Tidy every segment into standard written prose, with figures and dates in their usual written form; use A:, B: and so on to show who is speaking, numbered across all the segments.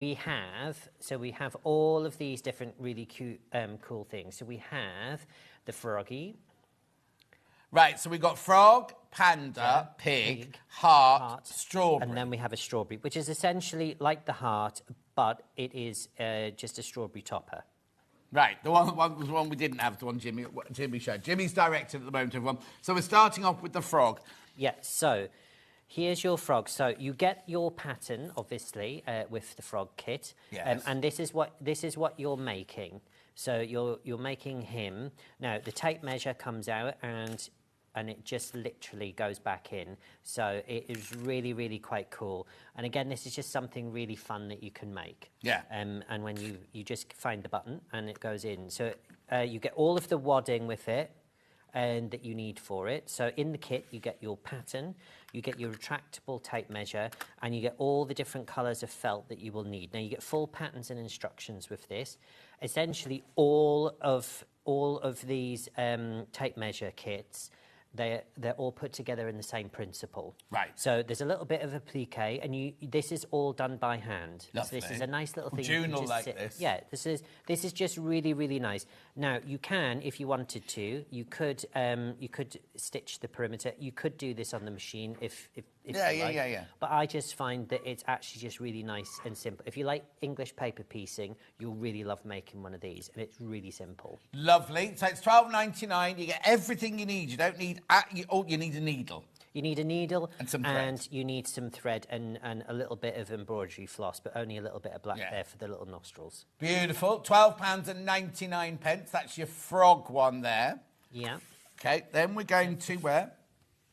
A: we have all of these different really cute, cool things. So we have the froggy.
B: Right, so we've got frog, panda, pig, heart, strawberry.
A: And then we have a strawberry, which is essentially like the heart, but it is just a strawberry topper.
B: Right, the one we didn't have, the one Jimmy showed. Jimmy's directing at the moment, everyone. So we're starting off with the frog.
A: Yeah, so here's your frog. So you get your pattern, obviously, with the frog kit.
B: Yes.
A: And this is what you're making. So you're making him. Now, the tape measure comes out and it just literally goes back in. So it is really, really quite cool. And again, this is just something really fun that you can make.
B: Yeah.
A: And when you just find the button and it goes in. So you get all of the wadding with it and that you need for it. So in the kit, you get your pattern, you get your retractable tape measure, and you get all the different colours of felt that you will need. Now, you get full patterns and instructions with this. Essentially, all of these tape measure kits, they're all put together in the same principle.
B: Right.
A: So there's a little bit of applique, and this is all done by hand.
B: Lovely.
A: So this is a nice little thing.
B: June will like this.
A: Yeah, this is just really, really nice. Now you can, if you wanted to, you could stitch the perimeter. You could do this on the machine if you like.
B: Yeah.
A: But I just find that it's actually just really nice and simple. If you like English paper piecing, you'll really love making one of these, and it's really simple.
B: Lovely. So it's $12.99. You get everything you need. You don't need. You need a needle.
A: You need a needle
B: and some thread.
A: And you need some thread and a little bit of embroidery floss, but only a little bit of black there for the little nostrils.
B: Beautiful. £12.99. That's your frog one there.
A: Yeah.
B: Okay. Then we're going to where?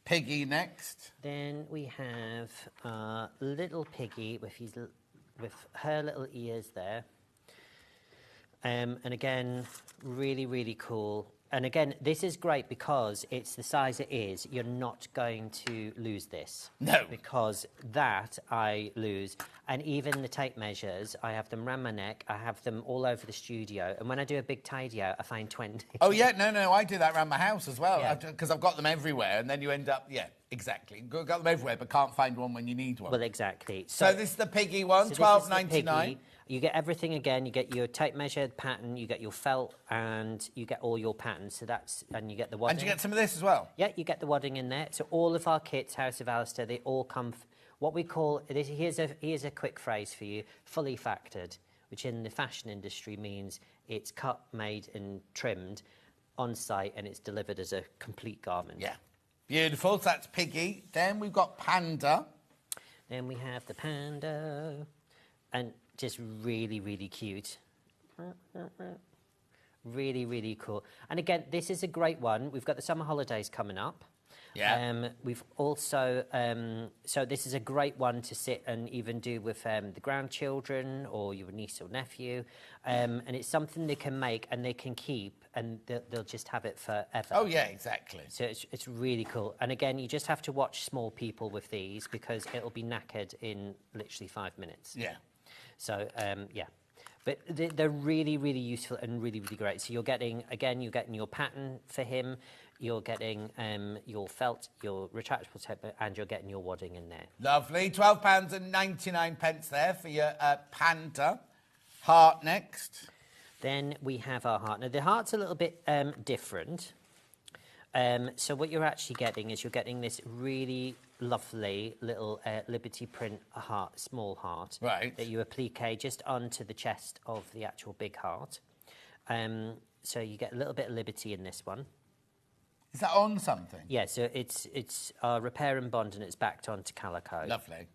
B: Piggy next.
A: Then we have little Piggy with her little ears there. And again, really, really cool. And again, this is great because it's the size it is. You're not going to lose this.
B: No.
A: Because that I lose. And even the tape measures, I have them around my neck. I have them all over the studio. And when I do a big tidy out, I find 20.
B: Oh, yeah. No. I do that around my house as well. Because I've got them everywhere. And then you end up, exactly. Got them everywhere, but can't find one when you need one.
A: Well, exactly.
B: So this is the Piggy one, $12.99.
A: You get everything again. You get your tape measured pattern, you get your felt, and you get all your patterns. So and you get the wadding.
B: And you get some of this as well?
A: Yeah, you get the wadding in there. So all of our kits, House of Alistair, they all come, what we call, here's a quick phrase for you, fully factored, which in the fashion industry means it's cut, made and trimmed on site and it's delivered as a complete garment.
B: Yeah. Beautiful. So that's Piggy. Then we've got Panda.
A: Then we have the Panda. And just really, really cute. Really, really cool. And again, this is a great one. We've got the summer holidays coming up.
B: Yeah.
A: We've also, so this is a great one to sit and even do with the grandchildren or your niece or nephew. And it's something they can make and they can keep and they'll just have it forever.
B: Oh, yeah, exactly.
A: So it's really cool. And again, you just have to watch small people with these because it'll be knackered in literally 5 minutes.
B: Yeah.
A: So, But they're really, really useful and really, really great. So you're getting your pattern for him, you're getting your felt, your retractable tape, and you're getting your wadding in there.
B: Lovely. £12.99 there for your Panda. Heart next.
A: Then we have our heart. Now, the heart's a little bit different. So what you're actually getting is you're getting this really lovely little Liberty print heart, small heart,
B: right, that
A: you applique just onto the chest of the actual big heart. So you get a little bit of Liberty in this one.
B: Is that on something?
A: Yeah, so it's repair and bond and it's backed onto calico.
B: Lovely.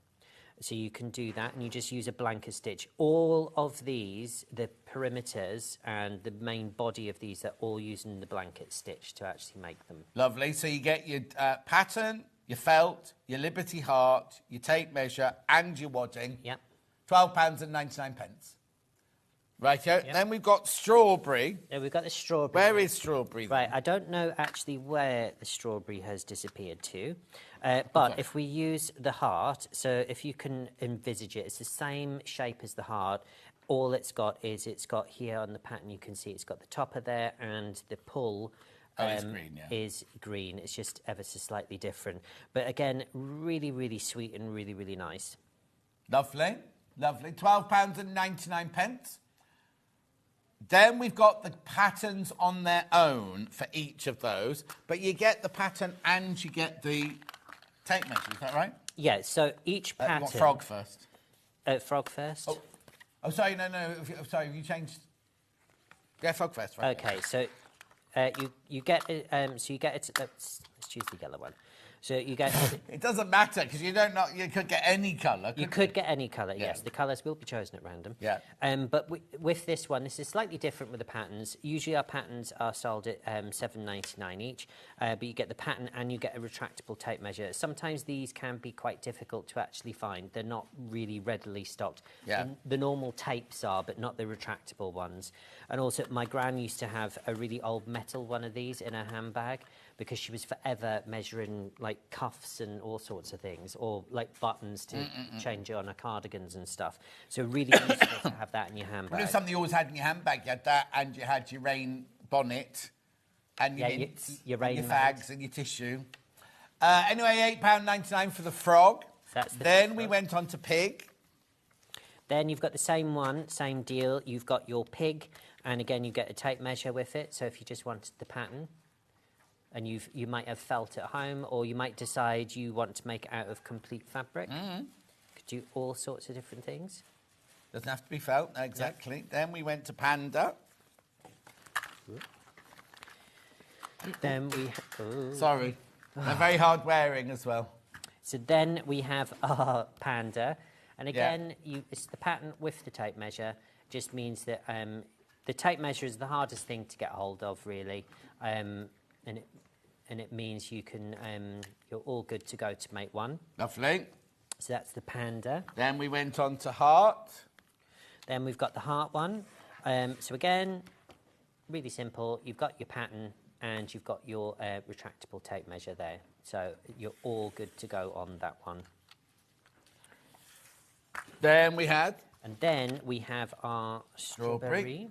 A: So you can do that and you just use a blanket stitch. All of these, the perimeters and the main body of these are all using the blanket stitch to actually make them.
B: Lovely. So you get your pattern, your felt, your Liberty heart, your tape measure and your wadding.
A: Yep.
B: £12.99. Right, yep. Then we've got strawberry.
A: Yeah, we've got the strawberry.
B: Where is strawberry then?
A: Right, I don't know actually where the strawberry has disappeared to. But if we use the heart, so if you can envisage it, it's the same shape as the heart. All it's got here on the pattern, you can see it's got the topper there and the pull
B: it's green, yeah.
A: is green. It's just ever so slightly different. But again, really, really sweet and really, really nice.
B: Lovely. Lovely. £12.99. Then we've got the patterns on their own for each of those, but you get the pattern and you get the tape measure, is that right?
A: Yeah, so each pattern...
B: You want frog first?
A: Frog first?
B: Oh, sorry, no. Sorry, you changed... Yeah, frog first. Right.
A: Okay, so you get it... so you get it... let's choose the yellow one. So you get...
B: It doesn't matter, because you could get any colour.
A: You could get any colour, yes. The colours will be chosen at random.
B: Yeah.
A: But with this one, this is slightly different with the patterns. Usually our patterns are sold at $7.99 each, but you get the pattern and you get a retractable tape measure. Sometimes these can be quite difficult to actually find. They're not really readily stocked.
B: Yeah.
A: The normal tapes are, but not the retractable ones. And also, my gran used to have a really old metal one of these in her handbag, because she was forever measuring like cuffs and all sorts of things, or like buttons to change on her cardigans and stuff. So really useful to have that in your handbag.
B: Well, something you always had in your handbag. You had that, and you had your rain bonnet, and your mints,
A: your rain
B: and your fags, and your tissue. Anyway, £8.99 for the frog. Then we went on to pig.
A: Then you've got the same one, same deal. You've got your pig, and again you get a tape measure with it. So if you just wanted the pattern, and you might have felt at home, or you might decide you want to make it out of complete fabric. Could do all sorts of different things.
B: Doesn't have to be felt, exactly. Yeah. Then we went to panda.
A: Then we...
B: Sorry. They're very hard wearing as well.
A: So then we have our panda. And again, it's the pattern with the tape measure. Just means that the tape measure is the hardest thing to get hold of, really. And it means you can, you're all good to go to make one.
B: Lovely.
A: So that's the panda.
B: Then we went on to heart.
A: Then we've got the heart one. So again, really simple. You've got your pattern and you've got your retractable tape measure there. So you're all good to go on that one.
B: Then we had?
A: And then we have our strawberry.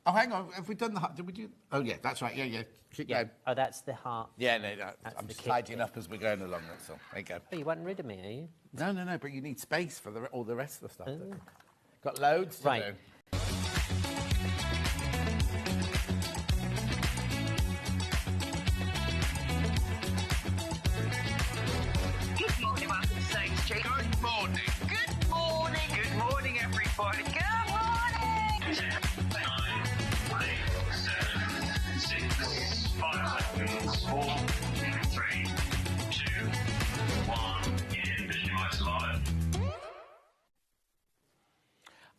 B: Oh, hang on. Have we done the heart? Did we do? Oh, yeah, that's right. Yeah. Keep going.
A: Oh, that's the heart.
B: Yeah, no. I'm just tidying up as we're going along, that's all. There you go.
A: Oh, you weren't rid of me, are you?
B: No, but you need space for all the rest of the stuff. Got loads to do.
C: Good morning, welcome to Saint Street.
D: Good morning.
C: Good morning.
D: Good morning, everybody.
C: Good morning.
D: 10, 9, 8, 7, 6, 5 seconds, 4, 3, 2, 1. Visualize live.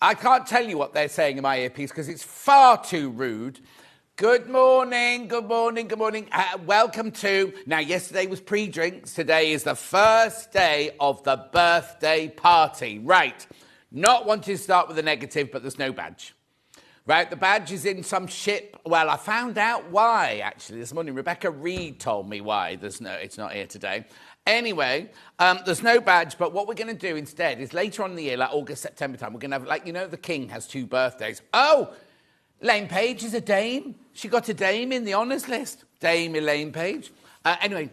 B: I can't tell you what they're saying in my earpiece because it's far too rude. Good morning. Welcome to... Now, yesterday was pre-drinks. Today is the first day of the birthday party. Right. Not wanting to start with a negative, but there's no badge. Right, the badge is in some ship. Well, I found out why, actually, this morning. Rebecca Reed told me why it's not here today. Anyway, there's no badge, but what we're going to do instead is later on in the year, like August, September time, we're going to have, like, you know, the King has 2 birthdays. Oh, Elaine Page is a dame. She got a dame in the honours list. Dame Elaine Page. Anyway,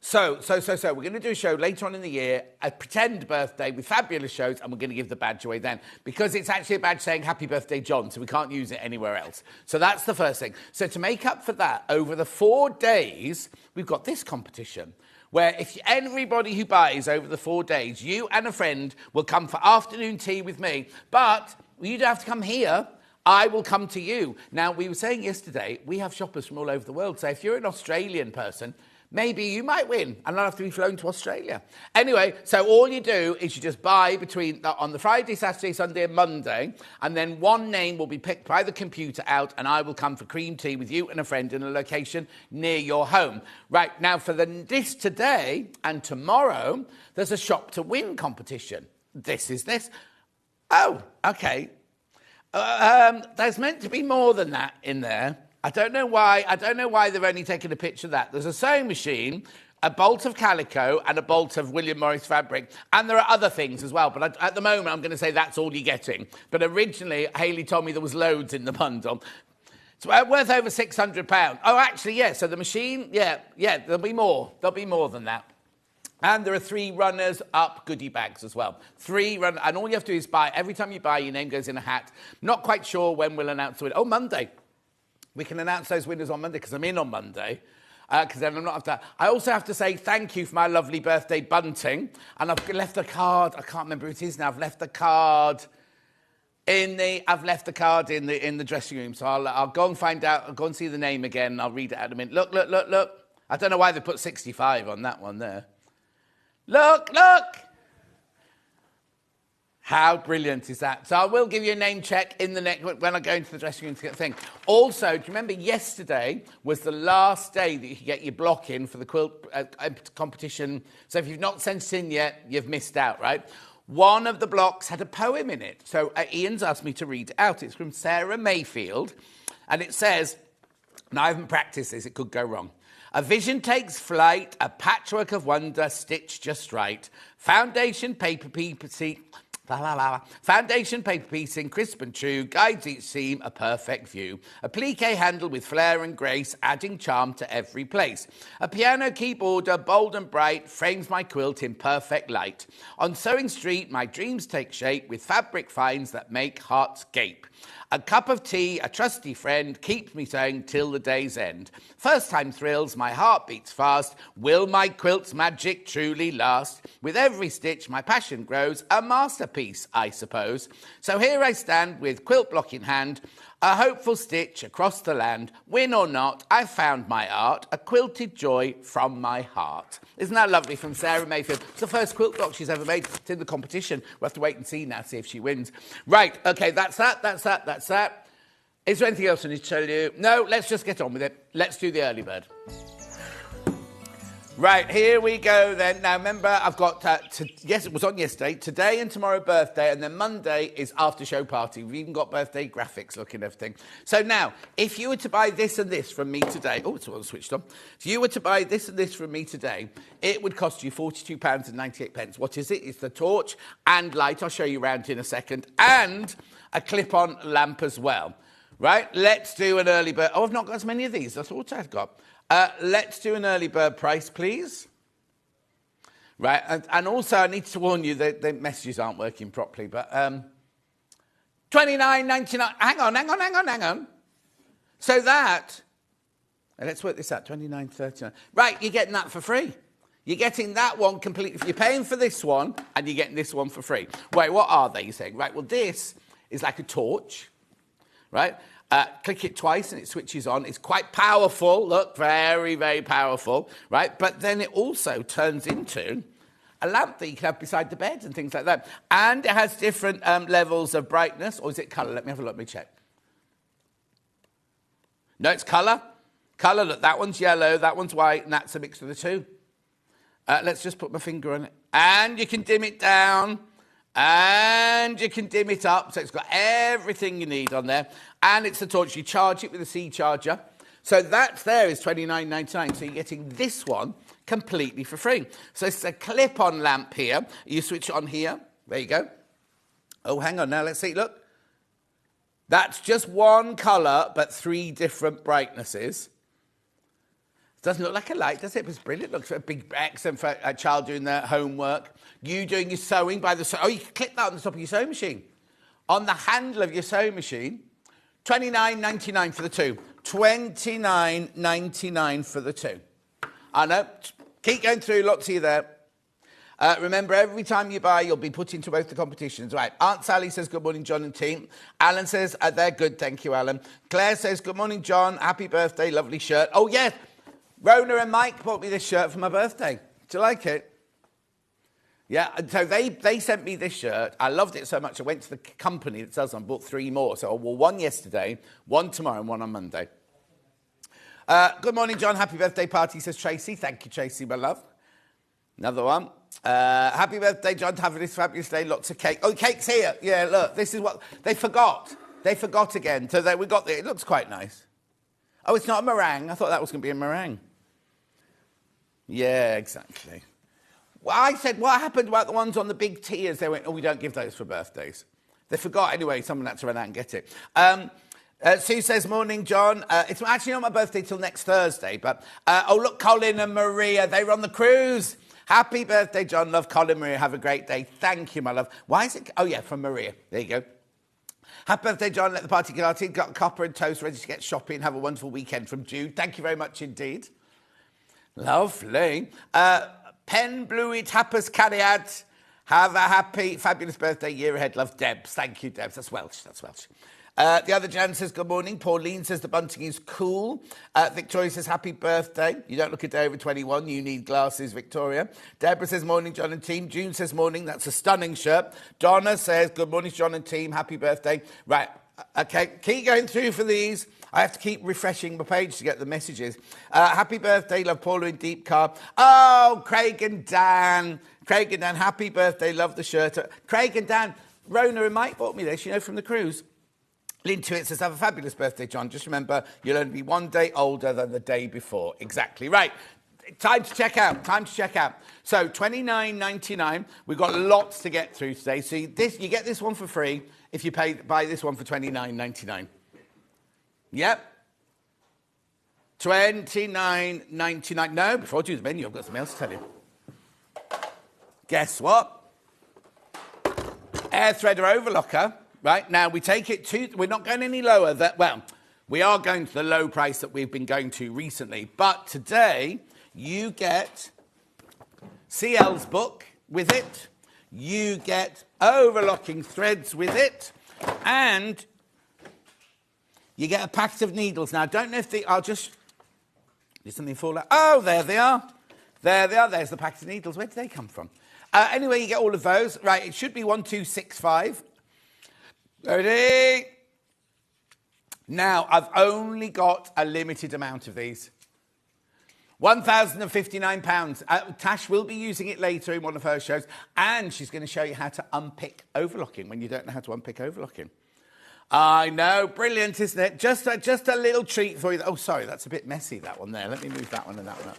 B: so we're going to do a show later on in the year, a pretend birthday with fabulous shows, and we're going to give the badge away then. Because it's actually a badge saying Happy Birthday John, so we can't use it anywhere else. So that's the first thing. So to make up for that, over the 4 days, we've got this competition, where if everybody who buys over the 4 days, you and a friend will come for afternoon tea with me, but you don't have to come here. I will come to you. Now, we were saying yesterday, we have shoppers from all over the world, so if you're an Australian person, maybe you might win and not have to be flown to Australia. Anyway, so all you do is you just buy on the Friday, Saturday, Sunday and Monday, and then one name will be picked by the computer out, and I will come for cream tea with you and a friend in a location near your home. Right, now for this today and tomorrow, there's a shop to win competition. This is this. Oh, okay. There's meant to be more than that in there. I don't know why they've only taken a picture of that. There's a sewing machine, a bolt of calico, and a bolt of William Morris fabric. And there are other things as well. But at the moment, I'm going to say that's all you're getting. But originally, Hayley told me there was loads in the bundle. It's worth over £600. Oh, actually, yeah. So the machine, yeah, there'll be more. There'll be more than that. And there are 3 runners-up goodie bags as well. 3 run, and all you have to do is buy. Every time you buy, your name goes in a hat. Not quite sure when we'll announce the winner. Oh, Monday. We can announce those winners on Monday because I'm in on Monday. Because then I'm not after. I also have to say thank you for my lovely birthday bunting. And I've left a card. I can't remember who it is now. I've left the card in the dressing room. So I'll go and find out. I'll go and see the name again. I'll read it out in a minute. Look. I don't know why they put 65 on that one there. Look. How brilliant is that? So I will give you a name check in the next when I go into the dressing room to get the thing. Also, do you remember yesterday was the last day that you could get your block in for the quilt competition? So if you've not sent it in yet, you've missed out, right? One of the blocks had a poem in it. So Ian's asked me to read it out. It's from Sarah Mayfield. And it says, and I haven't practiced this, it could go wrong. A vision takes flight, a patchwork of wonder stitched just right. Foundation paper piecing, Foundation paper piecing, crisp and true, guides each seam a perfect view. A plique handle with flair and grace, adding charm to every place. A piano keyboarder, bold and bright, frames my quilt in perfect light. On Sewing Street, my dreams take shape with fabric finds that make hearts gape. A cup of tea, a trusty friend, keeps me sewing till the day's end. First time thrills, my heart beats fast. Will my quilt's magic truly last? With every stitch, my passion grows. A masterpiece, I suppose. So here I stand with quilt block in hand. A hopeful stitch across the land. Win or not, I've found my art. A quilted joy from my heart. Isn't that lovely from Sarah Mayfield? It's the first quilt block she's ever made. It's in the competition. We'll have to wait and see now, see if she wins. Right, okay, that's that. Is there anything else I need to tell you? No, let's just get on with it. Let's do the early bird. Right, here we go then. Now, remember, I've got, yes, it was on yesterday, today and tomorrow birthday, and then Monday is after-show party. We've even got birthday graphics looking and everything. So now, if you were to buy this and this from me today, oh, it's all switched on. If you were to buy this and this from me today, it would cost you £42.98. What is it? It's the torch and light. I'll show you around in a second. And a clip-on lamp as well. Right, let's do an early bird. Oh, I've not got as many of these. That's what I've got. Let's do an early bird price, please. Right, and also I need to warn you that the messages aren't working properly, but $29.99. Hang on. So that, let's work this out, $29.39. Right, you're getting that for free. You're getting that one completely. You're paying for this one, and you're getting this one for free. Wait, what are they? You're saying, right? Well, this is like a torch, right? Click it twice and it switches on. It's quite powerful. Look, very, very powerful, right? But then it also turns into a lamp that you can have beside the bed and things like that. And it has different levels of brightness. Or is it colour? Let me have a look. Let me check. No, it's colour. Colour, look, that one's yellow, that one's white, and that's a mix of the two. Let's just put my finger on it. And you can dim it down. And you can dim it up, so it's got everything you need on there. And it's a torch. You charge it with a C charger. So that's there is $29.99. So you're getting this one completely for free. So it's a clip-on lamp here. You switch it on here. There you go. Oh, hang on now. Let's see. Look. That's just one colour, but 3 different brightnesses. Doesn't look like a light, does it? It's brilliant. Looks a big excellent for a child doing their homework. You doing your sewing by the... Oh, you can click that on the top of your sewing machine. On the handle of your sewing machine, $29.99 for the two. $29.99 for the two. I know. Keep going through. Lots of you there. Remember, every time you buy, you'll be put into both the competitions. Right. Aunt Sally says, good morning, John and team. Alan says, they're good. Thank you, Alan. Claire says, good morning, John. Happy birthday. Lovely shirt. Oh, yes. Rona and Mike bought me this shirt for my birthday. Do you like it? Yeah, and so they sent me this shirt. I loved it so much, I went to the company that sells them, bought 3 more. So I wore one yesterday, one tomorrow, and one on Monday. Good morning, John. Happy birthday party, says Tracy. Thank you, Tracy, my love. Another one. Happy birthday, John. Have this fabulous day. Lots of cake. Oh, cake's here. Yeah, look, this is what... They forgot. They forgot again. So we got it. It looks quite nice. Oh, it's not a meringue. I thought that was going to be a meringue. Yeah, exactly. Well, I said, what happened about the ones on the big tiers? They went, oh, we don't give those for birthdays. They forgot anyway. Someone had to run out and get it. Sue says, morning, John. It's actually not my birthday till next Thursday. But, oh, look, Colin and Maria, they were on the cruise. Happy birthday, John. Love, Colin, Maria. Have a great day. Thank you, my love. Why is it? Oh, yeah, from Maria. There you go. Happy birthday, John. Let the party get started. Got copper and toast ready to get shopping. Have a wonderful weekend from Jude. Thank you very much indeed. Lovely. Pen Bluey Tapas Cariad. Have a happy, fabulous birthday, year ahead. Love, Debs. Thank you, Debs. That's Welsh. That's Welsh. The other Jan says, good morning. Pauline says the bunting is cool. Victoria says, happy birthday. You don't look a day over 21. You need glasses, Victoria. Deborah says, morning, John and team. June says, morning. That's a stunning shirt. Donna says, good morning, John and team. Happy birthday. Right. Okay. Keep going through for these. I have to keep refreshing my page to get the messages. Happy birthday, love Paula in Deep Car. Oh, Craig and Dan. Craig and Dan, happy birthday. Love the shirt. Craig and Dan, Rona and Mike bought me this, from the cruise. Lynn Tuit says, have a fabulous birthday, John. Just remember, you'll only be one day older than the day before. Exactly. Right. Time to check out. So, $29.99. We've got lots to get through today. So, you get this one for free if you buy this one for $29.99. Yep. $29.99. No, before I do the menu, I've got something else to tell you. Guess what? Air Threader Overlocker. Right, now we take it to, we're not going any lower. We are going to the low price that we've been going to recently. But today, you get CL's book with it. You get overlocking threads with it. And you get a packet of needles. Now, I don't know if I'll just, did something fall out? Oh, there they are. There they are. There's the packet of needles. Where did they come from? Anyway, you get all of those. Right, it should be 1265. Ready? Now, I've only got a limited amount of these. £1,059. Tash will be using it later in one of her shows, and she's going to show you how to unpick overlocking when you don't know how to unpick overlocking. I know, brilliant, isn't it? Just a little treat for you. Oh, sorry, that's a bit messy, that one there. Let me move that one and that one up.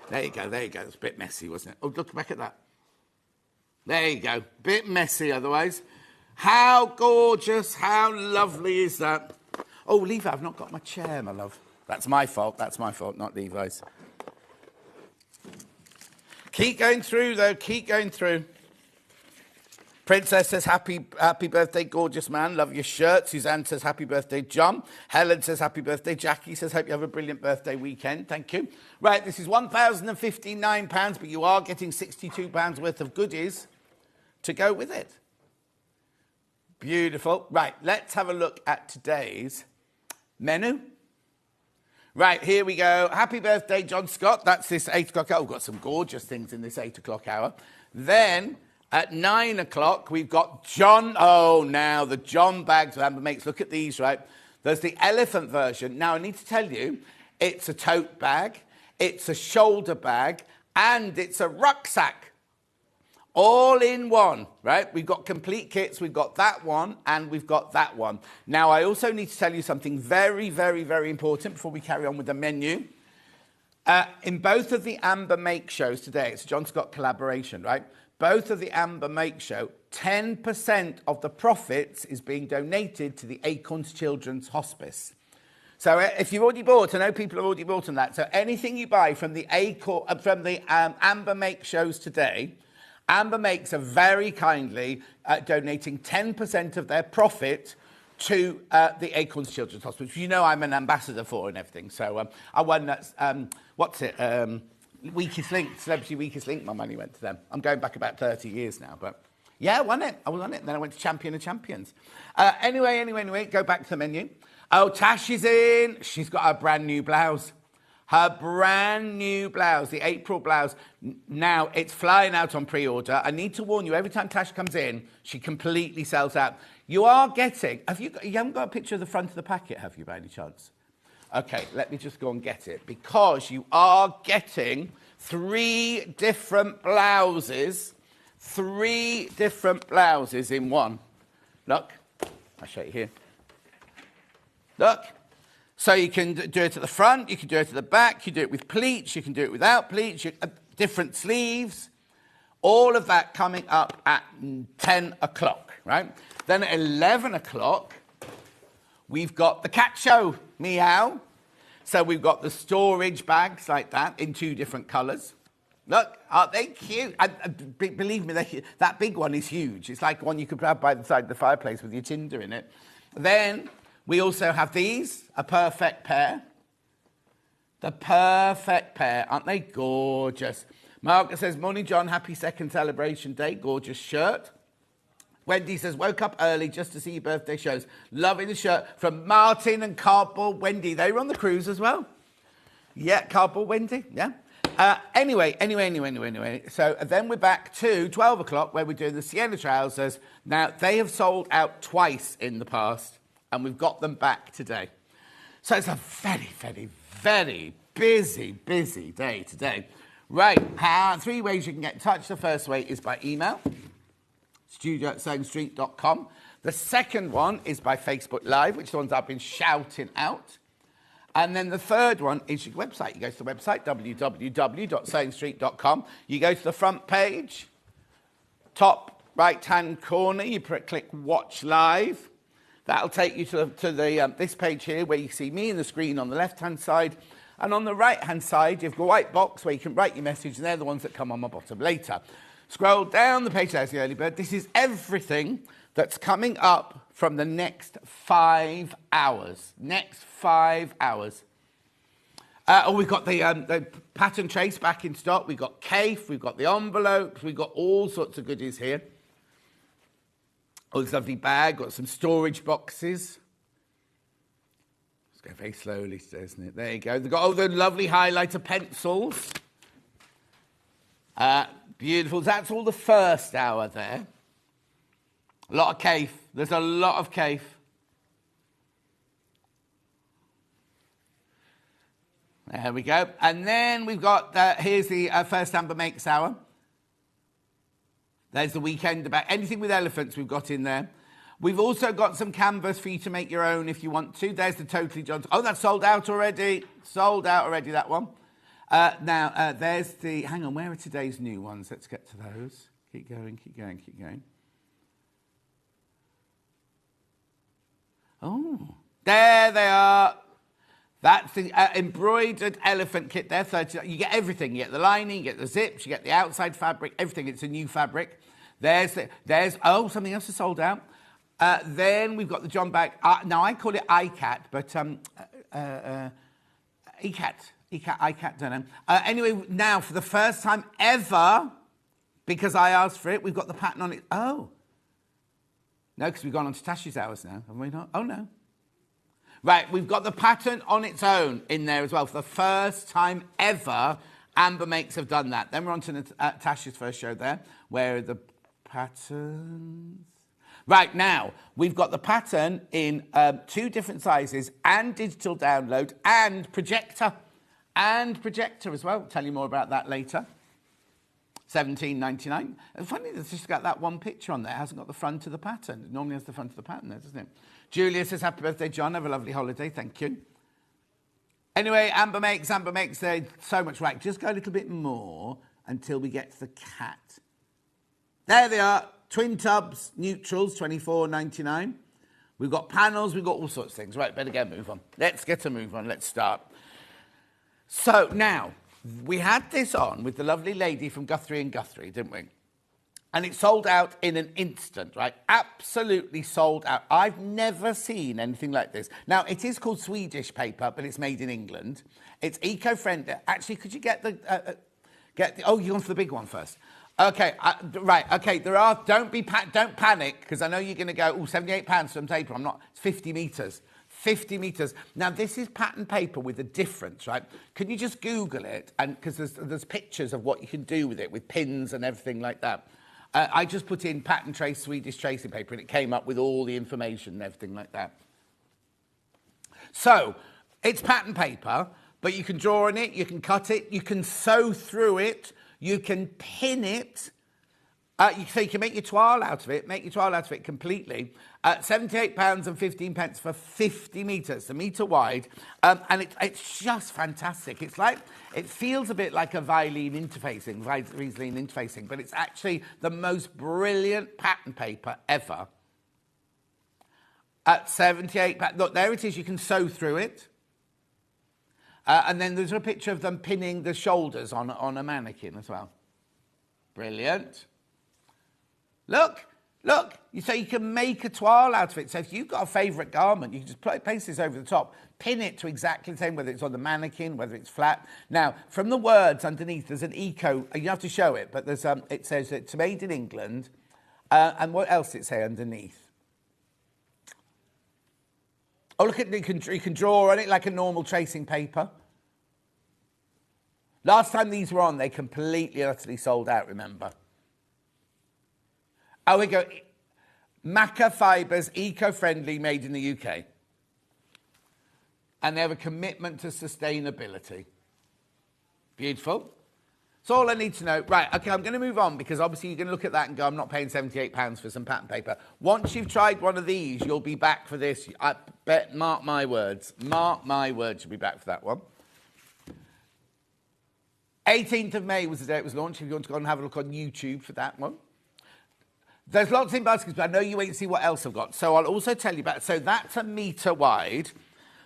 B: There you go. It's a bit messy, wasn't it? Oh, look back at that. There you go. Bit messy otherwise. How gorgeous, how lovely is that? Oh, Levi, I've not got my chair, my love. That's my fault, not Levi's. Keep going through, though, keep going through. Princess says, happy birthday, gorgeous man. Love your shirt. Suzanne says, happy birthday, John. Helen says, happy birthday. Jackie says, hope you have a brilliant birthday weekend. Thank you. Right, this is £1,059, but you are getting £62 worth of goodies to go with it. Beautiful. Right, let's have a look at today's menu. Right, here we go. Happy birthday, John Scott. That's this 8 o'clock hour. We've got some gorgeous things in this 8 o'clock hour. Then at 9 o'clock, we've got John. Oh, now the John bags of Amber Makes. Look at these, right? There's the elephant version. Now, I need to tell you, it's a tote bag, it's a shoulder bag, and it's a rucksack. All in one, right? We've got complete kits. We've got that one and we've got that one. Now, I also need to tell you something very, very, very important before we carry on with the menu. In both of the Amber Make shows today, it's a John Scott collaboration, right? Both of the Amber Make show, 10% of the profits is being donated to the Acorns Children's Hospice. So if you've already bought, I know people have already bought on that. So anything you buy from the Amber Make shows today, Amber Makes are very kindly donating 10% of their profit to the Acorns Children's Hospital, which you know I'm an ambassador for and everything. So I won that, Weakest Link, Celebrity Weakest Link, my money went to them. I'm going back about 30 years now, but yeah, I won it. Then I went to Champion of Champions. Anyway, go back to the menu. Oh, Tash is in. She's got her brand new blouse. Her brand new blouse, the April blouse. Now, it's flying out on pre-order. I need to warn you, every time Tash comes in, she completely sells out. You are getting, you haven't got a picture of the front of the packet, have you, by any chance? Okay, let me just go and get it. Because you are getting 3 different blouses. 3 different blouses in one. Look, I'll show you here. Look. So you can do it at the front, you can do it at the back, you do it with pleats, you can do it without pleats, different sleeves. All of that coming up at 10 o'clock, right? Then at 11 o'clock, we've got the cat show, Meow. So we've got the storage bags like that in 2 different colours. Look, aren't they cute? Believe me, that big one is huge. It's like one you could have by the side of the fireplace with your tinder in it. Then we also have these, a perfect pair. The perfect pair. Aren't they gorgeous? Margaret says, morning, John. Happy second celebration day. Gorgeous shirt. Wendy says, woke up early just to see your birthday shows. Loving the shirt from Martin and Cardboard Wendy. They were on the cruise as well. Yeah, Cardboard Wendy. Yeah. Anyway. So then we're back to 12 o'clock where we're doing the Sienna trousers. Now, they have sold out twice in the past, and we've got them back today. So it's a very, very, very busy day today. Right, 3 ways you can get in touch. The first way is by email, studio@sewingstreet.com. The second one is by Facebook Live, which is the ones I've been shouting out. And then the third one is your website. You go to the website, www.sewingstreet.com. You go to the front page, top right-hand corner, you click Watch Live. That'll take you to this page here where you see me and the screen on the left-hand side. And on the right-hand side, you've got a white box where you can write your message, and they're the ones that come on my bottom later. Scroll down the page, there's the early bird. This is everything that's coming up from the next 5 hours. Next 5 hours. We've got the pattern trace back in stock. We've got CAFE. We've got the envelopes. We've got all sorts of goodies here. Oh, this lovely bag. Got some storage boxes. Let's go very slowly, doesn't it? There you go. They've got the lovely highlighter pencils. Beautiful. That's all the first hour there. A lot of CAFE. There's a lot of CAFE. There we go. And then we've got, here's the first Amber Makes hour. There's the weekend about anything with elephants we've got in there. We've also got some canvas for you to make your own if you want to. There's the Totally John's. Oh, that's sold out already. Sold out already, that one. Now, there's the... Hang on, where are today's new ones? Let's get to those. Keep going. Oh, there they are. That's the embroidered elephant kit there. 30. You get everything. You get the lining, you get the zips, you get the outside fabric, everything. It's a new fabric. Oh, something else is sold out. Then we've got the John bag. Now, I call it ICAT, but ICAT, don't know. Anyway, now, for the first time ever, because I asked for it, we've got the pattern on it. Oh. No, because we've gone on to Tash's hours now, have we not? Oh, no. Right, we've got the pattern on its own in there as well. For the first time ever, Amber Makes have done that. Then we're on to Tash's first show there. Where are the patterns? Right, now, we've got the pattern in 2 different sizes and digital download and projector. And projector as well. I'll tell you more about that later. $17.99. It's funny, it's just got that one picture on there. It hasn't got the front of the pattern. It normally has the front of the pattern there, doesn't it? Julia says, happy birthday, John. Have a lovely holiday. Thank you. Anyway, Amber Makes, there's so much right. Just go a little bit more until we get to the cat. There they are. Twin tubs, neutrals, $24.99. We've got panels. We've got all sorts of things. Right, better get a move on. Let's get a move on. Let's start. So now... we had this on with the lovely lady from Guthrie & Guthrie, didn't we? And it sold out in an instant, right? Absolutely sold out. I've never seen anything like this. Now, it is called Swedish paper, but it's made in England. It's eco-friendly. Actually, could you get the... oh, you're on for the big one first. Okay, right, okay, don't panic, because I know you're going to go, £78 for some paper. I'm not, it's 50 metres. 50 metres. Now, this is pattern paper with a difference, right? Can you just Google it? And because there's pictures of what you can do with it, with pins and everything like that. I just put in pattern trace Swedish tracing paper, and it came up with all the information and everything like that. So, it's pattern paper, but you can draw on it, you can cut it, you can sew through it, you can pin it. So you can make your toile out of it, completely. £78.15 for 50 metres, a metre wide. And it's just fantastic. It feels a bit like a Riesling interfacing, but it's actually the most brilliant pattern paper ever. At £78, look, there it is, you can sew through it. And then there's a picture of them pinning the shoulders on a mannequin as well. Brilliant. Look. So you can make a toile out of it. So if you've got a favourite garment, you can just place this over the top, pin it to exactly the same, whether it's on the mannequin, whether it's flat. Now, from the words underneath, there's an eco. You have to show it, but there's it says it's made in England. And what else did it say underneath? Oh, look at it. You can draw on it like a normal tracing paper. Last time these were on, they completely, utterly sold out, remember? Oh, we go. Maca Fibres, eco-friendly, made in the UK. And they have a commitment to sustainability. Beautiful. That's all I need to know. Right, okay, I'm going to move on because obviously you're going to look at that and go, I'm not paying £78 for some pattern paper. Once you've tried one of these, you'll be back for this. I bet, mark my words. Mark my words, you'll be back for that one. 18th of May was the day it was launched. If you want to go and have a look on YouTube for that one. There's lots in baskets, but I know you wait and see what else I've got. So I'll also tell you about, so that's a metre wide.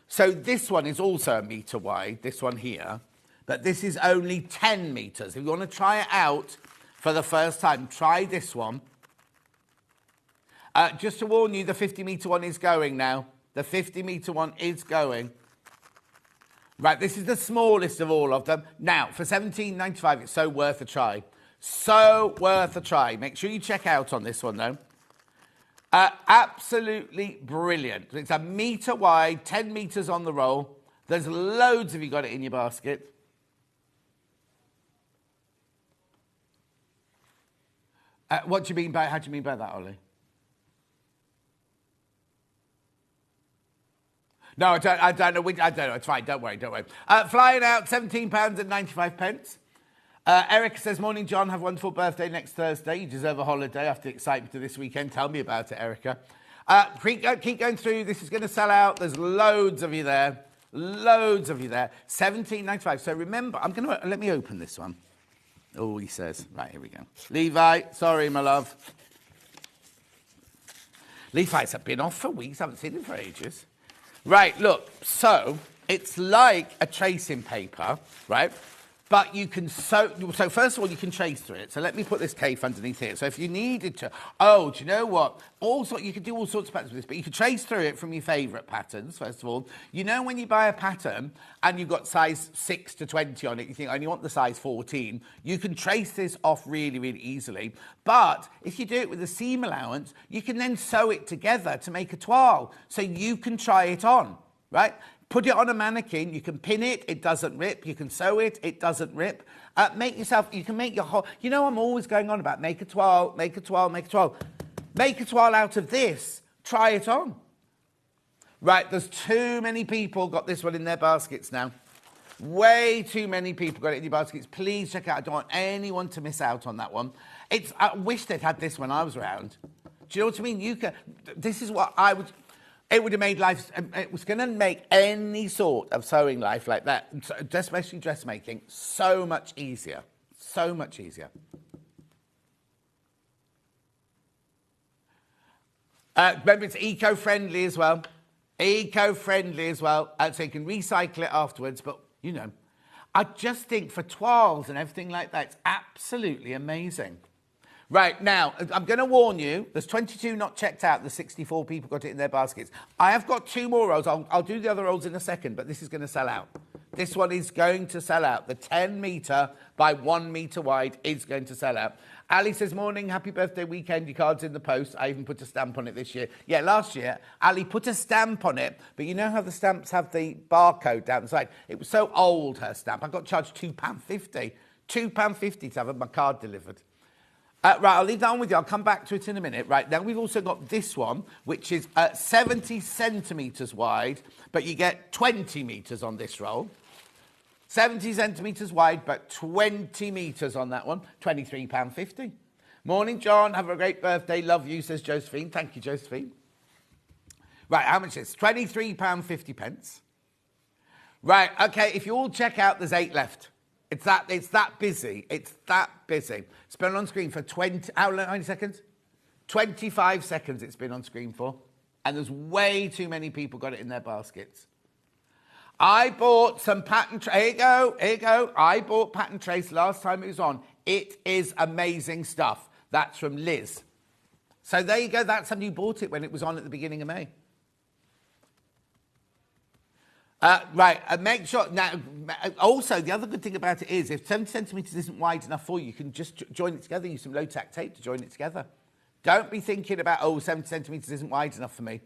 B: So this one is also a metre wide, this one here. But this is only 10 metres. If you want to try it out for the first time, try this one. Just to warn you, the 50-metre one is going now. The 50-metre one is going. Right, this is the smallest of all of them. Now, for £17.95, it's so worth a try. So worth a try. Make sure you check out on this one, though. Absolutely brilliant. It's a metre wide, 10 metres on the roll. There's loads of you got it in your basket. What do you mean by, how do you mean by that, Ollie? No, I don't know. I don't know. It's fine. Don't worry. Flying out, £17.95. Eric says, morning, John. Have a wonderful birthday next Thursday. You deserve a holiday after the excitement of this weekend. Tell me about it, Erica. Keep going through. This is going to sell out. There's loads of you there. £17.95. So remember, let me open this one. Oh, he says. Right, here we go. Levi, sorry, my love. Levi's been off for weeks. I haven't seen him for ages. Right, look. So it's like a tracing paper, right? But you can so first of all, you can trace through it. So let me put this cape underneath here. So if you needed to, do you know what? You could do all sorts of patterns with this, but you could trace through it from your favourite patterns, first of all. You know when you buy a pattern and you've got size 6 to 20 on it, you think, I only want the size 14, you can trace this off really, really easily. But if you do it with a seam allowance, you can then sew it together to make a toile. So you can try it on, right? Put it on a mannequin, you can pin it, it doesn't rip. You can sew it, it doesn't rip. You can make your whole, I'm always going on about make a toile. Make a toile out of this, try it on. Right, there's too many people got this one in their baskets now. Way too many people got it in your baskets. Please check out, I don't want anyone to miss out on that one. I wish they'd had this when I was around. Do you know what I mean? This is what I would... It would have made life, it was going to make any sort of sewing life like that, especially dressmaking, so much easier. So much easier. Remember, it's eco-friendly as well. So you can recycle it afterwards, but, I just think for toiles and everything like that, it's absolutely amazing. Right, now, I'm going to warn you, there's 22 not checked out, there's 64 people got it in their baskets. I have got 2 more rolls. I'll do the other rolls in a second, but this is going to sell out. This one is going to sell out. The 10 metre by 1 metre wide is going to sell out. Ali says, morning, happy birthday weekend, your card's in the post. I even put a stamp on it this year. Yeah, last year, Ali put a stamp on it, but you know how the stamps have the barcode down the side? It was so old, her stamp. I got charged £2.50. £2.50 to have my card delivered. Right, I'll leave that on with you. I'll come back to it in a minute. Right, now we've also got this one, which is 70 centimetres wide, but you get 20 metres on this roll. 70 centimetres wide, but 20 metres on that one. £23.50. Morning, John. Have a great birthday. Love you, says Josephine. Thank you, Josephine. Right, how much is it? £23.50. Right, okay, if you all check out, there's 8 left. It's that busy. It's been on screen for how many seconds? 25 seconds it's been on screen for. And there's way too many people got it in their baskets. I bought some pattern trace. Here you go. I bought pattern trace last time it was on. It is amazing stuff. That's from Liz. So there you go. That's somebody who bought it when it was on at the beginning of May. Make sure. Now, also, the other good thing about it is if 70 centimetres isn't wide enough for you, you can just join it together. Use some low-tack tape to join it together. Don't be thinking about, 70 centimetres isn't wide enough for me.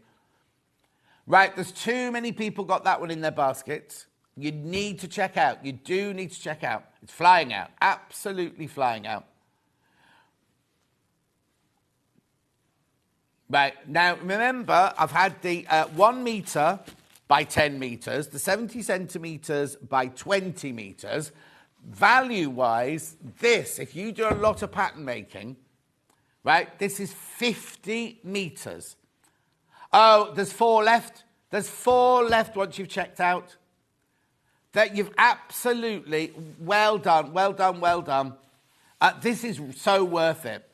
B: Right, there's too many people got that one in their baskets. You need to check out. You do need to check out. It's flying out. Absolutely flying out. Right, now remember, I've had the 1 metre by 10 metres, the 70 centimetres by 20 metres. Value-wise, this, if you do a lot of pattern making, right, this is 50 metres. Oh, there's 4 left. There's 4 left once you've checked out. That you've absolutely, well done, well done, well done. This is so worth it.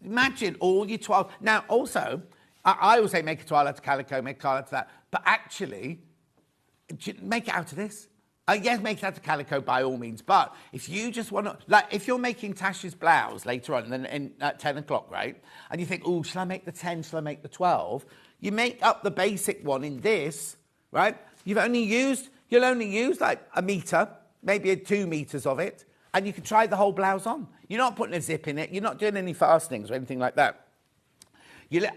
B: Imagine all your 12. Now, also, I always say make a toile out of calico, make a toile out of that. But actually, make it out of this. Yes, make it out of calico by all means. But if you just want to, like, if you're making Tash's blouse later on at 10 o'clock, right? And you think, oh, shall I make the 10? Shall I make the 12? You make up the basic one in this, right? You'll only use like a metre, maybe 2 metres of it. And you can try the whole blouse on. You're not putting a zip in it. You're not doing any fastenings or anything like that.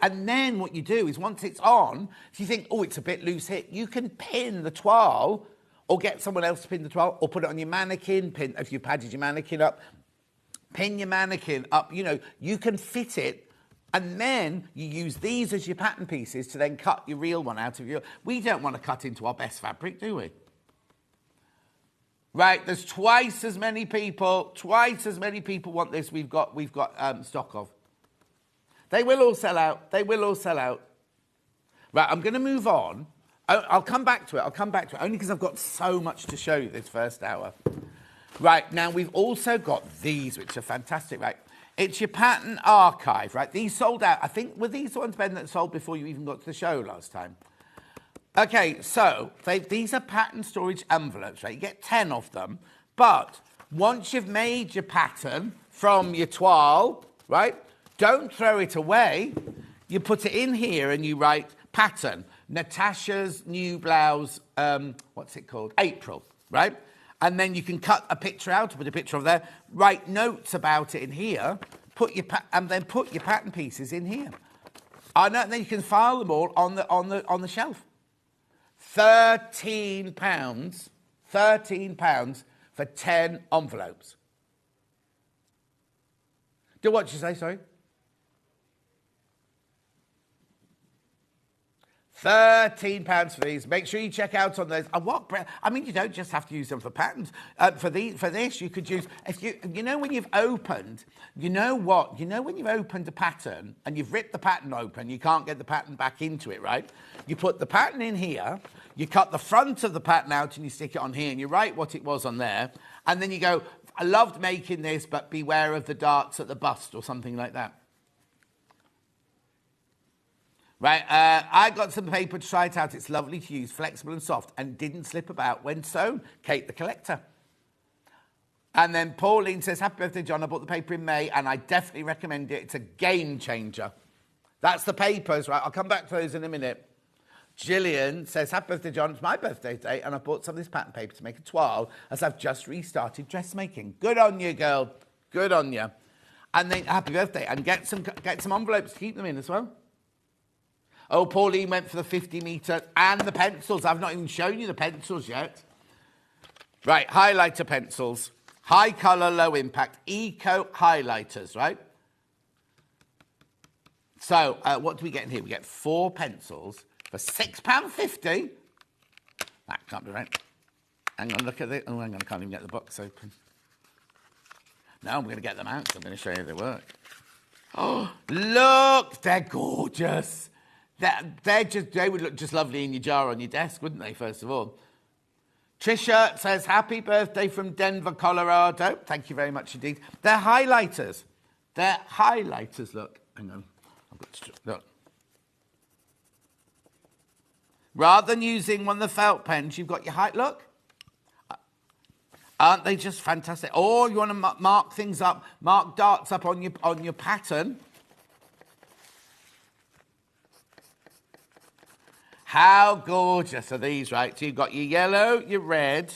B: And then what you do is once it's on, if you think, oh, it's a bit loose here, you can pin the toile or get someone else to pin the toile or put it on your mannequin, if you padded your mannequin up, pin your mannequin up. You can fit it and then you use these as your pattern pieces to then cut your real one out of your... We don't want to cut into our best fabric, do we? Right, there's twice as many people want this we've got stock of. They will all sell out. They will all sell out. Right, I'm going to move on. I'll come back to it. Only because I've got so much to show you this first hour. Right, now we've also got these, which are fantastic, right? It's your pattern archive, right? These sold out. I think, were these the ones, Ben, that sold before you even got to the show last time? Okay, so these are pattern storage envelopes, right? You get 10 of them. But once you've made your pattern from your toile, right? Don't throw it away. You put it in here and you write pattern. Natasha's new blouse, what's it called? April, right? And then you can cut a picture out, put a picture of there, write notes about it in here, and then put your pattern pieces in here. And then you can file them all on the shelf. £13 for 10 envelopes. Do what you say, sorry? £13 for these. Make sure you check out on those. You don't just have to use them for patterns. For this, you could use, when you've opened, when you've opened a pattern and you've ripped the pattern open, you can't get the pattern back into it, right? You put the pattern in here, you cut the front of the pattern out and you stick it on here and you write what it was on there, and then you go, I loved making this, but beware of the darts at the bust or something like that. Right, I got some paper to try it out. It's lovely to use, flexible and soft, and didn't slip about when sewn. Kate the Collector. And then Pauline says, happy birthday, John. I bought the paper in May, and I definitely recommend it. It's a game changer. That's the papers, right? I'll come back to those in a minute. Gillian says, happy birthday, John. It's my birthday today, and I bought some of this pattern paper to make a toile, as I've just restarted dressmaking. Good on you, girl. Good on you. And then, happy birthday. And get some envelopes to keep them in as well. Oh, Pauline went for the 50 metre and the pencils. I've not even shown you the pencils yet. Right, highlighter pencils. High colour, low impact. Eco highlighters, right? So, what do we get in here? We get 4 pencils for £6.50. That can't be right. Hang on, look at it. Oh, hang on, I can't even get the box open. No, I'm going to get them out, so I'm going to show you they work. Oh, look, they're gorgeous. They would look just lovely in your jar on your desk, wouldn't they, first of all? Trisha says, happy birthday from Denver, Colorado. Thank you very much indeed. They're highlighters. Look. Hang on. Look. Rather than using one of the felt pens, you've got your look. Aren't they just fantastic? Or you want to mark things up, mark darts up on your pattern. How gorgeous are these, right? So you've got your yellow, your red,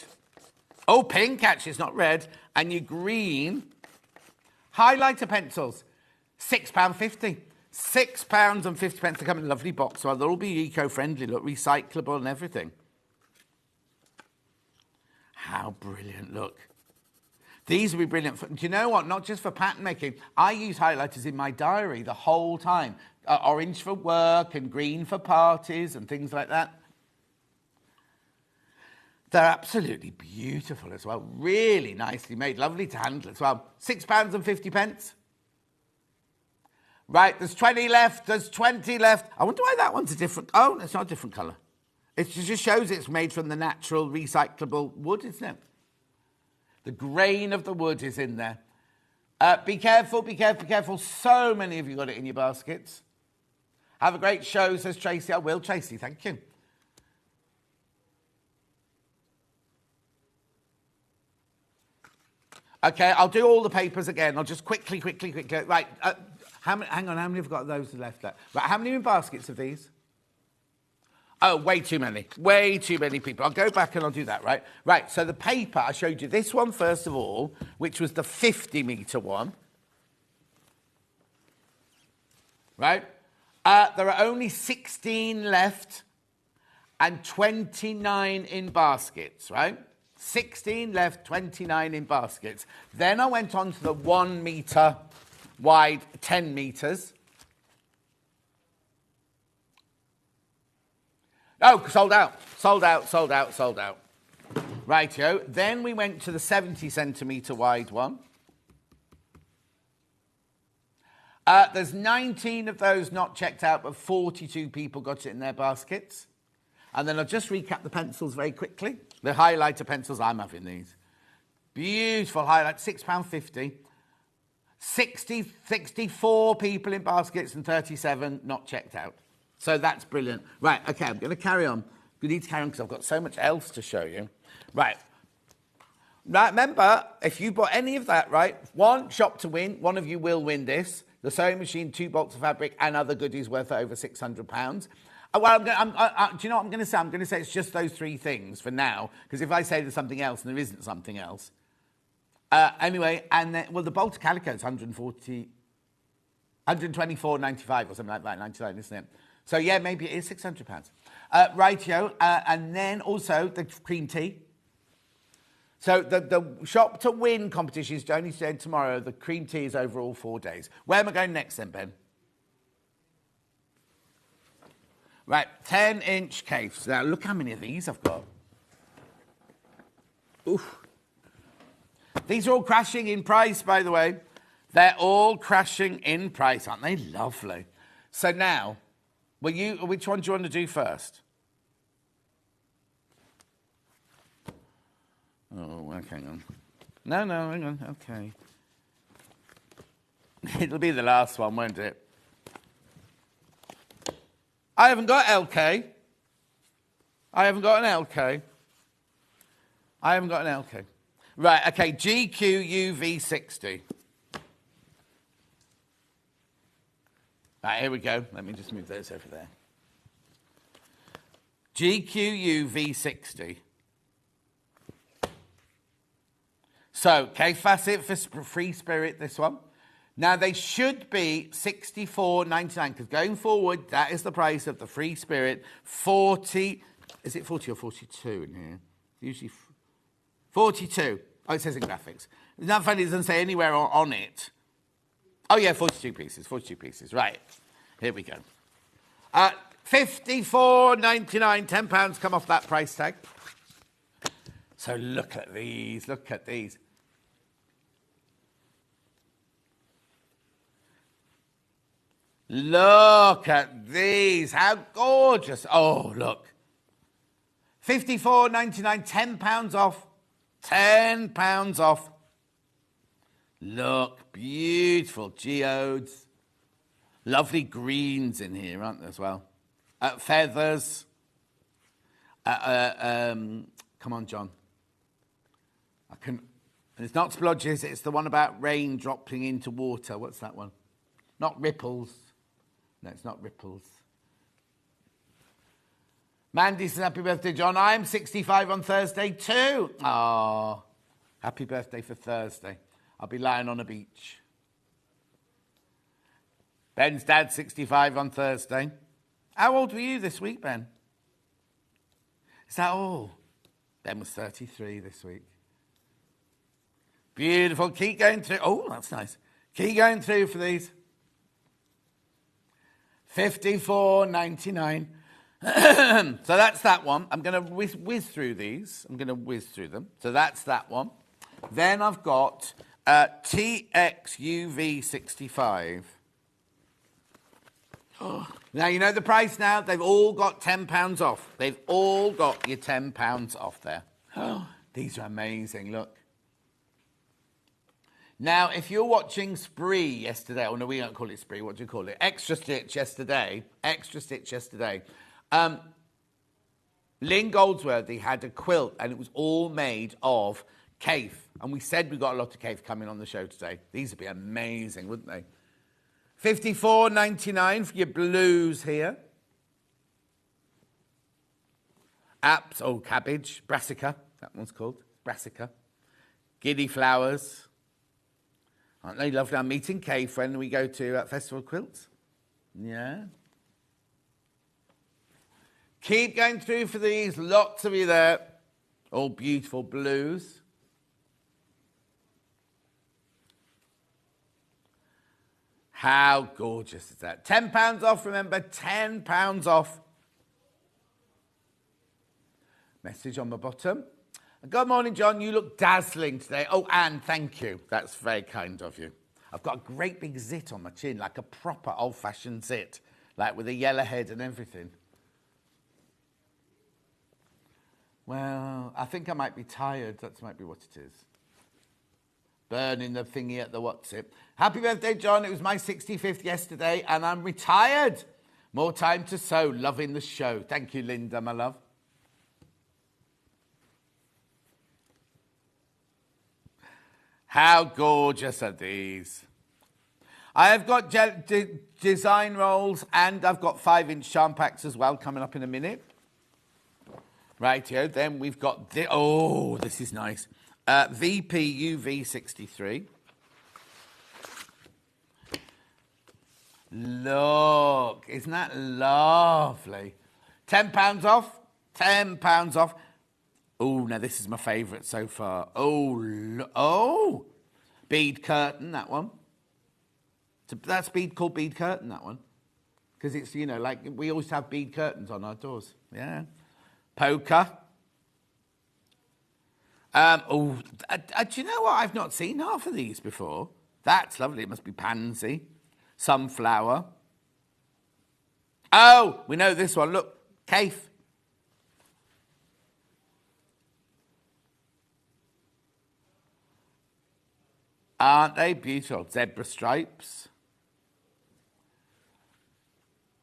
B: pink actually, it's not red, and your green. Highlighter pencils, £6.50. £6.50. They come in a lovely box. So they'll all be eco-friendly, look, recyclable and everything. How brilliant, look. These will be brilliant. Do you know what? Not just for pattern making. I use highlighters in my diary the whole time. Orange for work and green for parties and things like that. They're absolutely beautiful as well. Really nicely made. Lovely to handle as well. £6.50. Right, there's 20 left. There's 20 left. I wonder why that one's a different... Oh, it's not a different colour. It just shows it's made from the natural recyclable wood, isn't it? The grain of the wood is in there. Be careful, be careful, be careful. So many of you got it in your baskets. Have a great show, says Tracy. I will, Tracy. Thank you. Okay, I'll do all the papers again. I'll just quickly. Right, hang on, how many have got those left there? Right, how many in baskets of these? Oh, way too many. Way too many people. I'll go back and I'll do that, right? Right, so the paper, I showed you this one first of all, which was the 50-metre one. Right? There are only 16 left and 29 in baskets, right? 16 left, 29 in baskets. Then I went on to the 1 metre wide, 10 metres. Oh, sold out. Rightio. Then we went to the 70 centimetre wide one. There's 19 of those not checked out, but 42 people got it in their baskets. And then I'll just recap the pencils very quickly. The highlighter pencils, I'm having these. Beautiful highlight, £6.50. 64 people in baskets and 37 not checked out. So that's brilliant. Right, okay, I'm going to carry on. We need to carry on because I've got so much else to show you. Right. Now, remember, if you bought any of that, right, one shop to win, one of you will win this. The sewing machine, 2 bolts of fabric, and other goodies worth over £600. Well, do you know what I'm going to say? I'm going to say it's just those 3 things for now, because if I say there's something else and there isn't something else. Anyway, and then, well, the Bolter Calico is 124.95 or something like that, 99, isn't it? So, yeah, maybe it is £600. Rightio. And then also the cream tea. So the shop to win competition is only today and tomorrow. The cream tea is over all 4 days. Where am I going next then, Ben? Right, 10-inch caves. Now, look how many of these I've got. Oof. These are all crashing in price, by the way. They're all crashing in price. Aren't they lovely? So now, which one do you want to do first? Oh, okay, hang on. No, hang on, okay. It'll be the last one, won't it? I haven't got LK. I haven't got an LK. Right, okay, GQ UV60. Right, here we go. Let me just move those over there. GQ UV60. So, K facet for Free Spirit, this one. Now, they should be $64.99, because going forward, that is the price of the Free Spirit. 40, is it 40 or 42 in here? Usually 42. Oh, it says in graphics. It's not funny, it doesn't say anywhere on it. Oh, yeah, 42 pieces. Right, here we go. $54.99, £10 come off that price tag. So look at these. Look at these. How gorgeous. Oh, look. $54.99, £10 off. £10 off. Look, beautiful geodes. Lovely greens in here, aren't there, as well? Feathers. Come on, John. And it's not splodges, it's the one about rain dropping into water. What's that one? Not ripples. No, it's not ripples. Mandy says, happy birthday, John. I'm 65 on Thursday too. Oh, happy birthday for Thursday. I'll be lying on a beach. Ben's dad, 65 on Thursday. How old were you this week, Ben? Is that all? Ben was 33 this week. Beautiful. Keep going through. Oh, that's nice. Keep going through for these. 54.99. So that's that one. I'm going to whiz through these. I'm going to whiz through them. So that's that one. Then I've got TXUV65. Now, you know the price now? They've all got £10 off. They've all got your £10 off there. These are amazing. Look. Now, if you're watching Spree yesterday, oh no, we don't call it Spree, what do you call it? Extra Stitch yesterday. Lynn Goldsworthy had a quilt and it was all made of Kaif. And we said we got a lot of Kaif coming on the show today. These would be amazing, wouldn't they? $54.99 for your blues here. Apps, oh, cabbage, brassica, that one's called, brassica. Giddy flowers. Aren't they lovely? I'm meeting Kaif when we go to Festival Quilts. Yeah. Keep going through for these. Lots of you there. All beautiful blues. How gorgeous is that? £10 off, remember, £10 off. Message on the bottom. Good morning, John. You look dazzling today. Oh, Anne, thank you. That's very kind of you. I've got a great big zit on my chin, like a proper old-fashioned zit, like with a yellow head and everything. Well, I think I might be tired. That might be what it is. Burning the thingy at the what's it. Happy birthday, John. It was my 65th yesterday, and I'm retired. More time to sew. Loving the show. Thank you, Linda, my love. How gorgeous are these? I have got design rolls and I've got 5-inch charm packs as well coming up in a minute. Rightio, then we've got, this is nice. VP UV63. Look, isn't that lovely? £10 off, £10 off. Oh, now this is my favourite so far. Oh, bead curtain, that one. So that's called bead curtain, that one. Because it's, you know, like we always have bead curtains on our doors. Yeah. Poker. Do you know what? I've not seen half of these before. That's lovely. It must be pansy. Sunflower. Oh, we know this one. Look, Kaif. Aren't they beautiful? Zebra stripes.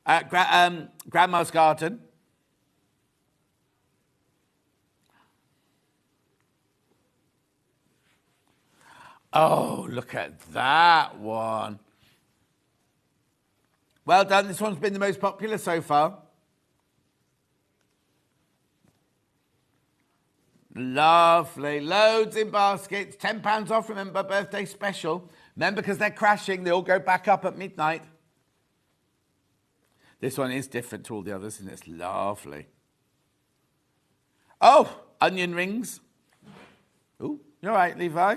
B: Grandma's garden. Oh, look at that one. Well done. This one's been the most popular so far. Lovely. Loads in baskets. £10 off, remember, birthday special. Remember, because they're crashing, they all go back up at midnight. This one is different to all the others, and it's lovely. Oh, onion rings. Oh, you all right, Levi?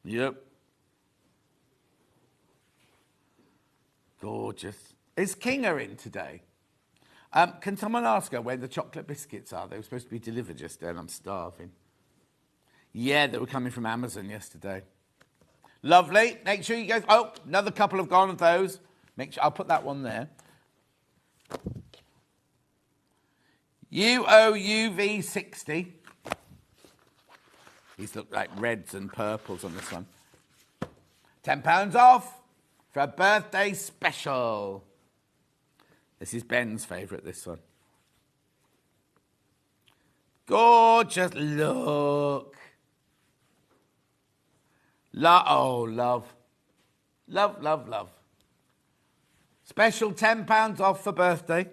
B: Yep. Gorgeous. Is Kinga in today? Can someone ask her where the chocolate biscuits are? They were supposed to be delivered yesterday and I'm starving. Yeah, they were coming from Amazon yesterday. Lovely. Make sure you go... Oh, another couple have gone of those. Make sure... I'll put that one there. UOUV60. These look like reds and purples on this one. £10 off for a birthday special. This is Ben's favourite, this one. Gorgeous. Look. Oh, love. Love, love, love. Special £10 off for birthday.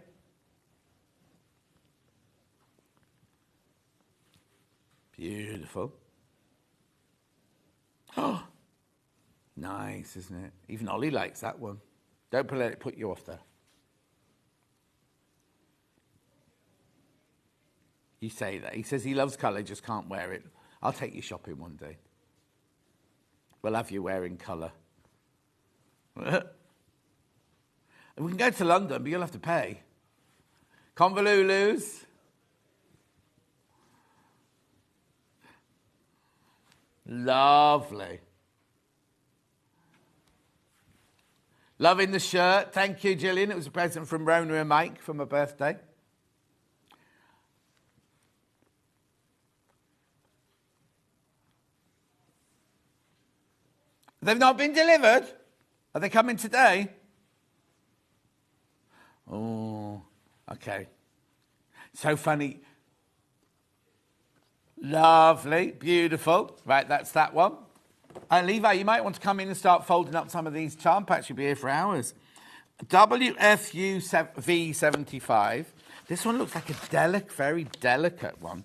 B: Beautiful. Oh, nice, isn't it? Even Ollie likes that one. Don't let it put you off there. You say that. He says he loves colour, just can't wear it. I'll take you shopping one day. We'll have you wearing colour. We can go to London, but you'll have to pay. Convolulus. Lovely. Loving the shirt. Thank you, Gillian. It was a present from Rona and Mike for my birthday. They've not been delivered. Are they coming today? Oh, okay. So funny. Lovely, beautiful. Right, that's that one. Levi, you might want to come in and start folding up some of these charm packs. You'll be here for hours. WFU V75. This one looks like a very delicate one.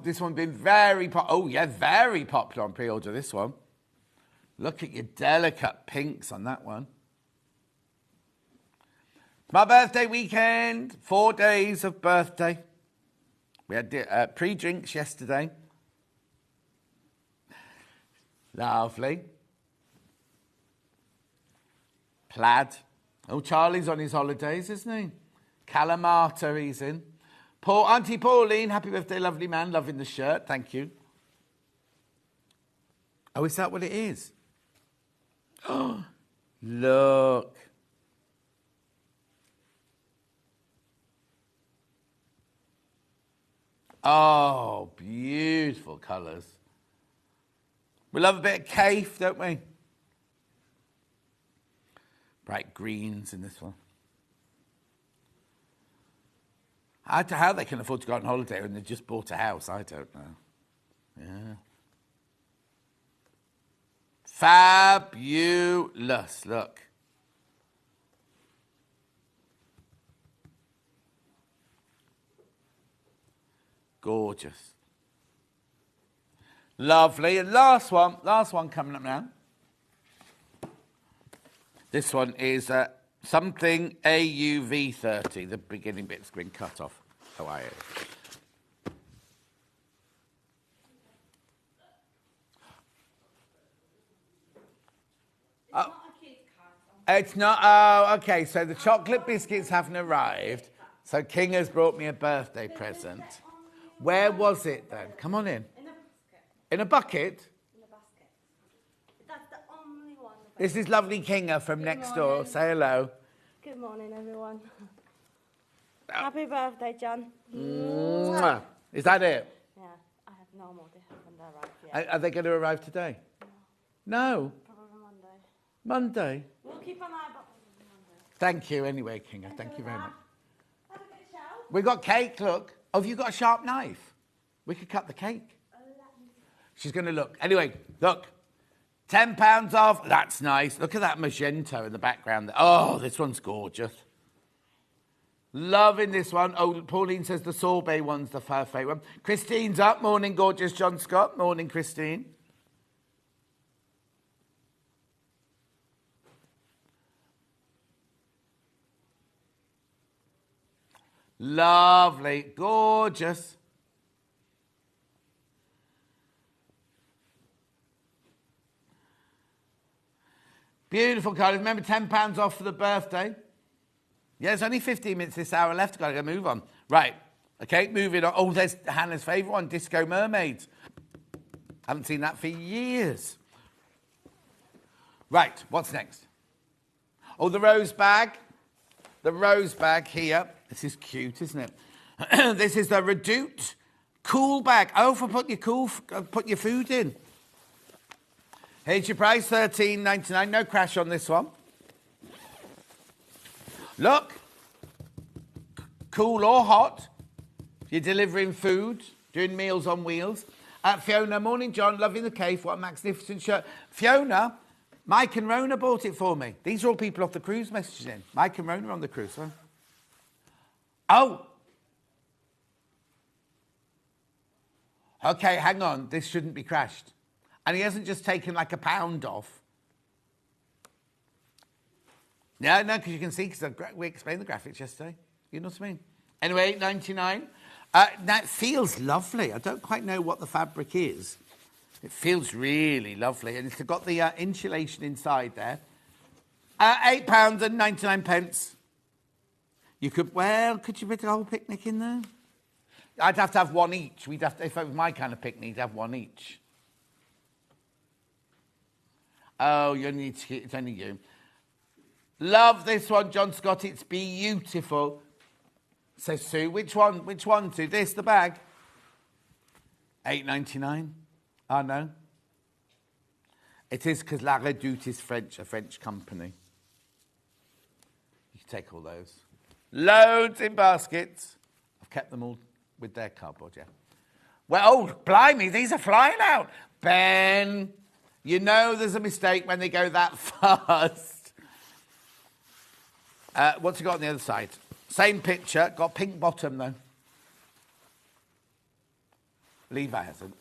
B: This one's been very very popular on pre-order, this one. Look at your delicate pinks on that one. My birthday weekend, 4 days of birthday. We had pre-drinks yesterday. Lovely. Plaid. Oh, Charlie's on his holidays, isn't he? Kalamata he's in. Auntie Pauline, happy birthday, lovely man. Loving the shirt, thank you. Oh, is that what it is? Oh, look. Oh, beautiful colours. We love a bit of Kaif, don't we? Bright greens in this one. How they can afford to go on holiday when they just bought a house, I don't know. Yeah. Fabulous, look. Gorgeous. Lovely. And last one coming up now. This one is something AUV30. The beginning bit's been cut off. How are you? It's not. Oh, okay. So the chocolate biscuits haven't arrived. So King has brought me a birthday present. Where was it then? Come on in. In a bucket? In a basket. That's the only one. This is lovely Kinga from next door. Say hello.
E: Good morning, everyone. Happy birthday, John.
B: Mwah. Is that it?
E: Yeah, I have no more. They haven't arrived yet.
B: Are they going to arrive today? No.
E: Probably Monday.
B: Monday?
E: We'll keep an eye on Monday.
B: Thank you anyway, Kinga. Thank you very much.
E: Have a good show.
B: We got cake, look. Oh, have you got a sharp knife? We could cut the cake. She's going to look. Anyway, look. £10 off. That's nice. Look at that magenta in the background. Oh, this one's gorgeous. Loving this one. Oh, Pauline says the sorbet one's the favourite one. Christine's up. Morning, gorgeous John Scott. Morning, Christine. Lovely. Gorgeous. Beautiful colours. Remember, £10 off for the birthday. Yeah, there's only 15 minutes this hour left. Got to go move on. Right. Okay, moving on. Oh, there's Hannah's favourite one, Disco Mermaids. Haven't seen that for years. Right, what's next? Oh, the rose bag. The rose bag here. This is cute, isn't it? This is the Redoute cool bag. Oh, for put your food in. Here's your price, $13.99. No crash on this one. Look. Cool or hot. You're delivering food, doing Meals on Wheels. Fiona, morning, John. Loving the cave. What a magnificent shirt. Fiona, Mike and Rona bought it for me. These are all people off the cruise messaging in. Mike and Rona on the cruise, huh? Oh. Okay, hang on. This shouldn't be crashed. And he hasn't just taken like £1 off. No, because you can see, because we explained the graphics yesterday. You know what I mean? Anyway, $8.99. That feels lovely. I don't quite know what the fabric is. It feels really lovely. And it's got the insulation inside there. £8.99. You could you put a whole picnic in there? I'd have to have one each. We'd have to, if it was my kind of picnic, I'd have one each. Oh, you only need to, it's only you. Love this one, John Scott. It's beautiful. Says Sue. Which one? Which one, Sue? This, the bag? $8.99. Oh, no. It is because La Redoute is French, a French company. You can take all those. Loads in baskets. I've kept them all with their cardboard, yeah. Well, oh, blimey, these are flying out. Ben, you know there's a mistake when they go that fast. What's he got on the other side? Same picture, got pink bottom, though. Levi hasn't.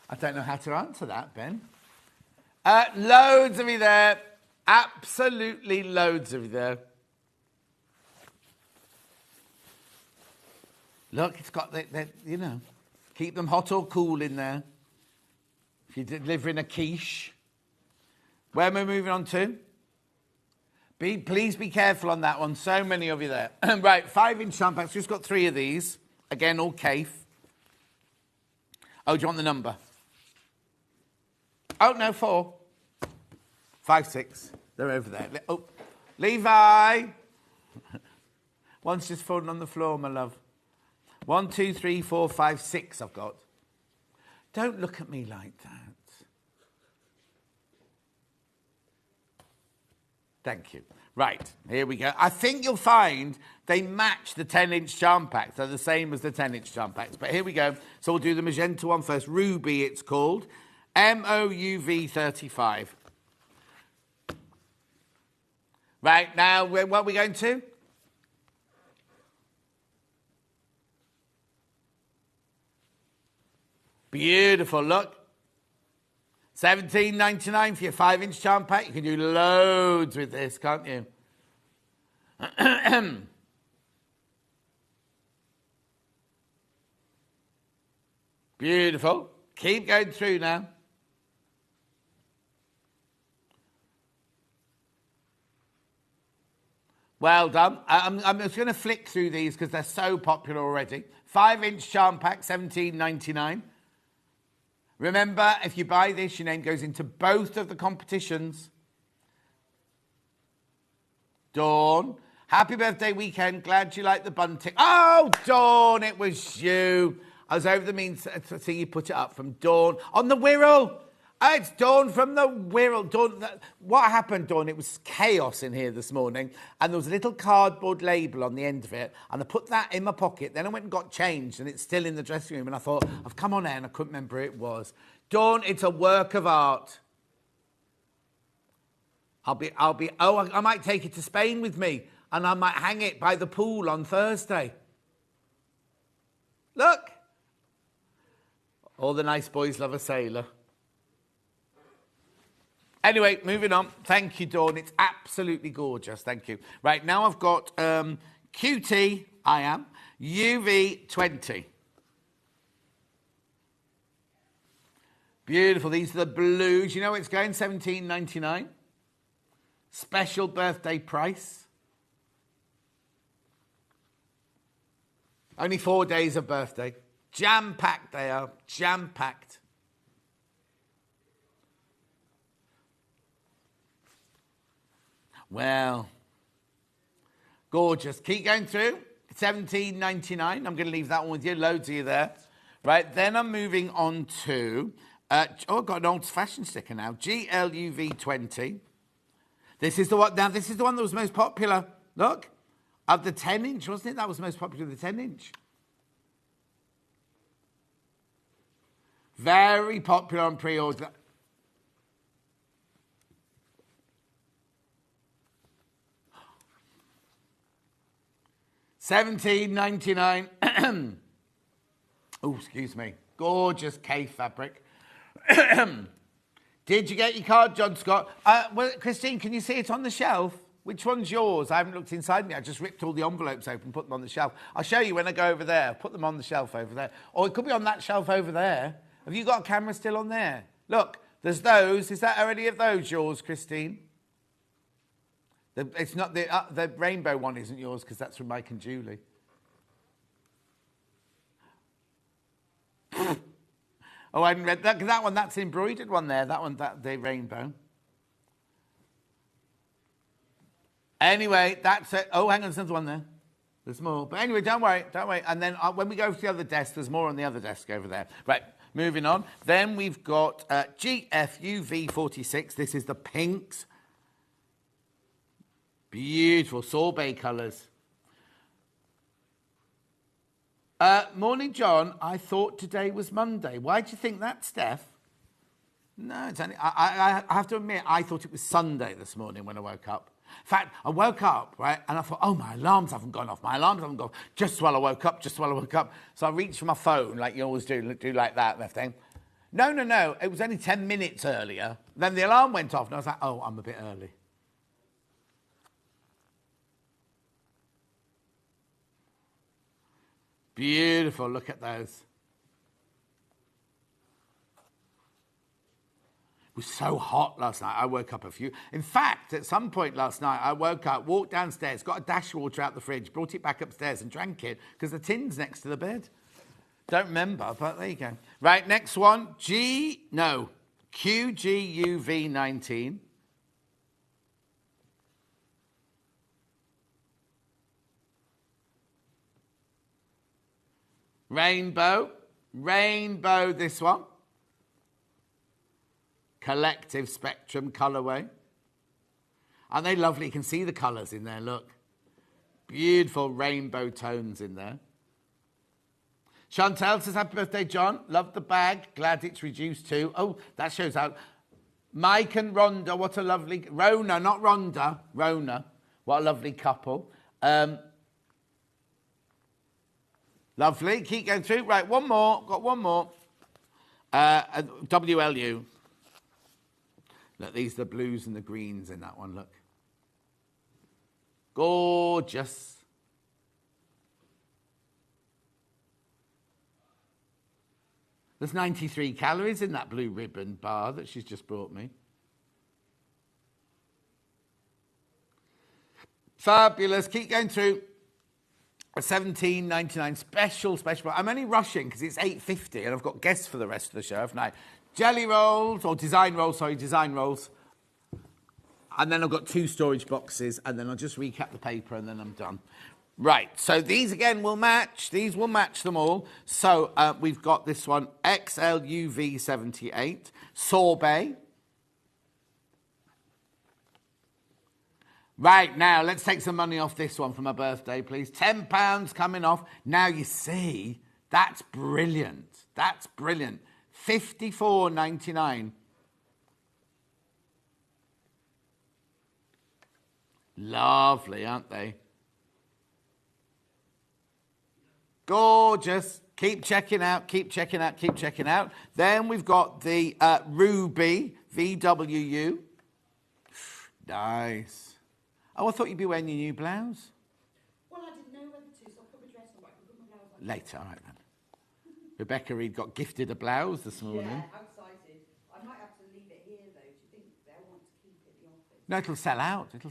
B: I don't know how to answer that, Ben. Loads of you there. Absolutely loads of you there. Look, it's got, you know, keep them hot or cool in there. If you're delivering a quiche. Where am I moving on to? Please be careful on that one. So many of you there. Right, 5-inch tampons. Just got 3 of these. Again, all Cafe. Oh, do you want the number? Oh, no, 4. 5, 6. They're over there. Oh, Levi. One's just fallen on the floor, my love. 1, 2, 3, 4, 5, 6 I've got. Don't look at me like that. Thank you. Right, here we go. I think you'll find they match the 10-inch charm packs. They're the same as the 10-inch charm packs. But here we go. So we'll do the magenta one first. Ruby, it's called. MOUV 35. Right, now, what are we going to? Beautiful, look. $17.99 for your 5-inch charm pack. You can do loads with this, can't you? Beautiful. Keep going through now. Well done. I'm just going to flick through these because they're so popular already. 5-inch charm pack, $17.99. Remember, if you buy this, your name goes into both of the competitions. Dawn, happy birthday weekend. Glad you like the bunting. Oh, Dawn, it was you. I was over the means to see you put it up from Dawn on the Wirral. Oh, it's Dawn from the Wirral. Dawn, what happened, Dawn? It was chaos in here this morning, and there was a little cardboard label on the end of it, and I put that in my pocket. Then I went and got changed, and it's still in the dressing room, and I thought, I've come on air, and I couldn't remember who it was. Dawn, it's a work of art. I might take it to Spain with me, and I might hang it by the pool on Thursday. Look. All the nice boys love a sailor. Anyway, moving on. Thank you, Dawn. It's absolutely gorgeous. Thank you. Right, now I've got QT, I am, UV20. Beautiful. These are the blues. You know it's going $17.99. Special birthday price. Only 4 days of birthday. Jam-packed they are. Jam-packed. Well, gorgeous. Keep going through. $17.99. I'm going to leave that one with you. Loads of you there. Right, then I'm moving on to... I've got an old-fashioned sticker now. GLUV20. This is the one. Now, this is the one that was most popular. Look, of the 10-inch, wasn't it? That was most popular, the 10-inch. Very popular on pre-order. $17.99. Oh, excuse me. Gorgeous K fabric. Did you get your card, John Scott? Well, Christine, can you see it on the shelf? Which one's yours? I haven't looked inside me. I just ripped all the envelopes open, put them on the shelf. I'll show you when I go over there. Put them on the shelf over there. Or it could be on that shelf over there. Have you got a camera still on there? Look, there's those. Is that any of those yours, Christine? It's not the rainbow one isn't yours because that's from Mike and Julie. Oh, I hadn't read that one. That's the embroidered one there. That one, the rainbow. Anyway, that's it. Oh, hang on, there's another one there. There's more. But anyway, don't worry. And then when we go to the other desk, there's more on the other desk over there. Right, moving on. Then we've got GFUV46. This is the pinks. Beautiful sorbet colours. Morning, John. I thought today was Monday. Why do you think that, Steph? No, it's only, I have to admit, I thought it was Sunday this morning when I woke up. In fact, I woke up, right, and I thought, oh, my alarms haven't gone off. My alarms haven't gone off. Just while I woke up. So I reached for my phone, like you always do like that and everything. No. It was only 10 minutes earlier. Then the alarm went off, and I was like, oh, I'm a bit early. Beautiful. Look at those. It was so hot last night. I woke up in fact, at some point last night, I woke up, walked downstairs, got a dash water out the fridge, brought it back upstairs and drank it because the tin's next to the bed. Don't remember, but there you go. Right, next one. QGUV19. Rainbow, this one. Collective Spectrum colourway. Aren't they lovely? You can see the colours in there, look. Beautiful rainbow tones in there. Chantel says, happy birthday, John. Love the bag. Glad it's reduced too. Oh, that shows out. Mike and Rhonda, what a lovely... Rona, not Rhonda. Rona. What a lovely couple. Lovely. Keep going through. Right, one more. Got one more. WLU. Look, these are the blues and the greens in that one, look. Gorgeous. There's 93 calories in that blue ribbon bar that she's just brought me. Fabulous. Keep going through. A $17.99 special. I'm only rushing because it's 8:50 and I've got guests for the rest of the show, haven't I? Jelly rolls, or design rolls. And then I've got 2 storage boxes, and then I'll just recap the paper, and then I'm done. Right, so these again will match. These will match them all. So we've got this one, XLUV78, sorbet. Right, now, let's take some money off this one for my birthday, please. £10 coming off. Now, you see, that's brilliant. That's brilliant. $54.99. Lovely, aren't they? Gorgeous. Keep checking out. Then we've got the Ruby VWU. Nice. Oh, I thought you'd be wearing your new blouse.
E: Well, I didn't know whether to, so I put my dress on, but I can put my blouse on.
B: Later, all right then. Rebecca Reed got gifted a blouse this morning.
E: Yeah, how excited. I might have to leave it here, though. Do you think they'll want to keep it in the office?
B: No, it'll sell out.
E: Good.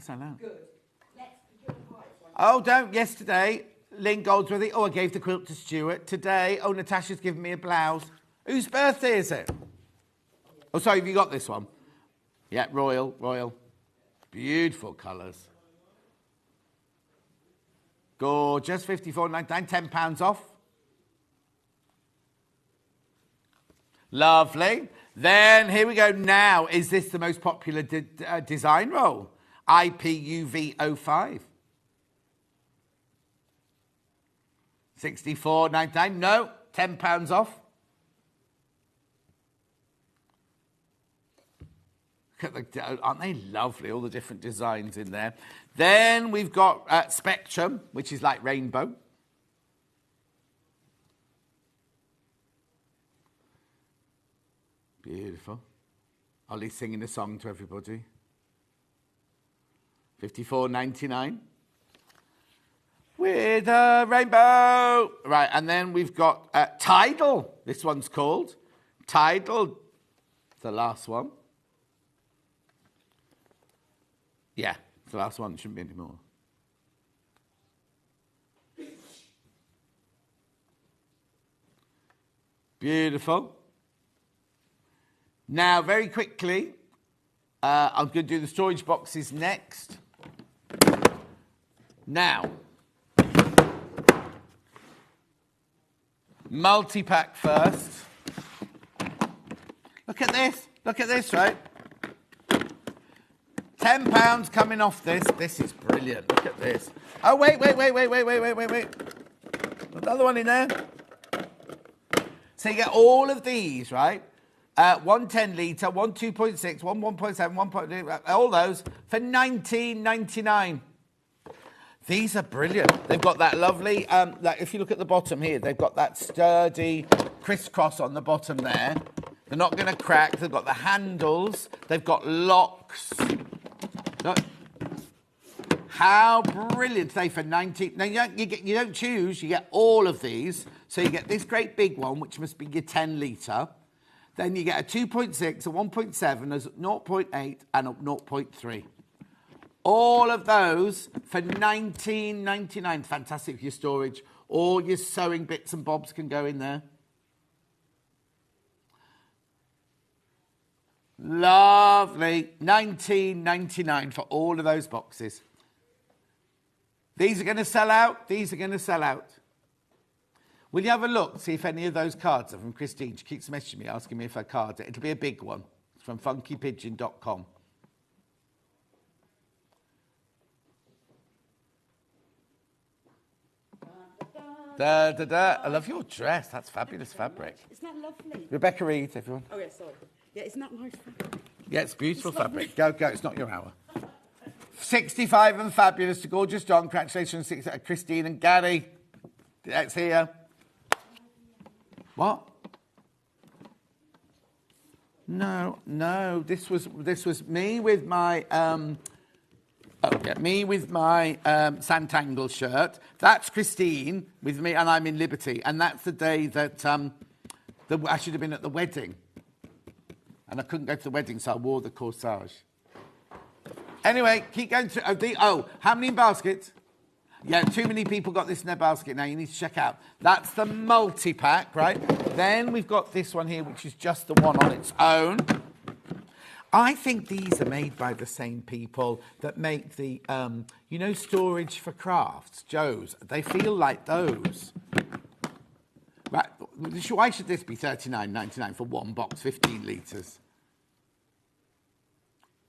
E: Let's give it a pie.
B: Oh, don't. Yesterday, Lynn Goldsworthy. Oh, I gave the quilt to Stuart. Today, oh, Natasha's given me a blouse. Whose birthday is it? Oh, sorry, have you got this one? Yeah, royal. Beautiful colours. Gorgeous, $54.99, £10 off. Lovely. Then, here we go now. Is this the most popular design roll? IPUV05. 64.99. No, £10 off. Look at the, aren't they lovely? All the different designs in there. Then we've got Spectrum, which is like rainbow. Beautiful. Ollie's singing a song to everybody. 54.99. With a rainbow. Right, and then we've got Tidal. This one's called Tidal. The last one. Yeah, it's the last one. It shouldn't be any more. Beautiful. Now, very quickly, I'm going to do the storage boxes next. Now, multi-pack first. Look at this. Look at this, right? £10 coming off this. This is brilliant. Look at this. Oh, wait. Another one in there. So you get all of these, right? One 10 litre, one 2.6, one 1.7, 1.2, all those for £19.99. These are brilliant. They've got that lovely, like if you look at the bottom here, they've got that sturdy crisscross on the bottom there. They're not going to crack. They've got the handles. They've got locks. Look. How brilliant they for 19. Now you don't choose. You get all of these. So you get this great big one, which must be your 10 litre. Then you get a 2.6, a 1.7, a 0.8, and a 0.3. All of those for £19.99. Fantastic for your storage. All your sewing bits and bobs can go in there. Lovely. £19.99 for all of those boxes. These are going to sell out. These are going to sell out. Will you have a look, see if any of those cards are from Christine? She keeps messaging me, asking me if her cards are. It'll be a big one. It's from funkypigeon.com. I love your dress. That's fabulous fabric.
E: Isn't that lovely?
B: Rebecca Reed, everyone.
E: Oh, yeah, sorry. Yeah, isn't that nice fabric?
B: Yeah, it's beautiful fabric. Go. It's not your hour. 65 and fabulous to gorgeous John. Congratulations, Christine and Gary. That's here. What? No. This was me with my Santangle shirt. That's Christine with me, and I'm in Liberty. And that's the day that I should have been at the wedding, and I couldn't go to the wedding, so I wore the corsage. Anyway, keep going through. How many in baskets? Yeah, too many people got this in their basket now. You need to check out. That's the multi-pack, right? Then we've got this one here, which is just the one on its own. I think these are made by the same people that make the, storage for crafts, Joe's. They feel like those. Right, why should this be $39.99 for one box, 15 litres?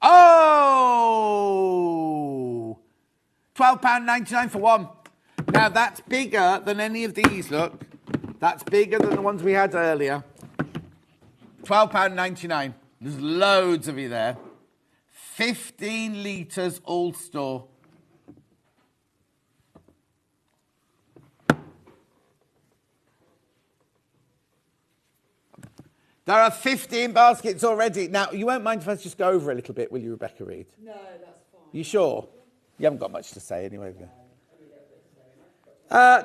B: Oh! £12.99 for one. Now, that's bigger than any of these, look. That's bigger than the ones we had earlier. £12.99. There's loads of you there. 15 litres all store. There are 15 baskets already. Now, you won't mind if I just go over a little bit, will you, Rebecca Reed?
E: No, that's fine.
B: You sure? You haven't got much to say anyway.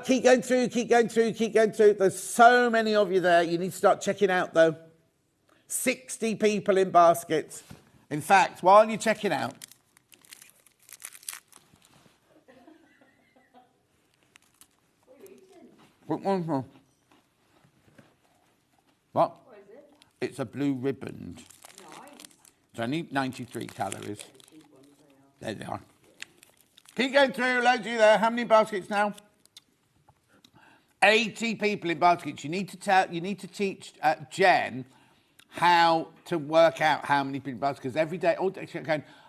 B: Keep going through. There's so many of you there. You need to start checking out, though. 60 people in baskets. In fact, while you're checking out... What?
E: What is it?
B: It's a blue ribbon.
E: Nice.
B: It's only 93 calories. There they are. Keep going through, loads of you there. How many baskets now? 80 people in baskets. You need to teach Jen how to work out how many people in baskets, because every day,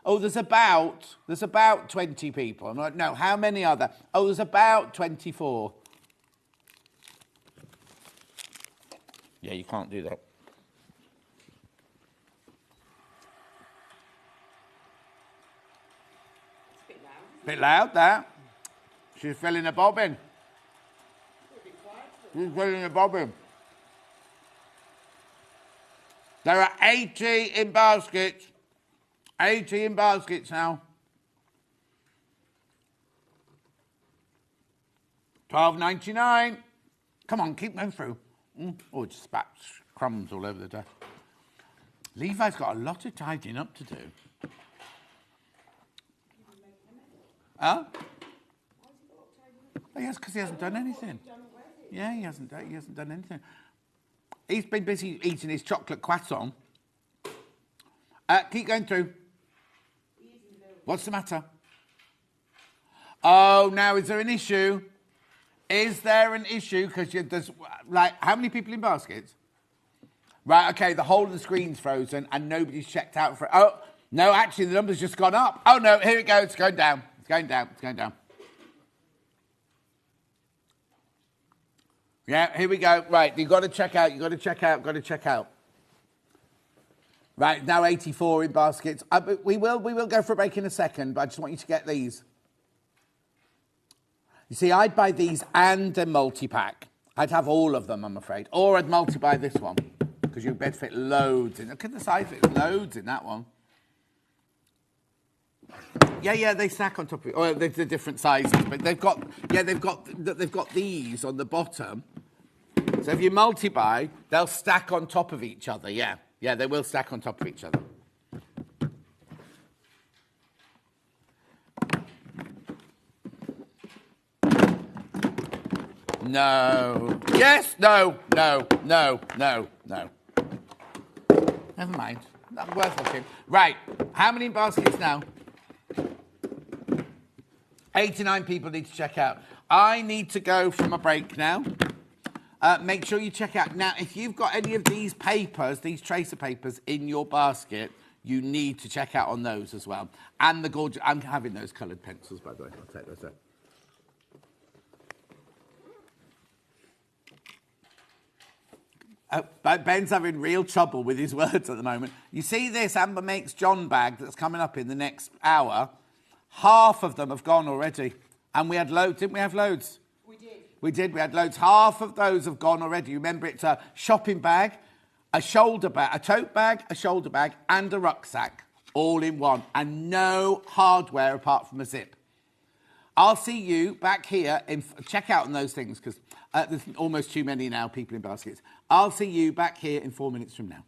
B: there's about 20 people. I'm like, no, how many are there? Oh, there's about 24. Yeah, you can't do that. Bit loud, that. She's filling a bobbin. She's filling a bobbin. There are 80 in baskets. 80 in baskets now. $12.99. Come on, keep going through. Oh, it just spat crumbs all over the desk. Levi's got a lot of tidying up to do. Huh? Oh, yes, because he hasn't done anything. Yeah, he hasn't done anything. He's been busy eating his chocolate croissant. Keep going through. What's the matter? Oh, now is there an issue? Is there an issue? Because there's, like, how many people in baskets? Right, okay, the whole of the screen's frozen and nobody's checked out for it. Oh, no, actually, the number's just gone up. Oh, no, here it goes. It's going down. It's going down. It's going down. Yeah, here we go. Right, you've got to check out. You've got to check out. Got to check out. Right, now 84 in baskets. We will go for a break in a second, but I just want you to get these. You see, I'd buy these and a multi-pack. I'd have all of them, I'm afraid. Or I'd multi-buy this one, because you'd better fit loads in. Look at the size of it. Loads in that one. Yeah, they stack on top of it. Oh, they're different sizes, but they've got these on the bottom. So if you multi-buy, they'll stack on top of each other. Yeah, they will stack on top of each other. No. Yes, no. Never mind. Not worth looking. Right, how many baskets now? 89 people need to check out. I need to go from a break now. Make sure you check out. Now, if you've got any of these papers, these tracer papers in your basket, you need to check out on those as well. And the gorgeous... I'm having those coloured pencils, by the way. I'll take those out. Ben's having real trouble with his words at the moment. You see this Amber Makes John bag that's coming up in the next hour? Half of them have gone already. And we had loads. Didn't we have loads? We did. We had loads. Half of those have gone already. Remember, it's a shopping bag, a shoulder bag, a tote bag, a shoulder bag, and a rucksack, all in one. And no hardware apart from a zip. I'll see you back here. Check out on those things, because there's almost too many now, people in baskets. I'll see you back here in 4 minutes from now.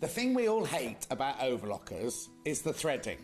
B: The thing we all hate about overlockers is the threading.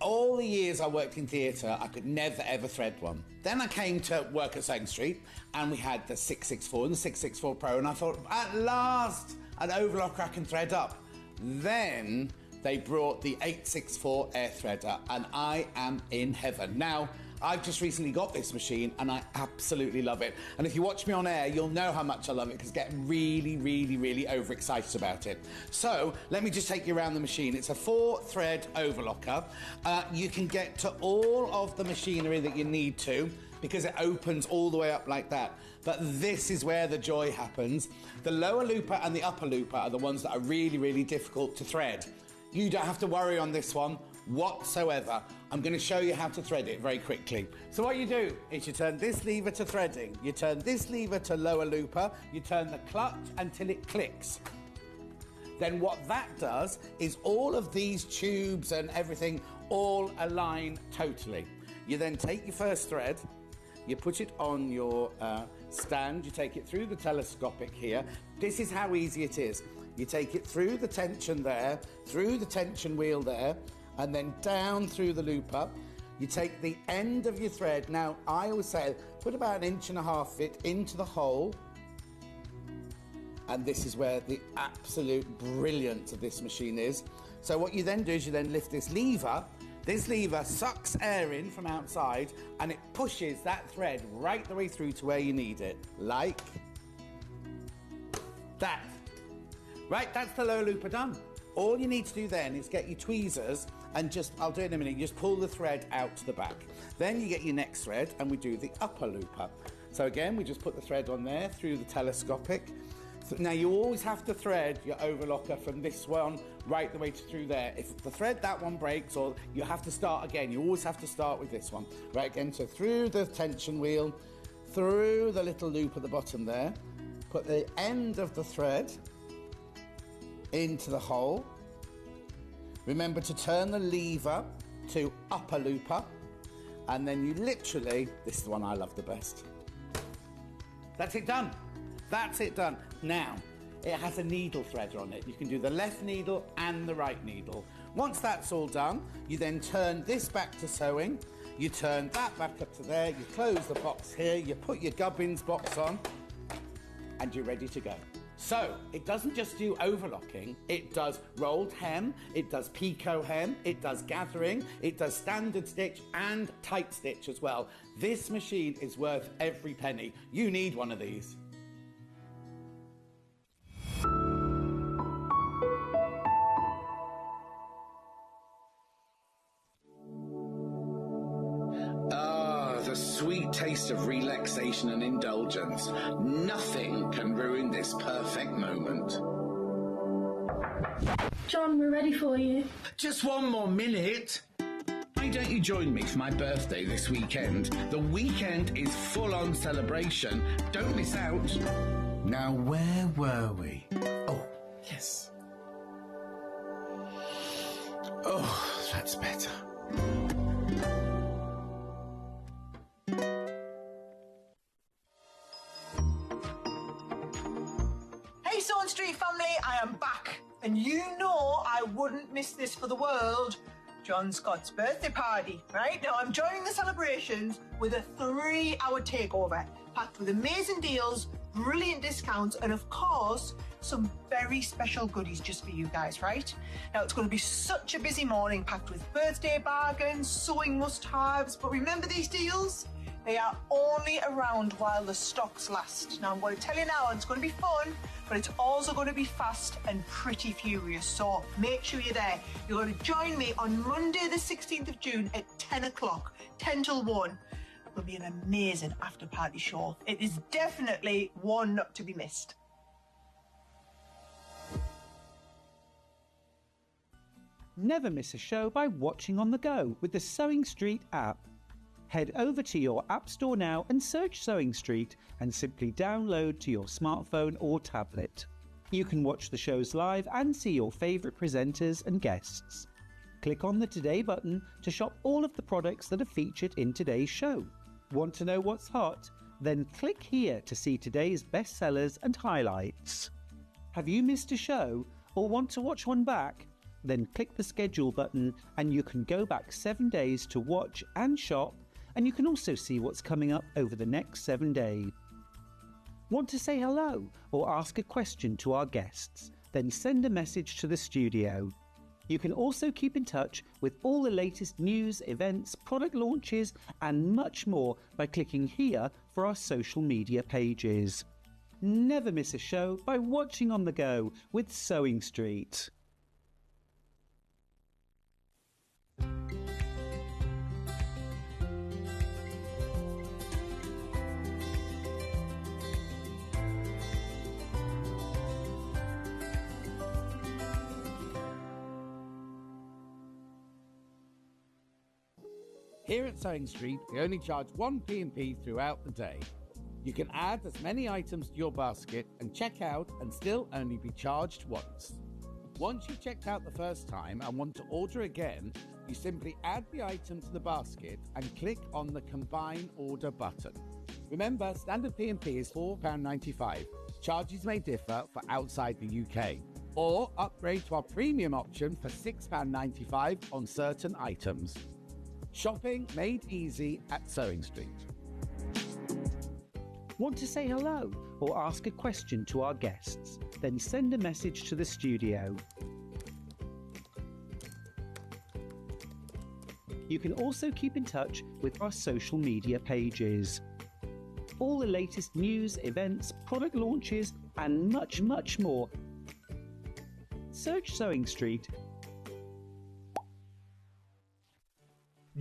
B: All the years I worked in theatre, I could never ever thread one. Then I came to work at Second Street and we had the 664 and the 664 Pro, and I thought, at last, an overlocker I can thread up. Then they brought the 864 air threader and I am in heaven. Now, I've just recently got this machine and I absolutely love it. And if you watch me on air, you'll know how much I love it, because I get really overexcited about it. So let me just take you around the machine. It's a 4-thread overlocker. You can get to all of the machinery that you need to, because it opens all the way up like that. But this is where the joy happens. The lower looper and the upper looper are the ones that are really difficult to thread. You don't have to worry on this one whatsoever. I'm going to show you how to thread it very quickly. So what you do is you turn this lever to threading, you turn this lever to lower looper, you turn the clutch until it clicks. Then what that does is all of these tubes and everything all align totally. You then take your first thread, you put it on your stand, you take it through the telescopic here. This is how easy it is. You take it through the tension there, through the tension wheel there, and then down through the looper. You take the end of your thread. Now, I always say, put about 1.5 inches fit into the hole. And this is where the absolute brilliance of this machine is. So what you then do is you then lift this lever, This lever sucks air in from outside and it pushes that thread right the way through to where you need it, like that. Right, that's the lower looper done. All you need to do then is get your tweezers and I'll do it in a minute, you just pull the thread out to the back. Then you get your next thread and we do the upper looper. So again, we just put the thread on there through the telescopic. Now you always have to thread your overlocker from this one right the way through there. If the thread, that one breaks, or you have to start again, you always have to start with this one. Right, again, so through the tension wheel, through the little loop at the bottom there, put the end of the thread into the hole. Remember to turn the lever to upper looper, and then you literally, this is the one I love the best. That's it done. That's it done. Now, it has a needle threader on it. You can do the left needle and the right needle. Once that's all done, you then turn this back to sewing, you turn that back up to there, you close the box here, you put your gubbins box on, and you're ready to go. So, it doesn't just do overlocking, it does rolled hem, it does picot hem, it does gathering, it does standard stitch and tight stitch as well. This machine is worth every penny. You need one of these.
F: The sweet taste of relaxation and indulgence. Nothing can ruin this perfect moment.
G: John, we're ready for you.
F: Just one more minute. Why don't you join me for my birthday this weekend? The weekend is full-on celebration. Don't miss out. Now, where were we? Oh, yes. Oh, that's better.
H: Hey Swan Street family, I am back. And you know I wouldn't miss this for the world. John Scott's birthday party, right? Now I'm joining the celebrations with a 3-hour takeover, packed with amazing deals, brilliant discounts, and of course, some very special goodies just for you guys, right? Now it's going to be such a busy morning, packed with birthday bargains, sewing must-haves, but remember these deals? They are only around while the stocks last. Now I'm going to tell you now, it's going to be fun, but it's also going to be fast and pretty furious. So make sure you're there. You're going to join me on Monday the 16th of June at 10 o'clock, 10 till 1. It'll be an amazing after party show. It is definitely one not to be missed.
I: Never miss a show by watching on the go with the Sewing Street app. Head over to your App Store now and search Sewing Street and simply download to your smartphone or tablet. You can watch the shows live and see your favourite presenters and guests. Click on the Today button to shop all of the products that are featured in today's show. Want to know what's hot? Then click here to see today's bestsellers and highlights. Have you missed a show or want to watch one back? Then click the schedule button and you can go back 7 days to watch and shop, and you can also see what's coming up over the next 7 days. Want to say hello or ask a question to our guests? Then send a message to the studio. You can also keep in touch with all the latest news, events, product launches and much more by clicking here for our social media pages. Never miss a show by watching on the go with Sewing Street.
B: Here at Sewing Street, we only charge one P&P throughout the day. You can add as many items to your basket and check out and still only be charged once. Once you've checked out the first time and want to order again, you simply add the item to the basket and click on the Combine Order button. Remember, standard P&P is £4.95. Charges may differ for outside the UK. Or upgrade to our premium option for £6.95 on certain items. Shopping made easy at Sewing Street.
I: Want to say hello or ask a question to our guests? Then send a message to the studio. You can also keep in touch with our social media pages. All the latest news, events, product launches, and much, much more. Search Sewing Street.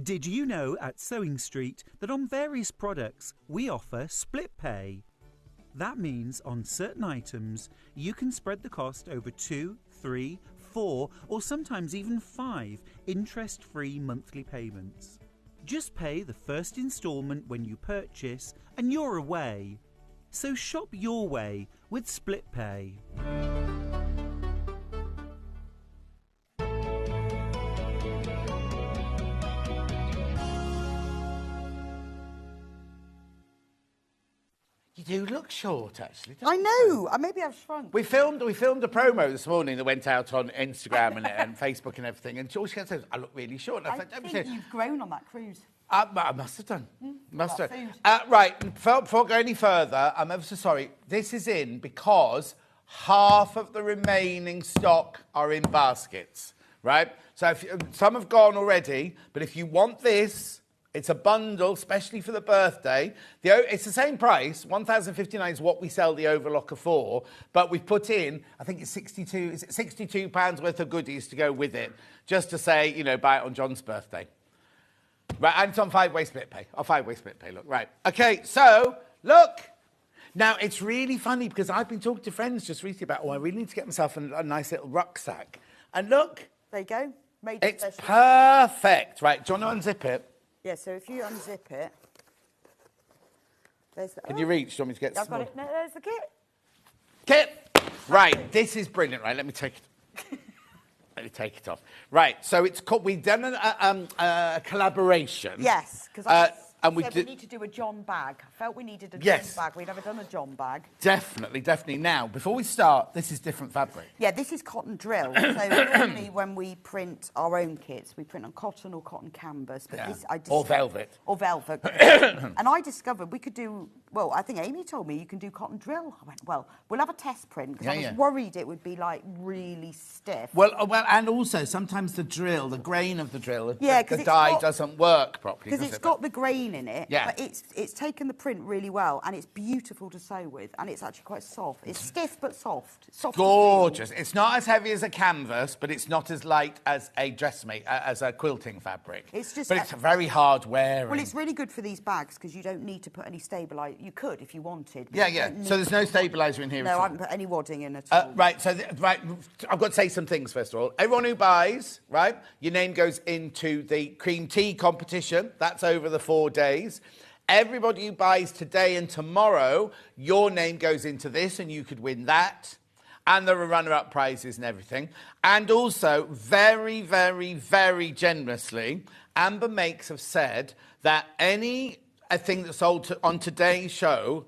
I: Did you know at Sewing Street that on various products we offer split pay? That means on certain items you can spread the cost over 2, 3, 4 or sometimes even 5 interest-free monthly payments. Just pay the first instalment when you purchase and you're away. So shop your way with split pay.
B: You do look short, actually.
E: I know. Maybe I've shrunk.
B: We filmed a promo this morning that went out on Instagram and Facebook and everything. And George says, I look really short. And
E: I think you've grown on that cruise.
B: I must have done. Right, before I go any further, I'm ever so sorry. This is in because half of the remaining stock are in baskets, right? So some have gone already, but if you want this, it's a bundle, especially for the birthday. It's the same price. £1,059 is what we sell the overlocker for, but we've put in, I think it's £62 worth of goodies to go with it, just to say, you know, buy it on John's birthday. Right, and it's on 5-way split pay. Oh, 5-way split pay, look, right. Okay, so, look. Now, it's really funny because I've been talking to friends just recently about, I really need to get myself a nice little rucksack. And look.
E: There you go.
B: It's perfect. Right, do you want to unzip it?
E: Yeah, so if you unzip it, there's the...
B: Can you reach? Do you want me to get
E: I've got it. No, there's the kit.
B: Kit! Right, this is brilliant, right? Let me take it off. Right, so it's called, we've done a collaboration.
E: Yes, because
B: we
E: need to do a John bag. I felt we needed a John bag. We'd never done a John bag.
B: Definitely. Now, before we start, this is different fabric.
E: Yeah, this is cotton drill. So normally when we print our own kits, we print on cotton or cotton canvas. But this,
B: or velvet.
E: Or velvet. And I discovered we could do, well, I think Amy told me you can do cotton drill. I went, well, we'll have a test print because I was worried it would be like really stiff.
B: Well, and also sometimes the drill, the grain of the drill, the dye doesn't work properly.
E: Because it's got the grain in it,
B: yeah.
E: But it's taken the print really well, and it's beautiful to sew with, and it's actually quite soft. It's stiff but soft.
B: Gorgeous. It's not as heavy as a canvas, but it's not as light as a dressmate, as a quilting fabric.
E: It's just,
B: but it's very hard wearing.
E: Well, it's really good for these bags because you don't need to put any stabiliser. You could if you wanted.
B: Yeah. So there's no stabiliser in here at all?
E: No, I haven't put any wadding in at all.
B: Right, so I've got to say some things first of all. Everyone who buys, right, your name goes into the cream tea competition. That's over the 4 days. Everybody who buys today and tomorrow, your name goes into this and you could win that. And there are runner-up prizes and everything. And also, very, very, very generously, Amber Makes have said that anything that's sold on today's show,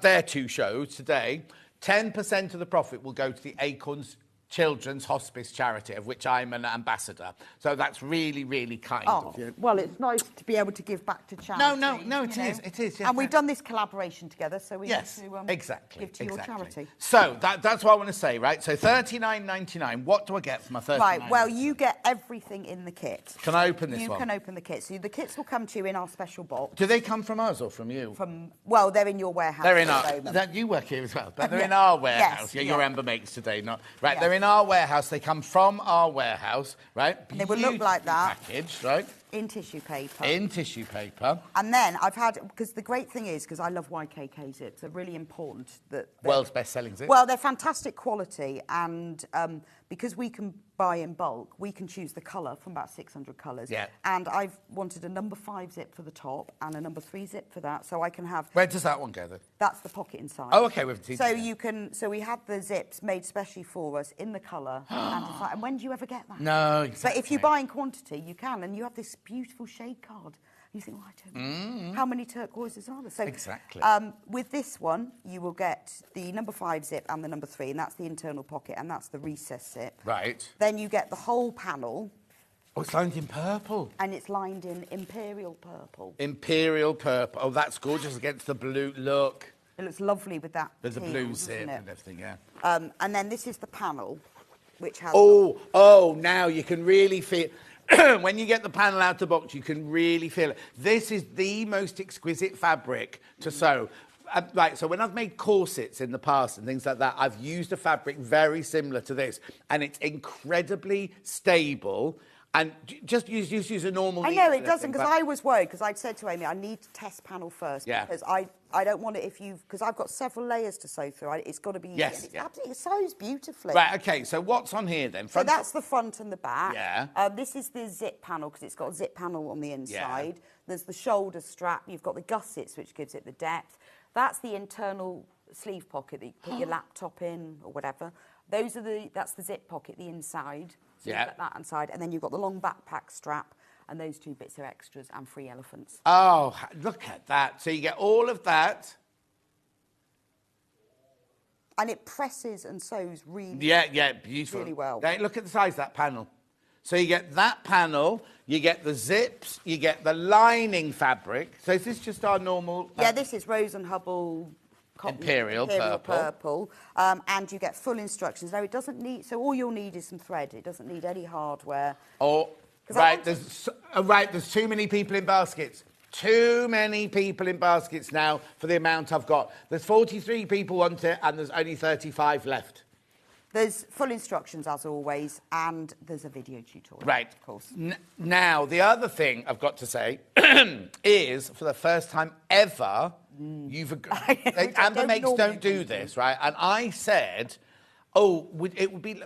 B: their 2 shows today, 10% of the profit will go to the Acorns Children's Hospice charity, of which I'm an ambassador. So that's really, really kind of you.
E: Well, it's nice to be able to give back to charity.
B: No, it is. Yes,
E: and we've done this collaboration together, so we
B: need
E: to give to your charity.
B: So that's what I want to say, right? So $39.99. What do I get for my $39.99?
E: Right, well, you get everything in the kit.
B: Can I open this
E: one?
B: You
E: can open the kit. So the kits will come to you in our special box.
B: Do they come from us or from you?
E: Well, they're in your warehouse.
B: They're in our... You work here as well, but they're in our warehouse.
E: Yes,
B: your Amber Makes today, not... Right, they're in our warehouse. They come from our warehouse, right?
E: And they will look like that.
B: Packaged, right?
E: In tissue paper.
B: In tissue paper.
E: And then I've had, because the great thing is, because I love YKK zips, they're really important.
B: World's best-selling zips.
E: Well, they're fantastic quality, and because we can buy in bulk, we can choose the colour from about 600 colours.
B: Yeah.
E: And I've wanted a number 5 zip for the top and a number 3 zip for that, so I can have...
B: Where does that one go, then?
E: That's the pocket inside.
B: Oh, OK, we've
E: So you can... So we had the zips made specially for us in the colour and inside. And when do you ever get that?
B: No, exactly.
E: But if you buy in quantity, you can, and you have this beautiful shade card. You think, I don't know. How many turquoises are there? So,
B: exactly.
E: With this one, you will get the number 5 zip and the number 3, and that's the internal pocket, and that's the recess zip.
B: Right.
E: Then you get the whole panel.
B: Oh, it's lined in purple.
E: And it's lined in imperial purple.
B: Imperial purple. Oh, that's gorgeous against the blue. Look.
E: It looks lovely with that.
B: There's a blue zip and everything, yeah.
E: And then this is the panel, which has...
B: Oh, now you can really feel... when you get the panel out of the box, you can really feel it. This is the most exquisite fabric to sew. Right, so when I've made corsets in the past and things like that, I've used a fabric very similar to this, and it's incredibly stable. And just use a normal.
E: I know it doesn't, because I was worried, because I'd said to Amy, I need to test panel first.
B: Yeah.
E: Because I don't want it because I've got several layers to sew through. It's got to be.
B: Yes.
E: It's absolutely, it sews beautifully.
B: Right. Okay. So what's on here then?
E: So that's the front and the back.
B: Yeah.
E: This is the zip panel, because it's got a zip panel on the inside.
B: Yeah.
E: There's the shoulder strap. You've got the gussets, which gives it the depth. That's the internal sleeve pocket that you can put your laptop in or whatever. That's the zip pocket, the inside. So you've got that inside, and then you've got the long backpack strap, and those two bits are extras and free elephants.
B: Oh, look at that. So you get all of that.
E: And it presses and sews really
B: beautiful.
E: Really well.
B: Now, look at the size of that panel. So you get that panel, you get the zips, you get the lining fabric. So is this just our normal...
E: Yeah, this is Rose and Hubble cotton,
B: Imperial purple.
E: And you get full instructions. Now, it doesn't need... So all you'll need is some thread. It doesn't need any hardware.
B: Oh, right, there's too many people in baskets. Too many people in baskets now for the amount I've got. There's 43 people want it, and there's only 35 left.
E: There's full instructions, as always, and there's a video tutorial.
B: Right.
E: Of course.
B: Now, the other thing I've got to say is, for the first time ever, Amber Makes don't do this, right? And I said, it would be...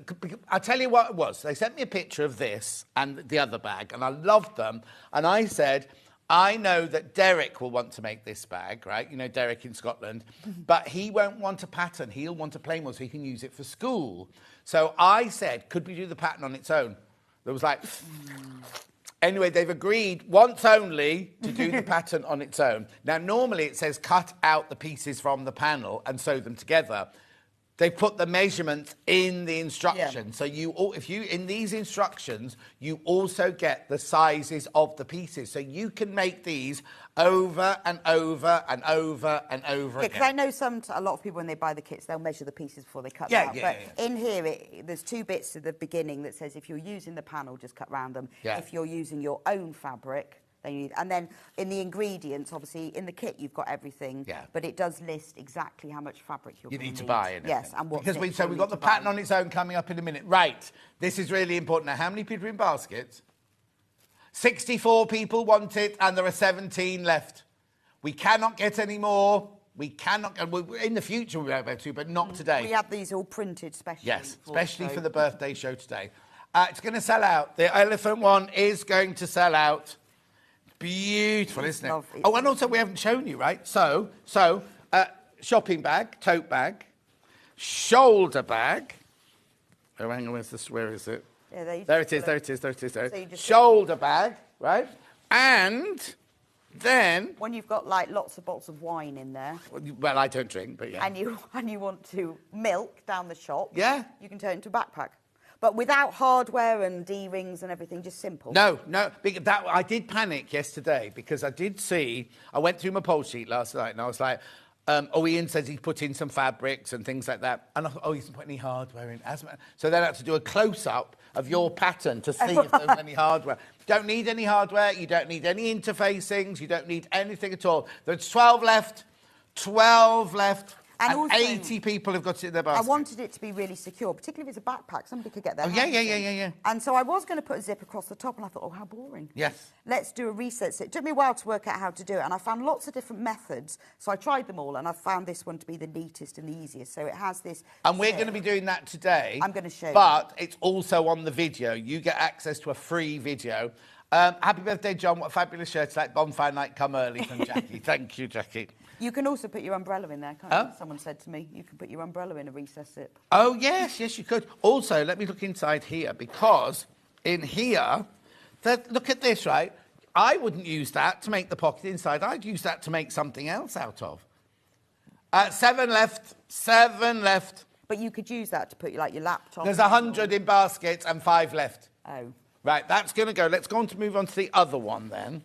B: I'll tell you what it was. They sent me a picture of this and the other bag, and I loved them. And I said... I know that Derek will want to make this bag, right? You know, Derek in Scotland. But he won't want a pattern. He'll want a plain one so he can use it for school. So I said, could we do the pattern on its own? There was like... Anyway, they've agreed once only to do the pattern on its own. Now, normally it says cut out the pieces from the panel and sew them together. They put the measurements in the instructions. So in these instructions, you also get the sizes of the pieces. So you can make these over and over and over and over again.
E: Because I know a lot of people, when they buy the kits, they'll measure the pieces before they cut them out. In here, there's two bits at the beginning that says if you're using the panel, just cut round them.
B: Yeah.
E: If you're using your own fabric, and then in the ingredients, obviously, in the kit, you've got everything. Yeah. But it does list exactly how much fabric you need
B: to buy.
E: Yes, and what.
B: Because we've got the pattern on its own coming up in a minute. Right. This is really important. Now, how many people are in baskets? 64 people want it, and there are 17 left. We cannot get any more. We cannot. In the future, we'll be able to, but not today.
E: We have these all printed specially.
B: Yes, especially for the birthday show today. It's going to sell out. The elephant one is going to sell out. Beautiful, isn't it? Oh, and also we haven't shown you, right? So, shopping bag, tote bag, shoulder bag. Oh, hang on, where is it?
E: Yeah,
B: there it is. Shoulder bag, right? And then...
E: When you've got, like, lots of bottles of wine in there...
B: Well, I don't drink, but yeah.
E: And you want to milk down the shop...
B: Yeah.
E: You can turn it into a backpack. But without hardware and D-rings and everything, just simple.
B: No. I did panic yesterday because I did see... I went through my poll sheet last night and I was like, Ian says he's put in some fabrics and things like that. And I thought, he hasn't put any hardware in. So then I had to do a close-up of your pattern to see if there was any hardware. Don't need any hardware. You don't need any interfacings. You don't need anything at all. There's 12 left. 12 left. And also, 80 people have got it in their basket.
E: I wanted it to be really secure, particularly if it's a backpack. Somebody could get their hands
B: in. Yeah.
E: And so I was going to put a zip across the top, and I thought, how boring.
B: Yes.
E: Let's do a reset. So it took me a while to work out how to do it, and I found lots of different methods. So I tried them all, and I found this one to be the neatest and the easiest. So it has this...
B: And we're going to be doing that today.
E: I'm going to show you.
B: But it's also on the video. You get access to a free video. Happy birthday, John. What a fabulous shirt. It's like Bonfire Night Come Early from Jackie. Thank you, Jackie.
E: You can also put your umbrella in there, can't you? Someone said to me, you can put your umbrella in a recess zip.
B: Oh, yes, you could. Also, let me look inside here, because in here, look at this, right? I wouldn't use that to make the pocket inside. I'd use that to make something else out of. 7 left.
E: But you could use that to put your laptop.
B: There's 100 in baskets and 5 left.
E: Oh.
B: Right, that's going to go. Let's move on to the other one then.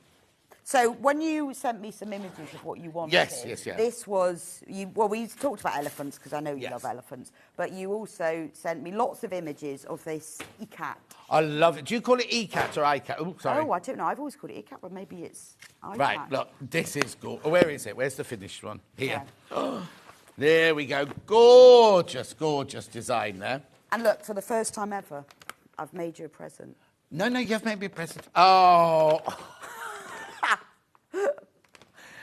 E: So when you sent me some images of what you wanted,
B: Yes.
E: this was well, we talked about elephants because I know you
B: Yes.
E: love elephants, but you also sent me lots of images of this cat.
B: I love it. Do you call it E-cat or I-cat? Oh, sorry.
E: Oh, I don't know. I've always called it cat, but maybe it's cat.
B: Right, look, this is good. Where is it? Where's the finished one? Here. There we go. Gorgeous, gorgeous design there.
E: And look, for the first time ever, I've made you a present.
B: No, you have made me a present. Oh.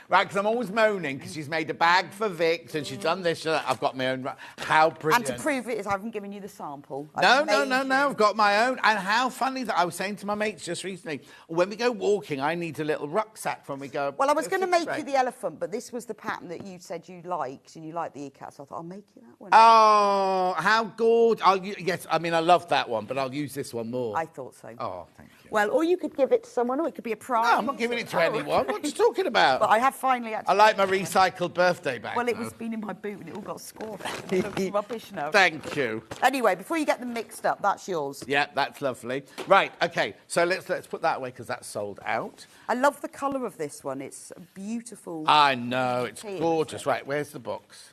B: Right, because I'm always moaning because she's made a bag for Vic and she's done this. I've got my own. How brilliant.
E: And to prove it is I haven't given you the sample.
B: No.
E: I've
B: I've got my own. And how funny that I was saying to my mates just recently, when we go walking, I need a little rucksack when we go.
E: Well, I was going to make you the elephant, but this was the pattern that you said you liked, and you liked the e-cat, so I thought I'll make you that one.
B: Oh, how good. Yes, I mean, I love that one, but I'll use this one more.
E: I thought so.
B: Oh, thank you.
E: Well, or you could give it to someone, or it could be a prize.
B: No, I'm not giving it to anyone. What are you talking about?
E: But I have finally actually...
B: I like my recycled birthday bag.
E: Well, it
B: though.
E: was been in my boot and it all got scored. It looks rubbish now.
B: Thank you.
E: Anyway, before you get them mixed up, that's yours.
B: Yeah, that's lovely. Right, okay, so let's put that away because that's sold out.
E: I love the colour of this one. It's a beautiful...
B: I know, it's
E: Teal,
B: gorgeous.
E: isn't it?
B: Right, where's the box?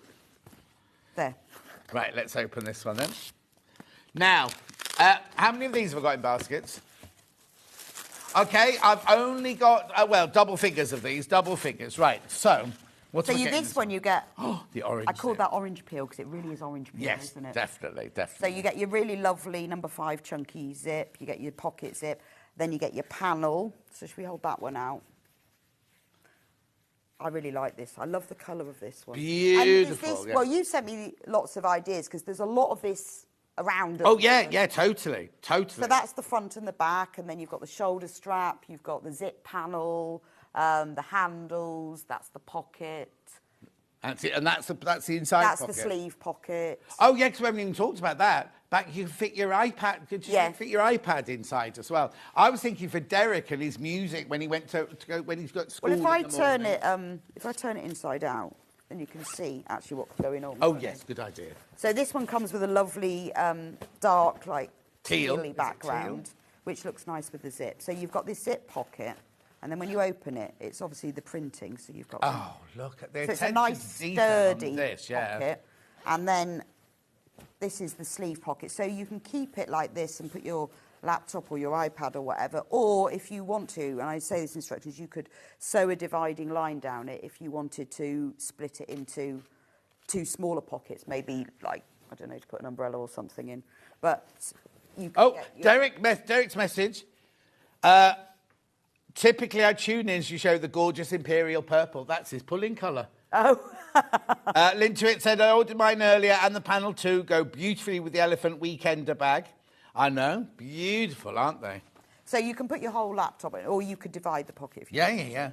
E: There.
B: Right, let's open this one then. Now, how many of these have I got in baskets? Okay, I've only got, double figures of these, double figures. Right, so, what's
E: So this one you get...
B: Oh, the orange.
E: I call that orange peel because it really is orange peel,
B: Yes,
E: isn't it?
B: definitely.
E: So you get your really lovely number 5 chunky zip, you get your pocket zip, then you get your panel. So should we hold that one out? I really like this. I love the colour of this one.
B: Beautiful.
E: Well, you sent me lots of ideas because there's a lot of this around.
B: Oh, yeah, totally.
E: So that's the front and the back, and then you've got the shoulder strap, you've got the zip panel, the handles, that's the pocket.
B: That's it, and that's the inside
E: That's
B: pocket.
E: the sleeve pocket.
B: Oh, yeah, because we haven't even talked about that. Back, you can fit your iPad. Could you fit your iPad inside as well? I was thinking for Derek and his music when he went to go when he's got school.
E: Well, if I
B: turn
E: turn it inside out, then you can see actually what's going on.
B: Oh yes, good idea.
E: So this one comes with a lovely dark, like
B: Teal.
E: tealy background, which looks nice with the zip. So you've got this zip pocket, and then when you open it, it's obviously the printing. So you've got.
B: Oh, look at this!
E: So it's a nice sturdy pocket, and then this is the sleeve pocket. So you can keep it like this and put your laptop or your iPad or whatever, or if you want to, and I say this in instructions, you could sew a dividing line down it if you wanted to split it into 2 smaller pockets, maybe like, I don't know, to put an umbrella or something in. But you can
B: Derek's message. Typically, I tune in as you show the gorgeous imperial purple. That's his pulling colour.
E: Oh.
B: Lintuit said, I ordered mine earlier, and the panel too go beautifully with the elephant weekender bag. I know. Beautiful, aren't they?
E: So you can put your whole laptop in, or you could divide the pocket if you want.
B: Yeah.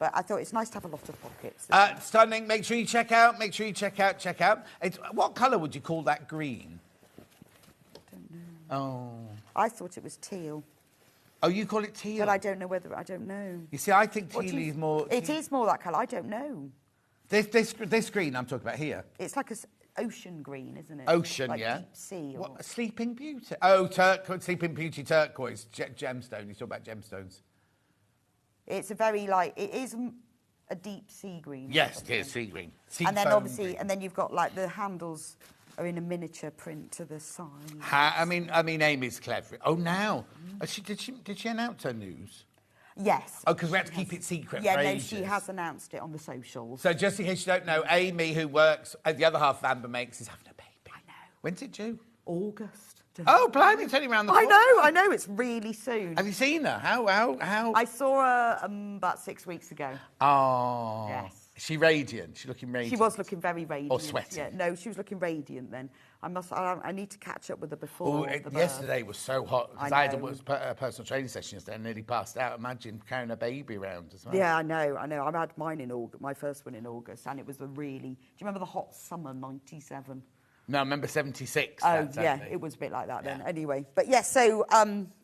E: But I thought it's nice to have a lot of pockets.
B: Stunning. Make sure you check out. Check out. What colour would you call that green?
E: I don't know.
B: Oh.
E: I thought it was teal.
B: Oh, you call it teal?
E: But I don't know whether... I don't know.
B: You see, I think teal is more...
E: It is more that colour. I don't know.
B: This green I'm talking about here.
E: It's like ocean green, isn't it?
B: Ocean,
E: like
B: yeah.
E: Deep sea. Or...
B: What, Sleeping Beauty? Oh, Sleeping Beauty turquoise, gemstone. You talk about gemstones.
E: It's a very, like, it is a deep sea green.
B: Yes, it is sea green.
E: And then obviously, green. And then you've got, like, the handles are in a miniature print to the side.
B: I mean, Amy's clever. Oh, now. Did she announce her news?
E: Yes.
B: Oh, because we had to keep it secret
E: for
B: ages.
E: She has announced it on the socials.
B: So just in case you don't know, Amy, who works at the other half of Amber Makes, is having a baby.
E: I know.
B: When's it due?
E: August.
B: Oh, blimey, it's only around the corner.
E: I know, it's really soon.
B: Have you seen her? How?
E: I saw her about 6 weeks ago.
B: Oh.
E: Yes.
B: Is she radiant? She's looking radiant?
E: She was looking very radiant.
B: Or sweaty?
E: Yeah, no, she was looking radiant then. I need to catch up with her before the birth.
B: Yesterday was so hot because I had a personal training session yesterday and nearly passed out. Imagine carrying a baby around as well.
E: Yeah, I know. I had mine in August, my first one in August, and it was a really... Do you remember the hot summer, 97?
B: No, I remember 76.
E: Oh, yeah, it was a bit like that then. Anyway, but yes, so,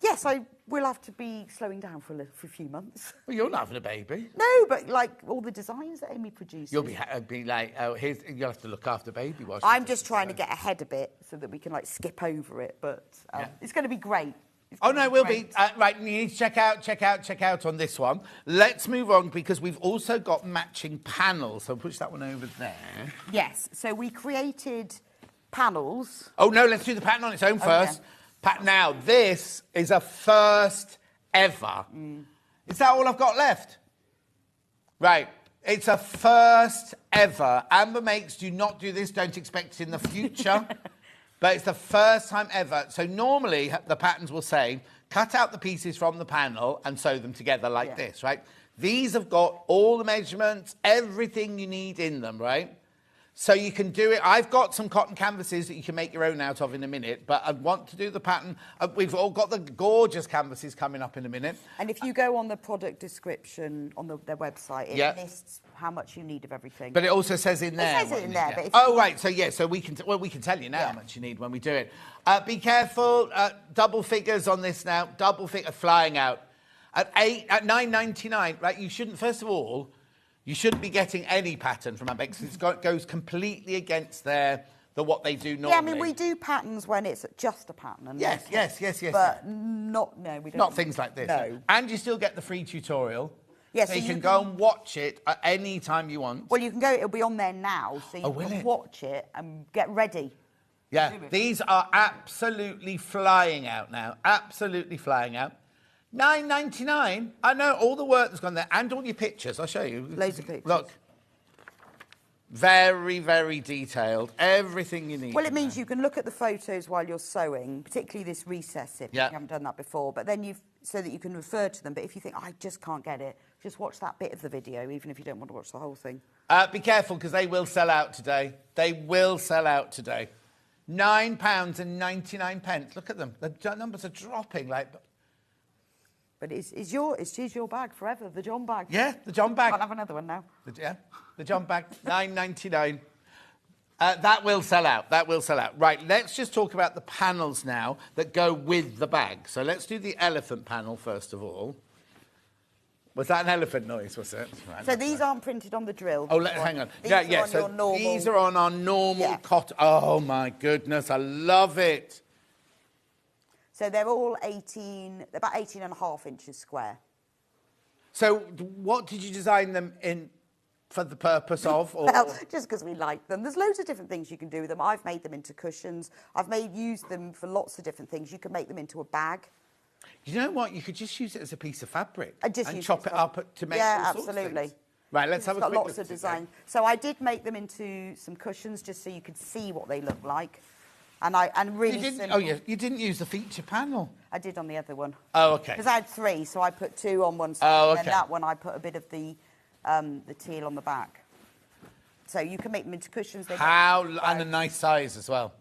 E: yes, I will have to be slowing down for a few months.
B: Well, you're not having a baby.
E: No, but, like, all the designs that Amy produces.
B: You'll be like, oh, you'll have to look after baby while
E: I'm just trying to get ahead a bit so that we can, like, skip over it, but it's going to be great.
B: Oh, no, it will be. Right, you need to check out on this one. Let's move on because we've also got matching panels. So push that one over there.
E: Yes, so we created panels.
B: Oh, no, let's do the pattern on its own first. Now, this is a first ever. Is that all I've got left? Right. It's a first ever. Amber makes, do not do this, don't expect it in the future. But it's the first time ever. So normally the patterns will say, cut out the pieces from the panel and sew them together like this, right? These have got all the measurements, everything you need in them, right? So you can do it. I've got some cotton canvases that you can make your own out of in a minute, but I want to do the pattern. We've all got the gorgeous canvases coming up in a minute.
E: And if you go on the product description on their website, it lists how much you need of everything.
B: But it also says in there.
E: It says it in there. But
B: oh, right. So, yeah, so we can tell you now how much you need when we do it. Be careful. Double figures on this now. Double figure flying out. At $9.99, right, you shouldn't, first of all, you shouldn't be getting any pattern from Amber because it goes completely against what they do normally.
E: Yeah, I mean, we do patterns when it's just a pattern. And
B: yes.
E: But we don't.
B: Not things like this.
E: No.
B: And you still get the free tutorial.
E: Yes,
B: so you can go and watch it at any time you want.
E: Well, you can go, it'll be on there now, so you can watch it and get ready.
B: Yeah, these are absolutely flying out now. Absolutely flying out. $9.99. I know all the work that's gone there and all your pictures. I'll show you.
E: Loads of pictures.
B: Look. Very, very detailed. Everything you need.
E: Well, it means you can look at the photos while you're sewing, particularly this recess if you haven't done that before. But then so that you can refer to them. But if you think, I just can't get it, just watch that bit of the video, even if you don't want to watch the whole thing.
B: Be careful, because they will sell out today. They will sell out today. £9.99. Look at them. The numbers are dropping like...
E: But it's your bag forever, the John bag.
B: Yeah, the John bag.
E: Can't have another one now.
B: The John bag, $9.99. That will sell out. That will sell out. Right, let's just talk about the panels now that go with the bag. So let's do the elephant panel first of all. Was that an elephant noise, was it? Right,
E: so these aren't printed on the drill.
B: Oh, hang on.
E: These are on
B: so
E: your normal...
B: these are on our normal cotton. Oh, my goodness, I love it.
E: So they're all about 18.5 inches square.
B: So what did you design them in for the purpose of? Or?
E: Well, just because we like them. There's loads of different things you can do with them. I've made them into cushions. Used them for lots of different things. You can make them into a bag.
B: You know what? You could just use it as a piece of fabric and
E: chop
B: it up to make all sorts
E: absolutely.
B: Of things. Right, let's have a quick look.
E: Lots of design. So I did make them into some cushions just so you could see what they look like. And really simple.
B: Oh, yeah, you didn't use the feature panel.
E: I did on the other one.
B: Oh, OK.
E: Because I had 3, so I put 2 on one side. And then that one, I put a bit of the teal on the back. So you can make them into cushions.
B: And a nice size as well.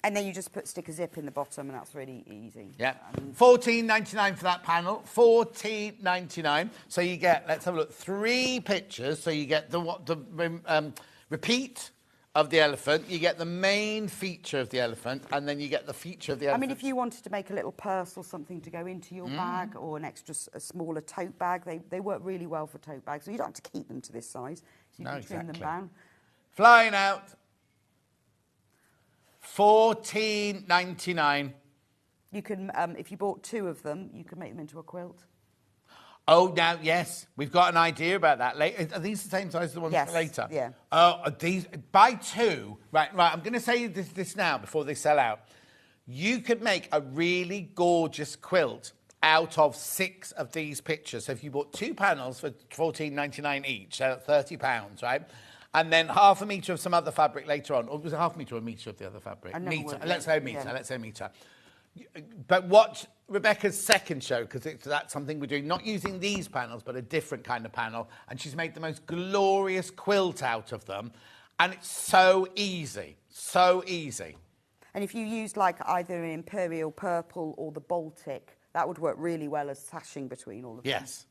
E: And then you just stick a zip in the bottom, and that's really easy.
B: Yeah. $14.99 for that panel. $14.99. So you get, let's have a look, 3 pictures. So you get the repeat of the elephant, you get the main feature of the elephant, and then you get the feature of the elephant.
E: I mean, if you wanted to make a little purse or something to go into your bag, or a smaller tote bag, they work really well for tote bags. So you don't have to keep them to this size. So you can trim them down.
B: Flying out. $14.99.
E: You can, if you bought 2 of them, you can make them into a quilt.
B: Oh, now, yes. We've got an idea about that. Are these the same size as the ones for later?
E: Yeah.
B: Oh, these... Buy 2. Right. I'm going to say this now before they sell out. You could make a really gorgeous quilt out of 6 of these pictures. So if you bought 2 panels for $14.99 each, so £30, right? And then half a metre of some other fabric later on. Or was it half a metre or a metre of the other fabric? Metre. Let's say metre. Yeah. Let's say metre. But watch Rebecca's second show, because that's something we're doing, not using these panels, but a different kind of panel. And she's made the most glorious quilt out of them. And it's so easy. So easy.
E: And if you used like either an imperial purple or the Baltic, that would work really well as sashing between all of them.
B: Yes.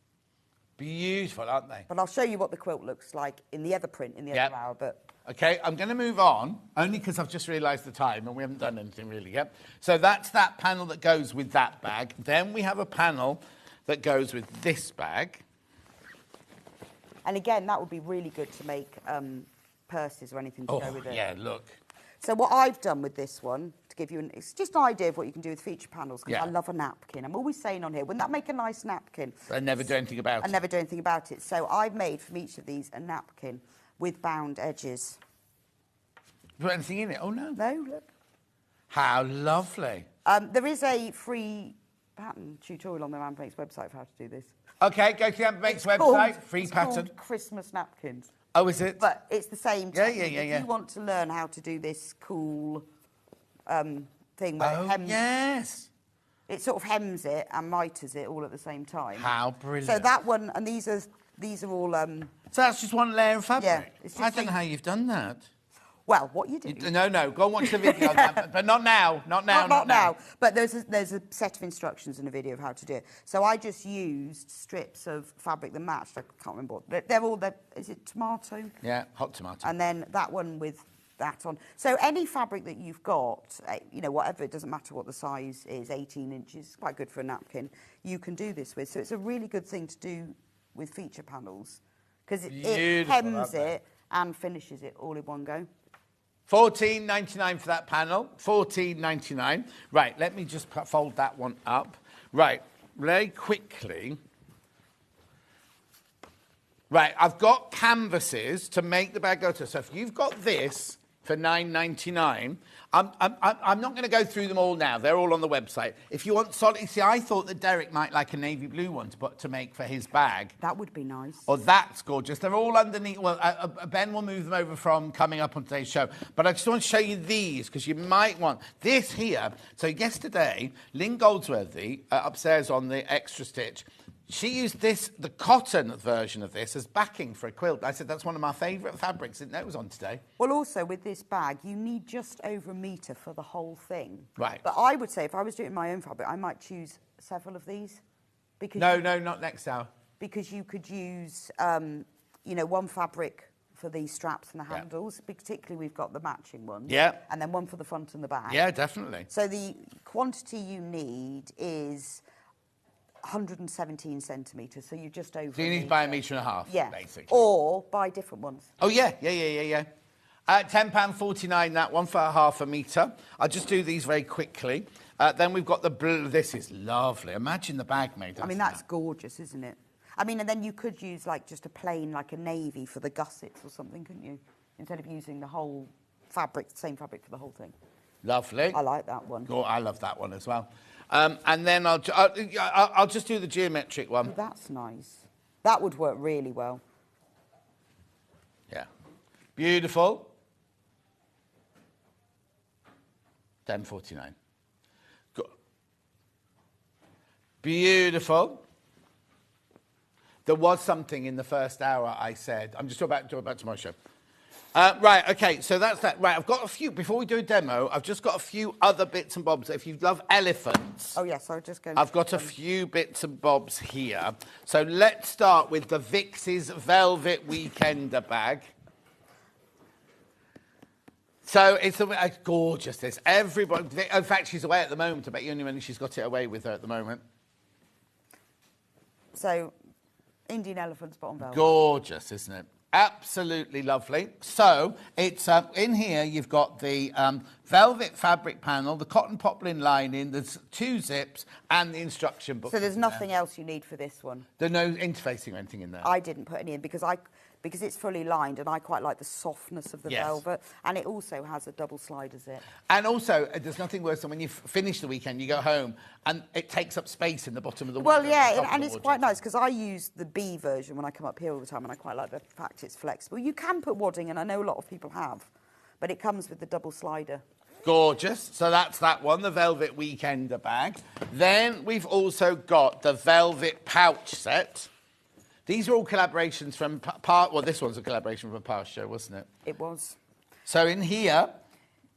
B: Beautiful, aren't they?
E: But I'll show you what the quilt looks like in the other print, in the other hour. But
B: OK, I'm going to move on, only because I've just realised the time and we haven't done anything really yet. So that's that panel that goes with that bag. Then we have a panel that goes with this bag.
E: And again, that would be really good to make purses or anything to go with it.
B: Yeah, look.
E: So what I've done with this one, to give you it's just an idea of what you can do with feature panels, because
B: Yeah.
E: I love a napkin. I'm always saying on here, wouldn't that make a nice napkin?
B: I never do anything about
E: I
B: it.
E: never do anything about it. So I've made from each of these a napkin with bound edges.
B: Put anything in it? Oh, no.
E: No, look.
B: How lovely.
E: There is a free pattern tutorial on the Amber Makes website for how to do this.
B: Okay, go to the Amber Makes
E: It's
B: website.
E: called-
B: Free
E: it's
B: pattern.
E: called Christmas napkins.
B: Oh, is it?
E: But it's the same
B: Yeah,
E: technique.
B: yeah.
E: If you want to learn how to do this cool thing where it hems,
B: yes.
E: it sort of hems it and miters it all at the same time.
B: How brilliant.
E: So that one, and these are all.
B: So that's just one layer of fabric?
E: Yeah, it's just
B: I don't
E: like-
B: know how you've done that.
E: Well, what you do?
B: No, go and watch the video on that, but not now, not now.
E: But there's a set of instructions in a video of how to do it. So I just used strips of fabric that matched. I can't remember. Is it tomato?
B: Yeah, hot tomato.
E: And then that one with that on. So any fabric that you've got, whatever, it doesn't matter what the size is, 18 inches, quite good for a napkin, you can do this with. So it's a really good thing to do with feature panels, because it hems it and finishes it all in one go.
B: $14.99 for that panel. $14.99. Right, let me just fold that one up. Right, very quickly. Right, I've got canvases to make the bag go to. So if you've got this for $9.99, I'm not going to go through them all now. They're all on the website. If you want solid, see, I thought that Derek might like a navy blue one to make for his bag.
E: That would be nice.
B: Oh, that's gorgeous. They're all underneath. Well, Ben will move them over from coming up on today's show. But I just want to show you these, because you might want this here. So yesterday, Lynn Goldsworthy, upstairs on the extra stitch, she used the cotton version of this as backing for a quilt. I said, that's one of my favourite fabrics. Didn't know it was on today.
E: Well, also, with this bag, you need just over a metre for the whole thing.
B: Right.
E: But I would say, if I was doing my own fabric, I might choose several of these. Because
B: No, not next hour.
E: Because you could use, one fabric for these straps and the handles. Particularly, we've got the matching ones.
B: Yeah.
E: And then one for the front and the back.
B: Yeah, definitely.
E: So the quantity you need is 117 centimetres, so you're just over.
B: So you need to buy a metre and a half, basically.
E: Or buy different ones.
B: Oh, yeah. £10.49, that one for half a metre. I'll just do these very quickly. Then we've got the blue. This is lovely. Imagine the bag made.
E: I mean, that's gorgeous, isn't it? I mean, and then you could use just a plain, like a navy for the gussets or something, couldn't you? Instead of using the whole fabric, same fabric for the whole thing.
B: Lovely.
E: I like that one.
B: Oh, I love that one as well. And then I'll just do the geometric one.
E: Oh, that's nice. That would work really well.
B: Yeah. Beautiful. $10.49. Good. Beautiful. There was something in the first hour I said. I'm just about to my show. Right, okay, so that's that. Right, I've got a few, before we do a demo, I've just got a few other bits and bobs. If you love elephants...
E: Oh, yes, I'll just go...
B: I've got a few bits and bobs here. So let's start with the Vix's Velvet Weekender bag. So it's gorgeous, this. Everybody... In fact, she's away at the moment. I bet you only when she's got it away with her at the moment.
E: So, Indian elephants, bottom velvet.
B: Gorgeous, isn't it? Absolutely lovely. So it's in here. You've got the velvet fabric panel, the cotton poplin lining, there's 2 zips, and the instruction book.
E: So there's nothing else you need for this one.
B: There's no interfacing or anything in there.
E: I didn't put any in because it's fully lined, and I quite like the softness of the velvet, and it also has a double slider zip.
B: And also, there's nothing worse than when you finish the weekend, you go home, and it takes up space in the bottom of the
E: Well,
B: window.
E: yeah, and it's quite nice because I use the B version when I come up here all the time, and I quite like the fact it's flexible. You can put wadding, and I know a lot of people have, but it comes with the double slider.
B: Gorgeous. So that's that one, the Velvet Weekender bag. Then we've also got the Velvet Pouch set. These are all collaborations from well, this one's a collaboration from a past show, wasn't it?
E: It was.
B: So in here...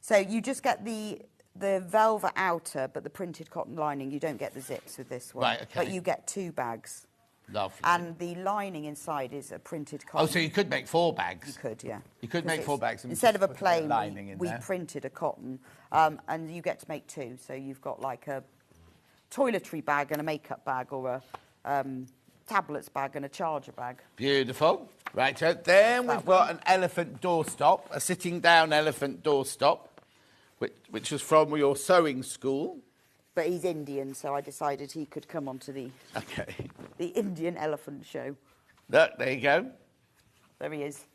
E: So you just get the velvet outer, but the printed cotton lining. You don't get the zips with this one.
B: Right, okay.
E: But you get 2 bags.
B: Lovely.
E: And the lining inside is a printed cotton.
B: Oh, so you could make 4 bags?
E: You could, yeah.
B: You could make 4 bags. And
E: instead of a
B: put
E: plain,
B: lining in
E: we
B: there.
E: printed a cotton, and you get to make 2. So you've got like a toiletry bag and a makeup bag, or a tablets bag and a charger bag.
B: Beautiful. Right, so then we've got an elephant doorstop, a sitting down elephant doorstop. which was from your sewing school.
E: But he's Indian, so I decided he could come onto the Indian elephant show.
B: Look, there you go.
E: There he is.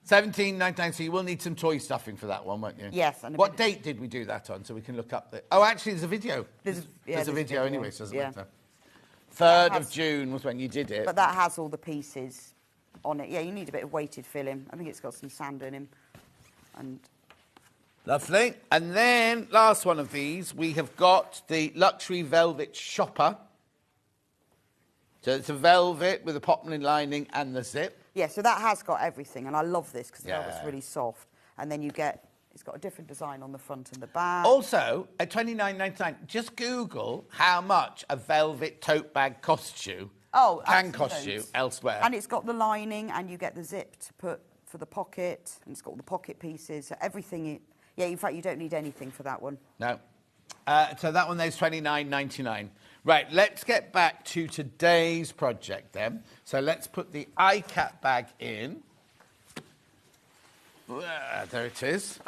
B: 17.99. So you will need some toy stuffing for that one, won't you?
E: Yes. And
B: what date did we do that on? So we can look up the. Oh, actually, there's a video.
E: There's
B: a video anyway, so it doesn't
E: yeah.
B: matter. 3rd of June was when you did it.
E: But that has all the pieces on it. Yeah, you need a bit of weighted filling. I think it's got some sand in him. And
B: lovely. And then, last one of these, we have got the luxury velvet shopper. So it's a velvet with a poplin lining and the zip.
E: yeah, so that has got everything, and I love this because the velvet's really soft. And then you get, it's got a different design on the front and the back.
B: Also, at $29.99, just Google how much a velvet tote bag costs you. Can cost you elsewhere.
E: And it's got the lining, and you get the zip to put for the pocket, and it's got all the pocket pieces, so everything. Yeah, in fact, you don't need anything for that one.
B: No. So that one there's $29.99. Right, let's get back to today's project then. So let's put the iCat bag in. There it is.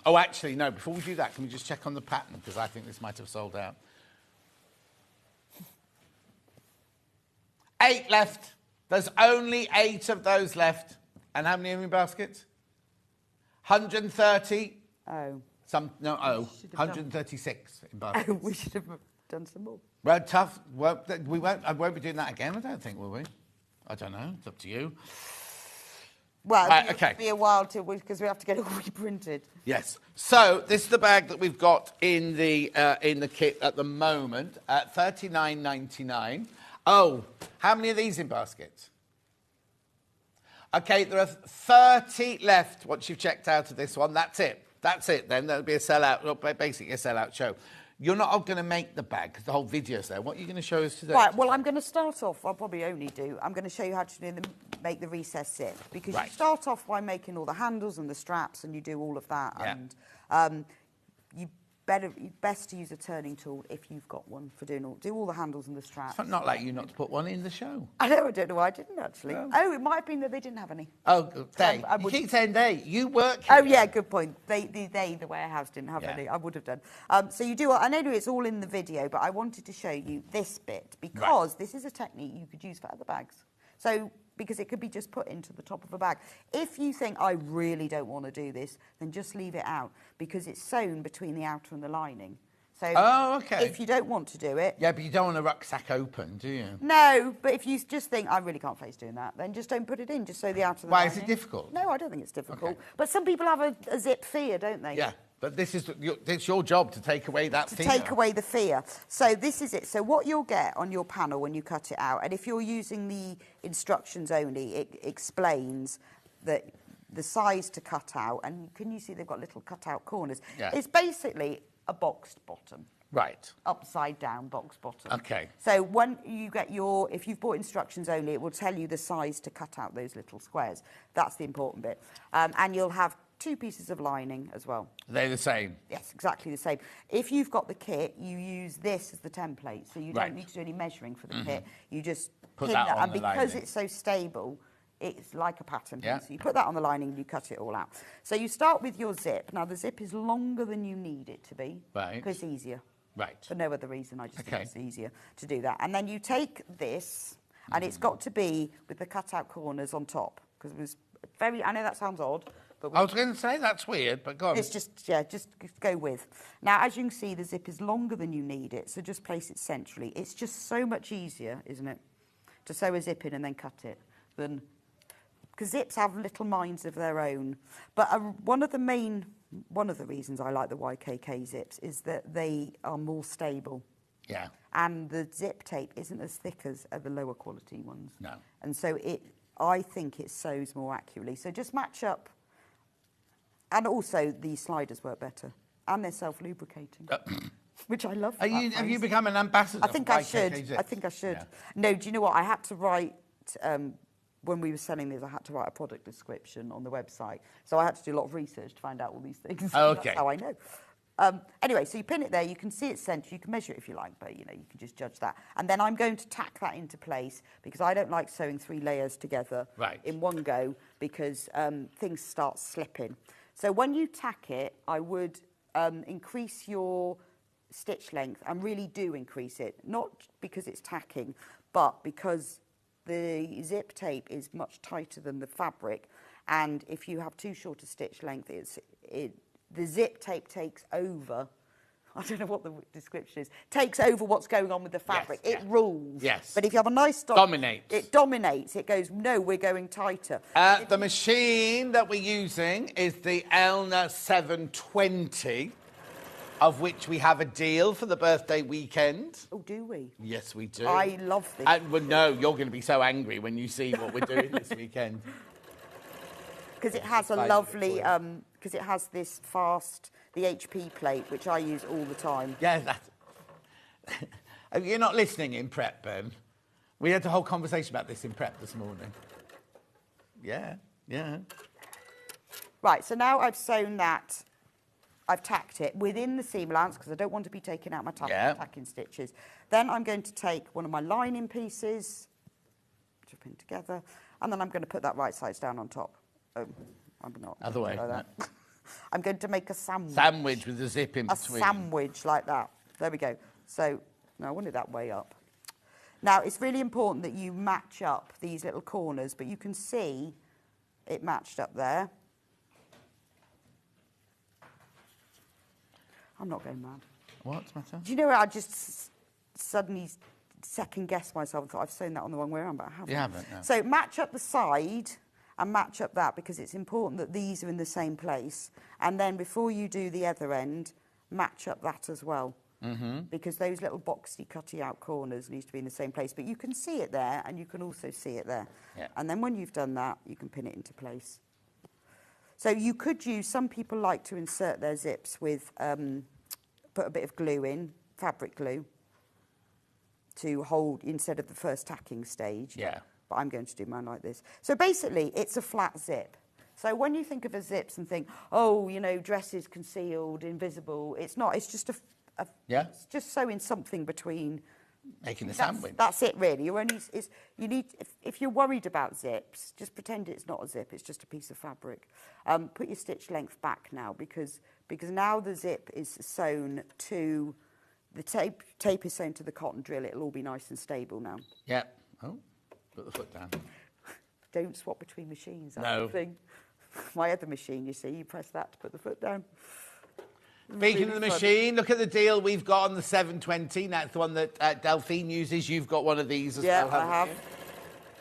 B: Oh, actually, no, before we do that, can we just check on the pattern? Because I think this might have sold out. 8 left. There's only 8 of those left. And how many are in baskets? 130.
E: Oh.
B: 136 in baskets.
E: Oh, we should have done some more.
B: Well, tough. Well, I won't be doing that again, I don't think, will we? I don't know. It's up to you.
E: Well,
B: okay.
E: It'll be a while because we have to get it all reprinted.
B: Yes. So this is the bag that we've got in the kit at the moment at $39.99. Oh, how many of these in baskets? Okay, there are 30 left once you've checked out of this one. That's it. That's it then. That'll be a sellout, basically a sellout show. You're not going to make the bag because the whole video's there. What are you going to show us today?
E: Right, well, I'm going to start off, I'll probably only do, I'm going to show you how to make the recess zip. Because you start off by making all the handles and the straps, and you do all of that.
B: Yeah.
E: And best to use a turning tool if you've got one for do all the handles and the straps.
B: It's not like you not to put one in the show.
E: I don't know why I didn't actually. Oh, it might have been that they didn't have any.
B: Oh, they. You keep saying they. You work
E: here. Oh,
B: here.
E: yeah, good point. The warehouse didn't have any. I would have done. So you do, I know it's all in the video, but I wanted to show you this bit because this is a technique you could use for other bags. So, because it could be just put into the top of a bag. If you think, I really don't want to do this, then just leave it out because it's sewn between the outer and the lining. So if you don't want to do it...
B: Yeah, but you don't want a rucksack open, do you?
E: No, but if you just think, I really can't face doing that, then just don't put it in, just sew the outer and the lining.
B: Why, is it difficult?
E: No, I don't think it's difficult. But some people have a zip fear, don't they?
B: Yeah. But it's your job to take away that fear.
E: To take away the fear. So this is it. So what you'll get on your panel when you cut it out, and if you're using the instructions only, it explains that the size to cut out, and can you see they've got little cut-out corners?
B: Yeah.
E: It's basically a boxed bottom.
B: Right.
E: Upside down box bottom.
B: Okay.
E: So when you get if you've bought instructions only, it will tell you the size to cut out those little squares. That's the important bit. And you'll have 2 pieces of lining as well.
B: They're the same?
E: Yes, exactly the same. If you've got the kit, you use this as the template, so you don't need to do any measuring for the kit. You just
B: put
E: pin
B: that on
E: and
B: the
E: because
B: lining.
E: it's so stable, it's like a pattern.
B: Yeah.
E: So you put that on the lining and you cut it all out. So you start with your zip. Now, the zip is longer than you need it to be.
B: Right.
E: Because it's easier.
B: Right.
E: For no other reason, I just think it's easier to do that. And then you take this, and it's got to be with the cut-out corners on top, because it was I know that sounds odd, but...
B: I was going to say that's weird, but go on.
E: It's just go with. Now, as you can see, the zip is longer than you need it, so just place it centrally. It's just so much easier, isn't it, to sew a zip in and then cut it, than... Because zips have little minds of their own. But one of the reasons I like the YKK zips is that they are more stable.
B: Yeah.
E: And the zip tape isn't as thick as the lower quality ones.
B: No.
E: And so I think it sews more accurately. So just match up. And also the sliders work better. And they're self-lubricating. Which I love.
B: Have you become an ambassador?
E: I think I should. I think I should. Yeah. No, do you know what? I had to write... when we were selling these, I had to write a product description on the website. So I had to do a lot of research to find out all these things.
B: Oh, okay.
E: That's how I know. Anyway, so you pin it there. You can see it's centered. You can measure it if you like, but, you can just judge that. And then I'm going to tack that into place because I don't like sewing 3 layers together in one go because things start slipping. So when you tack it, I would increase your stitch length, and really do increase it, not because it's tacking, but because the zip tape is much tighter than the fabric, and if you have too short a stitch length, the zip tape takes over. I don't know what the description is. Takes over what's going on with the fabric.
B: Yes,
E: it rules.
B: Yes.
E: But if you have a nice stop,
B: Dominates.
E: It dominates. It goes, no, we're going tighter.
B: The machine that we're using is the Elna 720, of which we have a deal for the birthday weekend.
E: Oh, do we?
B: Yes, we do.
E: I love this.
B: And well, no, you're going to be so angry when you see what we're doing this weekend.
E: Because it has a lovely, because it has this fast, the HP plate, which I use all the time.
B: Yeah, you're not listening in prep, Ben. We had a whole conversation about this in prep this morning. Yeah.
E: Right, so now I've sewn that, I've tacked it within the seam allowance because I don't want to be taking out my tacking stitches. Then I'm going to take one of my lining pieces, which I've pinned together, and then I'm going to put that right sides down on top. Oh, I'm not.
B: Other way.
E: Like that. I'm going to make a sandwich.
B: Sandwich with a zip in between.
E: A sandwich like that. There we go. So, no, I want it that way up. Now, it's really important that you match up these little corners, but you can see it matched up there. I'm not going mad.
B: What's the matter?
E: Do you know I just suddenly second-guessed myself and thought I've sewn that on the wrong way around, but I haven't.
B: You haven't, no.
E: So match up the side and match up that, because it's important that these are in the same place. And then before you do the other end, match up that as well. Mm-hmm. Because those little boxy, cutty-out corners need to be in the same place. But you can see it there, and you can also see it there.
B: Yeah.
E: And then when you've done that, you can pin it into place. So you could use, some people like to insert their zips with, put a bit of glue in, fabric glue, to hold instead of the first tacking stage.
B: Yeah.
E: But I'm going to do mine like this. So basically, it's a flat zip. So when you think of a zips and think, oh, you know, dresses concealed, invisible, it's not. It's just it's just sewing something between.
B: Making a sandwich.
E: That's it, really. You need, if you're worried about zips, just pretend it's not a zip. It's just a piece of fabric. Put your stitch length back now, because now the zip is sewn to the tape is sewn to the cotton drill. It'll all be nice and stable now.
B: Yeah. Oh, put the foot down.
E: Don't swap between machines. That's
B: No.
E: the thing. My other machine, you see, you press that to put the foot down.
B: Speaking of the machine, look at the deal we've got on the 720. That's the one that Delphine uses. You've got one of these as well, haven't
E: I have.
B: you?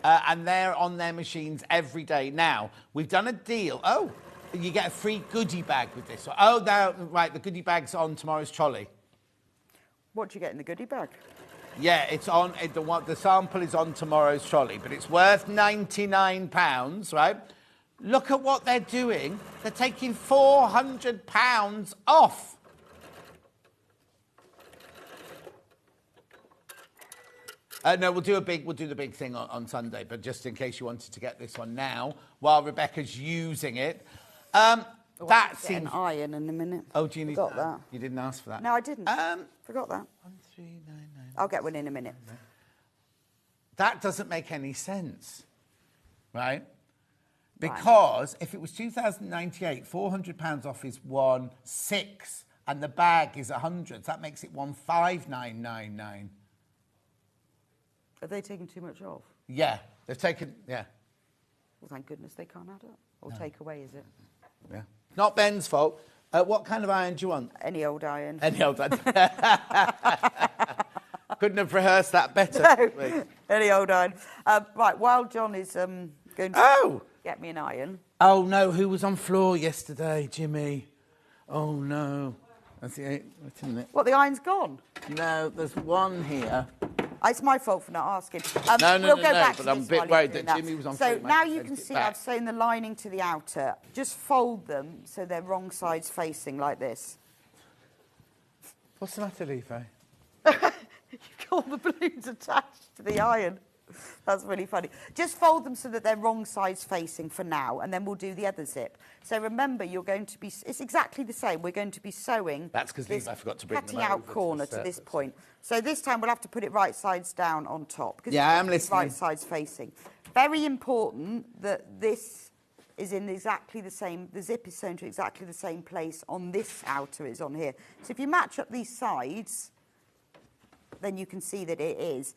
B: And they're on their machines every day. Now, we've done a deal. Oh, you get a free goodie bag with this one. Oh, no, right, the goodie bag's on tomorrow's trolley.
E: What do you get in the goodie bag?
B: Yeah, it's on. The sample is on tomorrow's trolley, but it's worth £99, right? Look at what they're doing. They're taking £400 off. No, we'll do the big thing on Sunday, but just in case you wanted to get this one now, while Rebecca's using it. That seems...
E: an iron in a minute.
B: Oh, do you need
E: Forgot that?
B: You didn't ask for that?
E: No, I didn't. Forgot that.
B: 1399.
E: I'll get one in a minute.
B: That doesn't make any sense, right? Because if it was 2,098, £400 off is 1,600, and the bag is 100. So that makes it 1,5999.
E: Are they taking too much off?
B: Yeah, they've taken. Yeah.
E: Well, thank goodness they can't add up. Or take away, is it?
B: Yeah. Not Ben's fault. What kind of iron do you want?
E: Any old iron.
B: Any old iron. Couldn't have rehearsed that better.
E: No. Any old iron. Right, while John is going to get me an iron.
B: Oh, no, who was on floor yesterday, Jimmy? Oh, no. That's the 8, isn't it?
E: What, the iron's gone?
B: No, there's one here.
E: It's my fault for not asking.
B: No,
E: we'll go back
B: but
E: to
B: I'm a
E: this
B: bit
E: while
B: worried
E: you're
B: that
E: doing
B: Jimmy was on
E: So
B: floor.
E: now you can see I've sewn the lining to the outer. Just fold them so they're wrong sides facing like this.
B: What's the matter, Levi?
E: You've got all the balloons attached to the iron. That's really funny. Just fold them so that they're wrong sides facing for now, and then we'll do the other zip. So remember, you're going to be... It's exactly the same. We're going to be sewing...
B: That's because Levi forgot to bring them
E: cutting out corner to this point. So this time we'll have to put it right sides down on top.
B: Yeah, I am listening.
E: Right sides facing. Very important that this is in exactly the same, the zip is sewn to exactly the same place on this outer as on here. So if you match up these sides, then you can see that it is.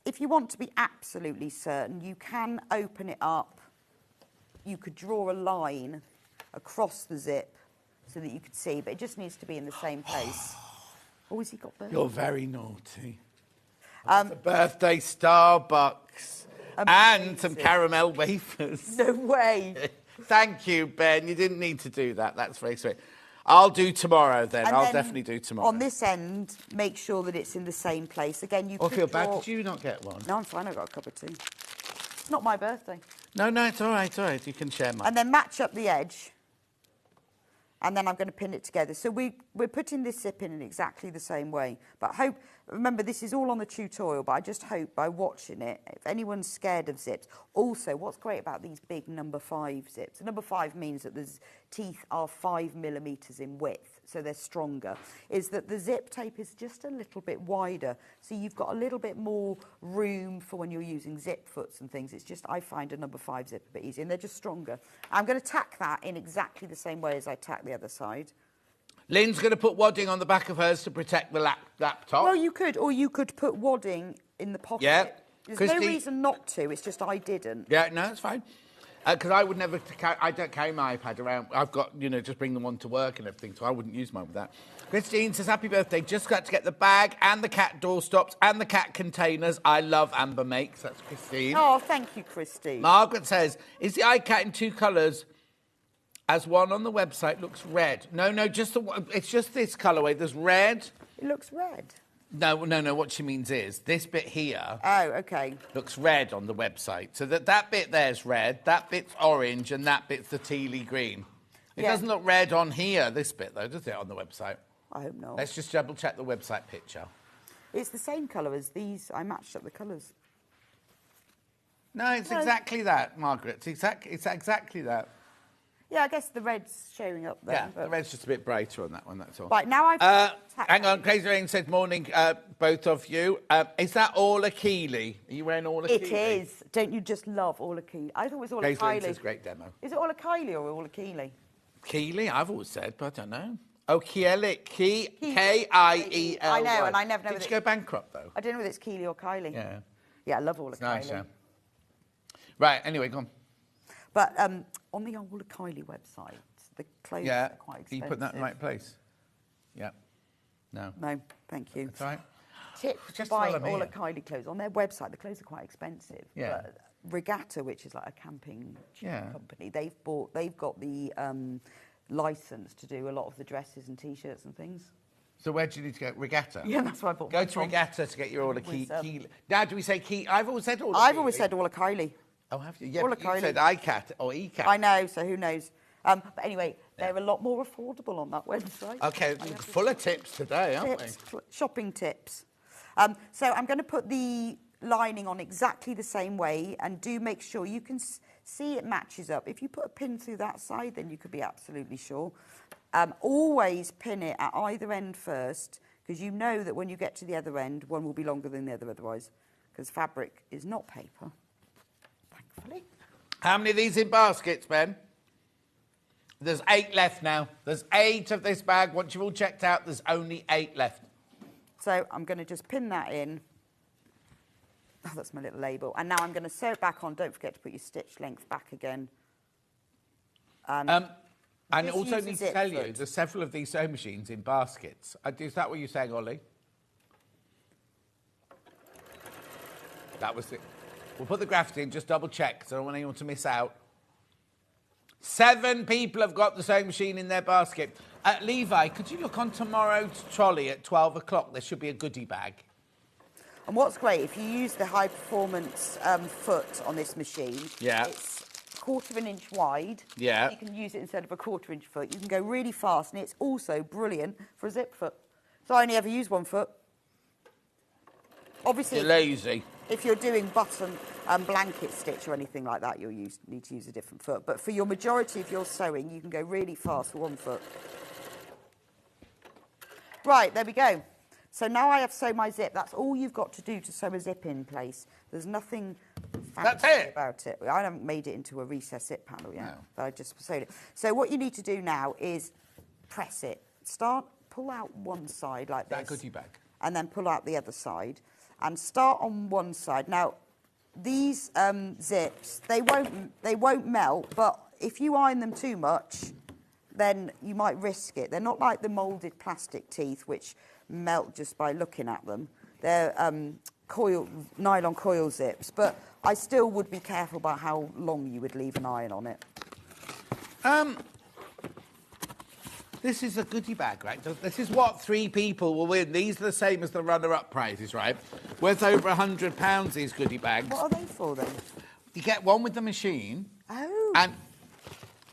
E: If you want to be absolutely certain, you can open it up. You could draw a line across the zip so that you could see, but it just needs to be in the same place. Oh, has he got birthday?
B: You're very naughty. It's a birthday Starbucks and some caramel wafers.
E: No way.
B: Thank you, Ben. You didn't need to do that. That's very sweet. I'll do tomorrow then.
E: And
B: I'll
E: then
B: definitely do tomorrow.
E: On this end, make sure that it's in the same place. Again, you
B: I
E: could
B: feel bad.
E: draw...
B: Did you not get one?
E: No, I'm fine. I got a cup of tea. It's not my birthday.
B: No, it's all right. It's all right. You can share mine.
E: And then match up the edge. And then I'm going to pin it together. So we're putting this zip in exactly the same way. But remember, this is all on the tutorial, but I just hope by watching it, if anyone's scared of zips. Also, what's great about these big number 5 zips, number 5 means that the teeth are 5 millimetres in width, so they're stronger, is that the zip tape is just a little bit wider. So you've got a little bit more room for when you're using zip foots and things. It's just, I find a number 5 zip a bit easier, and they're just stronger. I'm going to tack that in exactly the same way as I tack the other side.
B: Lynn's going to put wadding on the back of hers to protect the laptop.
E: Well, you could, or you could put wadding in the pocket.
B: Yeah.
E: There's no reason not to, it's just I didn't.
B: Yeah, no, it's fine. Because I would never, I don't carry my iPad around. I've got, just bring them on to work and everything, so I wouldn't use mine with that. Christine says, happy birthday. Just got to get the bag and the cat door stops and the cat containers. I love Amber Makes. That's Christine.
E: Oh, thank you, Christine.
B: Margaret says, is the iCat in 2 colours? As one on the website looks red. No, it's just this colourway. There's red.
E: It looks red.
B: No. What she means is this bit here.
E: Oh, okay.
B: Looks red on the website. So that bit there's red, that bit's orange, and that bit's the tealy green. It doesn't look red on here, this bit, though, does it, on the website?
E: I hope not.
B: Let's just double-check the website picture.
E: It's the same colour as these. I matched up the colours.
B: No, it's exactly that, Margaret. It's exactly that.
E: Yeah, I guess the red's showing up there.
B: Yeah, the red's just a bit brighter on that one, that's all.
E: Right, now I've...
B: hang on, Crazy Rain said, morning, both of you. Is that Orla Keeley? Are you wearing Orla Keeley?
E: It is. Don't you just love Orla Keeley? I thought it was Orla
B: Crazy Rain
E: Kylie.
B: says, great demo.
E: Is it Orla Kylie or Orla Keeley?
B: Keeley, I've always said, but I don't know. Oh, Keeley. K-I-E-L-Y.
E: I know, and I never know...
B: Did she go bankrupt, though?
E: I don't know whether it's Keeley or Kylie.
B: Yeah.
E: Yeah, I love Orla Kylie.
B: Nice, yeah. Right, anyway, go on.
E: But on the Orla Kylie website, the clothes are quite expensive.
B: You put that in the right place? Yeah. No.
E: No, thank you.
B: That's all right.
E: Tip
B: Just
E: buy
B: while I'm
E: Orla
B: here.
E: Kylie clothes. On their website, the clothes are quite expensive.
B: Yeah.
E: But Regatta, which is like a camping
B: Yeah.
E: company, they've got the license to do a lot of the dresses and T-shirts and things.
B: So where do you need to go? Regatta?
E: Yeah, that's why I bought
B: Go
E: mine
B: to
E: from.
B: Regatta to get your Orla
E: With,
B: Keeley. Now, do we say Keeley? I've always said Orla
E: I've always said Orla Kylie.
B: Oh, have you? Yeah,
E: Orla
B: but you
E: Kylie.
B: said iCat or ECAT.
E: I know, so who knows? But anyway, they're a lot more affordable on that website.
B: Okay, full of tips today, aren't we?
E: Shopping tips. So I'm going to put the lining on exactly the same way, and do make sure you can see it matches up. If you put a pin through that side, then you could be absolutely sure. Always pin it at either end first, because you know that when you get to the other end, one will be longer than the other otherwise, because fabric is not paper, thankfully.
B: How many of these in baskets, Ben? There's 8 left now. There's 8 of this bag. Once you've all checked out, there's only 8 left.
E: So I'm going to just pin that in. Oh, that's my little label. And now I'm going to sew it back on. Don't forget to put your stitch length back again.
B: And
E: Just
B: also
E: use a
B: need to
E: zip
B: tell you,
E: foot.
B: there's several of these sewing machines in baskets. Is that what you're saying, Ollie? That was it. We'll put the graphics in, just double check, so I don't want anyone to miss out. 7 people have got the sewing machine in their basket. Levi, could you look on tomorrow's trolley at 12 o'clock? There should be a goodie bag.
E: And what's great, if you use the high performance foot on this machine,
B: Yeah.
E: it's a 1/4 inch wide.
B: Yeah.
E: You can use it instead of a 1/4 inch foot. You can go really fast, and it's also brilliant for a zip foot. So I only ever use 1 foot. Obviously,
B: You're lazy.
E: if you're doing button and blanket stitch or anything like that, you'll need to use a different foot. But for your majority of your sewing, you can go really fast with 1 foot. Right, there we go. So now I have sewn my zip. That's all you've got to do to sew a zip in place. There's nothing
B: That's
E: fancy
B: it?
E: about it. I haven't made it into a recessed zip panel yet,
B: No.
E: but I just sewed it. So what you need to do now is press it. Pull out one side like this.
B: That goodie bag.
E: And then pull out the other side. And start on one side. Now, these zips, they won't melt, but if you iron them too much, then you might risk it. They're not like the moulded plastic teeth, which melt just by looking at them. They're nylon coil zips, but I still would be careful about how long you would leave an iron on it.
B: This is a goodie bag, right? This is what 3 people will win. These are the same as the runner-up prizes, right? Worth over £100, these goodie bags.
E: What are they for, then?
B: You get one with the machine.
E: Oh.
B: And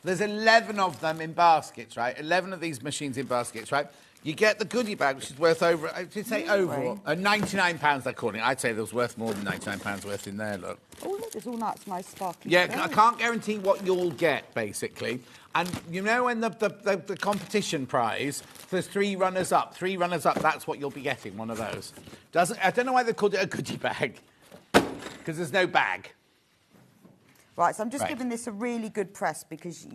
B: there's 11 of them in baskets, right? 11 of these machines in baskets, right? You get the goodie bag, which is worth over, I should say over, £99 they're calling it. I'd say there was worth more than £99 worth in there, look.
E: Oh, look, there's all that nice sparkly
B: Yeah,
E: stuff.
B: I can't guarantee what you'll get, basically. And you know when the competition prize, there's 3 runners-up. 3 runners-up, that's what you'll be getting, one of those. I don't know why they called it a goodie bag, because there's no bag.
E: Right, so I'm just giving this a really good press because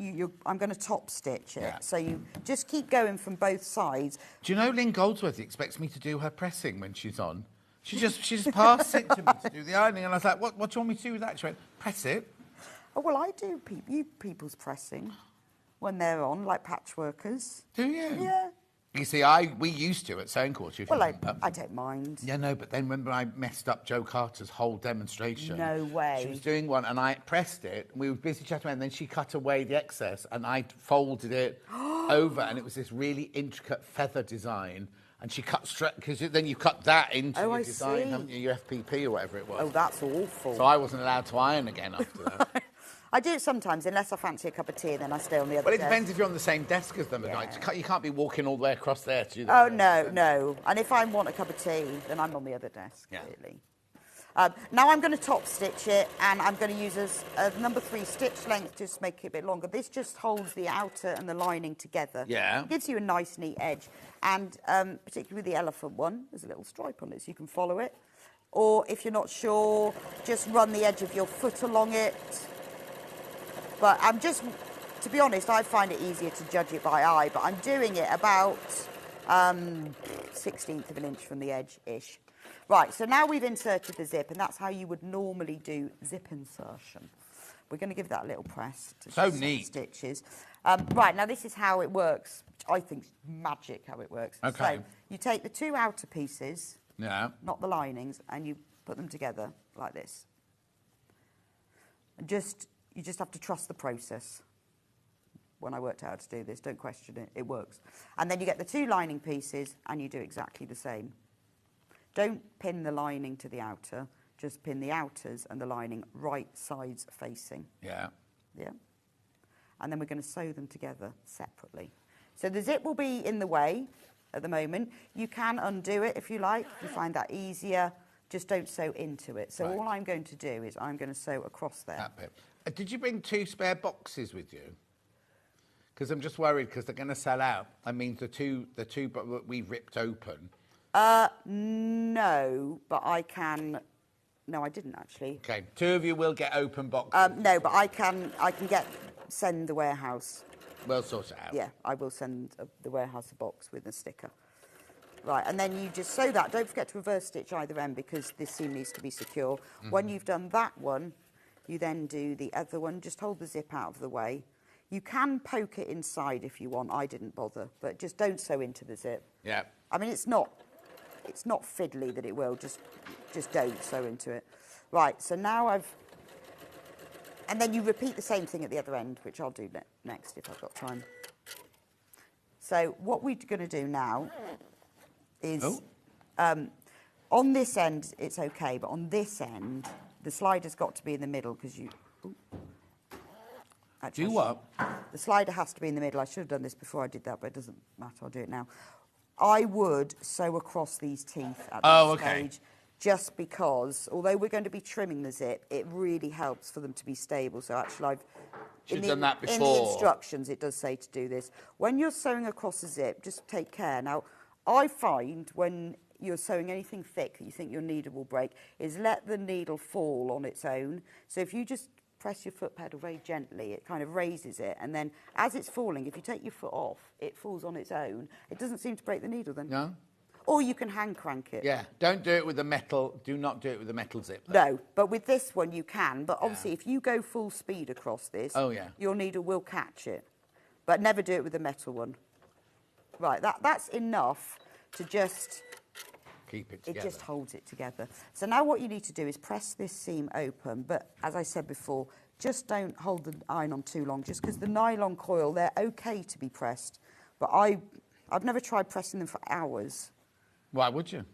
E: I'm going to top stitch it.
B: Yeah.
E: So you just keep going from both sides.
B: Do you know Lynn Goldsworthy expects me to do her pressing when she's on? She just passed it to me to do the ironing, and I was like, what do you want me to do with that? She went, press it.
E: Oh, well, I do people's pressing when they're on, like patchworkers.
B: Do you?
E: Yeah.
B: You see, we used to at Sewing Quarter, if you
E: Well,
B: remember.
E: I don't mind.
B: Yeah, no, but then remember I messed up Joe Carter's whole demonstration.
E: No way.
B: She was doing one, and I pressed it, and we were busy chatting, and then she cut away the excess, and I folded it over, and it was this really intricate feather design, and she cut straight, because then you cut that into your design, haven't you, your FPP or whatever it was.
E: Oh, that's awful.
B: So I wasn't allowed to iron again after that.
E: I do it sometimes, unless I fancy a cup of tea, and then I stay on the other
B: Well, it
E: desk.
B: depends if you're on the same desk as them. Yeah. You can't be walking all the way across there to do that.
E: Oh, no. And if I want a cup of tea, then I'm on the other desk, really. Now I'm going to top stitch it, and I'm going to use a number 3 stitch length to just make it a bit longer. This just holds the outer and the lining together.
B: Yeah.
E: It gives you a nice, neat edge. And particularly with the elephant one, there's a little stripe on it, so you can follow it. Or if you're not sure, just run the edge of your foot along it. But to be honest, I find it easier to judge it by eye, but I'm doing it about 1/16 of an inch from the edge-ish. Right, so now we've inserted the zip, and that's how you would normally do zip insertion. We're going to give that a little press.
B: So neat.
E: Stitches. Right, now this is how it works, which I think is magic how it works.
B: Okay.
E: So you take the 2 outer pieces,
B: not
E: the linings, and you put them together like this. And you just have to trust the process. When I worked out how to do this, don't question it, it works. And then you get the 2 lining pieces and you do exactly the same. Don't pin the lining to the outer, just pin the outers and the lining right sides facing.
B: Yeah.
E: Yeah. And then we're going to sew them together separately. So the zip will be in the way at the moment. You can undo it if you like, if you find that easier. Just don't sew into it. So all I'm going to do is I'm going to sew across there.
B: That bit. Did you bring 2 spare boxes with you? Because I'm just worried because they're going to sell out. I mean, the two we've ripped open.
E: No, but I can. No, I didn't actually.
B: Okay, 2 of you will get open boxes.
E: No, but I can send the warehouse.
B: We'll sort it out.
E: Yeah, I will send the warehouse a box with a sticker. Right, and then you just sew that. Don't forget to reverse stitch either end because this seam needs to be secure. When you've done that one, you then do the other one. Just hold the zip out of the way. You can poke it inside if you want. I didn't bother, but just don't sew into the zip.
B: Yeah.
E: I mean, it's not fiddly that it will. Just don't sew into it. Right. So now and then you repeat the same thing at the other end, which I'll do next if I've got time. So what we're going to do now is on this end it's okay, but on this end the slider's got to be in the middle because you. Actually,
B: do what?
E: The slider has to be in the middle. I should have done this before I did that, but it doesn't matter. I'll do it now. I would sew across these teeth at this stage, just because, although we're going to be trimming the zip, it really helps for them to be stable. So actually,
B: done that before.
E: In the instructions, it does say to do this. When you're sewing across a zip, just take care. Now, I find when you're sewing anything thick that you think your needle will break, is let the needle fall on its own. So if you just press your foot pedal very gently, it kind of raises it, and then as it's falling, if you take your foot off, it falls on its own. It doesn't seem to break the needle then.
B: No?
E: Or you can hand crank it.
B: Yeah, don't do it with the metal, do not do it with the metal zip. Though.
E: No, but with this one you can. But obviously if you go full speed across this, your needle will catch it. But never do it with the metal one. Right, that's enough to just...
B: Keep it together.
E: It just holds it together. So now what you need to do is press this seam open, but as I said before, just don't hold the iron on too long, just because the nylon coil, they're okay to be pressed. But I've never tried pressing them for hours.
B: Why would you?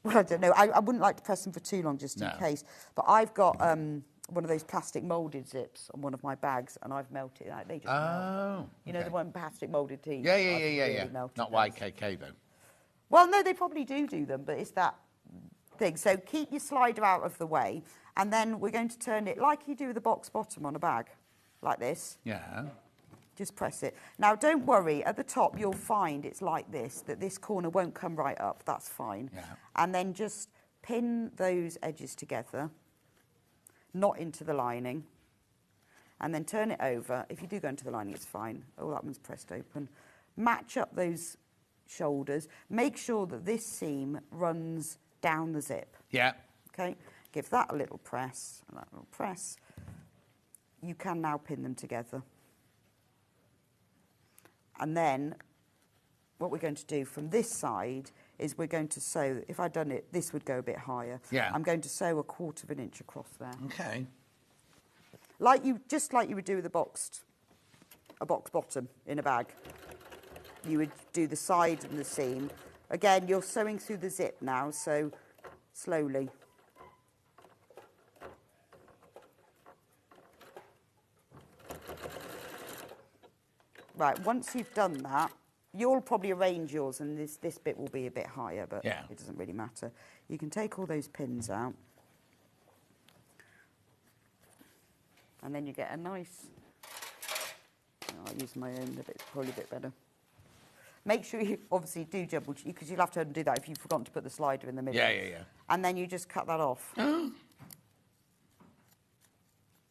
E: Well, I don't know. I wouldn't like to press them for too long, just in case. But I've got one of those plastic moulded zips on one of my bags, and I've melted it. They just melt. You know, the one plastic moulded tees?
B: Yeah. Not YKK, though.
E: Well, no, they probably do them, but it's that thing. So keep your slider out of the way, and then we're going to turn it like you do with the box bottom on a bag, like this.
B: Yeah.
E: Just press it. Now, don't worry. At the top, you'll find it's like this, that this corner won't come right up. That's fine.
B: Yeah.
E: And then just pin those edges together, not into the lining, and then turn it over. If you do go into the lining, it's fine. Oh, that one's pressed open. Match up those shoulders. Make sure that this seam runs down the zip.
B: Yeah.
E: Okay. Give that a little press and that little press. You can now pin them together. And then what we're going to do from this side is we're going to sew. If I'd done it, this would go a bit higher.
B: Yeah.
E: I'm going to sew 1/4 inch across there.
B: Okay.
E: Just like you would do with a box bottom in a bag. You would do the side and the seam. Again, you're sewing through the zip now, so slowly. Right, once you've done that, you'll probably arrange yours, and this bit will be a bit higher, but it doesn't really matter. You can take all those pins out, and then you get a nice... I'll use my own, probably a bit better. Make sure you obviously do double check, because you'll have to undo that if you've forgotten to put the slider in the middle.
B: Yeah.
E: And then you just cut that off.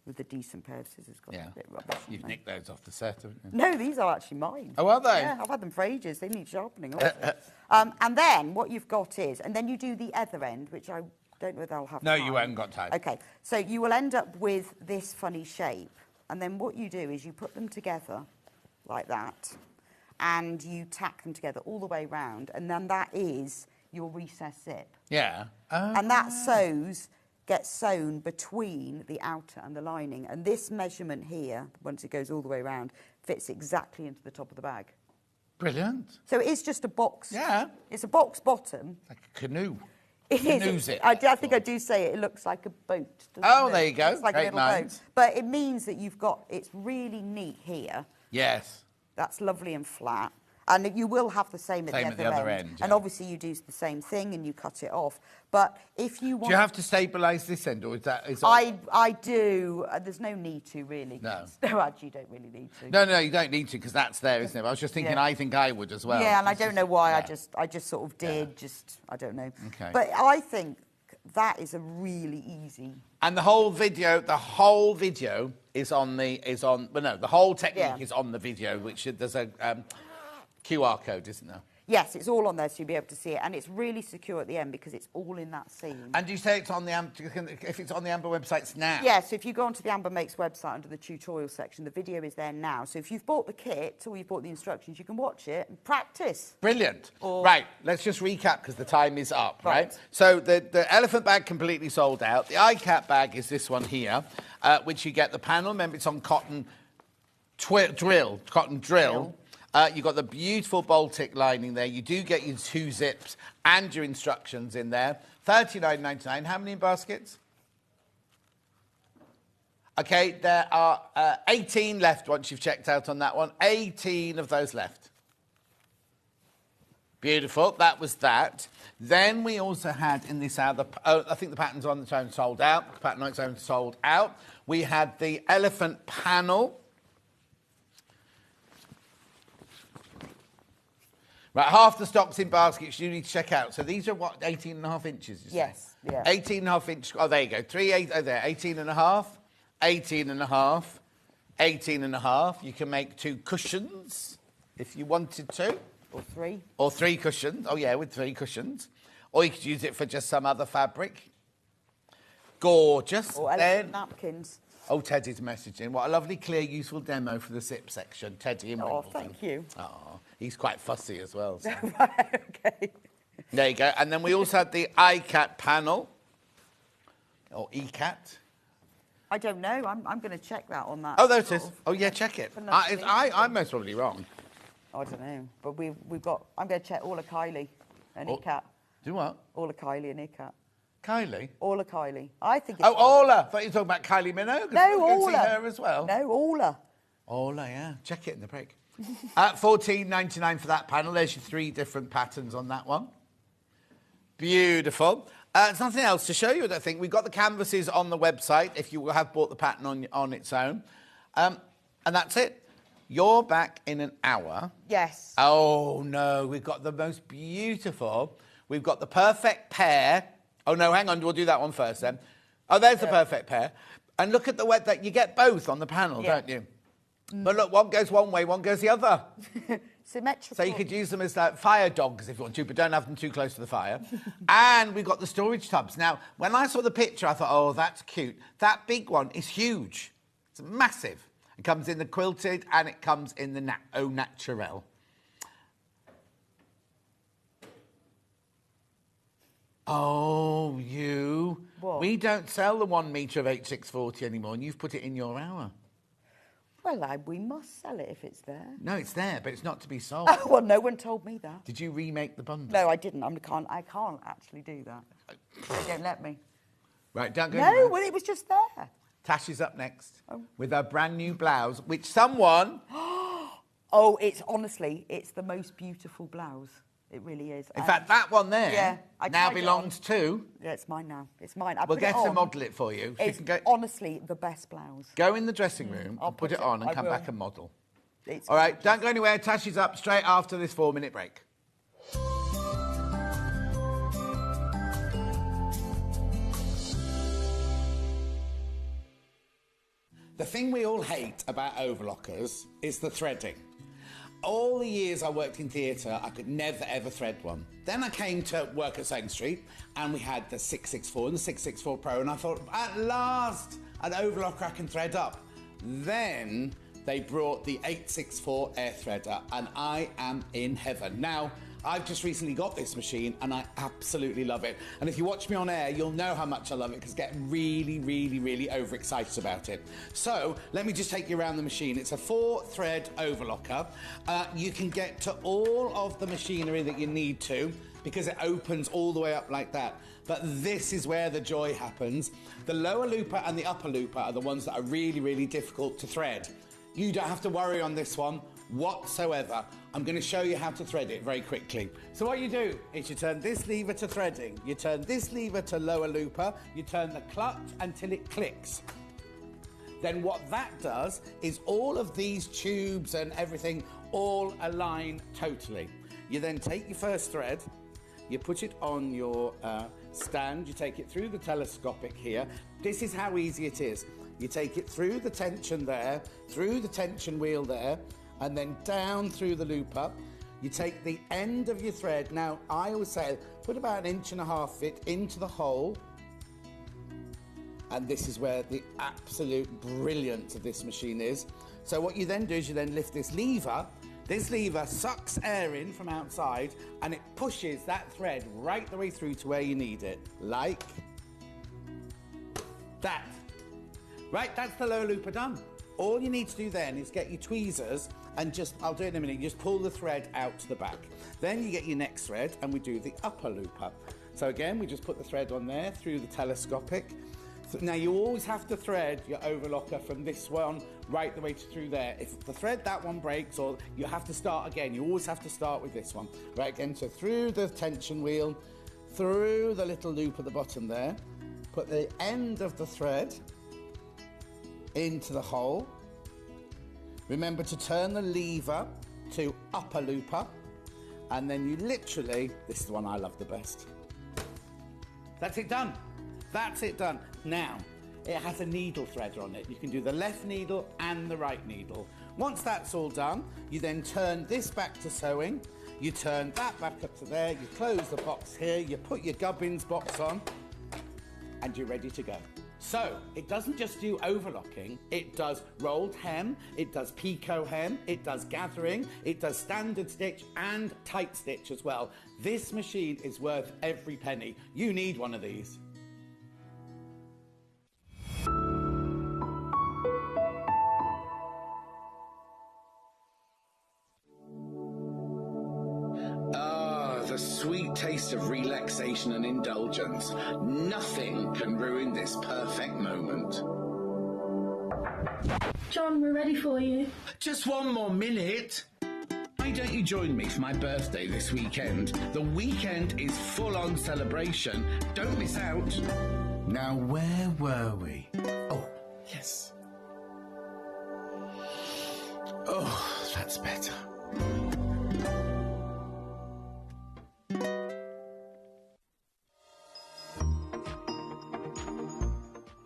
E: With a decent pair of scissors. Got a bit rubbish.
B: You've nicked those off the set, haven't you?
E: No, these are actually mine.
B: Oh, are they?
E: Yeah, I've had them for ages. They need sharpening also. And then what you've got is, and then you do the other end, which I don't know whether I'll have
B: No,
E: time.
B: you haven't got time.
E: Okay, so you will end up with this funny shape. And then what you do is you put them together like that, and you tack them together all the way round, and then that is your recessed zip.
B: Yeah.
E: And that gets sewn between the outer and the lining. And this measurement here, once it goes all the way around, fits exactly into the top of the bag.
B: Brilliant.
E: So it is just a box.
B: Yeah.
E: It's a box bottom.
B: Like a canoe.
E: It is.
B: Canoe zip.
E: I think I do say it looks like a boat.
B: Oh, there you go.
E: It's like
B: Great
E: a little
B: minds.
E: boat. But it means that it's really neat here.
B: Yes.
E: That's lovely and flat. And you will have the same at the other end.
B: Yeah.
E: And obviously you do the same thing and you cut it off. But if you want...
B: Do you have to stabilise this end, or is that...
E: I do. There's no need to, really.
B: No.
E: No, actually, you don't really need to.
B: No, you don't need to, because that's there, isn't it? I was just thinking, I think I would as well.
E: Yeah, and I don't know why. I just sort of did. I don't know.
B: Okay.
E: But I think that is a really easy...
B: And the whole video is on the whole technique is on the video, which there's a QR code, isn't there?
E: Yes, it's all on there, so you'll be able to see it. And it's really secure at the end because it's all in that seam.
B: And do you say it's on the if it's on the Amber websites now?
E: Yeah, so if you go onto the Amber Makes website under the tutorial section, the video is there now. So if you've bought the kit or you've bought the instructions, you can watch it and practice.
B: Brilliant. Right, let's just recap because the time is up, right? So the elephant bag completely sold out. The iCat bag is this one here, which you get the panel. Remember, it's on cotton drill. You've got the beautiful Baltic lining there. You do get your 2 zips and your instructions in there. $39.99. How many in baskets? Okay, there are 18 left once you've checked out on that one. 18 of those left. Beautiful. That was that. Then we also had in this I think the pattern's on its own sold out. The pattern on its own sold out. We had the elephant panel, Right, half the stock's in baskets you need to check out. So these are what, 18.5 inches, you say?
E: Yes, yeah.
B: 18.5 inch, oh, there you go. 18.5, 18.5, 18.5. You can make 2 cushions if you wanted to.
E: Or 3.
B: Or 3 cushions. Oh, yeah, with 3 cushions. Or you could use it for just some other fabric. Gorgeous.
E: Or elephant napkins.
B: Oh, Teddy's messaging. What a lovely, clear, useful demo for the zip section. Teddy in
E: Oh,
B: Wimbledon.
E: thank you.
B: Oh, he's quite fussy as well. So.
E: Okay.
B: There you go. And then we also had the iCat panel. Or ECAT.
E: I don't know. I'm going to check that on that.
B: Oh, there it is. Oh, yeah, check it.
E: another
B: I'm most probably wrong.
E: I don't know. But we've got... I'm going to check all of Kylie and ECAT.
B: Do what?
E: All of Kylie and ECAT.
B: Kylie?
E: All of Kylie. I think it's...
B: Oh, Orla. I thought you were talking about Kylie Minogue.
E: No,
B: Orla. See
E: Orla.
B: her as well.
E: No, Orla.
B: Orla, yeah. Check it in the break. At $14.99 for that panel. There's your 3 different patterns on that one. Beautiful. There's nothing else to show you, I don't think. We've got the canvases on the website if you have bought the pattern on its own. And that's it. You're back in an hour.
E: Yes.
B: Oh, no. We've got the most beautiful. We've got the perfect pair. Oh, no, hang on. We'll do that one first then. Oh, there's the perfect pair. And look at the way that you get both on the panel, don't you? But look, one goes one way, one goes the other.
E: Symmetrical.
B: So you could use them as like fire dogs if you want to, but don't have them too close to the fire. And we've got the storage tubs. Now, when I saw the picture, I thought, oh, that's cute. That big one is huge. It's massive. It comes in the quilted and it comes in the au naturel. Oh, you.
E: What?
B: We don't sell the 1 metre of H640 anymore, and you've put it in your hour.
E: Well, we must sell it if it's there.
B: No, it's there, but it's not to be sold.
E: Oh, well, no one told me that.
B: Did you remake the bundle?
E: No, I didn't. I can't actually do that. They don't let me.
B: Right, don't go
E: No,
B: anywhere.
E: well, it was just there.
B: Tash is up next with her brand new blouse, which someone...
E: Oh, it's honestly, it's the most beautiful blouse. It really is.
B: In fact, that one there
E: I
B: now
E: tried it
B: belongs
E: on.
B: to...
E: Yeah, it's mine now. It's mine. I
B: We'll
E: put
B: get
E: it
B: to
E: on.
B: model it for you. So you
E: It's
B: can go,
E: honestly the best blouse.
B: go in the dressing room
E: I'll
B: and put it on and
E: I
B: come
E: will.
B: back and model.
E: It's
B: All right,
E: gorgeous.
B: don't go anywhere. Tash is up straight after this 4-minute break. The thing we all hate about overlockers is the threading. All the years I worked in theatre, I could never ever thread one. Then I came to work at Sutton Street and we had the 664 and the 664 Pro, and I thought, at last, an overlocker I can thread up. Then they brought the 864 air threader and I am in heaven. Now, I've just recently got this machine and I absolutely love it. And if you watch me on air, you'll know how much I love it because I get really, really, really overexcited about it. So let me just take you around the machine. It's a 4-thread overlocker. You can get to all of the machinery that you need to because it opens all the way up like that. But this is where the joy happens. The lower looper and the upper looper are the ones that are really, really difficult to thread. You don't have to worry on this one whatsoever. I'm going to show you how to thread it very quickly. So what you do is you turn this lever to threading, you turn this lever to lower looper, you turn the clutch until it clicks. Then what that does is all of these tubes and everything all align totally. You then take your first thread, you put it on your stand, you take it through the telescopic here. This is how easy it is. You take it through the tension there, through the tension wheel there, and then down through the looper. You take the end of your thread. Now, I always say, put about 1.5 inches fit into the hole. And this is where the absolute brilliance of this machine is. So what you then do is you then lift this lever. This lever sucks air in from outside and it pushes that thread right the way through to where you need it. Like that. Right, that's the lower looper done. All you need to do then is get your tweezers and just, I'll do it in a minute, just pull the thread out to the back. Then you get your next thread and we do the upper looper. So again, we just put the thread on there through the telescopic. So now you always have to thread your overlocker from this one right the way through there. If the thread, that one breaks, or you have to start again, you always have to start with this one. Right, again, so through the tension wheel, through the little loop at the bottom there, put the end of the thread into the hole. Remember to turn the lever to upper looper And then you literally, this is the one I love the best. That's it done. That's it done. Now, it has a needle threader on it. You can do the left needle and the right needle. Once that's all done, you then turn this back to sewing. You turn that back up to there. You close the box here. You put your gubbins box on and you're ready to go. So, it doesn't just do overlocking, it does rolled hem, it does picot hem, it does gathering, it does standard stitch and tight stitch as well. This machine is worth every penny. You need one of these.
F: The sweet taste of relaxation and indulgence. Nothing can ruin this perfect moment.
G: John, we're ready for you.
F: Just one more minute. Why don't you join me for my birthday this weekend? The weekend is full-on celebration. Don't miss out. Now, where were we? Oh, yes. Oh, that's better.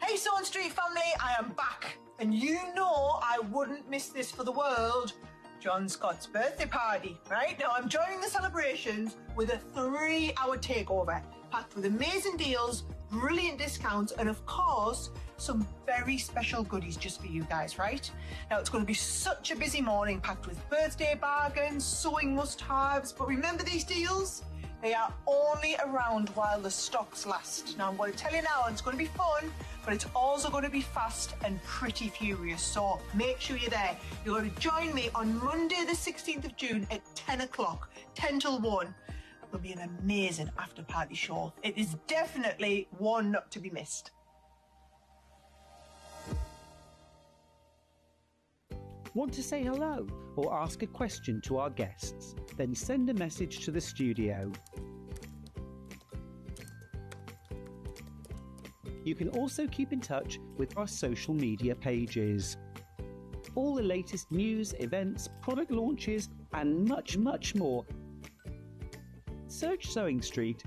H: Hey, Swan Street family, I am back. And you know I wouldn't miss this for the world. John Scott's birthday party, right? Now I'm joining the celebrations with a 3-hour takeover, packed with amazing deals, brilliant discounts, and of course, some very special goodies just for you guys, right? Now it's going to be such a busy morning, packed with birthday bargains, sewing must-haves, but remember these deals? They are only around while the stocks last. Now I'm going to tell you now, it's going to be fun, but it's also going to be fast and pretty furious. So make sure you're there. You're going to join me on Monday the 16th of June at 10 o'clock, 10 till 1. It will be an amazing after party show. It is definitely one not to be missed.
I: Want to say hello or ask a question to our guests? Then send a message to the studio. You can also keep in touch with our social media pages. All the latest news, events, product launches, and much, much more. Search Sewing Street.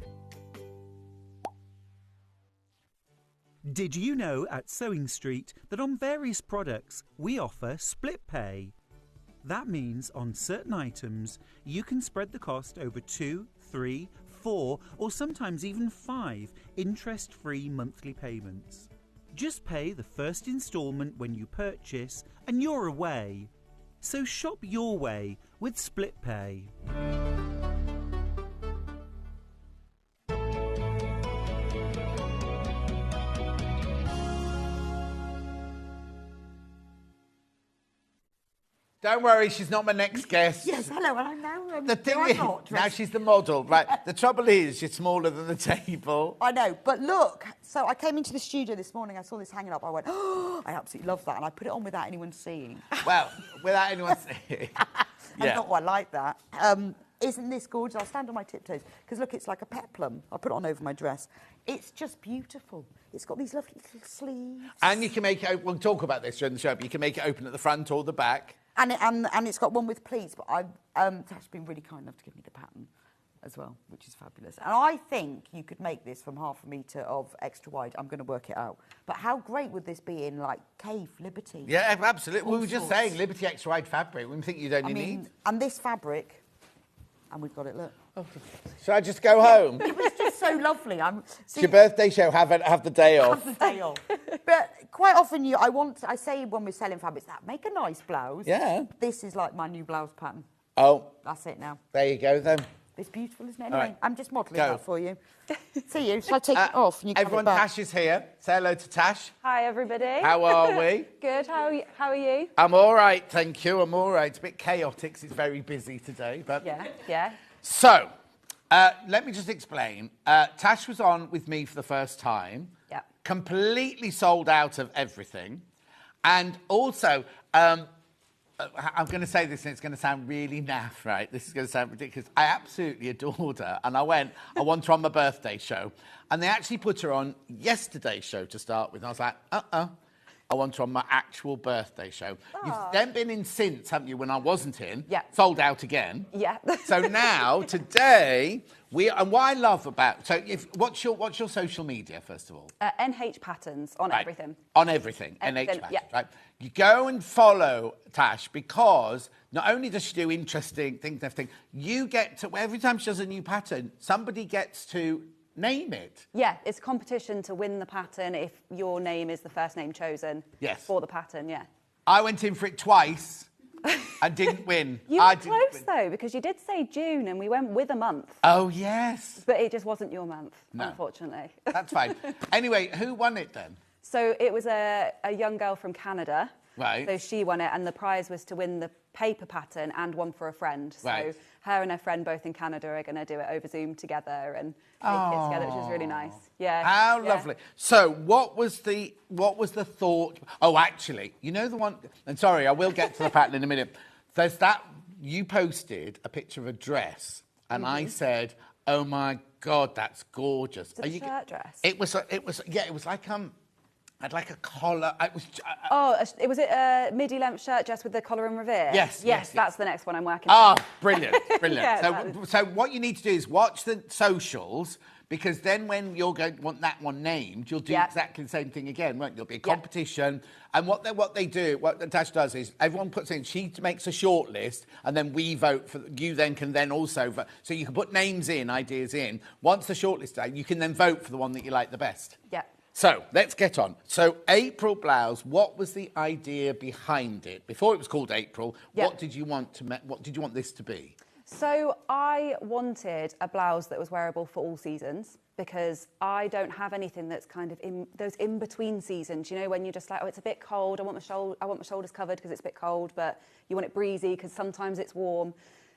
I: Did you know at Sewing Street that on various products we offer split pay? That means on certain items you can spread the cost over 2, 3, 4 or sometimes even 5 interest-free monthly payments. Just pay the first instalment when you purchase and you're away. So shop your way with split pay.
B: Don't worry, she's not my next guest.
E: Yes, hello, and I'm now...
B: The thing
E: I'm
B: is,
E: not
B: now
E: dressed-
B: she's the model. Right, the trouble is, you're smaller than the table.
E: I know, but look, so I came into the studio this morning, I saw this hanging up, I went, oh, I absolutely love that, and I put it on without anyone seeing.
B: Well, without anyone saying.
E: I thought, oh, I like that. Isn't this gorgeous? I'll stand on my tiptoes, because look, it's like a peplum. I'll put it on over my dress. It's just beautiful. It's got these lovely little sleeves.
B: And you can make it, we'll talk about this during the show, but you can make it open at the front or the back.
E: And it's got one with pleats, but Tash been really kind enough to give me the pattern as well, which is fabulous. And I think you could make this from 1/2 metre of extra wide. I'm going to work it out. But how great would this be in, like, Cave, Liberty?
B: Yeah, absolutely. We were just
E: sorts.
B: saying, Liberty extra wide fabric. We think you'd only need.
E: And this fabric, and we've got it, look.
B: Should I just go home?
E: It was just so lovely.
B: It's your birthday show, have the day off.
E: Have the day off. But quite often I say when we're selling fabrics, that make a nice blouse.
B: Yeah.
E: This is like my new blouse pattern.
B: Oh.
E: That's it now.
B: There you go then.
E: It's beautiful, isn't it?
B: All
E: Anyway,
B: right.
E: I'm just modelling
B: Go.
E: that for you. See you. Shall I take it off? And you
B: Everyone,
E: come it back?
B: Tash is here. Say hello to Tash.
J: Hi, everybody.
B: How are we?
J: Good. How are you?
B: I'm all right, thank you. I'm all right. It's a bit chaotic 'cause it's very busy today. But
J: Yeah.
B: So, let me just explain. Tash was on with me for the first time.
J: Yeah.
B: Completely sold out of everything. And also, I'm going to say this and it's going to sound really naff, right? This is going to sound ridiculous. I absolutely adored her. And I want her on my birthday show. And they actually put her on yesterday's show to start with. And I was like, I want her on my actual birthday show. You've then been in since, haven't you, when I wasn't in?
J: Yeah.
B: Sold out again.
J: Yeah.
B: So now, today, and what I love about... So what's your social media, first of all?
J: NH Patterns on
B: Right.
J: everything.
B: On everything,
J: Everything,
B: NH Patterns,
J: yeah.
B: right? You go and follow Tash because not only does she do interesting things and everything, you get to... Every time she does a new pattern, somebody gets to name it.
J: Yeah, it's a competition to win the pattern if your name is the first name chosen for the pattern, yeah.
B: I went in for it twice and didn't win.
J: You were close, though, because you did say June and we went with a month.
B: Oh, yes.
J: But it just wasn't your month,
B: No.
J: unfortunately.
B: That's fine. Anyway, who won it then?
J: So it was a young girl from Canada.
B: Right.
J: So she won it, and the prize was to win the paper pattern and one for a friend. So
B: Right.
J: her and her friend, both in Canada, are going to do it over Zoom together and make it together, which is really nice. Yeah.
B: How
J: yeah.
B: lovely. So what was the thought? Oh, actually, you know the one... And sorry, I will get to the pattern in a minute. There's that... You posted a picture of a dress, and I said, oh, my God, that's gorgeous.
J: Is it a shirt dress?
B: It was like... I'd like a collar. It was...
J: was it a midi-length shirt dress with the collar and revere?
B: Yes.
J: That's the next one I'm working
B: on. Oh, brilliant.
J: Yeah,
B: so what you need to do is watch the socials, because then when you're going to want that one named, you'll do exactly the same thing again, won't you? There'll be a competition. And what Tash does is everyone puts in, she makes a short list, and then we vote for, you then can then also vote. So you can put names in, ideas in. Once the short list is out, you can then vote for the one that you like the best.
J: Yeah.
B: So let's get on. So April blouse, what was the idea behind it? Before it was called April, what did you want this to be?
J: So I wanted a blouse that was wearable for all seasons, because I don't have anything that's kind of in those in-between seasons. You know, when you're just like, oh, it's a bit cold. I want my shoulders covered because it's a bit cold, but you want it breezy because sometimes it's warm.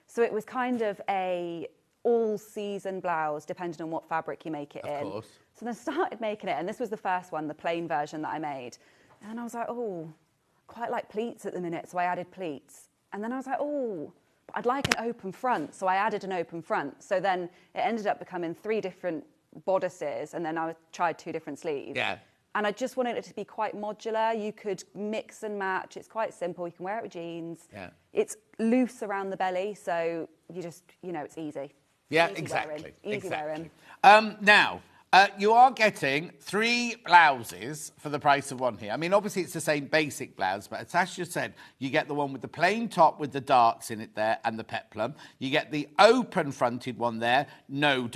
J: So it was kind of a all-season blouse, depending on what fabric you make it in.
B: Of course.
J: So then I started making it, and this was the first one, the plain version that I made. And I was like, oh, quite like pleats at the minute, so I added pleats. And then I was like, oh, I'd like an open front, so I added an open front. So then it ended up becoming 3 different bodices, and then I tried 2 different sleeves.
B: Yeah.
J: And I just wanted it to be quite modular. You could mix and match. It's quite simple. You can wear it with jeans.
B: Yeah.
J: It's loose around the belly, so you just, it's easy.
B: Yeah,
J: Easy
B: exactly.
J: Wearing. Easy wearing.
B: Now, you are getting 3 blouses for the price of one here. I mean, obviously it's the same basic blouse, but as Tasha said, you get the one with the plain top with the darts in it there and the peplum. You get the open-fronted one there, no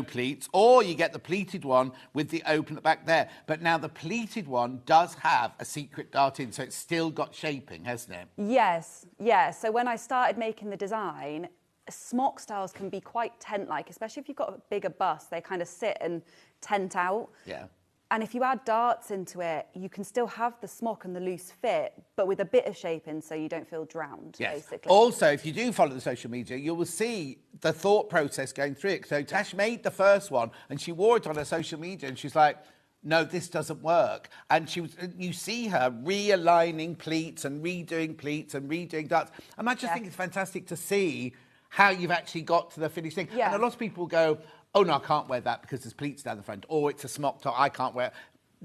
B: pleats, or you get the pleated one with the open at the back there. But now the pleated one does have a secret dart in, so it's still got shaping, hasn't it?
J: Yes, yeah. So when I started making the design, smock styles can be quite tent-like, especially if you've got a bigger bust. They kind of sit and tent out.
B: Yeah.
J: And if you add darts into it, you can still have the smock and the loose fit, but with a bit of shaping so you don't feel drowned, basically.
B: Also, if you do follow the social media, you will see the thought process going through it. So Tash made the first one, and she wore it on her social media, and she's like, no, this doesn't work. And you see her realigning pleats and redoing darts. And I just think it's fantastic to see how you've actually got to the finished thing.
J: Yeah.
B: And a lot of people go, oh, no, I can't wear that because there's pleats down the front, or it's a smock top, I can't wear it.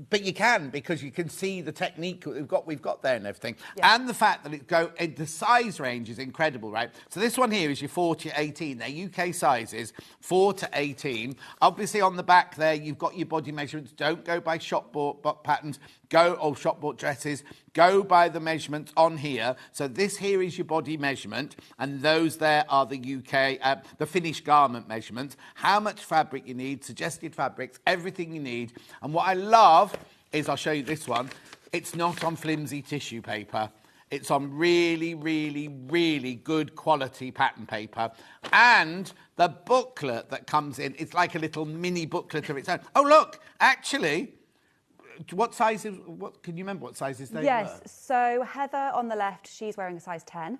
B: But you can, because you can see the technique that we've got there and everything. Yeah. And the fact that the size range is incredible, right? So this one here is your 4 to 18. They're UK sizes, 4 to 18. Obviously on the back there, you've got your body measurements. Don't go by shop bought patterns, shop bought dresses. Go by the measurements on here. So this here is your body measurement, and those there are the UK, the finished garment measurements. How much fabric you need, suggested fabrics, everything you need. And what I love is, I'll show you this one. It's not on flimsy tissue paper. It's on really, really, really good quality pattern paper. And the booklet that comes in, it's like a little mini booklet of its own. Oh, look, actually, what sizes, can you remember what sizes they were?
J: Yes, so Heather on the left, she's wearing a size 10.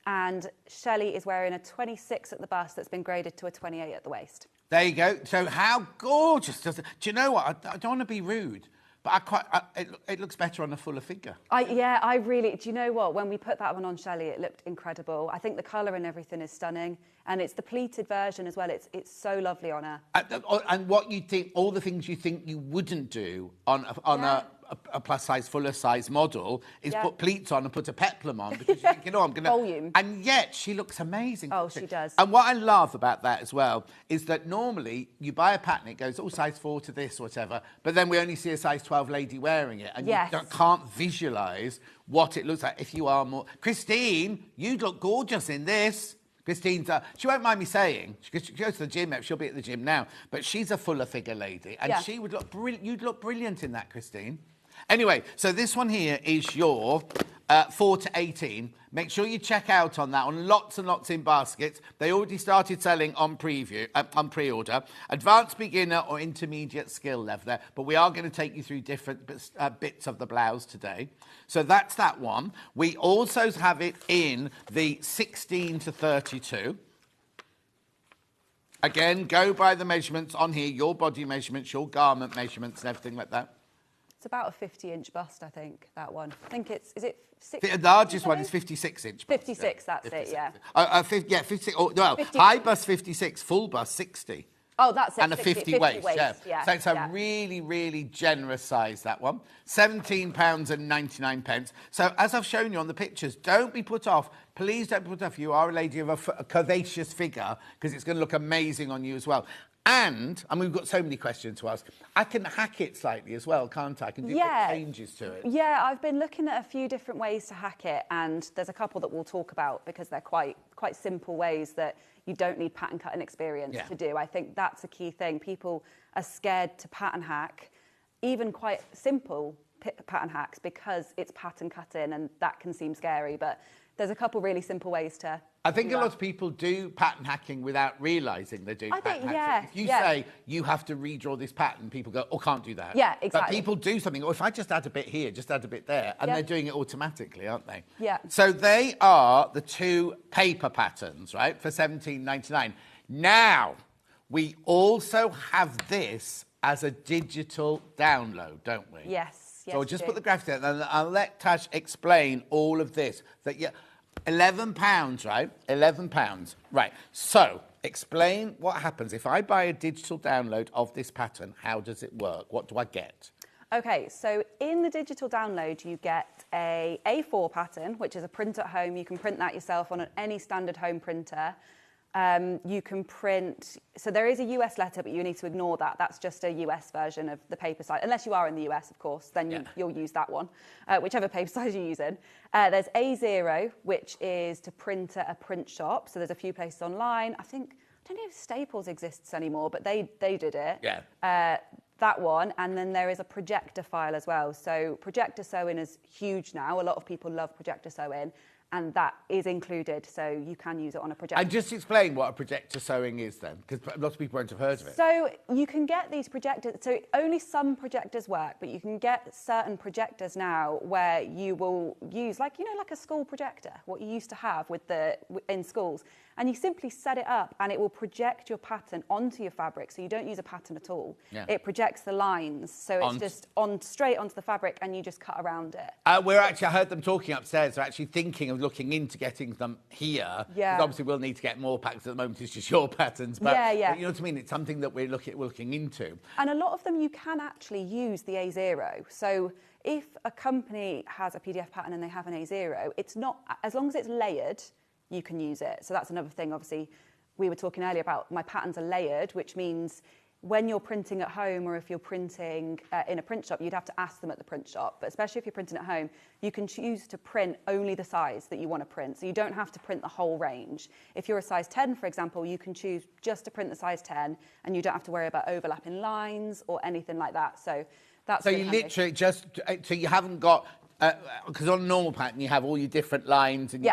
J: And Shelley is wearing a 26 at the bust that's been graded to a 28 at the waist.
B: There you go. So how gorgeous does it... Do you know what? I don't want to be rude, but it looks better on a fuller figure.
J: I really... Do you know what? When we put that one on Shelley, it looked incredible. I think the colour and everything is stunning. And it's the pleated version as well. It's so lovely on her.
B: And what you think, all the things you think you wouldn't do on a a plus size, fuller size model is
J: Yeah.
B: put pleats on and put a peplum on because you're thinking, I'm going to...
J: Volume.
B: And yet she looks amazing.
J: Oh,
B: doesn't
J: she does.
B: And what I love about that as well is that normally you buy a pattern, it goes, size 4 to this, whatever, but then we only see a size 12 lady wearing it. And
J: Yes.
B: you can't visualise what it looks like if you are more... Christine, you'd look gorgeous in this. Christine's, she won't mind me saying, she goes to the gym, she'll be at the gym now, but she's a fuller figure lady, and she would look you'd look brilliant in that, Christine. Anyway, so this one here is your 4 to 18. Make sure you check out on that one. Lots and lots in baskets. They already started selling on preview, on pre-order. Advanced beginner or intermediate skill level there. But we are going to take you through different bits of the blouse today. So that's that one. We also have it in the 16 to 32. Again, go by the measurements on here, your body measurements, your garment measurements and everything like that.
J: It's about a 50-inch bust, I think, that one. I think is it 60?
B: The largest one is 56-inch.
J: 56, that's 56. It, yeah.
B: 56. Oh, well,
J: 50.
B: high bust 56, full bust 60.
J: Oh, that's it.
B: And a 50 waist,
J: yeah.
B: So it's a really, really generous size, that one. £17.99. So as I've shown you on the pictures, don't be put off. Please don't be put off. You are a lady of a curvaceous figure because it's going to look amazing on you as well. And we've got so many questions to ask. I can hack it slightly as well, can't I? I can do little changes to it.
J: Yeah, I've been looking at a few different ways to hack it, and there's a couple that we'll talk about because they're quite simple ways that you don't need pattern cutting experience to do. I think that's a key thing. People are scared to pattern hack, even quite simple pattern hacks, because it's pattern cutting, and that can seem scary. But there's a couple really simple ways to.
B: I think a lot of people do pattern hacking without realising they're doing pattern hacking. If you say you have to redraw this pattern, people go, can't do that.
J: Yeah, exactly.
B: But people do something, if I just add a bit here, just add a bit there, and they're doing it automatically, aren't they?
J: Yeah.
B: So they are the two paper patterns, right, for £17.99. Now, we also have this as a digital download, don't we?
J: Yes.
B: So I'll just put the graphics in, and I'll let Tash explain all of this. That £11, right? £11. Right. So explain what happens if I buy a digital download of this pattern. How does it work? What do I get?
J: Okay, so in the digital download, you get a A4 pattern, which is a print at home. You can print that yourself on any standard home printer. You can print, so there is a US letter, but you need to ignore that. That's just a US version of the paper size. Unless you are in the US, of course, then you'll use that one, whichever paper size you're using. There's A0, which is to print at a print shop. So there's a few places online. I don't know if Staples exists anymore, but they did it.
B: Yeah.
J: That one, and then there is a projector file as well. So projector sewing is huge now. A lot of people love projector sewing. And that is included, so you can use it on a projector.
B: And just explain what a projector sewing is then, because lots of people won't have heard of it.
J: So you can get these projectors, so only some projectors work, but you can get certain projectors now where you will use, like a school projector, what you used to have in schools. And you simply set it up and it will project your pattern onto your fabric, so you don't use a pattern at all. Yeah. It projects the lines, so it's just straight onto the fabric and you just cut around it.
B: I heard them talking upstairs. They're actually thinking of looking into getting them here.
J: Yeah.
B: Obviously, we'll need to get more patterns. At the moment, it's just your patterns. But,
J: yeah.
B: But you know what I mean? It's something that we're looking into.
J: And a lot of them you can actually use the A0. So if a company has a PDF pattern and they have an A0, it's not, as long as it's layered, you can use it. So that's another thing. Obviously, we were talking earlier about my patterns are layered, which means when you're printing at home or if you're printing in a print shop, you'd have to ask them at the print shop. But especially if you're printing at home, you can choose to print only the size that you want to print. So you don't have to print the whole range. If you're a size 10, for example, you can choose just to print the size 10 and you don't have to worry about overlapping lines or anything like that. So that's
B: So
J: really
B: you
J: handy.
B: literally so you haven't got... Because on a normal pattern, you have all your different lines and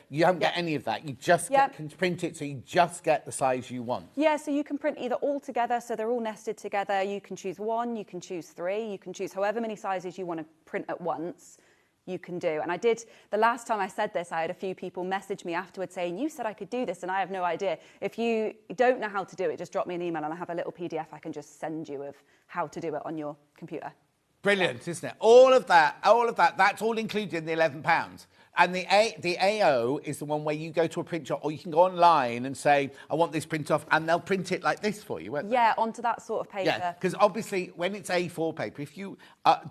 B: you haven't got any of that. You just can print it, so you just get the size you want.
J: Yeah, so you can print either all together, so they're all nested together. You can choose 1, you can choose 3, you can choose however many sizes you want to print at once. You can do. And the last time I said this, I had a few people message me afterwards saying, you said I could do this and I have no idea. If you don't know how to do it, just drop me an email and I have a little PDF I can just send you of how to do it on your computer.
B: Brilliant, isn't it? All of that, that's all included in the £11. And the AO is the one where you go to a print shop, or you can go online and say, I want this print off, and they'll print it like this for you, won't they?
J: Yeah, onto that sort of paper.
B: Yeah, because obviously when it's A4 paper, if you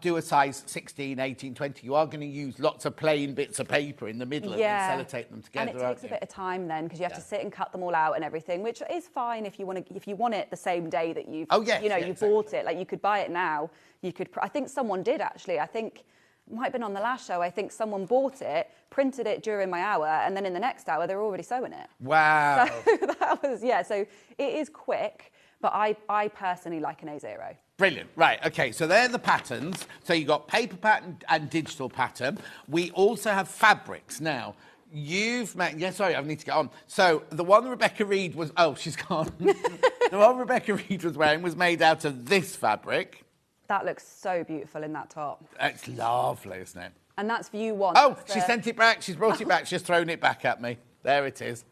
B: do a size 16, 18, 20, you are going to use lots of plain bits of paper in the middle and sellotape them together.
J: And it takes a bit of time then, because you have to sit and cut them all out and everything, which is fine if you want it the same day that you've bought it. Like, you could buy it now. You could. I think someone did actually. I think. Might have been on the last show. I think someone bought it, printed it during my hour, and then in the next hour they're already sewing it.
B: Wow.
J: So that was, so it is quick, but I personally like an A0.
B: Brilliant. Right, okay, so they're the patterns. So you've got paper pattern and digital pattern. We also have fabrics. Now, you've made... Yeah, sorry, I need to get on. So the one Rebecca Reed was... Oh, she's gone. The one Rebecca Reed was wearing was made out of this fabric.
J: That looks so beautiful in that top.
B: It's lovely, isn't it?
J: And that's view one.
B: Oh, she sent it back. She's brought it back. She's thrown it back at me. There it is.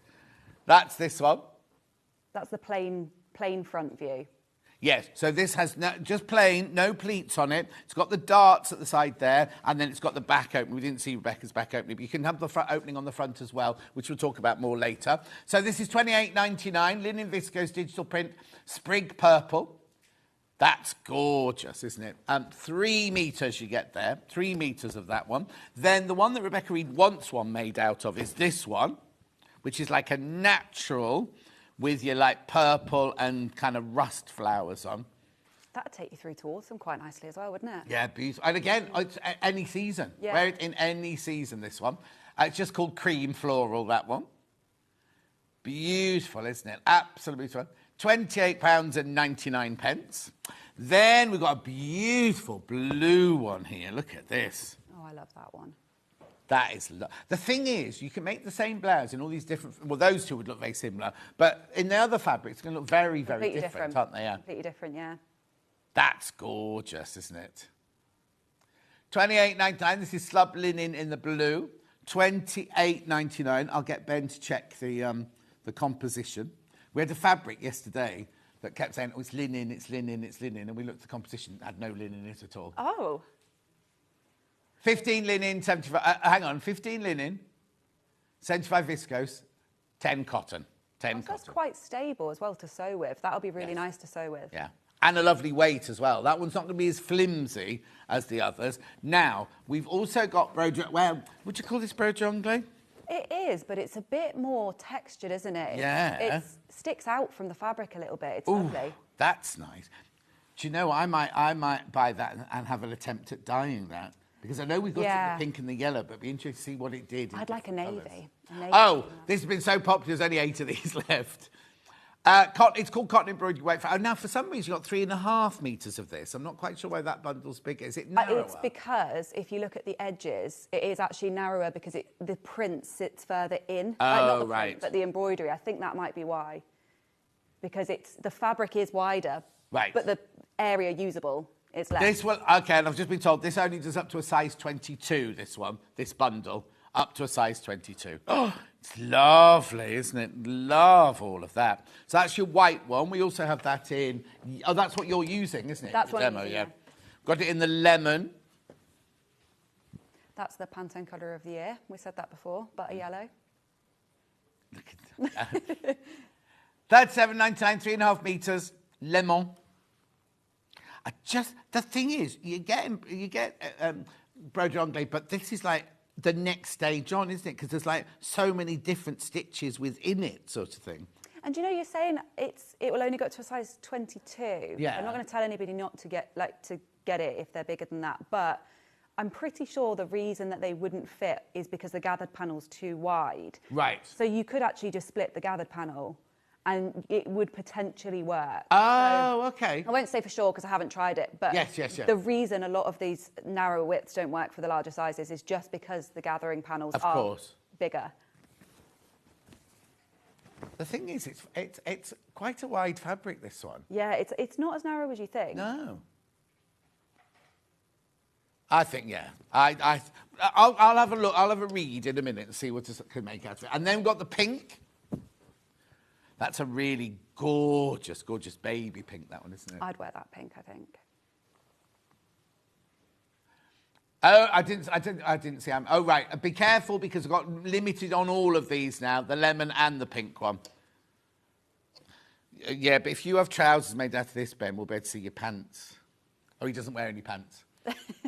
B: That's this one.
J: That's the plain front view.
B: Yes, so this has just plain, no pleats on it. It's got the darts at the side there, and then it's got the back opening. We didn't see Rebecca's back opening, but you can have the front opening on the front as well, which we'll talk about more later. So this is $28.99, linen viscose digital print, sprig purple. That's gorgeous, isn't it? 3 metres you get there, 3 metres of that one. Then the one that Rebecca Reed wants one made out of is this one, which is like a natural with your like purple and kind of rust flowers on.
J: That'd take you through to autumn quite nicely as well, wouldn't it?
B: Yeah, beautiful. And again, it's any season.
J: Yeah.
B: Wear it in any season, this one. It's just called cream floral, that one. Beautiful, isn't it? Absolutely beautiful. £28.99. Then we've got a beautiful blue one here. Look at this.
J: Oh, I love that one.
B: That is... The thing is, you can make the same blouse in all these different... Well, those two would look very similar. But in the other fabrics, it's going to look very, very different, aren't they? Yeah.
J: Completely different, yeah.
B: That's gorgeous, isn't it? $28.99. This is slub linen in the blue. $28.99. I'll get Ben to check the composition. We had a fabric yesterday that kept saying, oh, it's linen, it's linen, it's linen. And we looked at the composition, it had no linen in it at all.
J: Oh.
B: 15 linen, 75... hang on, 15 linen, 75 viscose, 10 cotton. 10 cotton.
J: That's quite stable as well to sew with. That'll be really nice to sew with.
B: Yeah. And a lovely weight as well. That one's not going to be as flimsy as the others. Now, we've also got well, would you call this bro jonglé?
J: It is, but it's a bit more textured, isn't it?
B: Yeah.
J: It sticks out from the fabric a little bit. It's lovely.
B: That's nice. Do you know, I might buy that and have an attempt at dyeing that. Because I know we've got the pink and the yellow, but it'd be interesting to see what it did.
J: I'd like a navy.
B: Oh, this has been so popular, there's only 8 of these left. It's called cotton embroidery weight. Now, for some reason, you've got 3.5 metres of this. I'm not quite sure why that bundle's bigger. Is it narrower?
J: It's because if you look at the edges, it is actually narrower because the print sits further in. Not the print, but the embroidery. I think that might be why. Because the fabric is wider, but the area usable is less.
B: This one, okay, and I've just been told this only does up to a size 22, this bundle, up to a size 22. Oh, it's lovely, isn't it? Love all of that. So that's your white one. We also have that in... Oh, that's what you're using, isn't it?
J: That's what I'm
B: demo,
J: using,
B: yeah. Got it in the lemon.
J: That's the Pantone colour of the year. We said that before, but a yellow.
B: Look at that. $37.99, 3.5 metres, lemon. The thing is, you get bro jonglé, but this is like the next stage on, isn't it? Because there's like so many different stitches within it, sort of thing.
J: And you know, you're saying it will only go up to a size 22.
B: Yeah.
J: I'm not going to tell anybody not to get it if they're bigger than that, but I'm pretty sure the reason that they wouldn't fit is because the gathered panel's too wide.
B: Right.
J: So you could actually just split the gathered panel and it would potentially work.
B: Oh, okay.
J: I won't say for sure because I haven't tried it, but
B: yes.
J: the reason a lot of these narrower widths don't work for the larger sizes is just because the gathering panels are bigger.
B: The thing is, it's quite a wide fabric, this one.
J: Yeah, it's not as narrow as you think.
B: No. I think, yeah. I'll have a look. I'll have a read in a minute and see what I can make out of it. And then we've got the pink. That's a really gorgeous, gorgeous baby pink, that one, isn't it?
J: I'd wear that pink, I think.
B: Oh, I didn't see. Oh, right. Be careful because I've got limited on all of these now, the lemon and the pink one. Yeah, but if you have trousers made out of this, Ben, we'll be able to see your pants. Oh, he doesn't wear any pants.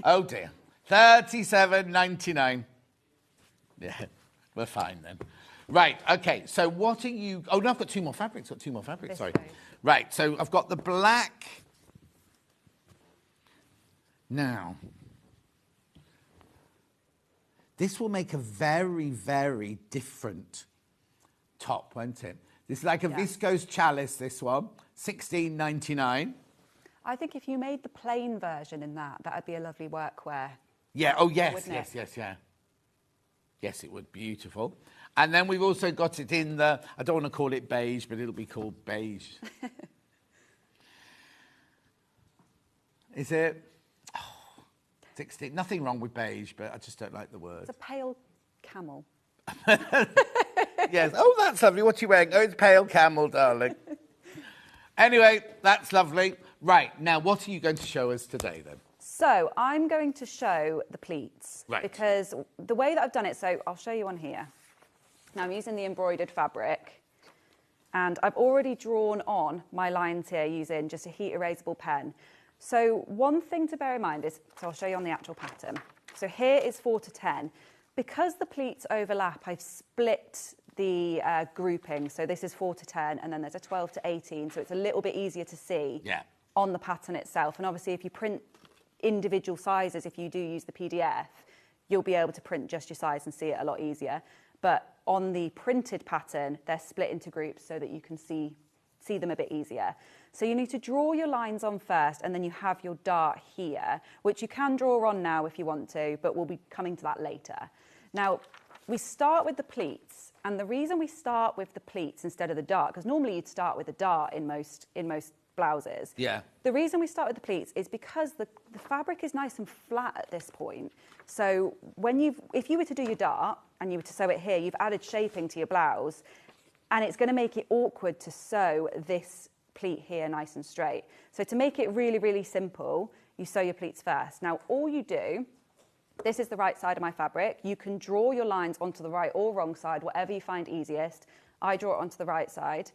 B: Oh, dear. $37.99. Yeah, we're fine then. Right, okay, so what are you... Oh, no, I've got two more fabrics. Sorry.
J: Way.
B: Right, so I've got the black... Now... This will make a very, very different top, won't it? This is like a viscose chalice, this one. $16.99.
J: I think if you made the plain version in that would be a lovely workwear.
B: Yeah, oh, yes,
J: Wouldn't it?
B: yes. Yes, it would. Beautiful. And then we've also got it in the... I don't want to call it beige, but it'll be called beige. Is it? 16. Nothing wrong with beige, but I just don't like the word.
J: It's a pale camel.
B: Yes. Oh, that's lovely. What are you wearing? Oh, it's pale camel, darling. Anyway, that's lovely. Right. Now, what are you going to show us today, then?
J: So I'm going to show the pleats.
B: Right.
J: Because the way that I've done it, so I'll show you on here. Now, I'm using the embroidered fabric. And I've already drawn on my lines here using just a heat erasable pen. So one thing to bear in mind is, so I'll show you on the actual pattern. So here is 4 to 10. Because the pleats overlap, I've split the grouping. So this is 4 to 10, and then there's a 12 to 18. So it's a little bit easier to see on the pattern itself. And obviously, if you print individual sizes, if you do use the PDF, you'll be able to print just your size and see it a lot easier. But on the printed pattern, they're split into groups so that you can see them a bit easier. So you need to draw your lines on first, and then you have your dart here, which you can draw on now if you want to, but we'll be coming to that later. Now, we start with the pleats, and the reason we start with the pleats instead of the dart, because normally you'd start with a dart in most blouses.
B: Yeah.
J: The reason we start with the pleats is because the fabric is nice and flat at this point. So if you were to do your dart and you were to sew it here, you've added shaping to your blouse, and it's going to make it awkward to sew this pleat here nice and straight. So to make it really, really simple, you sew your pleats first. Now, all you do, this is the right side of my fabric. You can draw your lines onto the right or wrong side, whatever you find easiest. I draw it onto the right side.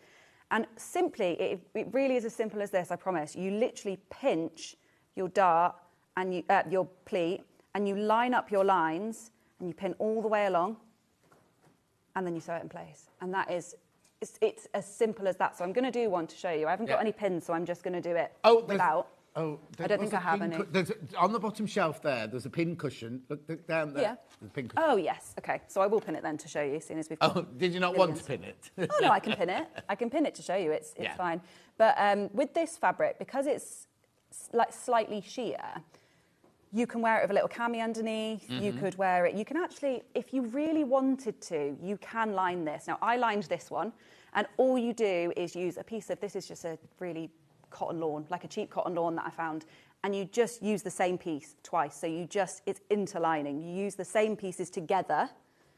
J: And simply, it really is as simple as this, I promise. You literally pinch your dart and your pleat, and you line up your lines, and you pin all the way along, and then you sew it in place. And that is... It's as simple as that. So I'm going to do one to show you. I haven't got any pins, so I'm just going to do it without.
B: Oh,
J: I don't think I have any.
B: On the bottom shelf there's a pin cushion. Look down there.
J: Yeah.
B: There's a pin cushion.
J: Oh, yes. OK, so I will pin it then to show you, seeing as we've got...
B: Oh, did you not want to pin it?
J: Oh, no, I can pin it. I can pin it to show you. It's fine. But with this fabric, because it's like slightly sheer, you can wear it with a little cami underneath. You could wear it. You can actually, if you really wanted to, you can line this. Now, I lined this one, and all you do is use a piece of, this is just a really cotton lawn, like a cheap cotton lawn that I found, and you just use the same piece twice. So it's interlining. You use the same pieces together.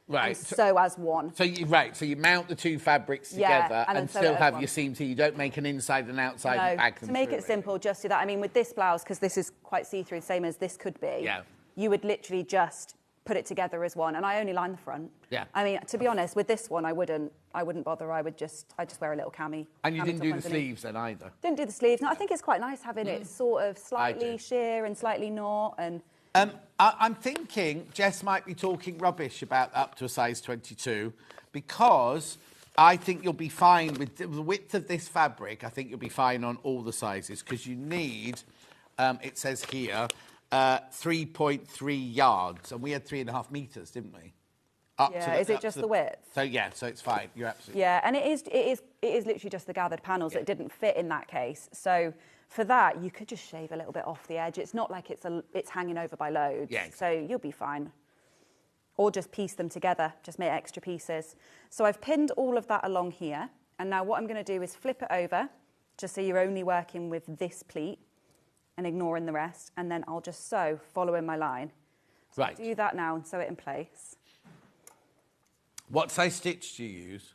B: Right.
J: And sew as one.
B: So you mount the two fabrics together and still have your seams here. You don't make an inside and outside and bag them
J: to make
B: through
J: it simple, just do that. I mean, with this blouse, because this is quite see-through, same as this could be, you would literally just put it together as one. And I only line the front.
B: Yeah.
J: I mean, to be honest, with this one, I wouldn't bother. I'd just wear a little cami.
B: And you didn't do the
J: underneath.
B: sleeves then either?
J: Didn't do the sleeves. No, I think it's quite nice having it sort of slightly sheer and slightly not and...
B: I'm thinking Jess might be talking rubbish about up to a size 22 because I think you'll be fine with the width of this fabric. I think you'll be fine on all the sizes because you need, it says here, 3.3 yards. And we had 3.5 metres, didn't we?
J: Is it just the width?
B: So it's fine. You're absolutely
J: Yeah, and it is literally just the gathered panels that didn't fit in that case. So for that, you could just shave a little bit off the edge. It's not like it's hanging over by loads.
B: Yeah.
J: So you'll be fine. Or just piece them together, just make extra pieces. So I've pinned all of that along here. And now what I'm going to do is flip it over, just so you're only working with this pleat and ignoring the rest. And then I'll just sew following my line. So
B: right.
J: do that now and sew it in place.
B: What size stitch do you use?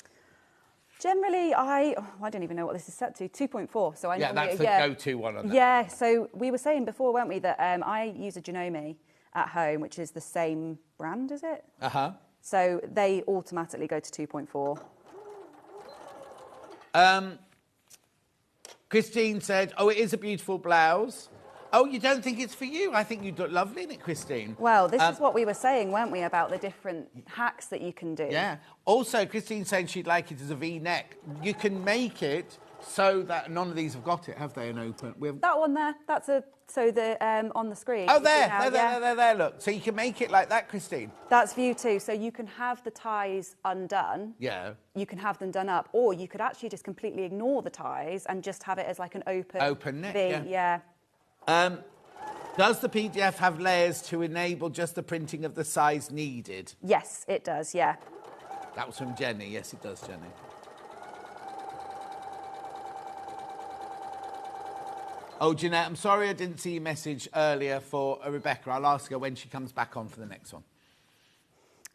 J: Generally, I don't even know what this is set to, 2.4. So I
B: that's the go-to one on that.
J: Yeah, so we were saying before, weren't we, that I use a Janome, at home, which is the same brand, is it?
B: Uh-huh.
J: So they automatically go to 2.4.
B: Christine said, oh, it is a beautiful blouse. Oh, you don't think it's for you? I think you'd look lovely in it, Christine.
J: Well, this is what we were saying, weren't we, about the different hacks that you can do.
B: Yeah. Also, Christine's saying she'd like it as a V-neck. You can make it so that none of these have got it, have they, an open?
J: That one there, that's on the screen.
B: Oh,
J: You see
B: there,
J: now,
B: there, look. So you can make it like that, Christine.
J: That's view 2. So you can have the ties undone.
B: Yeah.
J: You can have them done up, or you could actually just completely ignore the ties and just have it as like an open
B: neck,
J: V.
B: yeah. Does the PDF have layers to enable just the printing of the size needed?
J: Yes, it does, yeah.
B: That was from Jenny. Yes, it does, Jenny. Oh, Jeanette, I'm sorry I didn't see your message earlier for Rebecca. I'll ask her when she comes back on for the next one.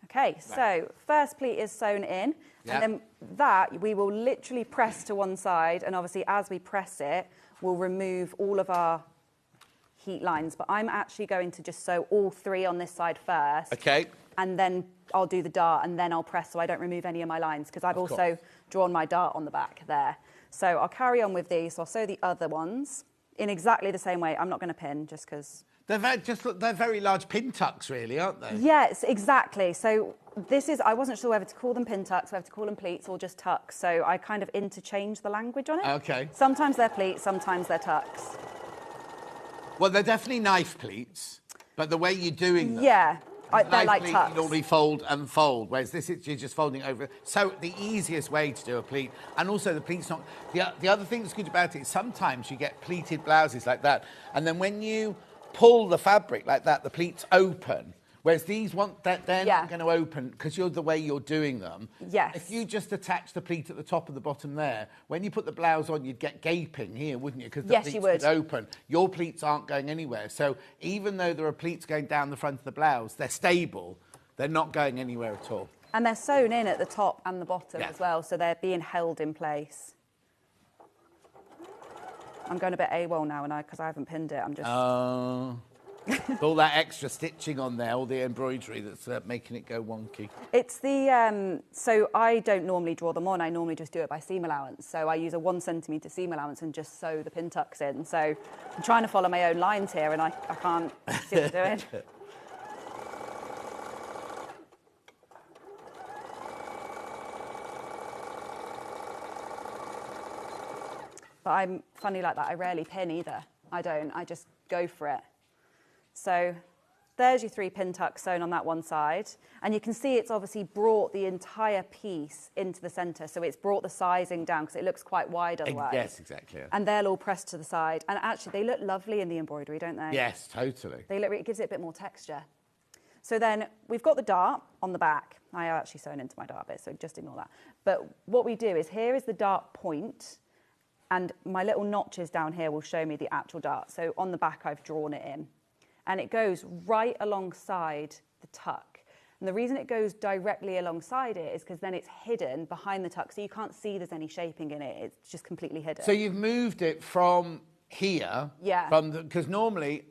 J: Okay, so first pleat is sewn in, and then that we will literally press to one side, and obviously as we press it, we'll remove all of our heat lines. But I'm actually going to just sew all 3 on this side first.
B: Okay.
J: And then I'll do the dart, and then I'll press so I don't remove any of my lines, because I've also drawn my dart on the back there. So I'll carry on with these. So I'll sew the other ones in exactly the same way. I'm not going to pin just because...
B: They're very large pin tucks, really, aren't they?
J: Yes, exactly. So this is, I wasn't sure whether to call them pin tucks, whether to call them pleats or just tucks. So I kind of interchange the language on it.
B: Okay.
J: Sometimes they're pleats, sometimes they're tucks.
B: Well, they're definitely knife pleats, but the way you're doing them...
J: Yeah, they're like
B: pleat,
J: tucks.
B: you normally fold and fold, whereas this is you're just folding over. So the easiest way to do a pleat, and also the pleat's not... The other thing that's good about it is sometimes you get pleated blouses like that, and then when you pull the fabric like that, the pleats open, whereas these they're not going to open because you're the way you're doing them.
J: Yes.
B: If you just attach the pleat at the top and the bottom there, when you put the blouse on, you'd get gaping here, wouldn't you? Because the pleats would open. Your pleats aren't going anywhere. So even though there are pleats going down the front of the blouse, they're stable. They're not going anywhere at all.
J: And they're sewn in at the top and the bottom as well, so they're being held in place. I'm going a bit AWOL now, because I haven't pinned it. I'm just...
B: all that extra stitching on there, all the embroidery that's making it go wonky.
J: It's the... so I don't normally draw them on. I normally just do it by seam allowance. So I use a 1 centimetre seam allowance and just sew the pin tucks in. So I'm trying to follow my own lines here, and I can't see what I'm doing. But I'm funny like that. I rarely pin either. I don't. I just go for it. So there's your 3 pin tucks sewn on that one side. And you can see it's obviously brought the entire piece into the centre. So it's brought the sizing down because it looks quite wide otherwise.
B: Yes, exactly. Yeah.
J: And they'll all press to the side. And actually, they look lovely in the embroidery, don't they?
B: Yes, totally.
J: It gives it a bit more texture. So then we've got the dart on the back. I actually sewn into my dart bit, so just ignore that. But what we do is here is the dart point. And my little notches down here will show me the actual dart. So on the back, I've drawn it in. And it goes right alongside the tuck. And the reason it goes directly alongside it is because then it's hidden behind the tuck. So you can't see there's any shaping in it. It's just completely hidden.
B: So you've moved it from here.
J: Yeah.
B: Because normally,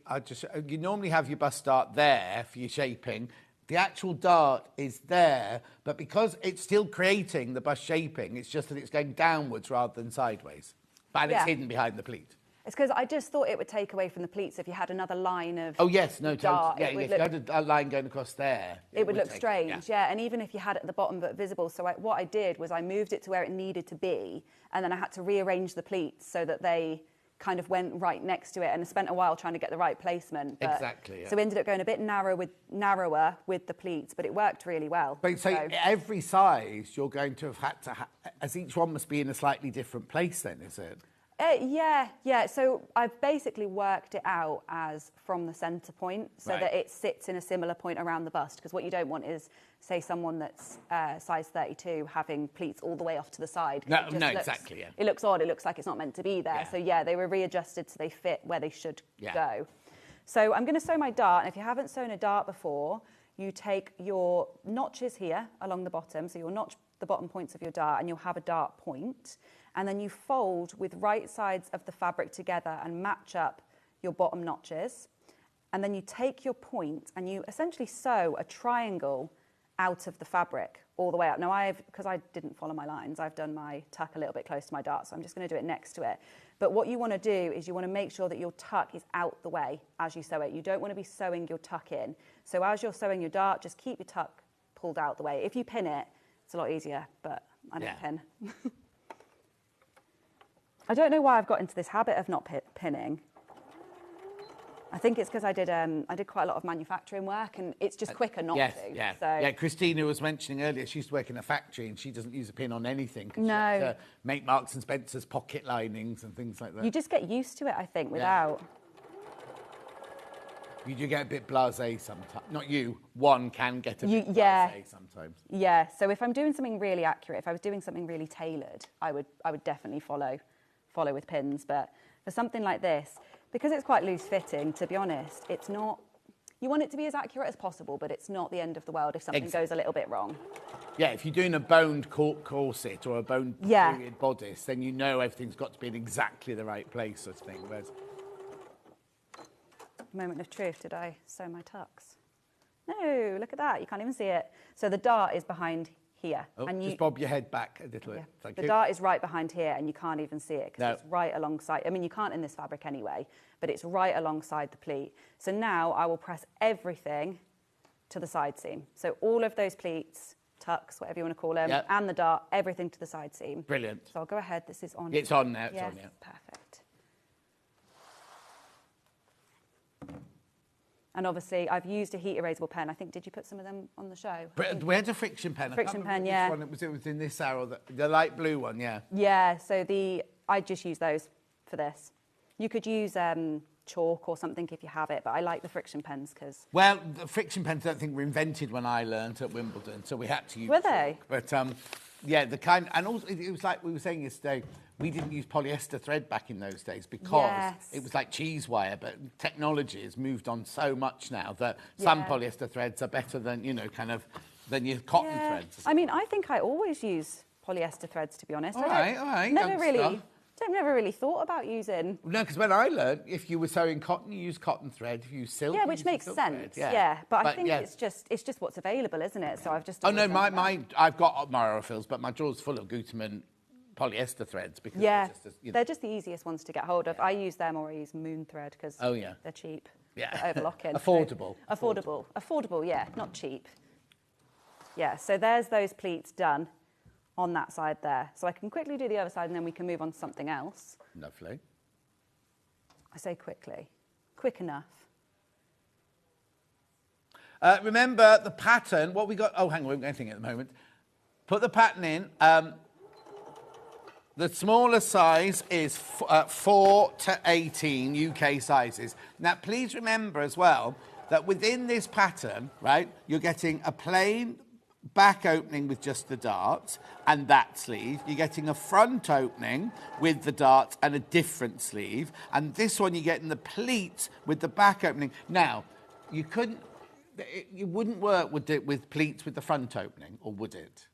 B: you normally have your bust dart there for your shaping. The actual dart is there, but because it's still creating the bust shaping, it's just that it's going downwards rather than sideways. But it's hidden behind the pleat.
J: It's because I just thought it would take away from the pleats if you had another line of
B: Oh, yes, no,
J: dart.
B: totally. Yeah, if you had a line going across there.
J: It would look strange, yeah. And even if you had it at the bottom but visible. So what I did was I moved it to where it needed to be, and then I had to rearrange the pleats so that they kind of went right next to it, and I spent a while trying to get the right placement. But,
B: exactly, yeah.
J: So we ended up going a bit narrower with the pleats, but it worked really well.
B: But so every size you're going to have had to as each one must be in a slightly different place then, is it?
J: Yeah. So I've basically worked it out as from the centre point so that it sits in a similar point around the bust. Because what you don't want is, say, someone that's size 32 having pleats all the way off to the side.
B: Exactly, yeah.
J: It looks odd. It looks like it's not meant to be there. Yeah. So, yeah, they were readjusted so they fit where they should go. So I'm going to sew my dart. And if you haven't sewn a dart before, you take your notches here along the bottom. So you'll notch the bottom points of your dart and you'll have a dart point. And then you fold with right sides of the fabric together and match up your bottom notches. and then you take your point and you essentially sew a triangle out of the fabric all the way up. Now, because I didn't follow my lines, I've done my tuck a little bit close to my dart, so I'm just going to do it next to it. But what you want to do is you want to make sure that your tuck is out the way as you sew it. You don't want to be sewing your tuck in. So as you're sewing your dart, just keep your tuck pulled out the way. If you pin it, it's a lot easier, but I don't pin. I don't know why I've got into this habit of not pinning. I think it's because I did quite a lot of manufacturing work, and it's just quicker not to.
B: Yeah, Christina was mentioning earlier, she used to work in a factory and she doesn't use a pin on anything.
J: No.
B: She had to make Marks and Spencer's pocket linings and things like that.
J: You just get used to it, I think, without.
B: You do get a bit blasé sometimes. Not you, one can get a bit blasé sometimes.
J: Yeah, so if I'm doing something really accurate, if I was doing something really tailored, I would definitely follow with pins. But for something like this, because it's quite loose fitting, to be honest, it's not, you want it to be as accurate as possible, but it's not the end of the world if something goes a little bit wrong.
B: Yeah, if you're doing a boned corset or a boned period bodice, then you know everything's got to be in exactly the right place, sort of thing. Whereas...
J: Moment of truth, did I sew my tucks? No, look at that, you can't even see it. So the dart is behind here.
B: Oh,
J: and
B: just bob your head back a little bit. Thank
J: the
B: you.
J: dart is right behind here, and you can't even see it because it's right alongside. I mean, you can't in this fabric anyway, but it's right alongside the pleat. So now I will press everything to the side seam. So all of those pleats, tucks, whatever you want to call them, and the dart, everything to the side seam.
B: Brilliant.
J: So I'll go ahead. This is on.
B: It's on now. It's on now.
J: Perfect. And obviously, I've used a heat erasable pen. I think, did you put some of them on the show?
B: We had a friction pen.
J: Friction pen,
B: which one it was in this arrow, the light blue one,
J: Yeah, so I just use those for this. You could use chalk or something if you have it, but I like the friction pens because...
B: Well, the friction pens I don't think were invented when I learnt at Wimbledon, so we had to use
J: Were they?
B: But, yeah, the kind... And also, it was like we were saying yesterday, we didn't use polyester thread back in those days because it was like cheese wire, but technology has moved on so much now that some polyester threads are better than, than your cotton threads.
J: I mean, I think I always use polyester threads, to be honest.
B: All right.
J: Never really thought about using...
B: No, because when I learned, if you were sewing cotton, you use cotton thread. If you use silk,
J: yeah, which makes sense.
B: Thread.
J: But I think it's just what's available, isn't it? So I've just...
B: Oh no, I've got my Aurofils, but my drawer's full of Gutermann polyester threads because
J: they're just the easiest ones to get hold of. I use them or I use moon thread because they're cheap.
B: Yeah,
J: they're overlocking.
B: Affordable.
J: Yeah, not cheap. Yeah, so there's those pleats done on that side there. So I can quickly do the other side and then we can move on to something else.
B: Lovely.
J: I say quickly. Quick enough.
B: Remember the pattern, what we got... Oh, hang on, we haven't got anything at the moment. Put the pattern in. The smaller size is 4 to 18 UK sizes. Now, please remember as well that within this pattern, right, you're getting a plain back opening with just the darts and that sleeve. You're getting a front opening with the darts and a different sleeve. And this one, you're getting the pleat with the back opening. Now, you wouldn't work with pleats with the front opening, or would it?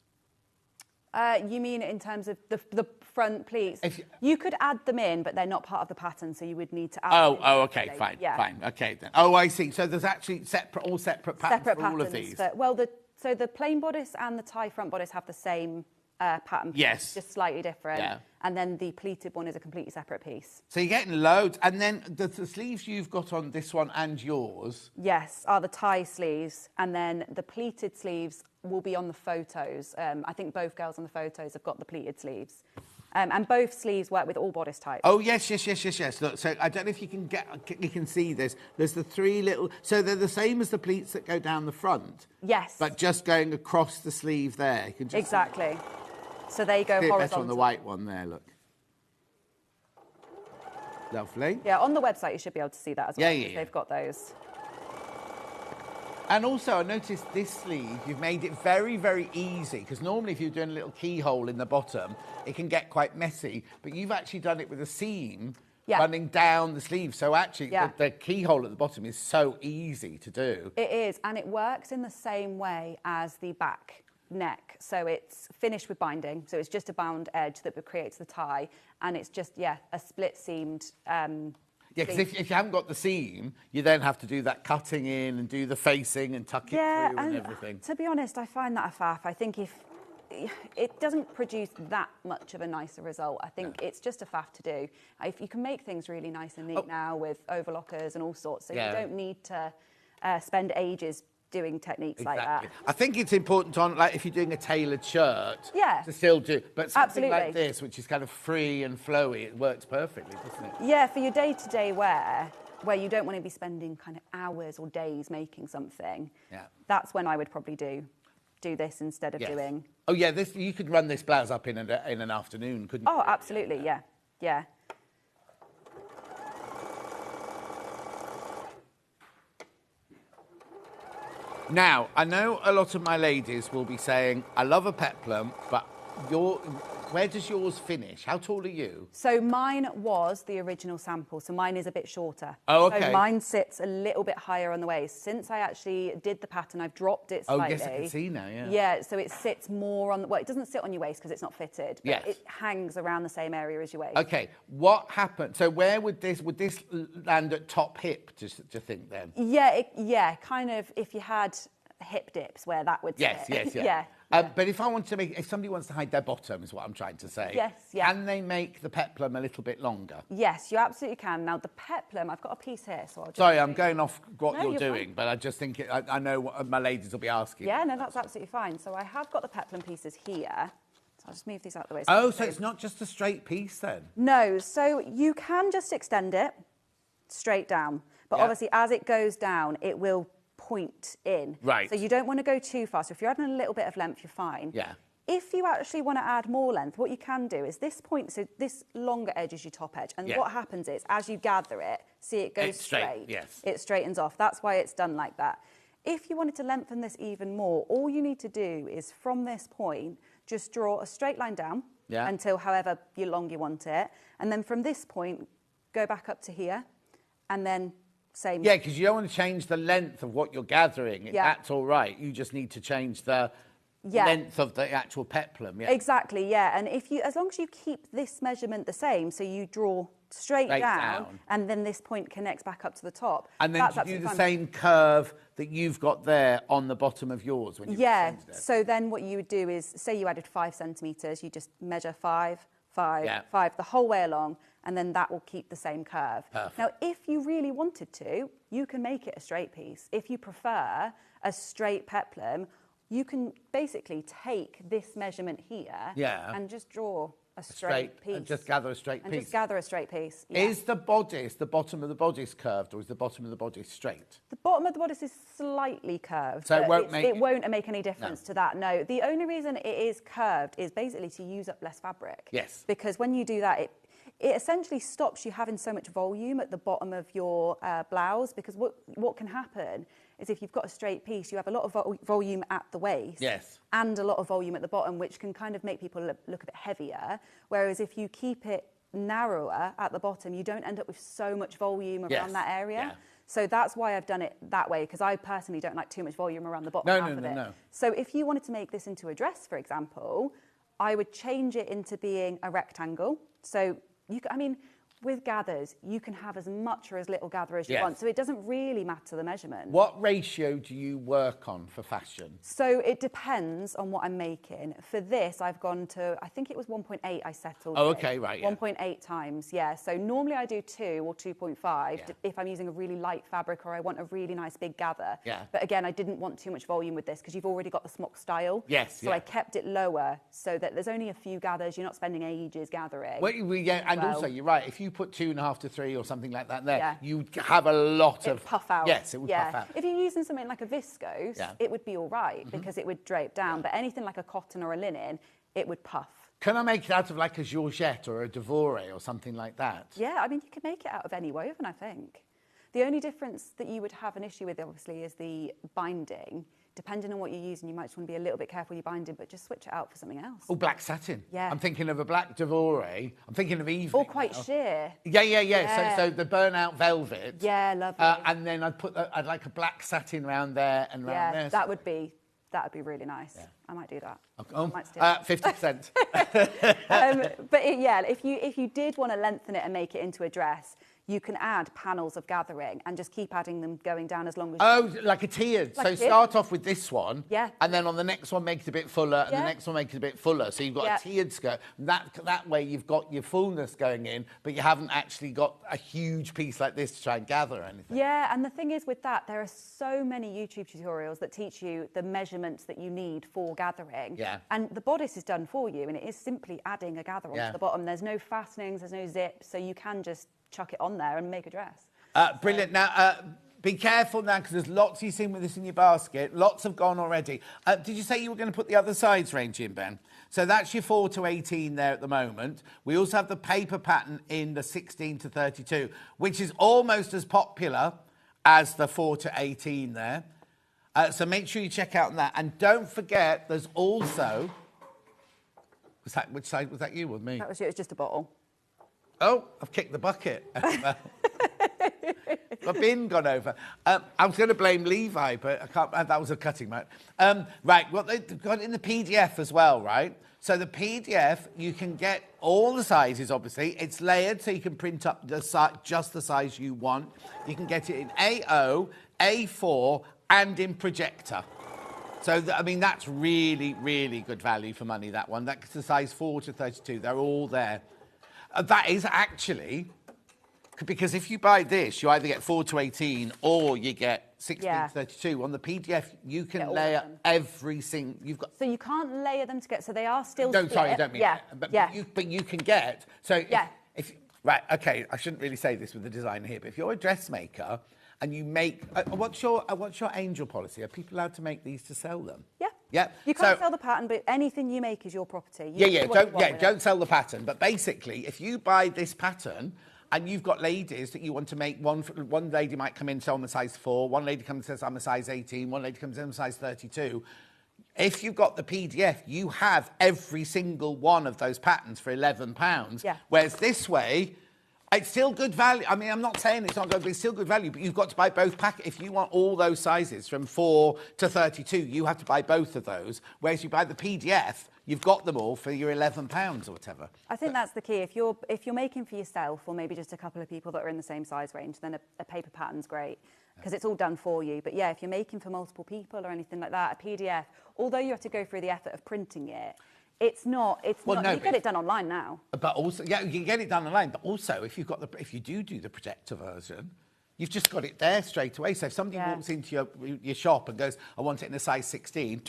J: You mean in terms of the front pleats? You could add them in, but they're not part of the pattern, so you would need to add them.
B: Oh, okay, fine. Okay, then. Oh, I see. So there's actually separate patterns for all of these.
J: So the plain bodice and the tie front bodice have the same pattern.
B: Yes.
J: Just slightly different.
B: Yeah.
J: And then the pleated one is a completely separate piece.
B: So you're getting loads. And then the sleeves you've got on this one and yours.
J: Yes, are the tie sleeves. And then the pleated sleeves will be on the photos. I think both girls on the photos have got the pleated sleeves. And both sleeves work with all bodice types.
B: Oh, yes. Look, so I don't know if you can see this. There's the three little... So they're the same as the pleats that go down the front.
J: Yes.
B: But just going across the sleeve there. You can just
J: exactly. So they go horizontal.
B: Better on the white one there, look. Lovely.
J: Yeah, on the website you should be able to see that as well.
B: Yeah.
J: They've got those.
B: And also, I noticed this sleeve, you've made it very, very easy, because normally if you're doing a little keyhole in the bottom, it can get quite messy, but you've actually done it with a seam running down the sleeve. So actually, the keyhole at the bottom is so easy to do.
J: It is, and it works in the same way as the back neck. So it's finished with binding, so it's just a bound edge that creates the tie, and it's just, a split-seamed
B: Yeah, because if you haven't got the seam, you then have to do that cutting in and do the facing and tuck it through and everything.
J: To be honest, I find that a faff. I think if it doesn't produce that much of a nicer result, I think it's just a faff to do. If you can make things really nice and neat now with overlockers and all sorts, so you don't need to spend ages doing techniques like that.
B: I think it's important on, like, if you're doing a tailored shirt, to still do, but something like this, which is kind of free and flowy, it works perfectly, doesn't it?
J: Yeah, for your day-to-day wear, where you don't want to be spending kind of hours or days making something, that's when I would probably do this instead of doing...
B: Oh, yeah, this you could run this blouse up in an afternoon, couldn't you?
J: Oh, absolutely, yeah.
B: Now, I know a lot of my ladies will be saying, I love a peplum, but where does yours finish? How tall are you?
J: So mine was the original sample, so mine is a bit shorter.
B: Oh, okay.
J: So mine sits a little bit higher on the waist. Since I actually did the pattern, I've dropped it slightly.
B: Oh, yes, I can see now, yeah.
J: Yeah, so it sits more on... Well, it doesn't sit on your waist because it's not fitted, but
B: yes.
J: it hangs around the same area as your waist.
B: Okay, what happened? So where would this land at top hip, do you think, then?
J: Yeah, kind of, if you had hip dips where that would sit.
B: Yes.
J: Yeah.
B: But if somebody wants to hide their bottom, is what I'm trying to say.
J: Yes.
B: Can they make the peplum a little bit longer?
J: Yes, you absolutely can. Now, the peplum, I've got a piece here, so I'll just...
B: Sorry, I'm going off what you're doing,
J: fine.
B: but I just think, I know what my ladies will be asking.
J: Yeah, no, that's absolutely fine. So I have got the peplum pieces here. So I'll just move these out of the way.
B: So it's not just a straight piece then?
J: No, so you can just extend it straight down. But obviously, as it goes down, it will point in.
B: Right.
J: So you don't want to go too far. So if you're adding a little bit of length, you're fine.
B: Yeah.
J: If you actually want to add more length, what you can do is this point, so this longer edge is your top edge. And what happens is, as you gather it, see it goes straight.
B: Yes.
J: It straightens off. That's why it's done like that. If you wanted to lengthen this even more, all you need to do is from this point, just draw a straight line down until however long you want it. And then from this point, go back up to here and then same.
B: Yeah, because you don't want to change the length of what you're gathering. That's all right. You just need to change the length of the actual peplum. Yeah.
J: Exactly, yeah. And as long as you keep this measurement the same, so you draw straight down, and then this point connects back up to the top.
B: And then you do the same curve that you've got there on the bottom of yours when you extended it.
J: So then what you would do is, say you added 5 centimetres, you just measure 5, 5, 5 the whole way along, and then that will keep the same curve.
B: Perfect.
J: Now, if you really wanted to, you can make it a straight piece. If you prefer a straight peplum, you can basically take this measurement here and just draw a straight piece.
B: And just gather a straight piece.
J: Just gather a straight piece. Yeah.
B: Is the bodice, the bottom of the bodice curved, or is the bottom of the bodice straight?
J: The bottom of the bodice is slightly curved.
B: So it won't
J: make any difference to that, no. The only reason it is curved is basically to use up less fabric.
B: Yes.
J: Because when you do that, it essentially stops you having so much volume at the bottom of your blouse, because what can happen is if you've got a straight piece, you have a lot of volume at the waist and a lot of volume at the bottom, which can kind of make people look a bit heavier. Whereas if you keep it narrower at the bottom, you don't end up with so much volume around that area. So that's why I've done it that way, because I personally don't like too much volume around the bottom half of it.
B: No.
J: So if you wanted to make this into a dress, for example, I would change it into being a rectangle. So with gathers, you can have as much or as little gather as you want. So it doesn't really matter the measurement.
B: What ratio do you work on for fashion?
J: So it depends on what I'm making. For this, I've gone to, I think it was 1.8 I settled.
B: Oh, okay, right,
J: 1.8 times, So normally I do 2 or 2.5 if I'm using a really light fabric or I want a really nice big gather. But again, I didn't want too much volume with this because you've already got the smock style. So I kept it lower so that there's only a few gathers. You're not spending ages gathering.
B: Also, you're right. If you put 2.5 to 3 or something like that there, you have a lot of...
J: puff out.
B: Yes, it would puff out.
J: If you're using something like a viscose, it would be all right because it would drape down. But anything like a cotton or a linen, it would puff.
B: Can I make it out of like a georgette or a devoré or something like that?
J: Yeah, you could make it out of any woven, I think. The only difference that you would have an issue with, obviously, is the binding. Depending on what you're using, you might just want to be a little bit careful with your binding, but just switch it out for something else.
B: Oh, black satin.
J: Yeah.
B: I'm thinking of a black devoré. I'm thinking of evening.
J: Or quite sheer.
B: Yeah. So the burnout velvet.
J: Yeah, lovely.
B: And then I'd like a black satin round there and round there.
J: That would be really nice. Yeah. I might do that.
B: Oh, 50%.
J: If you did want to lengthen it and make it into a dress, you can add panels of gathering and just keep adding them going down as long as
B: Oh, like a tiered.
J: Like
B: So
J: a tiered.
B: start off with this one.
J: Yeah.
B: And then on the next one, make it a bit fuller, and the
J: Yeah.
B: next one, make it a bit fuller. So you've got
J: Yeah.
B: a tiered skirt. That way, you've got your fullness going in, but you haven't actually got a huge piece like this to try and gather anything.
J: Yeah, and the thing is with that, there are so many YouTube tutorials that teach you the measurements that you need for gathering.
B: Yeah.
J: And the bodice is done for you, and it is simply adding a gather
B: Yeah.
J: onto the bottom. There's no fastenings, there's no zips, so you can just chuck it on there and make a dress.
B: Brilliant. Now, be careful now, because there's lots you've seen with this in your basket. Lots have gone already. Did you say you were going to put the other size range in, Ben? So that's your 4 to 18 there at the moment. We also have the paper pattern in the 16 to 32, which is almost as popular as the 4 to 18 there. So make sure you check out that. And don't forget, there's also... Which side was that, you or me?
J: That was you, it was just a bottle.
B: Oh, I've kicked the bucket. My bin gone over. I was going to blame Levi, but I can't. That was a cutting mat. Right, well, they've got it in the PDF as well, right? So the PDF, you can get all the sizes, obviously. It's layered, so you can print up just the size you want. You can get it in A0, A4, and in projector. So, I mean, that's really, really good value for money, that one. That's the size 4 to 32. They're all there. That is actually... Because if you buy this, you either get 4 to 18 or you get 16 to 32. On the PDF, you can layer every single... You've got...
J: So you can't layer them together, so they are still
B: No,
J: split.
B: sorry, I don't mean
J: yeah.
B: that. But,
J: yeah.
B: but you can get... So
J: Yeah.
B: if right, OK, I shouldn't really say this with the designer here, but if you're a dressmaker and you make... what's your angel policy? Are people allowed to make these to sell them?
J: Yeah.
B: Yeah.
J: You can't sell the pattern, but anything you make is your property. You do what you want with it.
B: Don't sell the pattern. But basically, if you buy this pattern... And you've got ladies that you want to make, one lady might come in and say I'm a size 4, one lady comes and says I'm a size 18, one lady comes in and size 32. If you've got the PDF, you have every single one of those patterns for £11.
J: Yeah.
B: Whereas this way, it's still good value. I mean, I'm not saying it's not good, but it's still good value. But you've got to buy both packets. If you want all those sizes from 4 to 32, you have to buy both of those. Whereas you buy the PDF, you've got them all for your £11 or whatever.
J: I think that's the key. If you're making for yourself or maybe just a couple of people that are in the same size range, then a paper pattern's great because it's all done for you. But yeah, if you're making for multiple people or anything like that, a PDF, although you have to go through the effort of printing it, you get it done online now.
B: But also, yeah, you can get it done online. But also, if you do the projector version, you've just got it there straight away. So if somebody walks into your shop and goes, I want it in a size 16,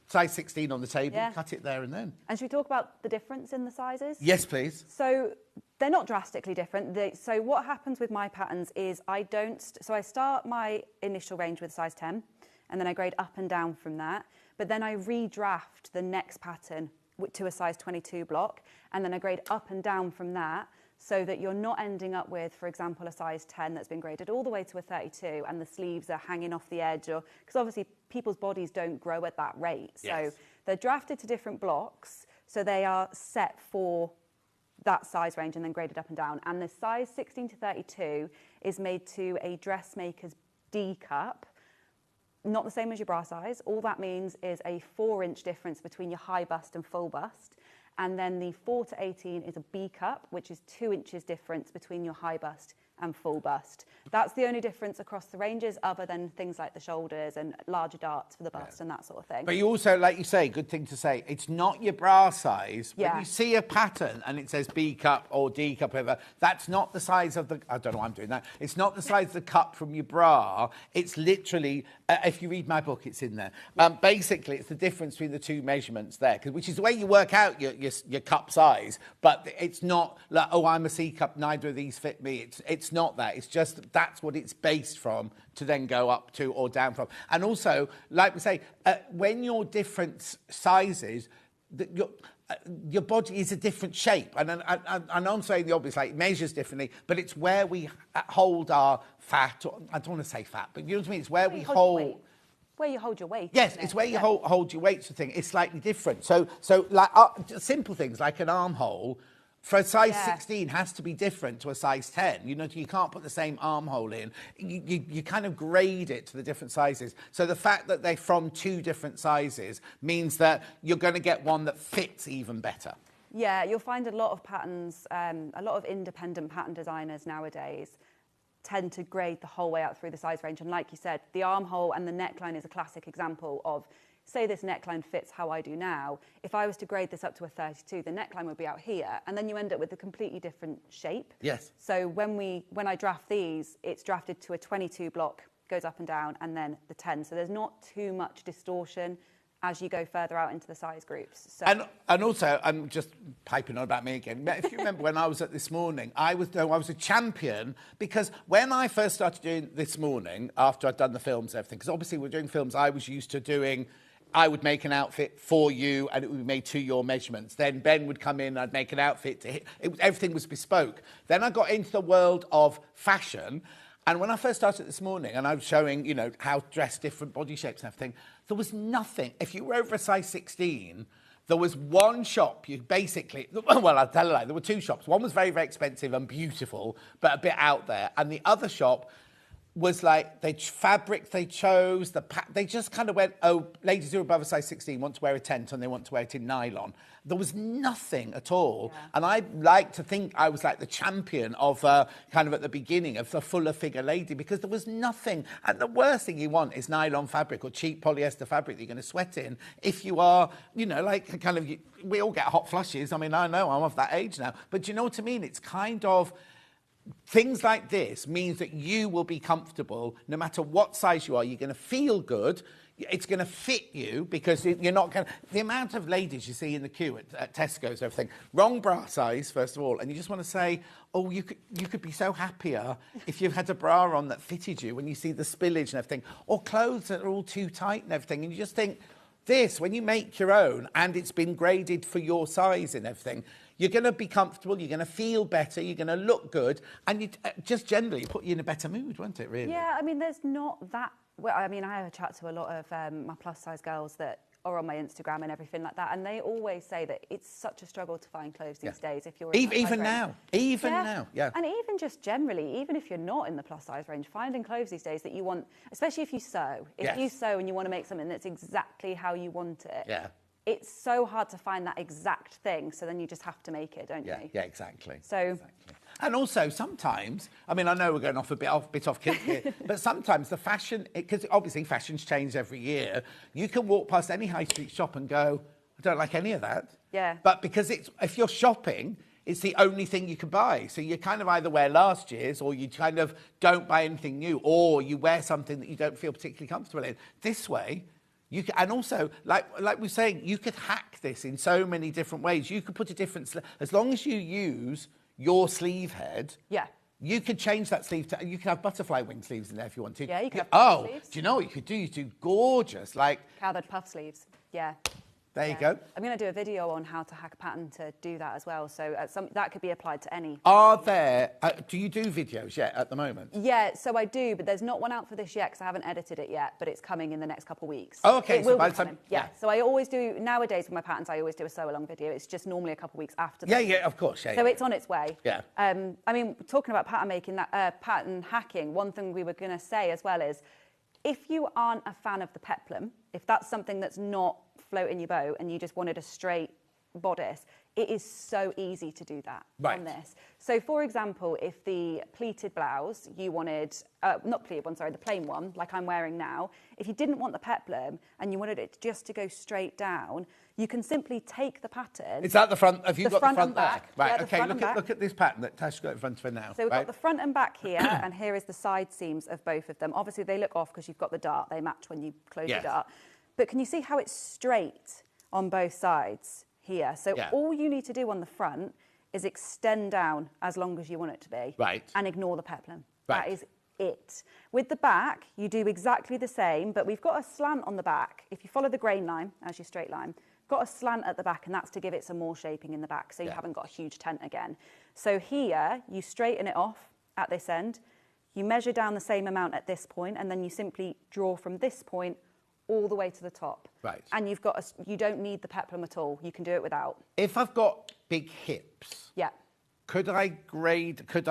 B: size 16 on the table, cut it there and then.
J: And should we talk about the difference in the sizes?
B: Yes, please.
J: So they're not drastically different. So what happens with my patterns is I start my initial range with size 10, and then I grade up and down from that. But then I redraft the next pattern to a size 22 block, and then I grade up and down from that, so that you're not ending up with, for example, a size 10 that's been graded all the way to a 32 and the sleeves are hanging off the edge, because obviously people's bodies don't grow at that rate. So they're drafted to different blocks, so they are set for that size range and then graded up and down. And the size 16 to 32 is made to a dressmaker's D cup, not the same as your bra size. All that means is a 4-inch difference between your high bust and full bust. And then the 4 to 18 is a B cup, which is 2 inches difference between your high bust and full bust. That's the only difference across the ranges, other than things like the shoulders and larger darts for the bust and that sort of thing.
B: But you also, like you say, good thing to say, it's not your bra size.
J: Yeah.
B: When you see a pattern and it says B cup or D cup, whatever, that's not the size of the... I don't know why I'm doing that. It's not the size of the cup from your bra. It's literally... if you read my book, it's in there. Basically, it's the difference between the two measurements there, which is the way you work out your cup size. But it's not like, oh, I'm a C cup, neither of these fit me. It's not that. It's just that's what it's based from to then go up to or down from. And also, like we say, when you're different sizes, your body is a different shape. And I'm saying the obvious, like, it measures differently, but it's where we hold our fat. Or, I don't want to say fat, but you know what I mean? It's where we hold...
J: Where you hold your weight.
B: Yes, it's where you hold your weight. Thing. It's slightly different. So like simple things like an armhole for a size 16 has to be different to a size 10. You know, you can't put the same armhole in. You kind of grade it to the different sizes. So the fact that they're from 2 different sizes means that you're going to get one that fits even better.
J: Yeah, you'll find a lot of patterns, a lot of independent pattern designers nowadays tend to grade the whole way out through the size range. And like you said, the armhole and the neckline is a classic example of, say this neckline fits how I do now. If I was to grade this up to a 32, the neckline would be out here, and then you end up with a completely different shape.
B: Yes.
J: So when I draft these, it's drafted to a 22 block, goes up and down, and then the 10. So there's not too much distortion as you go further out into the size groups. So
B: And also, I'm just piping on about me again. If you remember when I was at This Morning, I was a champion because when I first started doing This Morning, after I'd done the films and everything, because obviously we're doing films, I was used to doing, I would make an outfit for you and it would be made to your measurements. Then Ben would come in, I'd make an outfit to hit. Everything was bespoke. Then I got into the world of fashion. And when I first started This Morning and I was showing, how to dress different body shapes and everything, there was nothing. If you were over a size 16, there was one shop you basically, well, I'll tell you that, there were two shops. One was very, very expensive and beautiful, but a bit out there. And the other shop was like, fabric they chose, they just kind of went, oh, ladies who are above a size 16 want to wear a tent and they want to wear it in nylon. There was nothing at all. Yeah. And I like to think I was like the champion of kind of at the beginning of the fuller figure lady because there was nothing. And the worst thing you want is nylon fabric or cheap polyester fabric that you're going to sweat in if you are, like kind of, we all get hot flushes. I mean, I know I'm of that age now. But do you know what I mean? It's kind of, things like this means that you will be comfortable no matter what size you are. You're going to feel good. It's going to fit you because you're not going to... The amount of ladies you see in the queue at Tesco's, everything, wrong bra size, first of all, and you just want to say, oh, you could be so happier if you had a bra on that fitted you when you see the spillage and everything, or clothes that are all too tight and everything, and you just think, this, when you make your own and it's been graded for your size and everything, you're going to be comfortable, you're going to feel better, you're going to look good, and you just generally put you in a better mood, won't it, really?
J: Yeah, I mean, there's not that... Well, I mean, I have a chat to a lot of my plus-size girls that are on my Instagram and everything like that, and they always say that it's such a struggle to find clothes these days if you're in
B: even now, yeah.
J: And even just generally, even if you're not in the plus-size range, finding clothes these days that you want, especially if you sew. If you sew and you want to make something that's exactly how you want it, it's so hard to find that exact thing, so then you just have to make it, don't you?
B: Yeah, exactly.
J: So...
B: Exactly. And also, sometimes, I mean, I know we're going off a bit off kilt here, but sometimes the fashion, because obviously fashions change every year, you can walk past any high street shop and go, I don't like any of that.
J: Yeah.
B: But because if you're shopping, it's the only thing you can buy. So you kind of either wear last year's or you kind of don't buy anything new, or you wear something that you don't feel particularly comfortable in. This way... and also, like we're saying, you could hack this in so many different ways. You could put a different... As long as you use your sleeve head...
J: Yeah.
B: You could change that sleeve to... You could have butterfly wing sleeves in there if you want to.
J: Yeah, you could have puff sleeves.
B: Do you know what you could do? You do gorgeous, like...
J: Gathered puff sleeves, yeah.
B: There you go.
J: I'm going to do a video on how to hack a pattern to do that as well. So that could be applied to any.
B: Are there... do you do videos yet at the moment?
J: Yeah, so I do, but there's not one out for this yet because I haven't edited it yet, but it's coming in the next couple of weeks.
B: Oh, OK.
J: It will be coming. Yeah. So I always do... Nowadays with my patterns, I always do a sew-along video. It's just normally a couple of weeks after.
B: Yeah, of course. Yeah,
J: so it's on its way.
B: Yeah.
J: I mean, talking about pattern making, pattern hacking, one thing we were going to say as well is if you aren't a fan of the peplum, if that's something that's not floating your boat and you just wanted a straight bodice, it is so easy to do that on this. So, for example, if the pleated blouse you wanted, not pleated one, sorry, the plain one, like I'm wearing now, if you didn't want the peplum and you wanted it just to go straight down, you can simply take the pattern.
B: Is that the front? Have you got the front
J: and back
B: there? Right,
J: yeah,
B: OK, look at this pattern that Tash got in front of her now.
J: So we've got the front and back here, and here is the side seams of both of them. Obviously, they look off because you've got the dart. They match when you close the dart. But can you see how it's straight on both sides here? So all you need to do on the front is extend down as long as you want it to be.
B: Right.
J: And ignore the peplum.
B: Right.
J: That is it. With the back, you do exactly the same, but we've got a slant on the back. If you follow the grain line as your straight line, got a slant at the back, and that's to give it some more shaping in the back, so you haven't got a huge tent again. So here, you straighten it off at this end, you measure down the same amount at this point, and then you simply draw from this point all the way to the top.
B: Right.
J: And you've got you don't need the peplum at all. You can do it without.
B: If I've got big hips, could I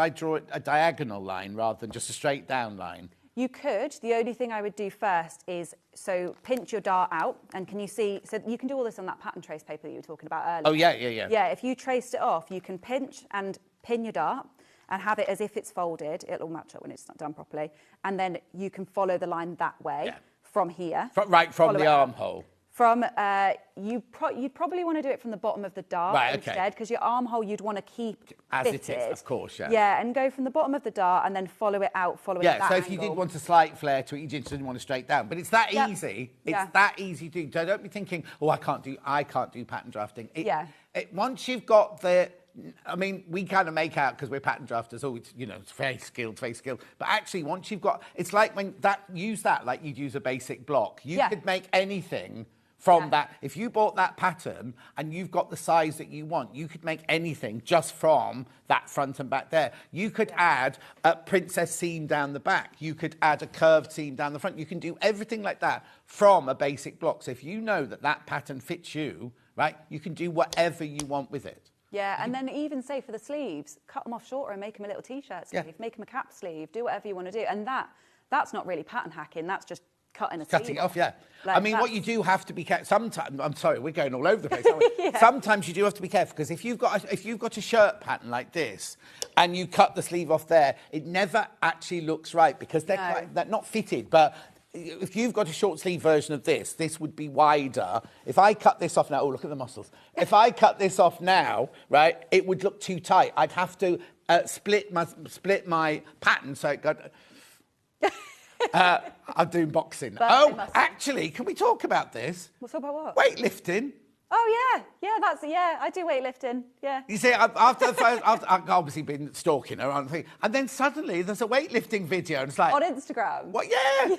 B: draw a diagonal line rather than just a straight down line?
J: You could. The only thing I would do first is, so pinch your dart out, and can you see, so you can do all this on that pattern trace paper that you were talking about earlier.
B: Oh, yeah.
J: Yeah, if you traced it off, you can pinch and pin your dart and have it as if it's folded. It'll match up when it's not done properly. And then you can follow the line that way from here.
B: From the armhole.
J: From, you'd probably want to do it from the bottom of the dart instead, because your armhole you'd want to keep
B: as
J: fitted.
B: it is, of course, yeah.
J: Yeah, and go from the bottom of the dart and then follow it out, following that
B: so if you did want a slight flare to it, you just didn't want it straight down. But it's that easy. It's that easy to do. So don't be thinking, oh, I can't do pattern drafting. Once you've got the... I mean, we kind of make out because we're pattern drafters, it's very skilled. But actually, once you've got... It's like when use that like you'd use a basic block. You could make anything... From that, if you bought that pattern and you've got the size that you want, you could make anything just from that front and back there. You could add a princess seam down the back. You could add a curved seam down the front. You can do everything like that from a basic block. So if you know that pattern fits you, right, you can do whatever you want with it.
J: Yeah, and then even say for the sleeves, cut them off shorter and make them a little T-shirt sleeve, make them a cap sleeve, do whatever you want to do. And that's not really pattern hacking, that's just cutting it
B: off,
J: Like
B: I mean, what you do have to be careful. Sometimes, I'm sorry, we're going all over the place, aren't we? Sometimes you do have to be careful, because if you've got a shirt pattern like this and you cut the sleeve off there, it never actually looks right, because they're not fitted. But if you've got a short sleeve version of this would be wider. If I cut this off now, look at the muscles. If I cut this off now, right, it would look too tight. I'd have to split my pattern so it got... I'm doing boxing. Actually, can we talk about this?
J: What's about what?
B: Weightlifting.
J: Oh, I do weightlifting, You
B: see, after I've obviously been stalking her, and then suddenly there's a weightlifting video, and it's like...
J: On Instagram?
B: What? Yeah.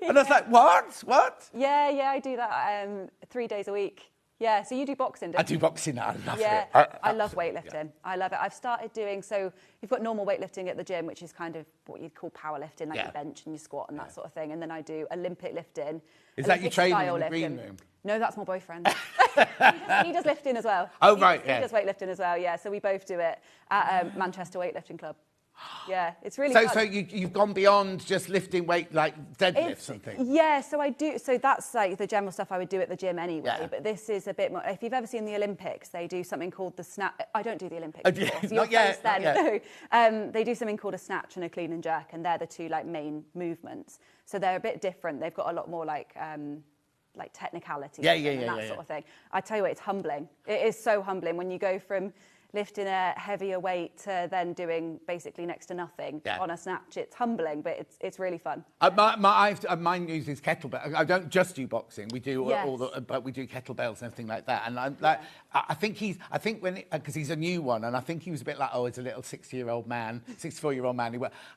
B: And I was like, what?
J: Yeah, I do that 3 days a week. Yeah, so you do boxing, don't you?
B: I do boxing now. I love it.
J: I love weightlifting. Yeah. I love it. I've started doing, so you've got normal weightlifting at the gym, which is kind of what you'd call powerlifting, like your bench and your squat and that sort of thing. And then I do Olympic lifting.
B: Is that your training in the green room?
J: No, that's my boyfriend. he does lifting as well.
B: Oh,
J: he does weightlifting as well, So we both do it at Manchester Weightlifting Club. Yeah, it's really fun.
B: So you've gone beyond just lifting weight, like deadlifts and things?
J: Yeah, so I do. So that's like the general stuff I would do at the gym anyway. Yeah. But this is a bit more... If you've ever seen the Olympics, they do something called the snatch... I don't do the Olympics. So
B: not yet.
J: No. They do something called a snatch and a clean and jerk, and they're the two main movements. So they're a bit different. They've got a lot more like technicality and that sort of thing. I tell you what, it's humbling. It is so humbling when you go from lifting a heavier weight to then doing basically next to nothing on a snatch. It's humbling, but it's really fun.
B: Mine uses kettlebell. I don't just do boxing. We do but we do kettlebells and everything like that. And I think because he's a new one, and I think he was a bit like, it's a little 64-year-old man.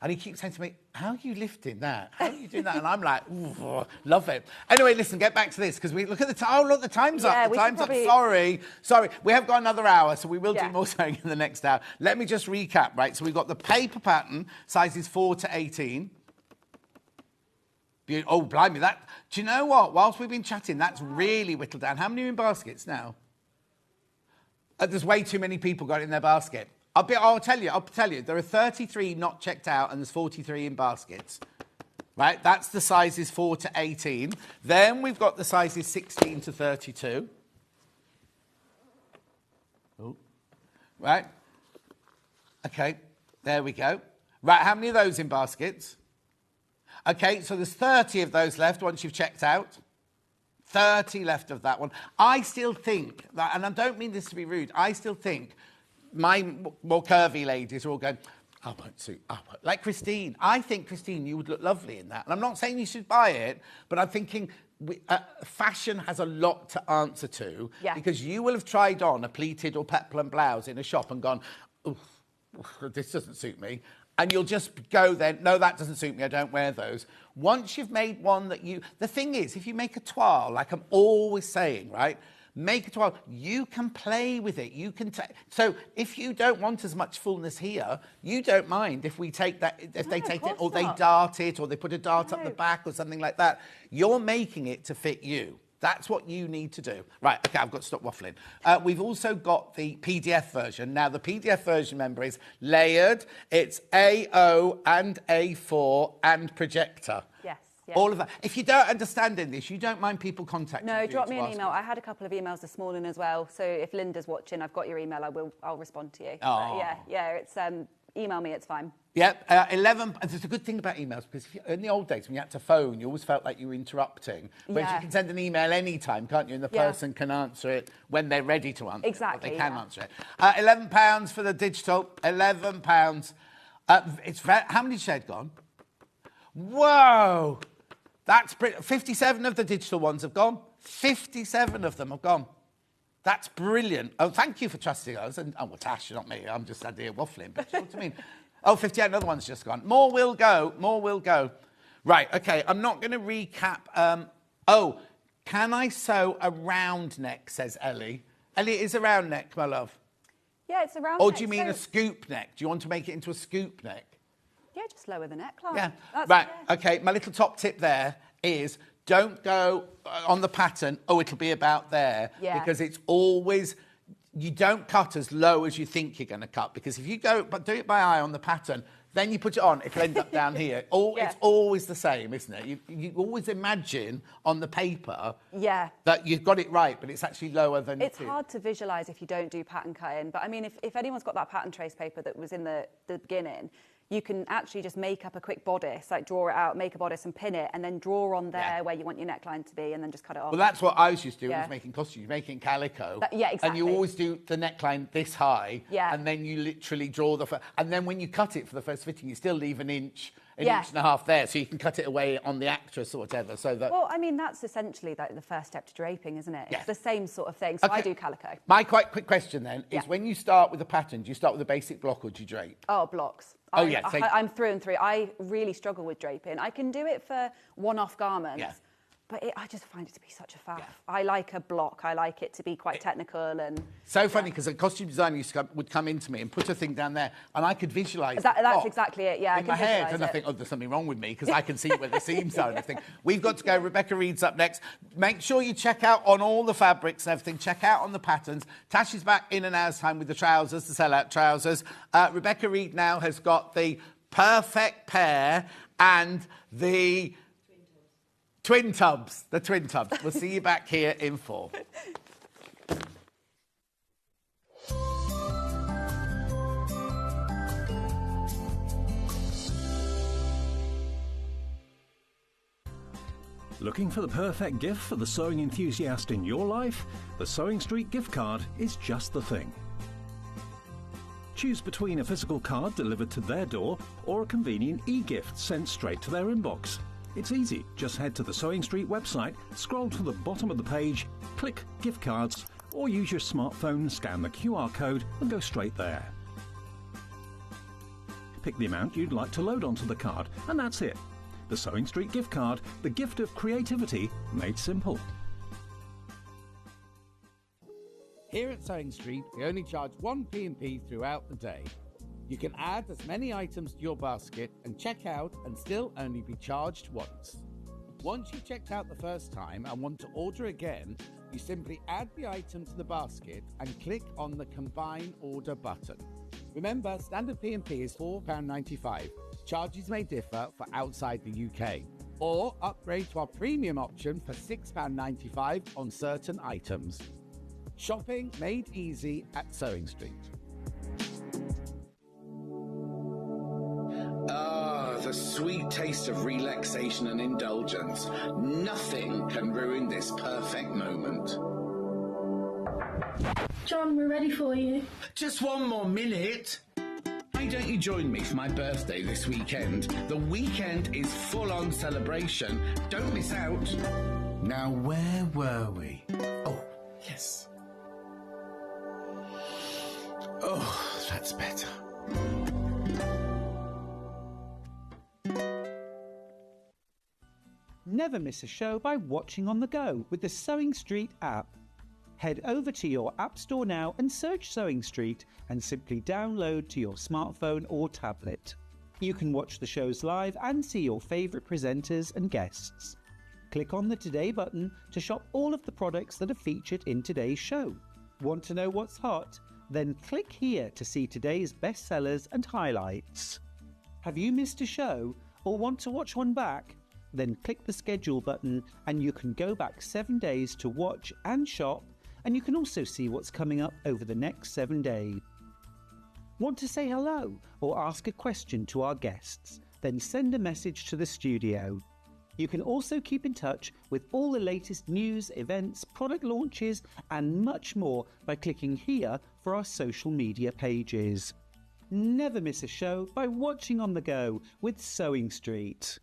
B: And he keeps saying to me, how are you lifting that? How are you doing that? And I'm like, ooh, love it. Anyway, listen, get back to this, because we look at the time. Oh, look, the time's up. The time's up. Sorry. We have got another hour, so we will do more sewing in the next hour. Let me just recap, right? So we've got the paper pattern, sizes 4 to 18. Oh, blimey, that... Do you know what? Whilst we've been chatting, that's really whittled down. How many are in baskets now? There's way too many people got it in their basket. I'll tell you. There are 33 not checked out, and there's 43 in baskets. Right? That's the sizes 4 to 18. Then we've got the sizes 16 to 32. Oh. Right? Okay. There we go. Right, how many of those in baskets? Okay, so there's 30 of those left once you've checked out. 30 left of that one. I still think that, and I don't mean this to be rude, I still think my more curvy ladies are all going, I won't suit. Like Christine. I think, Christine, you would look lovely in that. And I'm not saying you should buy it, but I'm thinking fashion has a lot to answer to. Yeah. Because you will have tried on a pleated or peplum blouse in a shop and gone, this doesn't suit me. And you'll just go then, no, that doesn't suit me, I don't wear those. Once you've made one that you... The thing is, if you make a toile, like I'm always saying, right, make a toile, you can play with it. You can... So if you don't want as much fullness here, you don't mind if we take that, if they take it, or they dart it, or they put a dart up the back or something like that. You're making it to fit you. That's what you need to do. Right, okay, I've got to stop waffling. We've also got the PDF version. Now, the PDF version, remember, is layered. It's A0 and A4 and projector.
J: Yes. Yeah.
B: All of that. If you don't understand English, you don't mind people contacting you.
J: No, drop me an
B: ask
J: email.
B: you.
J: I had a couple of emails this morning as well. So if Linda's watching, I've got your email. I'll respond to you.
B: Oh.
J: Yeah. It's email me. It's fine.
B: Yep, 11. There's a good thing about emails because in the old days when you had to phone, you always felt like you were interrupting. But you can send an email anytime, can't you? And the person can answer it when they're ready to answer
J: Exactly,
B: it. They can answer it. £11 for the digital. £11. How many shared gone? Whoa! That's 57 of the digital ones have gone. 57 of them have gone. That's brilliant. Oh, thank you for trusting us. And well, Tash, not me. I'm just here waffling. But you know what I mean? Oh, 58, another one's just gone. More will go. More will go. Right, OK, I'm not going to recap. Can I sew a round neck, says Ellie. Ellie, it is a round neck, my love.
J: Yeah, it's a round
B: Or
J: neck.
B: do you mean a scoop neck? Do you want to make it into a scoop neck?
J: Yeah, just lower the neckline.
B: Yeah.
J: That's
B: OK, my little top tip there is don't go on the pattern, it'll be about there.
J: Yeah.
B: Because it's always, you don't cut as low as you think you're going to cut. Because if you go, but do it by eye on the pattern, then you put it on, it'll end up down here. It's always the same, isn't it? You always imagine on the paper that you've got it right, but it's actually lower than
J: It's hard to visualise if you don't do pattern cutting. But I mean, if anyone's got that pattern trace paper that was in the beginning, you can actually just make up a quick bodice, like draw it out, make a bodice and pin it, and then draw on there where you want your neckline to be, and then just cut it off.
B: Well, that's what I used to do when I was making costumes, making calico.
J: Exactly.
B: And you always do the neckline this high, and then you literally draw and then when you cut it for the first fitting, you still leave an inch and a half there, so you can cut it away on the actress or whatever, so that...
J: Well, I mean, that's essentially like the first step to draping, isn't it? It's the same sort of thing, so I do calico.
B: My quite quick question then is when you start with a pattern, do you start with a basic block or do you drape?
J: Oh, blocks. I'm through and through. I really struggle with draping. I can do it for one-off garments, but I just find it to be such a faff. I like a block. I like it to be quite technical and...
B: So funny, because a costume designer would come into me and put a thing down there, and I could visualise
J: That's exactly it, yeah.
B: in my head, and I think, there's something wrong with me, because I can see where the seams are and everything. We've got to go. Rebecca Reed's up next. Make sure you check out on all the fabrics and everything. Check out on the patterns. Tash is back in an hour's time with the trousers, the sell-out trousers. Rebecca Reed now has got the perfect pair and the... Twin tubs, the twin tubs. We'll see you back here in 4.
K: Looking for the perfect gift for the sewing enthusiast in your life? The Sewing Street gift card is just the thing. Choose between a physical card delivered to their door or a convenient e-gift sent straight to their inbox. It's easy. Just head to the Sewing Street website, scroll to the bottom of the page, click Gift Cards, or use your smartphone, scan the QR code and go straight there. Pick the amount you'd like to load onto the card, and that's it. The Sewing Street gift card, the gift of creativity made simple.
L: Here at Sewing Street, we only charge one P&P throughout the day. You can add as many items to your basket and check out and still only be charged once. Once you've checked out the first time and want to order again, you simply add the item to the basket and click on the Combine Order button. Remember, standard P&P is £4.95. Charges may differ for outside the UK. Or upgrade to our premium option for £6.95 on certain items. Shopping made easy at Sewing Street.
F: The sweet taste of relaxation and indulgence. Nothing can ruin this perfect moment.
G: John, we're ready for you.
F: Just one more minute. Why don't you join me for my birthday this weekend? The weekend is full-on celebration. Don't miss out.
L: Now, where were we? Oh, yes. Oh, that's better.
I: Never miss a show by watching on the go with the Sewing Street app. Head over to your App Store now and search Sewing Street and simply download to your smartphone or tablet. You can watch the shows live and see your favourite presenters and guests. Click on the Today button to shop all of the products that are featured in today's show. Want to know what's hot? Then click here to see today's bestsellers and highlights. Have you missed a show or want to watch one back? Then click the schedule button and you can go back 7 days to watch and shop, and you can also see what's coming up over the next 7 days. Want to say hello or ask a question to our guests? Then send a message to the studio. You can also keep in touch with all the latest news, events, product launches and much more by clicking here for our social media pages. Never miss a show by watching on the go with Sewing Street.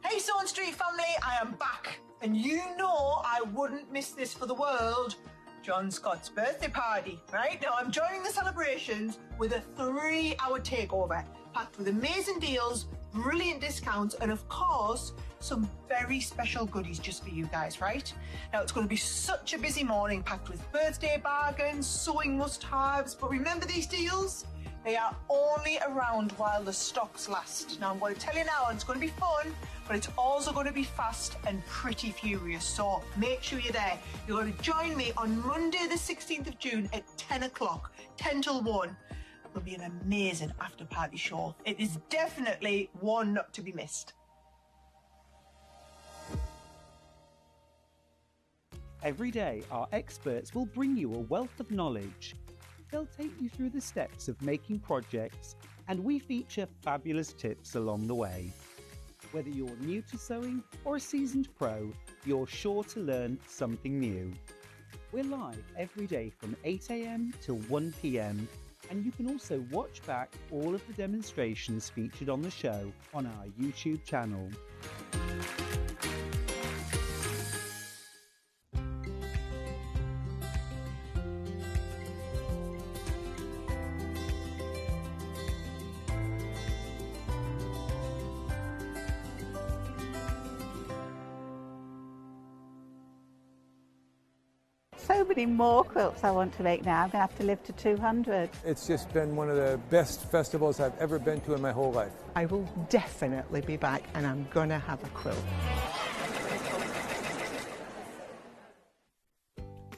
H: Hey Sewing Street family, I am back. And you know I wouldn't miss this for the world. John Scott's birthday party. Right now I'm joining the celebrations with a 3-hour takeover, packed with amazing deals, brilliant discounts, and of course, some very special goodies just for you guys, right? Now it's going to be such a busy morning, packed with birthday bargains, sewing must-haves, but remember these deals? They are only around while the stocks last. Now I'm going to tell you now, it's going to be fun, but it's also going to be fast and pretty furious. So make sure you're there. You're going to join me on Monday the 16th of June at 10 o'clock, 10 till 1. It'll be an amazing after party show. It is definitely one not to be missed.
I: Every day, our experts will bring you a wealth of knowledge. They'll take you through the steps of making projects, and we feature fabulous tips along the way. Whether you're new to sewing or a seasoned pro, you're sure to learn something new. We're live every day from 8 a.m. till 1 p.m, and you can also watch back all of the demonstrations featured on the show on our YouTube channel.
M: So many more quilts I want to make now. I'm going to have to live to 200.
N: It's just been one of the best festivals I've ever been to in my whole life.
O: I will definitely be back and I'm going to have a quilt.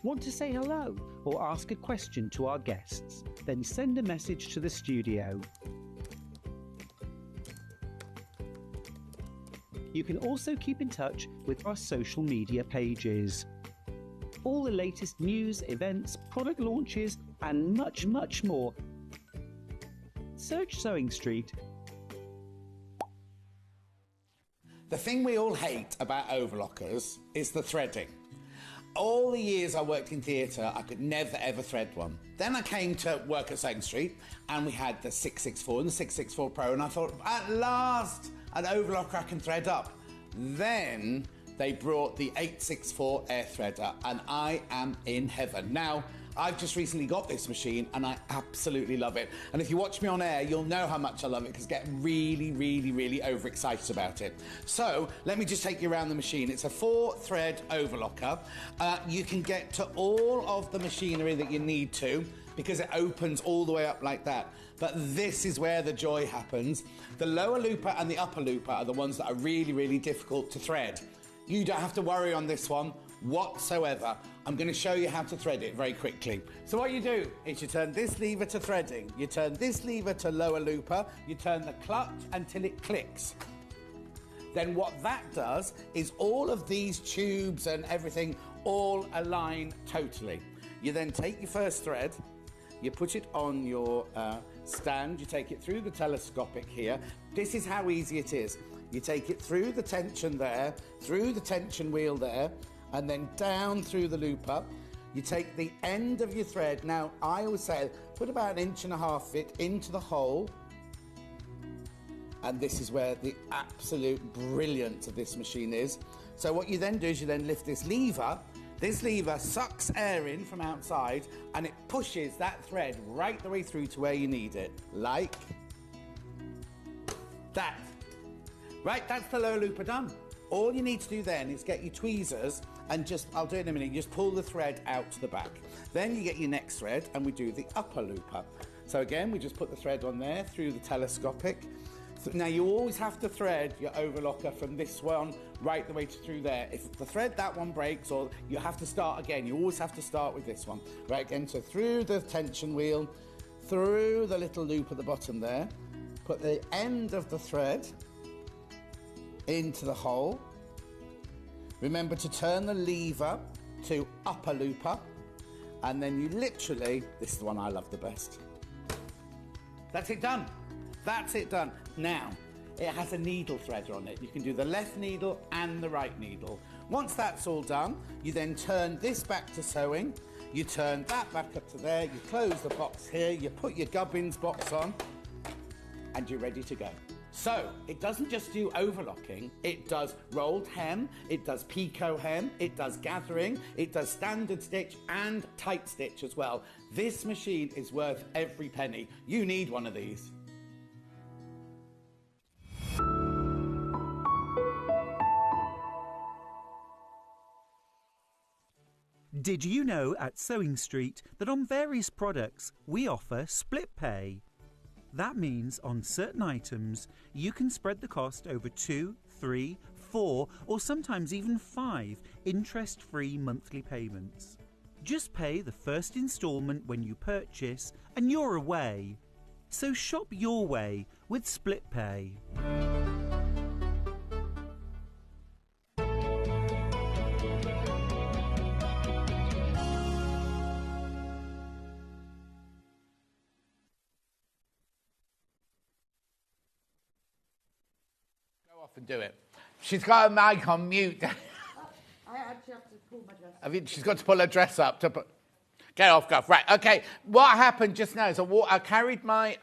I: Want to say hello or ask a question to our guests? Then send a message to the studio. You can also keep in touch with our social media pages. All the latest news, events, product launches, and much, much more. Search Sewing Street.
B: The thing we all hate about overlockers is the threading. All the years I worked in theatre, I could never ever thread one. Then I came to work at Sewing Street and we had the 664 and the 664 Pro, and I thought, at last, an overlocker I can thread up. Then they brought the 864 air threader and I am in heaven. Now, I've just recently got this machine and I absolutely love it. And if you watch me on air, you'll know how much I love it because I get really, really, really overexcited about it. So, let me just take you around the machine. It's a 4-thread overlocker. You can get to all of the machinery that you need to because it opens all the way up like that. But this is where the joy happens. The lower looper and the upper looper are the ones that are really, really difficult to thread. You don't have to worry on this one whatsoever. I'm going to show you how to thread it very quickly. So what you do is you turn this lever to threading, you turn this lever to lower looper, you turn the clutch until it clicks. Then what that does is all of these tubes and everything all align totally. You then take your first thread, you put it on your stand, you take it through the telescopic here. This is how easy it is. You take it through the tension there, through the tension wheel there, and then down through the looper. You take the end of your thread. Now, I always say, put about 1.5 inches fit into the hole. And this is where the absolute brilliance of this machine is. So what you then do is you then lift this lever. This lever sucks air in from outside, and it pushes that thread right the way through to where you need it. Like that. Right, that's the lower looper done. All you need to do then is get your tweezers and just, I'll do it in a minute, just pull the thread out to the back. Then you get your next thread and we do the upper looper.
L: So again, we just put the thread on there through the telescopic. So now you always have to thread your overlocker from this one right the way through there. If the thread, that one breaks, or you have to start again, you always have to start with this one. Right, again, so through the tension wheel, through the little loop at the bottom there, put the end of the thread into the hole. Remember to turn the lever to upper looper, and then you literally, this is the one I love the best. That's it done. That's it done. Now, it has a needle threader on it. You can do the left needle and the right needle. Once that's all done, you then turn this back to sewing, you turn that back up to there, you close the box here, you put your gubbins box on, and you're ready to go. So, it doesn't just do overlocking, it does rolled hem, it does picot hem, it does gathering, it does standard stitch and tight stitch as well. This machine is worth every penny. You need one of these.
I: Did you know at Sewing Street that on various products we offer split pay? That means on certain items you can spread the cost over 2, 3, 4 or sometimes even 5 interest-free monthly payments. Just pay the first instalment when you purchase and you're away. So shop your way with split pay.
B: And do it. She's got her mic on mute.
E: I actually have to pull my dress up.
B: I mean, she's got to pull her dress up to put. Get off, Guff. Right, okay. What happened just now is I carried my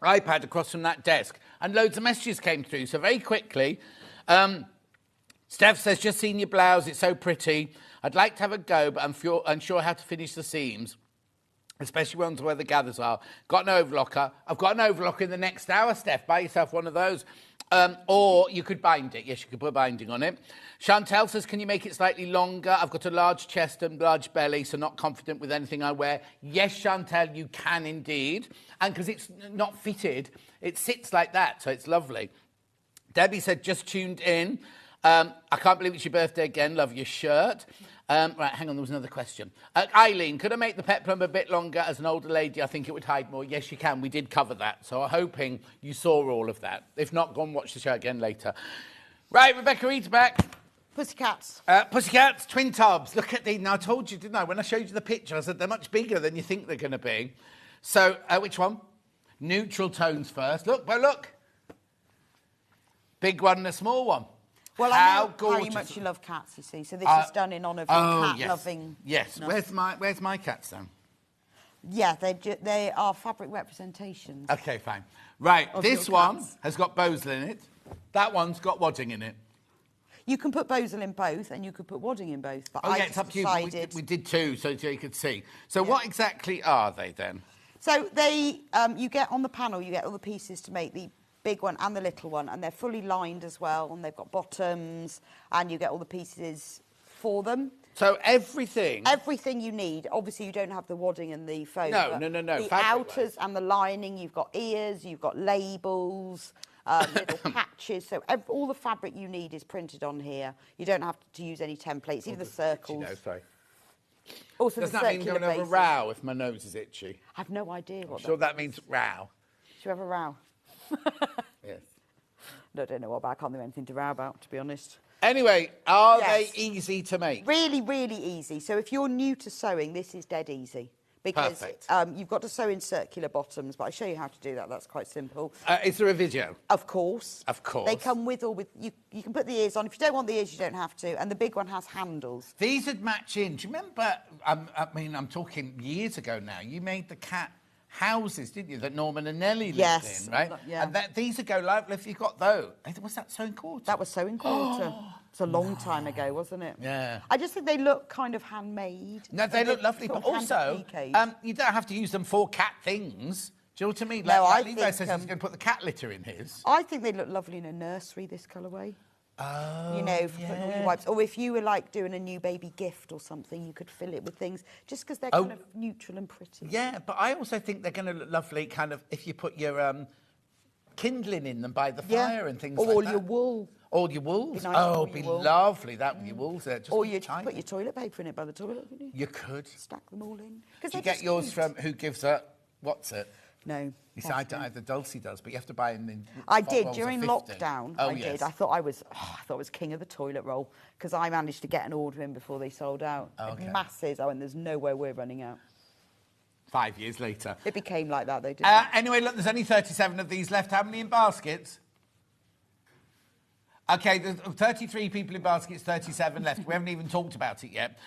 B: iPad across from that desk, and loads of messages came through. So very quickly, Steph says, just seen your blouse. It's so pretty. I'd like to have a go, but I'm unsure how to finish the seams, especially ones where the gathers are. Got an overlocker. I've got an overlocker in the next hour, Steph. Buy yourself one of those. Or you could bind it. Yes, you could put binding on it. Chantel says, can you make it slightly longer? I've got a large chest and large belly, so not confident with anything I wear. Yes, Chantel, you can indeed. And because it's not fitted, it sits like that, so it's lovely. Debbie said, just tuned in. I can't believe it's your birthday again. Love your shirt. Right, hang on, there was another question. Eileen, could I make the peplum a bit longer? As an older lady, I think it would hide more. Yes, you can. We did cover that. So I'm hoping you saw all of that. If not, go and watch the show again later. Right, Rebecca Reed's back.
E: Pussycats.
B: Pussycats, twin tubs. Look at these. Now, I told you, didn't I? When I showed you the picture, I said they're much bigger than you think they're going to be. So, which one? Neutral tones first. Look, well, look. Big one and a small one.
E: Well, I know how much you love cats, you see. So this is done in honour of your cat-loving...
B: Yes. Where's my cats, then?
E: Yeah, they are fabric representations.
B: OK, fine. Right, this one has got Bosley in it. That one's got wadding in it.
E: You can put Bosley in both, and you could put wadding in both. But
B: it's up to you. We did two, so you could see. So what exactly are they, then?
E: So they, you get on the panel, you get all the pieces to make the big one and the little one, and they're fully lined as well, and they've got bottoms, and you get all the pieces for them.
B: So everything
E: you need. Obviously, you don't have the wadding and the foam.
B: No.
E: The outers and the lining, you've got ears, you've got labels, little patches. So all the fabric you need is printed on here. You don't have to use any templates, even the circles.
B: Sorry.
E: Also,
B: does that mean going to have a row if my nose is itchy?
E: I have no idea what
B: that means row.
E: Should we have a row?
B: Yes.
E: No, I don't know I can't think of anything to row about, to be honest.
B: Anyway, are they easy to make?
E: Really, really easy. So if you're new to sewing, this is dead easy. Because you've got to sew in circular bottoms, but I'll show you how to do that. That's quite simple.
B: Is there a video?
E: Of course.
B: Of course.
E: They come with you can put the ears on. If you don't want the ears, you don't have to. And the big one has handles.
B: These would match in. Do you remember, I'm talking years ago now, you made the cat houses, didn't you, that Norman and Nellie lived in, right?
E: Yeah.
B: And these would go live if you got those. Was that Sewing Quarter?
E: That was Sewing Quarter. It's a long time ago, wasn't it?
B: Yeah.
E: I just think they look kind of handmade.
B: No, they look lovely, but also, you don't have to use them for cat things. Do you know what I mean?
E: No,
B: like Levi says he's going to put the cat litter in his.
E: I think they look lovely in a nursery, this colourway. You know, for putting all your wipes. Or if you were like doing a new baby gift or something, you could fill it with things just because they're kind of neutral and pretty.
B: Yeah, but I also think they're going to look lovely kind of if you put your kindling in them by the fire and things like that.
E: Or all your wool.
B: All your wools.
E: Be nice
B: It'd be lovely, that with your wools there. Just
E: or you put your toilet paper in it by the toilet, couldn't you?
B: You could.
E: Stack them all in.
B: Did you get yours from who gives a, what's it?
E: No.
B: You see, I don't have the Dulcie does, but you have to buy them in.
E: I did
B: rolls of
E: during
B: 50.
E: lockdown.
B: Oh,
E: I
B: yes.
E: did. I thought I was king of the toilet roll because I managed to get an order in before they sold out.
B: Okay.
E: Masses. Oh, and there's no way we're running out.
B: 5 years later.
E: It became like that, though, didn't it?
B: Anyway, look, there's only 37 of these left. How many in baskets? Okay, there's 33 people in baskets, 37 left. We haven't even talked about it yet.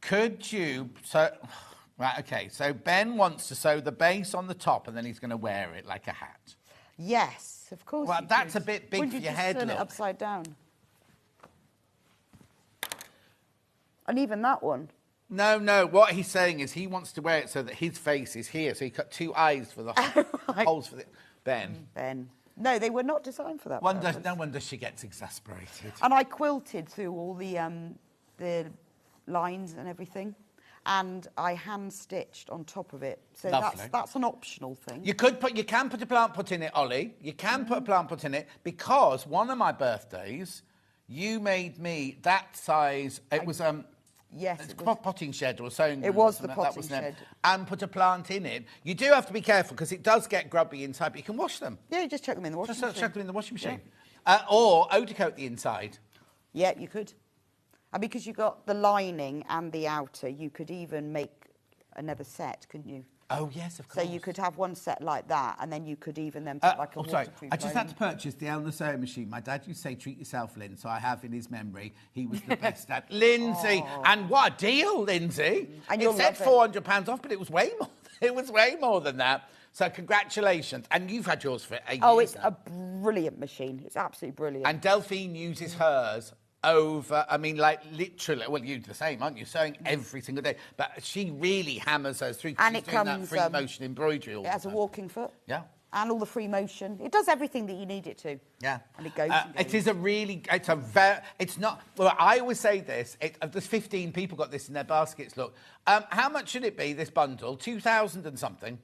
B: Could you... Right, okay, so Ben wants to sew the base on the top and then he's going to wear it like a hat.
E: Yes, of course.
B: Well, that's a bit big
E: Wouldn't
B: for
E: you
B: your
E: just
B: head,
E: turn
B: look.
E: it upside down? And even that one.
B: No, what he's saying is he wants to wear it so that his face is here, so he cut 2 eyes for the holes for the... Ben.
E: No, they were not designed for that purpose.
B: No wonder she gets exasperated.
E: And I quilted through all the lines and everything, and I hand-stitched on top of it. So that's an optional thing.
B: You can put a plant pot in it, Ollie. You can put a plant pot in it because one of my birthdays, you made me that size. It was
E: yes,
B: it's a potting shed or sewing.
E: It was
B: room
E: the
B: or something.
E: potting
B: That wasn't
E: shed.
B: it. And put a plant in it. You do have to be careful because it does get grubby inside, but you can wash them.
E: Yeah, you just chuck them in the washing machine.
B: Chuck them in the washing machine. Or outer coat the inside.
E: Yeah, you could. And because you've got the lining and the outer, you could even make another set, couldn't you?
B: Oh, yes, of course.
E: So you could have one set like that, and then you could even then put like a waterproof
B: I just had to
E: lining.
B: purchase the Elna sewing machine. My dad used to say, treat yourself, Lynn, so I have in his memory. He was the best at Lindsay. And what a deal, Lindsay.
E: And
B: it
E: you'll
B: said
E: love it.
B: £400 off, but it was way more. It was way more than that. So congratulations. And you've had yours for 8 years
E: Oh, it's
B: now.
E: a brilliant machine. It's absolutely brilliant.
B: And Delphine uses hers over, I mean, like literally, well, you do the same, aren't you? Sewing every single day. But she really hammers those through.
E: And
B: she's
E: it
B: doing
E: comes,
B: that free motion embroidery all
E: It has
B: the
E: a
B: time.
E: walking foot.
B: Yeah.
E: And all the free motion. It does everything that you need it to.
B: Yeah.
E: And it goes.
B: It is a really, it's not, well, I always say this, there's 15 people got this in their baskets, look. How much should it be, this bundle? 2,000 and something.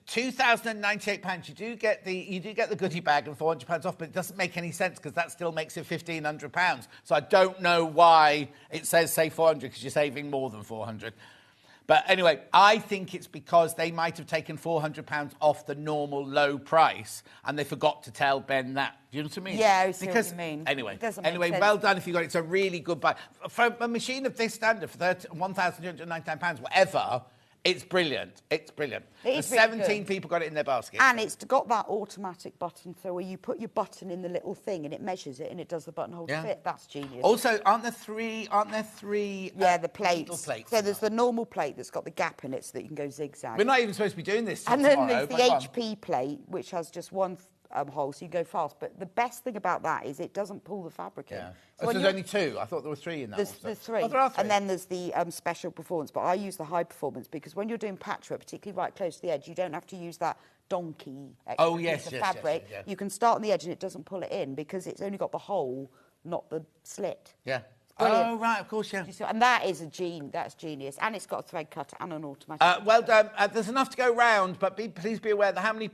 B: £2,098. You do get the goodie bag and £400 off, but it doesn't make any sense because that still makes it £1,500. So I don't know why it says say 400 because you're saving more than 400. But anyway, I think it's because they might have taken £400 off the normal low price and they forgot to tell Ben that. Do you know what I mean?
E: Yeah, I see
B: because,
E: what you mean.
B: Anyway,
E: It doesn't make sense.
B: well done if you got it. It's a really good buy. For a machine of this standard, for £1,299, whatever, it's brilliant. It's brilliant.
E: It is
B: There's
E: really
B: 17
E: good.
B: people got it in their basket.
E: And it's got that automatic button, so where you put your button in the little thing and it measures it and it does the buttonhole
B: Yeah.
E: fit. That's genius.
B: Also, aren't there three?
E: Yeah, the plates.
B: needle plates
E: So there's the normal plate that's got the gap in it so that you can go zigzag.
B: We're not even supposed to be doing this till
E: And then
B: tomorrow,
E: there's the
B: but go on.
E: HP plate, which has just one hole, so you go fast. But the best thing about that is it doesn't pull the fabric in.
B: Yeah.
E: So
B: So
E: when
B: there's
E: you're-
B: only two. I thought there were three in that.
E: There's,
B: also.
E: there's three.
B: Oh, there are three.
E: And then there's the special performance. But I use the high performance because when you're doing patchwork, particularly right close to the edge, you don't have to use that donkey extra
B: Oh, yes,
E: piece of
B: yes, yes,
E: fabric.
B: yeah.
E: You can start on the edge and it doesn't pull it in because it's only got the hole, not the slit.
B: Yeah.
E: Brilliant.
B: Oh, right, of course, yeah.
E: And that is that's genius. And it's got a thread cutter and an automatic.
B: Well done. There's enough to go round, but please be aware that how many...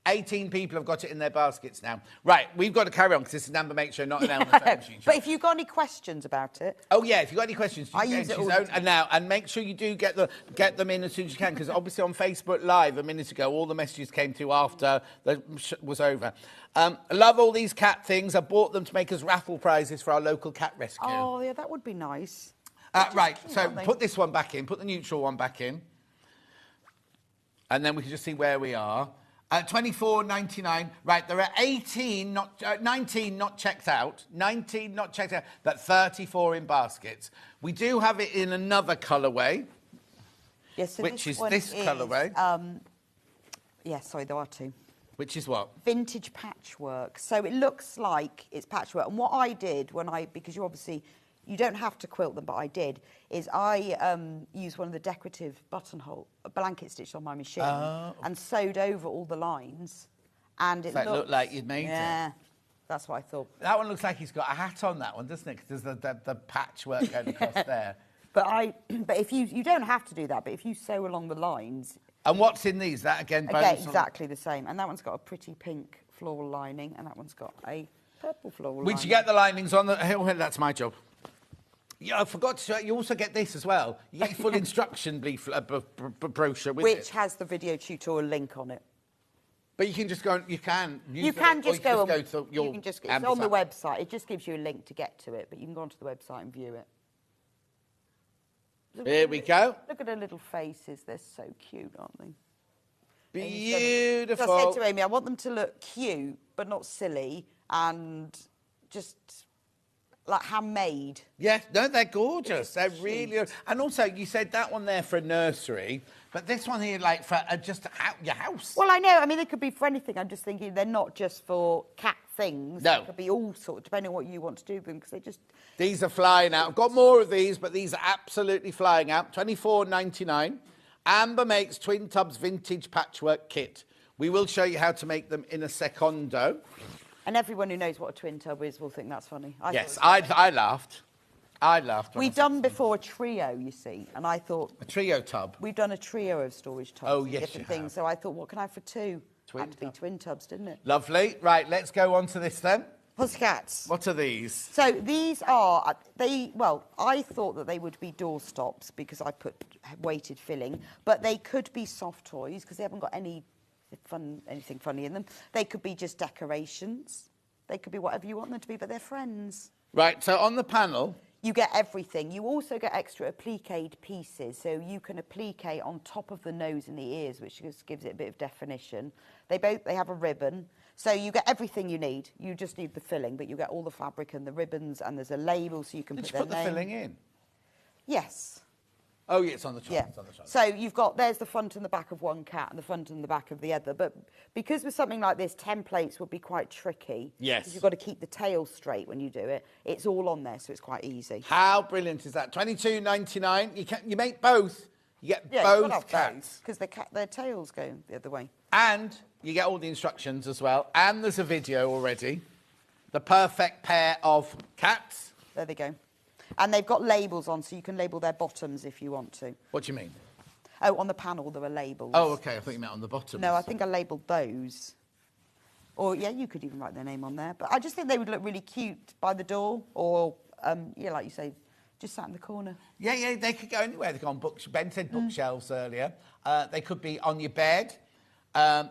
B: 18 people have got it in their baskets now. Right, we've got to carry on because this is Amber Make Show, not an Elmer Sewing Machine Show.
E: But if you've got any questions about it...
B: Oh, yeah, if you've got any questions,
E: I use it all the time.
B: now, and make sure you do get them in as soon as you can, because obviously on Facebook Live a minute ago, all the messages came through after the was over. I love all these cat things. I bought them to make us raffle prizes for our local cat rescue.
E: Oh, yeah, that would be nice.
B: Right, so
E: aren't they?
B: put this one back in, put the neutral one back in, and then we can just see where we are. $24.99. Right, there are 19 not checked out. 19 not checked out, but 34 in baskets. We do have it in another colourway,
E: Yes, so
B: which is
E: one
B: this colourway.
E: Yes, sorry, there are two.
B: Which is what?
E: Vintage patchwork. So it looks like it's patchwork. And what I did because you obviously, you don't have to quilt them, but I did, is I used one of the decorative buttonhole blanket stitch on my machine and sewed over all the lines. And it
B: looked like you'd made it.
E: Yeah, that's what I thought.
B: That one looks like he's got a hat on, that one, doesn't it? Because there's the patchwork going across there.
E: But if you don't have to do that, but if you sew along the lines...
B: And what's in these? That, again,
E: exactly the same. And that one's got a pretty pink floral lining, and that one's got a purple floral lining.
B: Would you get the linings on the... Oh, that's my job. Yeah, I forgot to show you. Also get this as well. You get your full instruction brochure with it.
E: Which has the video tutorial link on it.
B: But you can just go... You can
E: to
B: your
E: it's on the website. It just gives you a link to get to it, but you can go onto the website and view it.
B: Here we go.
E: Look at her little faces. They're so cute, aren't they?
B: Beautiful.
E: So I said to Amy, I want them to look cute, but not silly, and just like handmade.
B: Yeah, no, they're gorgeous. They're really... And also, you said that one there for a nursery, but this one here, like, for just your house.
E: Well, I know. I mean, they could be for anything. I'm just thinking they're not just for cat things.
B: No.
E: They could be all sorts, depending on what you want to do with them, because they just...
B: These are flying out. I've got more of these, but these are absolutely flying out. $24.99. Amber makes Twin Tubs Vintage Patchwork Kit. We will show you how to make them in a secondo.
E: And everyone who knows what a twin tub is will think that's funny.
B: I laughed. I laughed.
E: We've done before a trio, you see, and I thought...
B: A trio tub?
E: We've done a trio of storage tubs.
B: Oh, yes,
E: different things. So I thought, what can I have for two? Had to be twin tubs, didn't it?
B: Lovely. Right, let's go on to this then.
E: Pussycats.
B: What are these?
E: So these are, I thought that they would be doorstops because I put weighted filling, but they could be soft toys because they haven't got anything funny in them. They could be just decorations. They could be whatever you want them to be, but they're friends.
B: Right, so on the panel...
E: You get everything. You also get extra appliqued pieces, so you can applique on top of the nose and the ears, which just gives it a bit of definition. They have a ribbon. So you get everything you need. You just need the filling, but you get all the fabric and the ribbons, and there's a label so you can put their name.
B: Did you put the filling in?
E: Yes.
B: Oh, yeah, it's on the top.
E: Yeah.
B: It's on the top.
E: So you've got, there's the front and the back of one cat and the front and the back of the other. But because with something like this, templates would be quite tricky.
B: Yes.
E: Because you've got to keep the tail straight when you do it. It's all on there, so it's quite easy.
B: How brilliant is that? $22.99. You make both. You get both cats.
E: Because their tails go the other way.
B: And you get all the instructions as well. And there's a video already. The perfect pair of cats.
E: There they go. And they've got labels on, so you can label their bottoms if you want to.
B: What do you mean?
E: Oh, on the panel there are labels.
B: Oh, OK, I thought you meant on the bottom.
E: No, I think I labelled those. Or, yeah, you could even write their name on there. But I just think they would look really cute by the door or, yeah, like you say, just sat in the corner.
B: Yeah, they could go anywhere. They could go on books. Ben said bookshelves earlier. They could be on your bed.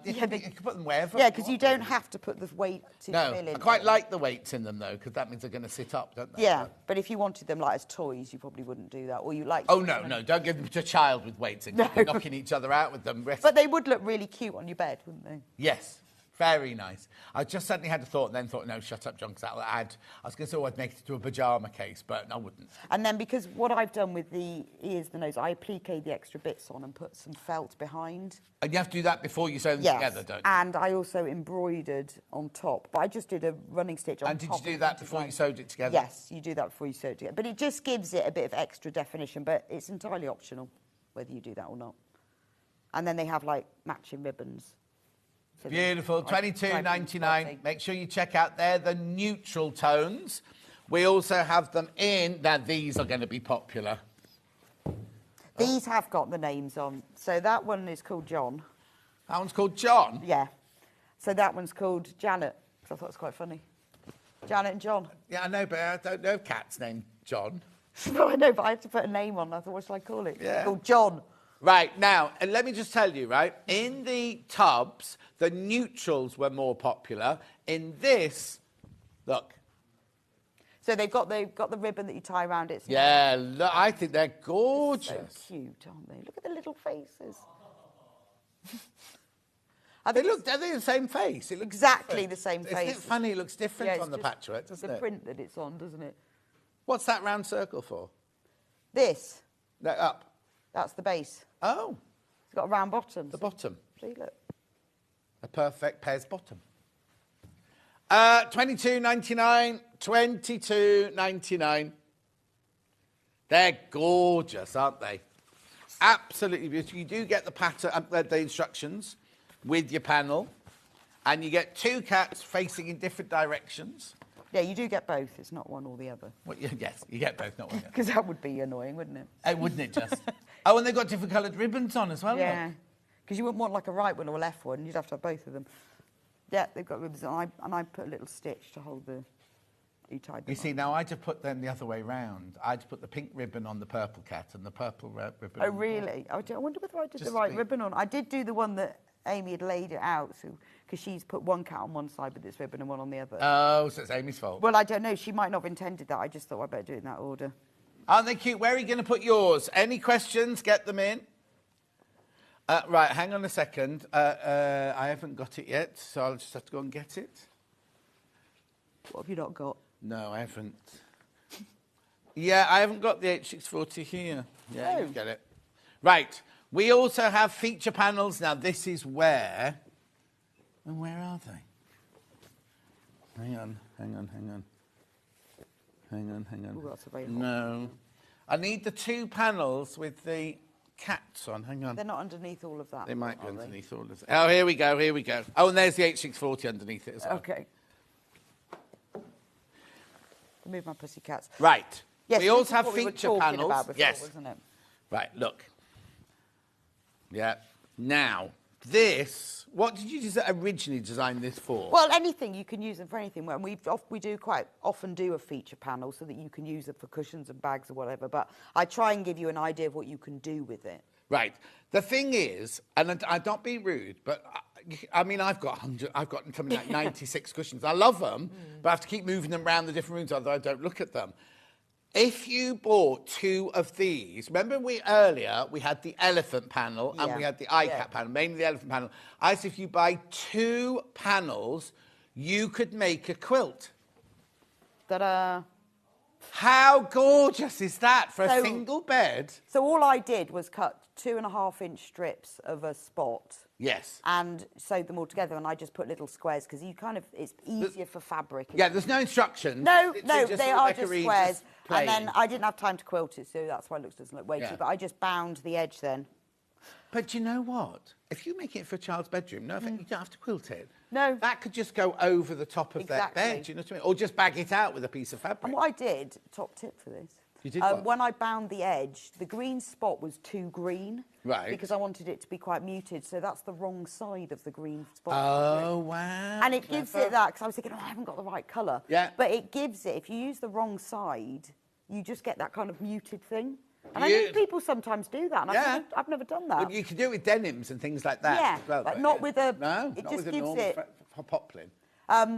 B: You could put them wherever.
E: Yeah, because you don't have to put the weight to
B: No,
E: fill in.
B: I quite like the weights in them, though, because that means they're going to sit up, don't they?
E: Yeah, but if you wanted them like as toys, you probably wouldn't do that. Or you like...
B: Oh, no, don't give them to a child with weights and knocking each other out with them.
E: But they would look really cute on your bed, wouldn't they?
B: Yes. Very nice. I just suddenly had a thought and then thought, no, shut up, John, because that'll add... I was going to say, I'd make it into a pyjama case, but I wouldn't.
E: And then because what I've done with the ears, the nose, I applique the extra bits on and put some felt behind.
B: And you have to do that before you sew them together, don't you?
E: And I also embroidered on top. But I just did a running stitch on top.
B: And did you do that before you sewed it together?
E: Yes, you do that before you sew it together. But it just gives it a bit of extra definition, but it's entirely optional whether you do that or not. And then they have, like, matching ribbons.
B: Beautiful, $22.99. Make sure you check out the neutral tones. We also have them in... Now, these are going to be popular.
E: These have got the names on. So that one is called John.
B: That one's called John?
E: Yeah. So that one's called Janet. So I thought it was quite funny. Janet and John.
B: Yeah, I know, but I don't know cats named John.
E: No, I know, but I had to put a name on. I thought, what should I call it?
B: Yeah.
E: It's called John.
B: Right, now, and let me just tell you, right, in the tubs, the neutrals were more popular. In this, look.
E: So they've got the ribbon that you tie around it.
B: Yeah, look, I think they're gorgeous.
E: So cute, aren't they? Look at the little faces.
B: Are they the same face? It looks
E: exactly
B: different.
E: the same face.
B: Isn't it funny? It looks different on the patchwork, doesn't it?
E: The print that it's on, doesn't it?
B: What's that round circle for?
E: This.
B: No, up.
E: That's the base.
B: Oh.
E: It's got a round bottom.
B: The bottom.
E: See, look.
B: A perfect pair's bottom. $22.99. $22.99. They're gorgeous, aren't they? Absolutely beautiful. You do get the pattern, the instructions with your panel, and you get two cats facing in different directions.
E: Yeah, you do get both. It's not one or the other.
B: Well, yes, you get both, not one.
E: Because that would be annoying, wouldn't it?
B: Wouldn't it just? Oh, and they've got different coloured ribbons on as well.
E: Yeah, because you wouldn't want like a right one or a left one. You'd have to have both of them. Yeah, they've got ribbons on. And I put a little stitch to hold the...
B: You see, now I'd have put them the other way round. I'd put the pink ribbon on the purple cat and the purple ribbon.
E: Oh, really? I wonder whether I did the right ribbon on. I did do the one that Amy had laid it out, because she's put one cat on one side with this ribbon and one on the other.
B: Oh, so it's Amy's fault.
E: Well, I don't know. She might not have intended that. I just thought I'd better do it in that order.
B: Aren't they cute? Where are you going to put yours? Any questions? Get them in. Right, hang on a second. I haven't got it yet, so I'll just have to go and get it.
E: What have you not got?
B: No, I haven't. Yeah, I haven't got the H640 here. Yeah, you get it. Right, we also have feature panels. Now, this is where... And where are they? Hang on.
E: Ooh, that's very hot.
B: No. I need the two panels with the cats on. Hang on.
E: They're not underneath all of that.
B: They might be underneath all of that. Oh, here we go. Oh, and there's the H640 underneath it as well.
E: Okay. Move my pussycats.
B: Right.
E: Yes,
B: we also have
E: what we were
B: feature
E: talking
B: panels.
E: about before,
B: yes.
E: Wasn't it?
B: Right, look. Yeah. Now, this, what did you originally design this for?
E: Well, anything. You can use them for anything. Well, we do quite often do a feature panel so that you can use it for cushions and bags or whatever. But I try and give you an idea of what you can do with it.
B: Right. The thing is, and I'm not being rude, but I mean, I've got something like 96 cushions. I love them, but I have to keep moving them around the different rooms, although I don't look at them. If you bought two of these, remember earlier we had the elephant panel and we had the iCat panel, mainly the elephant panel. I said if you buy two panels, you could make a quilt.
E: Ta-da.
B: How gorgeous is that for a single bed?
E: So all I did was cut 2.5-inch strips of a spot.
B: Yes.
E: And sewed them all together, and I just put little squares because it's easier for fabric.
B: Yeah, there's no instructions.
E: No,
B: Just
E: they are
B: Rebecca
E: just
B: Reed
E: squares.
B: just playing.
E: And then I didn't have time to quilt it, so that's why it doesn't look way
B: Yeah.
E: too. But I just bound the edge then.
B: But you know what? If you make it for a child's bedroom, no, you don't have to quilt it.
E: No.
B: That could just go over the top of their bed, you know what I mean? Or just bag it out with a piece of fabric.
E: And what I did, top tip for this.
B: You did what?
E: When I bound the edge, the green spot was too green.
B: Right.
E: Because I wanted it to be quite muted, so that's the wrong side of the green spot.
B: Oh, wow.
E: And it gives it that, because I was thinking, I haven't got the right colour.
B: Yeah.
E: But it gives it, if you use the wrong side, you just get that kind of muted thing. And I think people sometimes do that, and I've never done that.
B: But you can do it with denims and things like that.
E: Yeah,
B: as well,
E: but not with a...
B: No,
E: it
B: not
E: just
B: with a
E: gives
B: normal
E: it...
B: poplin.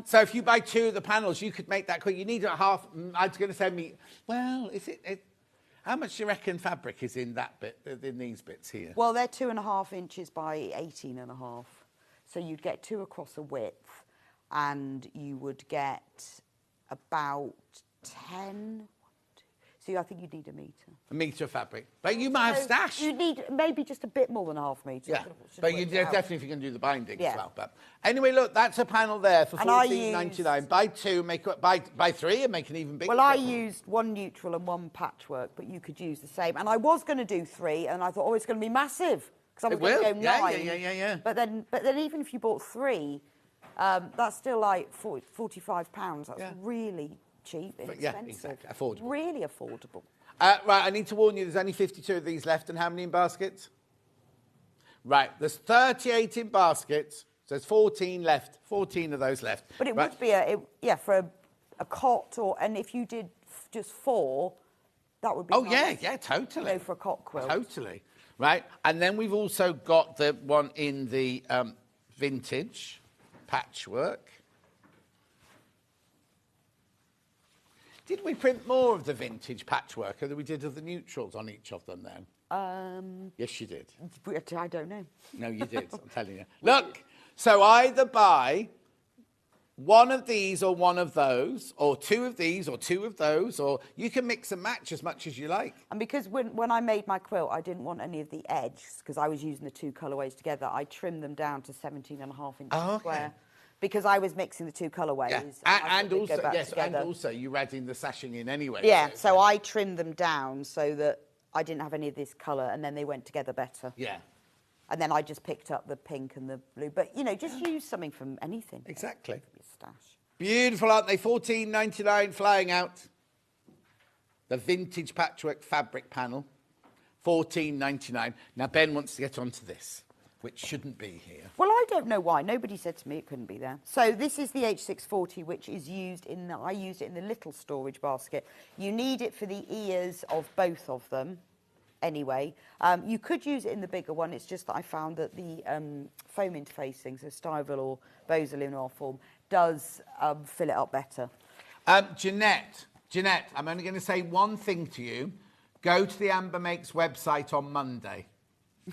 B: So if you buy two of the panels, you could make that quick. You need a half... I was going to say, well, is it... How much do you reckon fabric is in that bit, in these bits here?
E: Well, they're 2.5 inches by 18.5. So you'd get two across a width, and you would get about 10... So I think you'd need a metre.
B: A metre of fabric. But you might have stash.
E: You'd need maybe just a bit more than half metre.
B: Yeah, but you definitely if you can do the binding as well. But anyway, look, that's a panel there for $14.99. Buy two, buy three, and make an even bigger.
E: Well, I used one neutral and one patchwork, but you could use the same. And I was going to do 3, and I thought, it's going to be massive because I was going to go 9.
B: Yeah.
E: But then even if you bought 3, that's still like £45. That's really cheap, inexpensive.
B: Yeah, exactly. Affordable.
E: Really affordable.
B: Right, I need to warn you, there's only 52 of these left, and how many in baskets? Right, there's 38 in baskets, so there's 14 left. 14 of those left.
E: But it would be for a cot, and if you did just 4, that would be nice.
B: yeah, totally.
E: You know, for a cot quilt.
B: Totally. Right, and then we've also got the one in the vintage patchwork. Did we print more of the vintage patchwork than we did of the neutrals on each of them then? Yes, you did.
E: I don't know.
B: No, you did, I'm telling you. Look, so either buy one of these or one of those, or 2 of these or 2 of those, or you can mix and match as much as you like.
E: And because when I made my quilt, I didn't want any of the edges, because I was using the 2 colourways together. I trimmed them down to 17.5 inches square. Because I was mixing the two colourways.
B: Yeah.
E: I
B: And
E: thought they'd
B: also,
E: go back
B: yes,
E: together.
B: and also you're adding the sashing in anyway.
E: Yeah, so I trimmed them down so that I didn't have any of this colour, and then they went together better.
B: Yeah.
E: And then I just picked up the pink and the blue. But, you know, just use something from anything.
B: Exactly.
E: Your stash.
B: Beautiful, aren't they? $14.99 flying out. The vintage patchwork fabric panel, $14.99. Now, Ben wants to get onto this, which shouldn't be here.
E: Well, I don't know why. Nobody said to me it couldn't be there. So this is the H640, which is used in I used it in the little storage basket. You need it for the ears of both of them. Anyway, you could use it in the bigger one. It's just that I found that the foam interfacing, so Styval or Bose aluminum form, does fill it up better.
B: Jeanette, I'm only going to say one thing to you. Go to the Amber Makes website on Monday.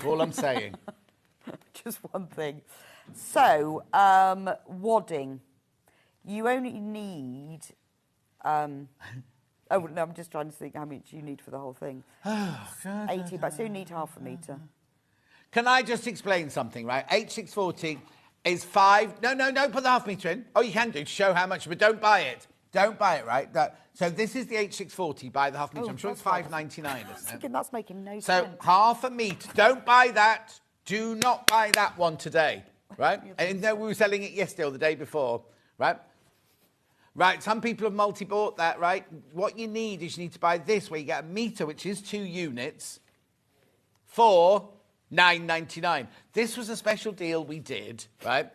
B: All I'm saying.
E: Just one thing. So, wadding. You only need... Oh, no, I'm just trying to think how much you need for the whole thing. 80, but so you need half a metre.
B: Can I just explain something, right? H640 is 5... No, put the half metre in. Oh, you can do to show how much, but don't buy it. Don't buy it, right? So this is the H640, buy the half metre. I'm sure it's $5.99, isn't it?
E: Thinking that's making no sense.
B: So half a metre. Don't buy that. Do not buy that one today, right? And we were selling it yesterday or the day before, right? Right, some people have multi-bought that, right? What you need is you need to buy this, where you get a metre, which is 2 units, for $9.99. This was a special deal we did, right?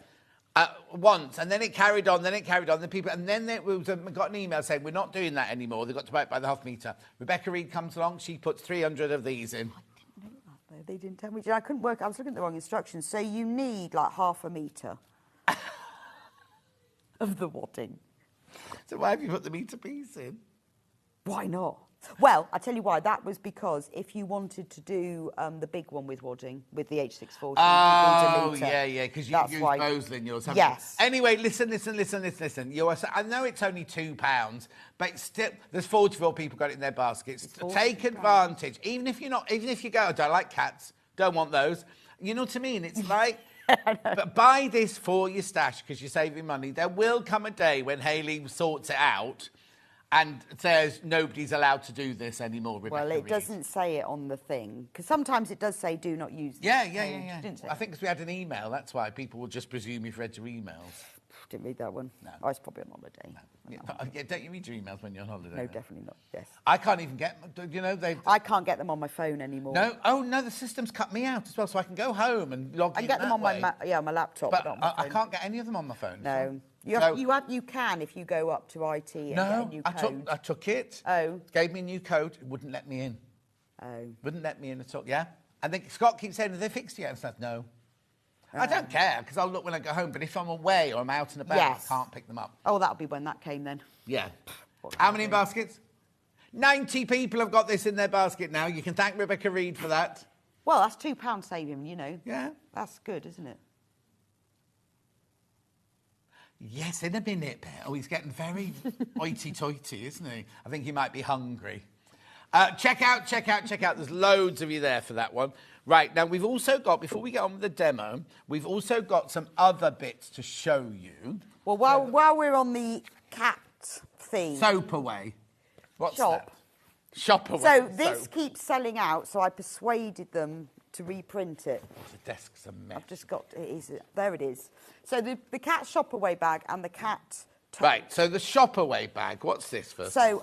B: Once, and then it carried on, the people, and then we got an email saying we're not doing that anymore. They've got to buy it by the half metre. Rebecca Reed comes along, she puts 300 of these in.
E: I didn't know that, though. They didn't tell me. I couldn't work. I was looking at the wrong instructions. So you need like half a metre of the wadding.
B: So why have you put the metre piece in?
E: Why not? Well, I tell you why. That was because if you wanted to do the big one with wadding, with the H640,
B: oh, yeah, because you use Bose in yours, haven't
E: yes.
B: you? Anyway, listen. I know it's only £2, but still, there's 44 people got it in their baskets. Take advantage. Even if you go, I don't like cats, don't want those. You know what I mean? It's like... But buy this for your stash because you're saving money. There will come a day when Hayley sorts it out and says nobody's allowed to do this anymore, Rebecca
E: Well, it
B: Reed.
E: Doesn't say it on the thing because sometimes it does say do not use this.
B: Yeah.
E: Didn't say
B: I think because we had an email, that's why people will just presume you've read your emails.
E: Didn't read that one.
B: No.
E: I was probably on holiday.
B: No. Yeah, don't you read your emails when you're on holiday?
E: No,
B: though?
E: definitely not. Yes.
B: I can't even get them. You know,
E: I can't get them on my phone anymore.
B: No. Oh no, the system's cut me out as well, so I can go home and log in.
E: I get them on my my laptop,
B: but
E: not on my phone.
B: I can't get any of them on my phone.
E: No.
B: So.
E: You can if you go up to IT and get a new code.
B: I took it.
E: Oh.
B: Gave me a new code. It wouldn't let me in.
E: Oh.
B: Wouldn't let me in at all. Yeah. And then Scott keeps saying, "Have they fixed it yet?" And I said, "No." I don't care because I'll look when I go home. But if I'm away or I'm out and about,
E: yes.
B: I can't pick them up.
E: Oh, that'll be when that came then.
B: Yeah. How many baskets? 90 people have got this in their basket now. You can thank Rebecca Reed for that.
E: Well, that's £2 saving, you know.
B: Yeah.
E: That's good, isn't it?
B: Yes, in a minute. Oh, he's getting very hoity-toity, isn't he? I think he might be hungry. Check out. There's loads of you there for that one. Right, now we've also got, before we get on with the demo, we've also got some other bits to show you.
E: Well, while we're on the cat theme...
B: Soap away. What's
E: shop.
B: that? Shop away.
E: So this keeps selling out, so I persuaded them to reprint it.
B: The desk's a mess.
E: I've just got... There it is. So the cat shop away bag and the cat...
B: Right, so the shop away bag, what's this first?
E: So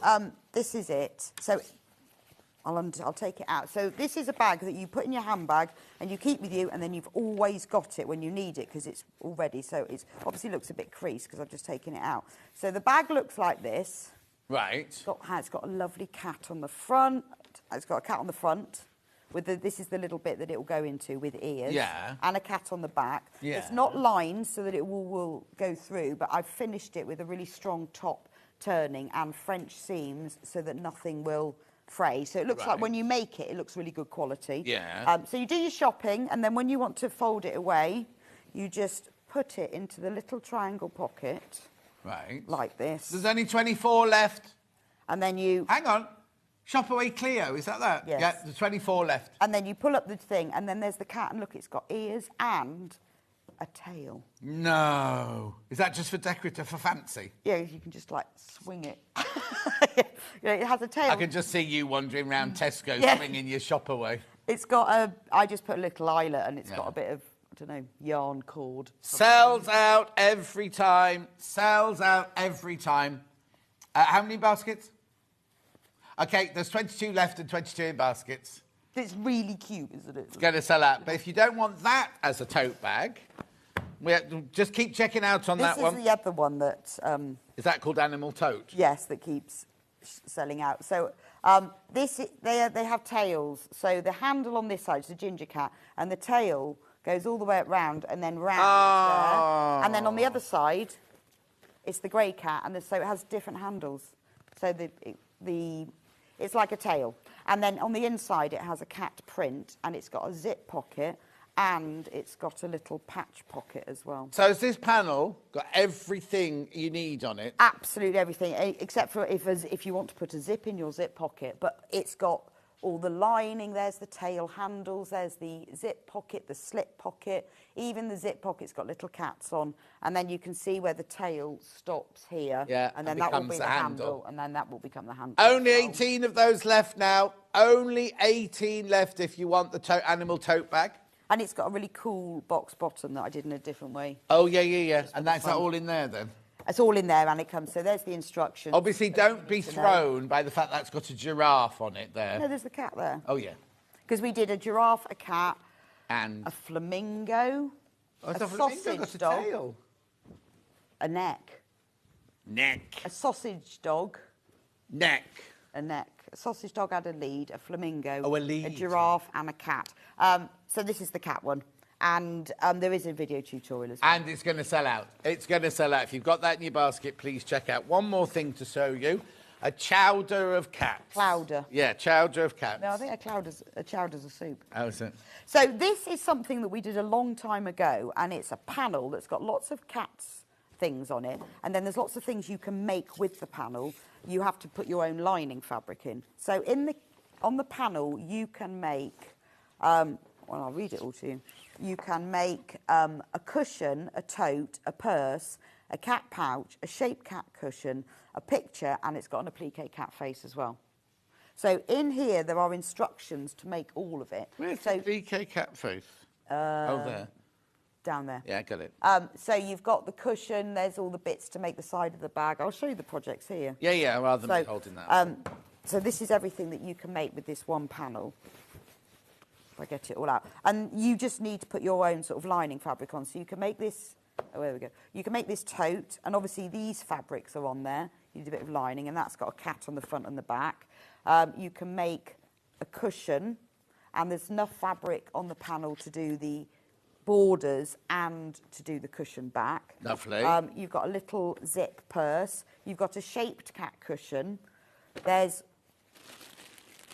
E: this is it. So... I'll take it out. So this is a bag that you put in your handbag and you keep with you, and then you've always got it when you need it because it's all ready. So it obviously looks a bit creased because I've just taken it out. So the bag looks like this.
B: Right.
E: It's got a lovely cat on the front. It's got a cat on the front. This is the little bit that it will go into with ears.
B: Yeah.
E: And a cat on the back.
B: Yeah.
E: It's not lined so that it will go through, but I've finished it with a really strong top turning and French seams so that nothing will fray. So it looks like when you make it, it looks really good quality.
B: Yeah.
E: So you do your shopping, and then when you want to fold it away, you just put it into the little triangle pocket.
B: Right.
E: Like this.
B: There's only 24 left.
E: And then you...
B: Hang on. Shop away Cleo, is that?
E: Yes.
B: Yeah, there's 24 left.
E: And then you pull up the thing, and then there's the cat, and look, it's got ears and a tail.
B: No. Is that just for decorative, for fancy?
E: Yeah, you can just like swing it. Yeah, it has a tail.
B: I can just see you wandering around Tesco swinging your shop away.
E: It's got I just put a little eyelet and it's got a bit of, I don't know, yarn cord.
B: Sells out every time. Sells out every time. How many baskets? Okay, there's 22 left and 22 in baskets.
E: It's really cute, isn't it?
B: It's going to sell out. But if you don't want that as a tote bag, just keep checking out on that one.
E: This is the other one that...
B: is that called Animal Tote?
E: Yes, that keeps selling out. So they have tails. So the handle on this side is a ginger cat, and the tail goes all the way around and then round there. And then on the other side, it's the grey cat, and so it has different handles. So it's like a tail. And then on the inside, it has a cat print, and it's got a zip pocket, and it's got a little patch pocket as well.
B: So has this panel got everything you need on it?
E: Absolutely everything, except for if you want to put a zip in your zip pocket. But it's got all the lining, there's the tail handles, there's the zip pocket, the slip pocket, even the zip pocket's got little cats on, and then you can see where the tail stops here,
B: and
E: then that will be the handle, and then that will become the handle.
B: Only 18 of those left now. Only 18 left if you want the animal tote bag.
E: And it's got a really cool box bottom that I did in a different way.
B: Oh, yeah. And that's all in there then?
E: It's all in there, and it comes, so there's the instructions.
B: Obviously, don't be thrown by the fact that's got a giraffe on it there.
E: No, there's the cat there.
B: Oh, yeah.
E: Because we did a giraffe, a cat,
B: and
E: a flamingo, a sausage dog,
B: tail.
E: A neck. A sausage dog.
B: Neck.
E: A neck. A sausage dog had a lead, a flamingo,
B: a lead,
E: a giraffe, and a cat. So this is the cat one. And there is a video tutorial as well.
B: And it's going to sell out. It's going to sell out. If you've got that in your basket, please check out. One more thing to show you. A chowder of cats.
E: Chowder.
B: Yeah, chowder of cats.
E: No, I think a chowder's a soup.
B: Oh, is it?
E: So this is something that we did a long time ago, and it's a panel that's got lots of cats things on it, and then there's lots of things you can make with the panel. You have to put your own lining fabric in. So on the panel, you can make... well, I'll read it all to you. You can make a cushion, a tote, a purse, a cat pouch, a shaped cat cushion, a picture, and it's got an applique cat face as well. So in here, there are instructions to make all of it.
B: Where's the applique cat face? Oh, there.
E: Down there.
B: Yeah, got it.
E: So you've got the cushion, there's all the bits to make the side of the bag. I'll show you the projects here.
B: Yeah, rather than holding that.
E: So this is everything that you can make with this one panel. If I get it all out. And you just need to put your own sort of lining fabric on. So you can make this, there we go. You can make this tote, and obviously these fabrics are on there. You need a bit of lining, and that's got a cat on the front and the back. You can make a cushion, and there's enough fabric on the panel to do the borders and to do the cushion back.
B: Lovely.
E: You've got a little zip purse. You've got a shaped cat cushion. There's...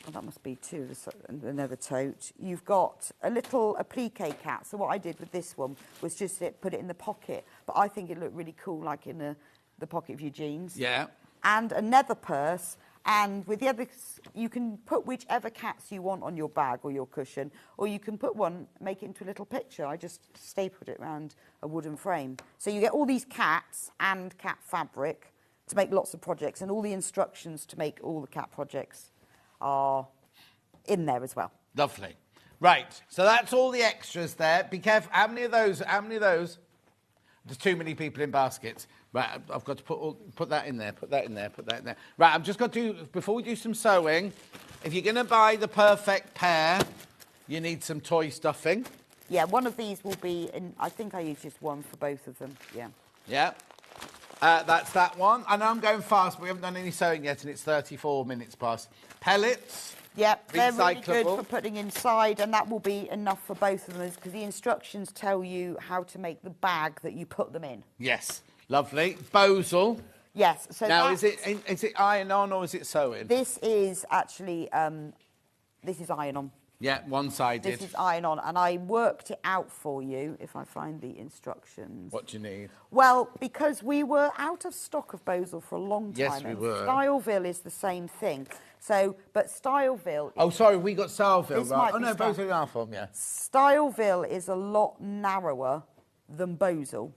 E: Oh, that must be two, another tote. You've got a little applique cat. So what I did with this one was just put it in the pocket. But I think it looked really cool, like in the pocket of your jeans.
B: Yeah.
E: And another purse. And with the others, you can put whichever cats you want on your bag or your cushion. Or you can put one, make it into a little picture. I just stapled it around a wooden frame. So you get all these cats and cat fabric to make lots of projects. And all the instructions to make all the cat projects are in there as well.
B: Lovely. Right, so that's all the extras there. Be careful. How many of those? There's too many people in baskets. Right, I've got to put that in there, put that in there. Right, I'm just going to do, before we do some sewing, if you're going to buy the perfect pair, you need some toy stuffing.
E: Yeah, one of these will be, I think I use just one for both of them, yeah.
B: Yeah. That's that one. I know I'm going fast, but we haven't done any sewing yet, and it's 34 minutes past. Pellets.
E: Yep, they're really good for putting inside, and that will be enough for both of them, because the instructions tell you how to make the bag that you put them in.
B: Yes, lovely. Bosal.
E: Yes. So
B: now, is it iron-on or is it sewing?
E: This is actually, this is iron-on.
B: Yeah, one-sided.
E: This is iron-on, and I worked it out for you, if I find the instructions.
B: What do you need?
E: Well, because we were out of stock of Bosal for a long time.
B: Yes, we were.
E: Styleville is the same thing. So, but Styleville...
B: Oh, sorry, we got Styleville, right? Oh, no,
E: Bosal
B: Bosal yeah.
E: Styleville is a lot narrower than Bosal.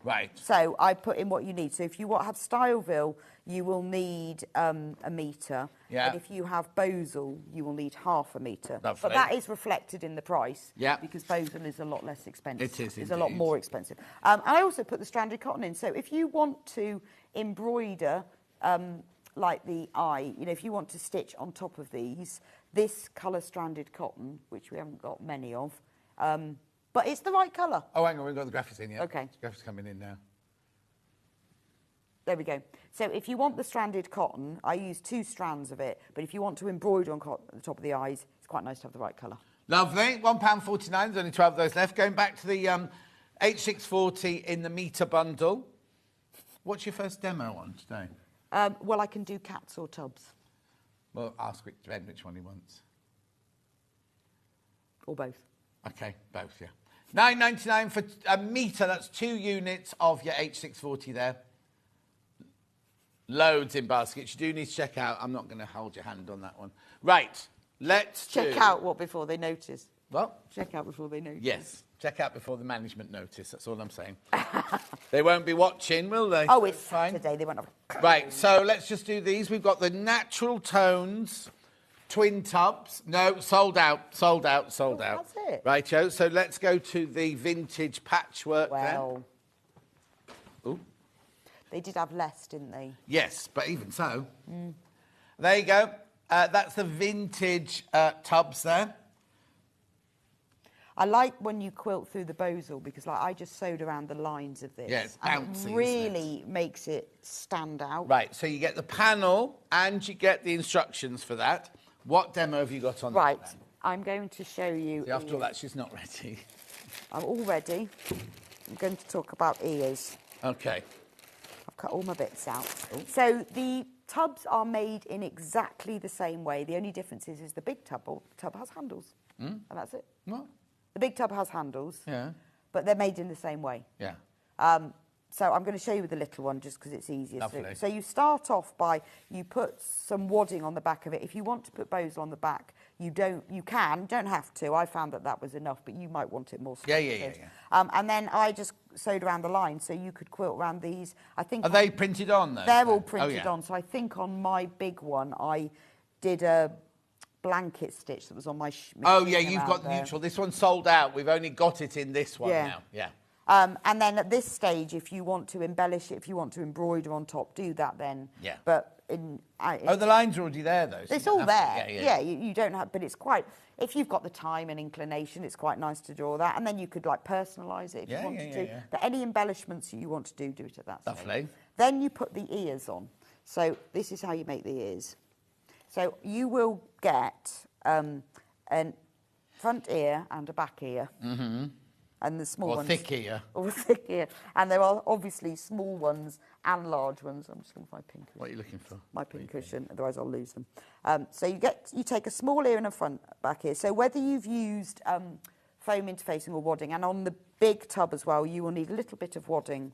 B: Right.
E: So I put in what you need. So if you have Styleville, you will need a metre.
B: Yeah.
E: And if you have Bosal, you will need half a metre.
B: Lovely.
E: But that is reflected in the price.
B: Yeah.
E: Because Bosal is a lot less expensive.
B: It is
E: It's a lot
B: indeed.
E: more expensive. And I also put the stranded cotton in. So if you want to embroider like the eye, if you want to stitch on top of these, this colour stranded cotton, which we haven't got many of, but it's the right colour.
B: Oh, hang on, we've got the graphics in yet.
E: Okay.
B: The graphics coming in now.
E: There we go. So if you want the stranded cotton, I use 2 strands of it, but if you want to embroider on the top of the eyes, it's quite nice to have the right colour.
B: Lovely. £1.49. There's only 12 of those left. Going back to the H640 in the metre bundle. What's your first demo on today?
E: Well, I can do cats or tubs.
B: Well, ask Rick Ben which one he wants.
E: Or both.
B: Okay, both, yeah. £9.99 for a metre. That's 2 units of your H640 there. Loads in baskets. You do need to check out. I'm not going to hold your hand on that one. Right, let's
E: Check out what before they notice.
B: What?
E: Check out before they notice.
B: Yes, check out before the management notice. That's all I'm saying. They won't be watching, will they?
E: Oh, it's fine. Saturday. They won't have...
B: Right, so let's just do these. We've got the Natural Tones twin tubs. No, sold out, sold out, sold out.
E: That's it.
B: Right, Joe. So let's go to the vintage patchwork
E: Well,
B: then. Ooh.
E: they did have less, didn't they?
B: Yes, but even so. There you go. That's the vintage tubs there.
E: I like when you quilt through the Bosal because I just sewed around the lines of this.
B: Yeah, it's
E: and
B: bouncy,
E: it really makes it stand out.
B: Right, so you get the panel and you get the instructions for that. What demo have you got on
E: Right,
B: that then?
E: I'm going to show you...
B: See, after all that, she's not ready.
E: I'm all ready. I'm going to talk about ears.
B: Okay.
E: I've cut all my bits out. So the tubs are made in exactly the same way. The only difference is the big tub has handles. And that's it.
B: What?
E: The big tub has handles.
B: Yeah.
E: But they're made in the same way.
B: Yeah.
E: So I'm going to show you the little one just because it's easier.
B: Lovely.
E: So you start off by, you put some wadding on the back of it. If you want to put Bosal on the back, you don't have to. I found that was enough, but you might want it more structured.
B: Yeah.
E: And then I just sewed around the line, so you could quilt around these. I think
B: Are they printed on, though?
E: they're all printed
B: yeah.
E: on. So I think on my big one, I did a blanket stitch that was on my
B: Oh, yeah, you've
E: around
B: got
E: there.
B: neutral. This one's sold out. We've only got it in this one
E: Yeah.
B: now. Yeah.
E: And then at this stage, if you want to embellish it, if you want to embroider on top, do that then.
B: Yeah.
E: But
B: the line's already there, though. So
E: it's
B: you
E: all
B: don't
E: there.
B: have to-
E: Yeah, you don't have, but it's quite, if you've got the time and inclination, it's quite nice to draw that. And then you could personalise it if you want to.
B: Yeah.
E: But any embellishments you want to do it at that stage.
B: Lovely.
E: Then you put the ears on. So this is how you make the ears. So you will get a front ear and a back ear.
B: Mm-hmm.
E: And the small
B: Or
E: ones.
B: thick ear.
E: Or thick ear. And there are obviously small ones and large ones. I'm just going to find pin cushion.
B: What are you looking for?
E: My pin cushion, otherwise I'll lose them. So you take a small ear and a front back ear. So whether you've used foam interfacing or wadding, and on the big tub as well, you will need a little bit of wadding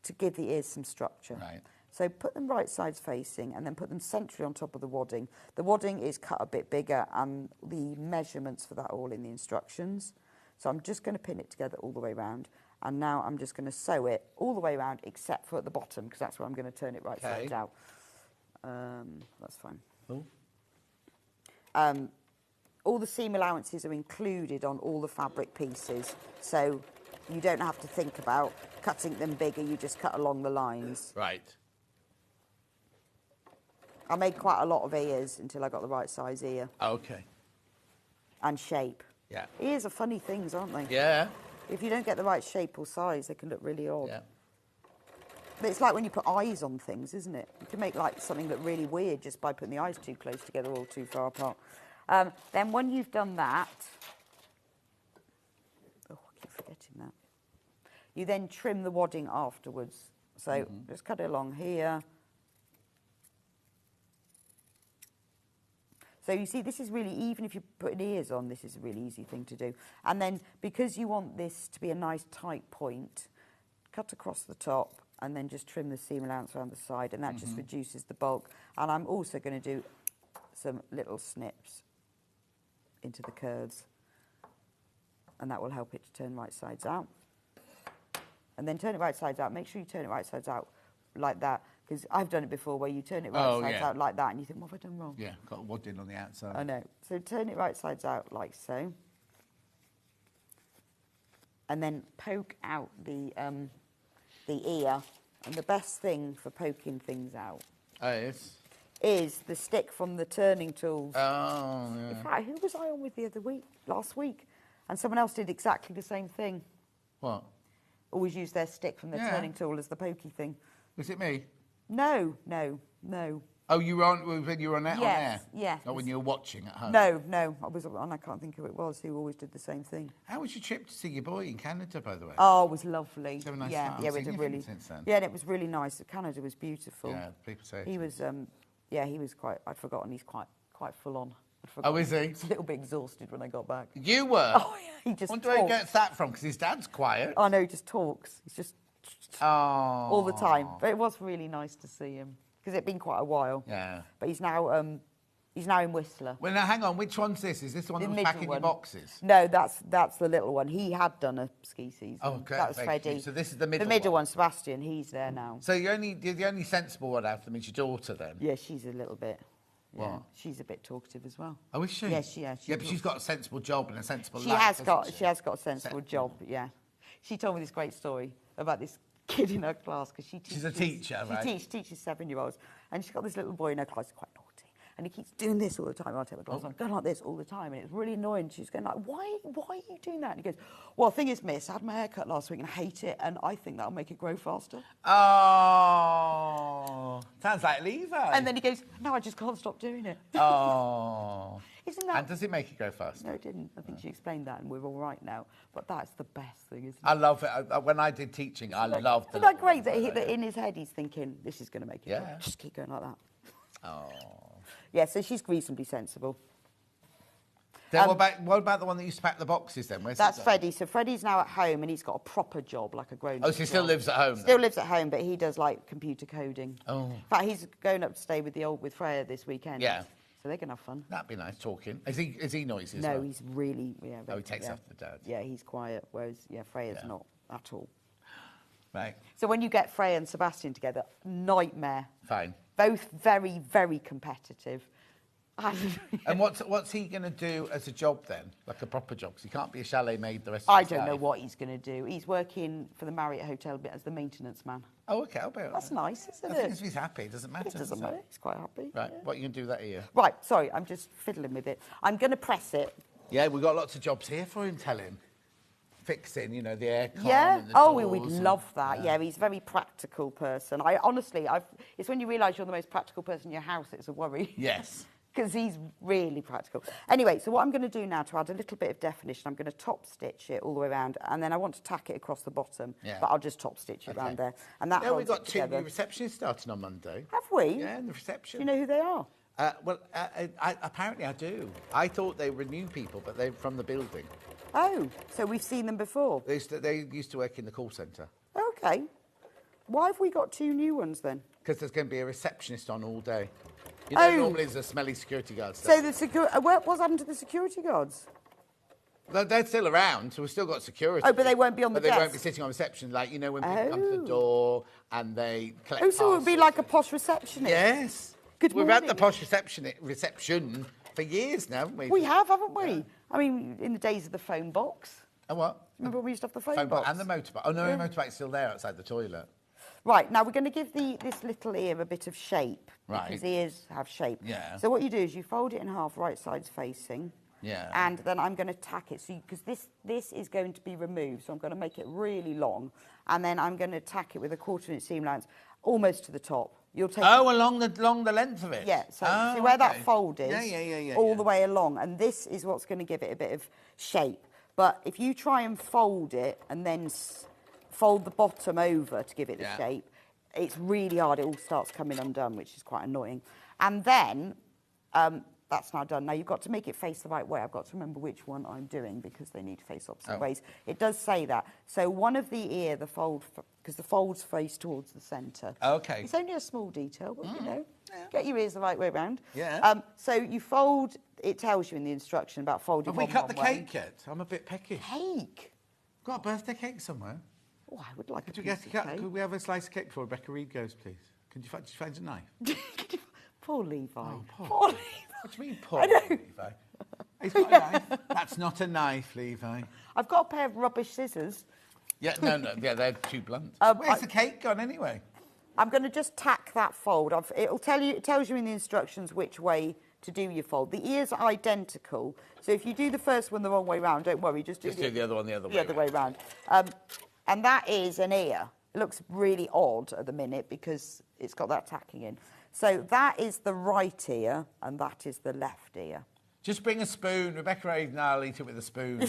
E: to give the ears some structure.
B: Right.
E: So put them right sides facing and then put them centrally on top of the wadding. The wadding is cut a bit bigger and the measurements for that are all in the instructions. So I'm just going to pin it together all the way around. And now I'm just going to sew it all the way around except for at the bottom because that's where I'm going to turn it right sides out. That's fine.
B: Oh.
E: All the seam allowances are included on all the fabric pieces. So you don't have to think about cutting them bigger. You just cut along the lines.
B: Right.
E: I made quite a lot of ears until I got the right size ear.
B: Okay.
E: And shape.
B: Yeah.
E: Ears are funny things, aren't they?
B: Yeah.
E: If you don't get the right shape or size, they can look really odd.
B: Yeah.
E: But it's like when you put eyes on things, isn't it? You can make something look really weird just by putting the eyes too close together or too far apart. Then when you've done that, oh, I keep forgetting that. You then trim the wadding afterwards. So just cut it along here. So you see, this is really, even if you're putting ears on, this is a really easy thing to do. And then, because you want this to be a nice tight point, cut across the top and then just trim the seam allowance around the side, and that just reduces the bulk. And I'm also going to do some little snips into the curves, and that will help it to turn right sides out. and then turn it right sides out. Make sure you turn it right sides out like that, because I've done it before where you turn it right sides out like that, and you think, what have I done wrong?
B: Yeah, got wadding on the outside.
E: I know. So turn it right sides out like so. And then poke out the ear. And the best thing for poking things out is the stick from the turning tools.
B: Oh, yeah.
E: In fact, who was I on with last week? And someone else did exactly the same thing.
B: What?
E: Always use their stick from the turning tool as the pokey thing.
B: Was it me?
E: No.
B: Oh, you were on when you were on air?
E: Yes.
B: Not when you were watching at home?
E: No. I was, and I can't think who it was who always did the same thing.
B: How was your trip to see your boy in Canada, by the way?
E: Oh, it was lovely.
B: Did you have a nice
E: yeah,
B: time?
E: yeah, we did really.
B: Since then?
E: Yeah, and it was really nice. Canada was beautiful.
B: Yeah, people say.
E: He was, he was quite. I'd forgotten. He's quite full on.
B: Oh, is he?
E: He was a little bit exhausted when I got back.
B: You were?
E: Oh, yeah, he just
B: wonder where he gets that from, because his dad's quiet.
E: Oh, no, he just talks. He's just all the time.
B: Oh.
E: But it was really nice to see him, because it'd been quite a while.
B: Yeah.
E: But he's now in Whistler.
B: Well, now, hang on. Which one's this? Is this the one that was packing your boxes?
E: No, that's the little one. He had done a ski season.
B: Oh, okay.
E: That was Freddie.
B: So this is the middle
E: one. The middle one, Sebastian. He's there now.
B: So the only sensible one out of them is your daughter, then?
E: Yeah, she's a little bit.
B: What?
E: Yeah, she's a bit talkative as well.
B: Oh, is she?
E: Yeah, she is.
B: Yeah, but she's got a sensible job and a sensible
E: She
B: life,
E: has
B: hasn't
E: got.
B: she?
E: She has got a sensible job. Yeah. She told me this great story about this kid in her class, because she teaches.
B: She's a teacher, right?
E: She teaches 7-year-olds, and she's got this little boy in her class who's quite naughty, and he keeps doing this all the time. I'll take my glasses on, going like this all the time, and it's really annoying. She's going like, why are you doing that? And he goes, well, the thing is, miss, I had my hair cut last week and I hate it, and I think that'll make it grow faster.
B: Oh, sounds like Levi.
E: And then he goes, no, I just can't stop doing it.
B: Oh.
E: Isn't that?
B: And does it make it go fast?
E: No, it didn't. I think she explained that, and we're all right now. But that's the best thing, isn't it?
B: I love it. When I did teaching, I loved it.
E: Isn't that great that in his head he's thinking, this is going to make it go. Just keep going like that.
B: Oh.
E: Yeah, so she's reasonably sensible.
B: Then what about the one that used to pack the boxes then?
E: That's Freddie. So Freddie's now at home, and he's got a proper job, like a grown-up.
B: Oh, so he still lives at home?
E: Still lives at home, but he does like computer coding.
B: Oh.
E: In fact, he's going up to stay with Freya this weekend.
B: Yeah.
E: So they're going to have fun.
B: That'd be nice talking. Is he noisy as well?
E: No, he's really,
B: he takes after dad.
E: Yeah, he's quiet, whereas, Freya's not at all.
B: Right.
E: So when you get Freya and Sebastian together, nightmare.
B: Fine.
E: Both very, very competitive.
B: And what's he going to do as a job then? Like a proper job? Because he can't be a chalet maid the rest of his life.
E: I don't know what he's going to do. He's working for the Marriott Hotel as the maintenance man.
B: Oh, okay. I'll bet.
E: That's nice, isn't it?
B: I think if he's happy, it doesn't matter.
E: It doesn't matter. He's quite happy.
B: Right.
E: Yeah.
B: What are you going to do that year?
E: Right. Sorry, I'm just fiddling with it. I'm going to press it.
B: Yeah, we've got lots of jobs here for him, tell him. Fixing, the aircon.
E: Yeah.
B: And the
E: Oh,
B: doors
E: we'd love that. Yeah, he's a very practical person. It's when you realise you're the most practical person in your house, it's a worry.
B: Yes.
E: Because he's really practical. Anyway, so what I'm going to do now to add a little bit of definition, I'm going to top stitch it all the way around, and then I want to tack it across the bottom.
B: Yeah.
E: But I'll just top stitch it around there, and that holds
B: we've got
E: it
B: two
E: together.
B: new receptionists starting on Monday.
E: Have we?
B: Yeah, in the reception.
E: Do you know who they are?
B: Apparently I do. I thought they were new people, but they're from the building.
E: Oh, so we've seen them before.
B: They used to work in the call centre.
E: Okay. Why have we got two new ones then?
B: Because there's going to be a receptionist on all day. Normally there's a smelly security guard.
E: So what's happened to the security guards?
B: They're still around, so we've still got security.
E: Oh, but they won't be on the
B: desk.
E: desk?
B: They won't be sitting on reception, like, when people come to the door and they collect
E: Oh, so it would be like a posh receptionist?
B: Yes.
E: Good
B: We've
E: morning.
B: had the posh reception for years now, haven't we?
E: We have, haven't we? Yeah. I mean, in the days of the phone box.
B: And what?
E: Remember when we used to have the phone box?
B: And the motorbike. Oh, no, the motorbike's still there outside the toilet.
E: Right, now we're going to give this little ear a bit of shape.
B: Right.
E: Because ears have shape.
B: Yeah.
E: So what you do is you fold it in half, right sides facing.
B: Yeah.
E: And then I'm going to tack it, because this is going to be removed, so I'm going to make it really long, and then I'm going to tack it with a 1/4 inch seam allowance, almost to the top. You'll take
B: along the length of it?
E: Yeah, so see where that fold is?
B: Yeah.
E: All the way along, and this is what's going to give it a bit of shape. But if you try and fold it and then fold the bottom over to give it the shape, it's really hard. It all starts coming undone, which is quite annoying. And then that's now done. Now, you've got to make it face the right way. I've got to remember which one I'm doing because they need to face opposite ways. It does say that. So one of the ear, because the folds face towards the centre.
B: Okay.
E: It's only a small detail, but, get your ears the right way around.
B: Yeah.
E: So you fold, it tells you in the instruction about folding
B: Have we cut the cake yet? I'm a bit peckish.
E: Cake?
B: Got a birthday cake somewhere?
E: Oh, I would like
B: Could
E: a
B: we
E: piece of cake.
B: Could we have a slice of cake before Rebecca Reed goes, please? Could you find a knife?
E: Poor Levi.
B: Oh,
E: Poor Levi.
B: What do you mean, poor Levi? He's got a knife. That's not a knife, Levi.
E: I've got a pair of rubbish scissors.
B: Yeah, no, yeah, they're too blunt. Where's the cake gone anyway?
E: I'm going to just tack that fold. It tells you in the instructions which way to do your fold. The ears are identical, so if you do the first one the wrong way round, don't worry, just do
B: the other one the other way.
E: The other way round. And that is an ear. It looks really odd at the minute because it's got that tacking in. So that is the right ear, and that is the left ear.
B: Just bring a spoon. Rebecca Reed and I'll eat it with a spoon.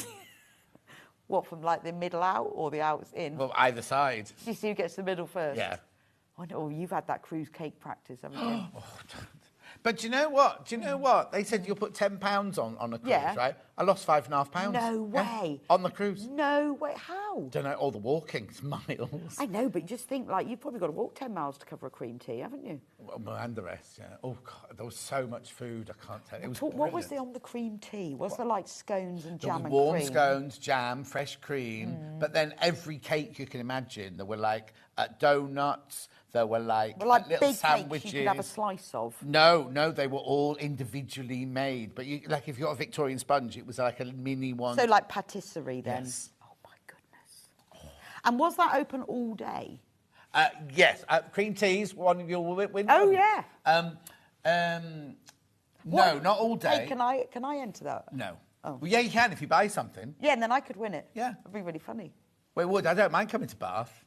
E: What, from like the middle out or the outs in?
B: Well, either side.
E: You see who gets the middle first?
B: Yeah.
E: I know, you've had that cruise cake practice, haven't you?
B: But do you know what? They said you'll put £10 on a cruise, right? I lost £5.5.
E: No way.
B: On the cruise.
E: No way. How?
B: Don't know, all the walking, it's miles.
E: I know, but you just think, like, you've probably got to walk 10 miles to cover a cream tea, haven't you?
B: Well, and the rest, yeah. Oh, God, there was so much food, I can't tell you. It was
E: What was there on the cream tea? Was there, like, scones and jam and
B: warm
E: cream?
B: scones, jam, fresh cream. But then every cake you can imagine, there were, like, donuts, there were, like little
E: big
B: sandwiches.
E: Cakes you could have a slice of.
B: No, they were all individually made. But, like, if you got a Victorian sponge, it was like a mini one.
E: So, like, patisserie, then?
B: Yes.
E: Oh, my goodness. And was that open all day?
B: Yes. Cream teas, one of your windows.
E: Oh, yeah.
B: No, not all day.
E: Hey, can I enter that?
B: No.
E: Oh.
B: Well, yeah, you can if you buy something.
E: Yeah, and then I could win it.
B: Yeah.
E: It'd be really funny.
B: Well, it would. I don't mind coming to Bath.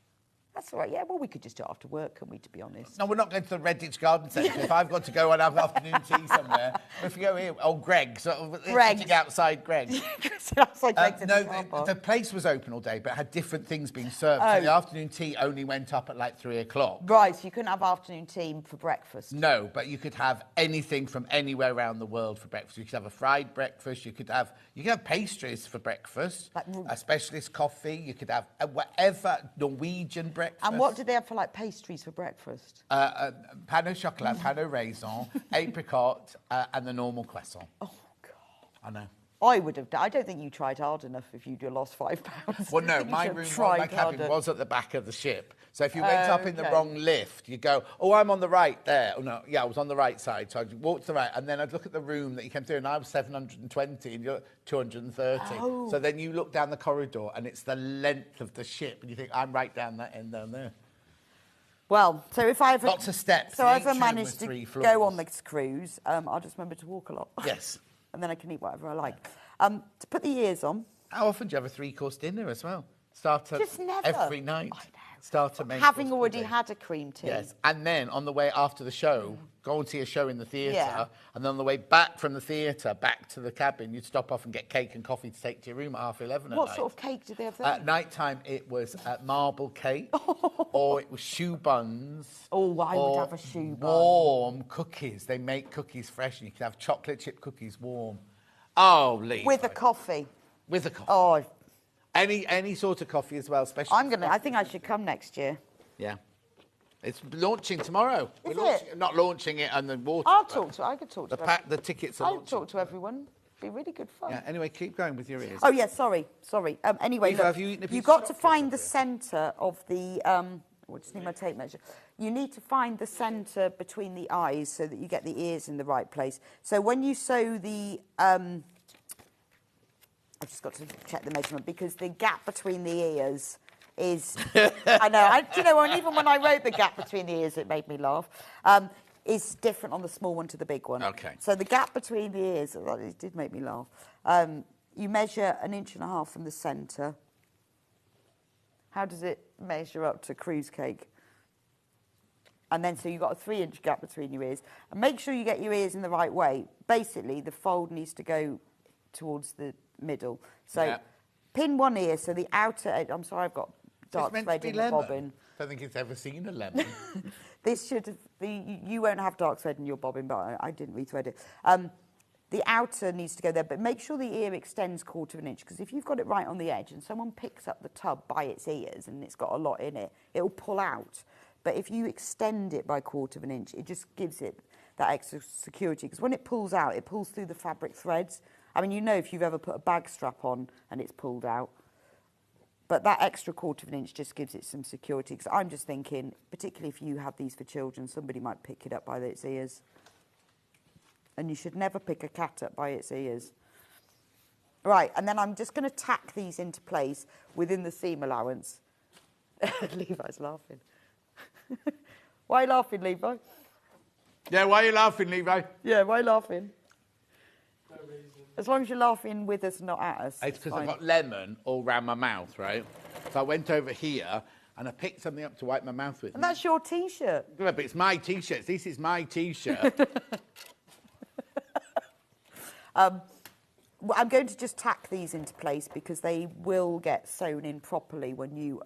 E: That's all right. Yeah, well, we could just do it after work, couldn't we, to be honest?
B: No, we're not going to the Redditch Garden Centre. If I've got to go and have afternoon tea somewhere, if you go here, Greg's, sitting outside Greg's.
E: Outside Greg's in the car
B: No,
E: park.
B: the place was open all day, but had different things being served. So the afternoon tea only went up at like 3 o'clock.
E: Right, so you couldn't have afternoon tea for breakfast?
B: No, but you could have anything from anywhere around the world for breakfast. You could have a fried breakfast. You could have pastries for breakfast. Like a specialist coffee. You could have whatever Norwegian breakfast.
E: And what did they have for like pastries for breakfast?
B: Pan au chocolat, pan au raisin, apricot, and the normal croissant.
E: Oh, God.
B: I know.
E: I would have done. I don't think you tried hard enough if you'd lost £5.
B: Well, no, my cabin was at the back of the ship. So if you went up in the wrong lift, you go, oh, I'm on the right there. Oh, no, yeah, I was on the right side. So I'd walk to the right, and then I'd look at the room that you came through, and I was 720, and you're 230.
E: Oh.
B: So then you look down the corridor, and it's the length of the ship, and you think, I'm right down that end down there.
E: Well, so if I ever...
B: Lots of steps.
E: So if I managed to go on this cruise, I'll just remember to walk a lot.
B: Yes.
E: And then I can eat whatever I like. To put the ears on...
B: How often do you have a 3-course dinner as well? Starter
E: just never.
B: Every night.
E: I know.
B: Starter main
E: Having
B: course
E: already
B: dinner.
E: had a cream tea.
B: Yes, and then on the way after the show, go and see a show in the theatre,
E: Yeah.
B: and then on the way back from the theatre, back to the cabin, you'd stop off and get cake and coffee to take to your room at 11:30 at night.
E: What sort of cake did they have there?
B: At night time, it was marble cake, or it was shoe buns.
E: Oh, I would
B: or
E: have a shoe bun.
B: warm cookies. They make cookies fresh, and you can have chocolate chip cookies warm. Oh, Lee.
E: With a coffee.
B: With a coffee.
E: Oh,
B: Any sort of coffee as well, especially.
E: I think I should come next year.
B: Yeah. It's launching tomorrow.
E: Is
B: We're launching,
E: it?
B: not launching it on the water.
E: I could talk to everyone.
B: The tickets are
E: I'll
B: launching.
E: talk to everyone. Be really good fun.
B: Yeah, anyway, keep going with your ears.
E: Oh, yeah, sorry. Anyway,
B: Eva,
E: look,
B: have you eaten a piece
E: you've
B: of
E: got to
B: chocolate
E: find the centre of the... I just need my tape measure. You need to find the centre between the eyes so that you get the ears in the right place. So when you sew the... I've just got to check the measurement because the gap between the ears is... I know. And even when I wrote the gap between the ears, it made me laugh. Is different on the small one to the big one.
B: Okay.
E: So the gap between the ears, it did make me laugh. You measure 1.5 inches from the centre. How does it measure up to cruise cake? And then so you've got a 3-inch gap between your ears. And make sure you get your ears in the right way. Basically, the fold needs to go towards the middle. So pin one ear, so the outer edge... I'm sorry, I've got dark thread in the bobbin.
B: I don't think it's ever seen a lemon.
E: This should have... You won't have dark thread in your bobbin, but I didn't rethread it. The outer needs to go there, but make sure the ear extends 1/4 inch, because if you've got it right on the edge and someone picks up the tub by its ears and it's got a lot in it, it'll pull out. But if you extend it by 1/4 inch, it just gives it that extra security, because when it pulls out, it pulls through the fabric threads. I mean, you know if you've ever put a bag strap on and it's pulled out. But that extra 1/4 inch just gives it some security. Because I'm just thinking, particularly if you have these for children, somebody might pick it up by its ears. And you should never pick a cat up by its ears. Right, and then I'm just going to tack these into place within the seam allowance. Levi's laughing. Why are you laughing, Levi?
B: Yeah, why are you laughing, Levi?
E: Yeah, why are you laughing? No reason. As long as you're laughing with us, not at us.
B: It's because I've got lemon all round my mouth, right? So I went over here and I picked something up to wipe my mouth with.
E: And that's your T-shirt.
B: Yeah, but it's my T-shirt. This is my T-shirt.
E: I'm going to just tack these into place because they will get sewn in properly when you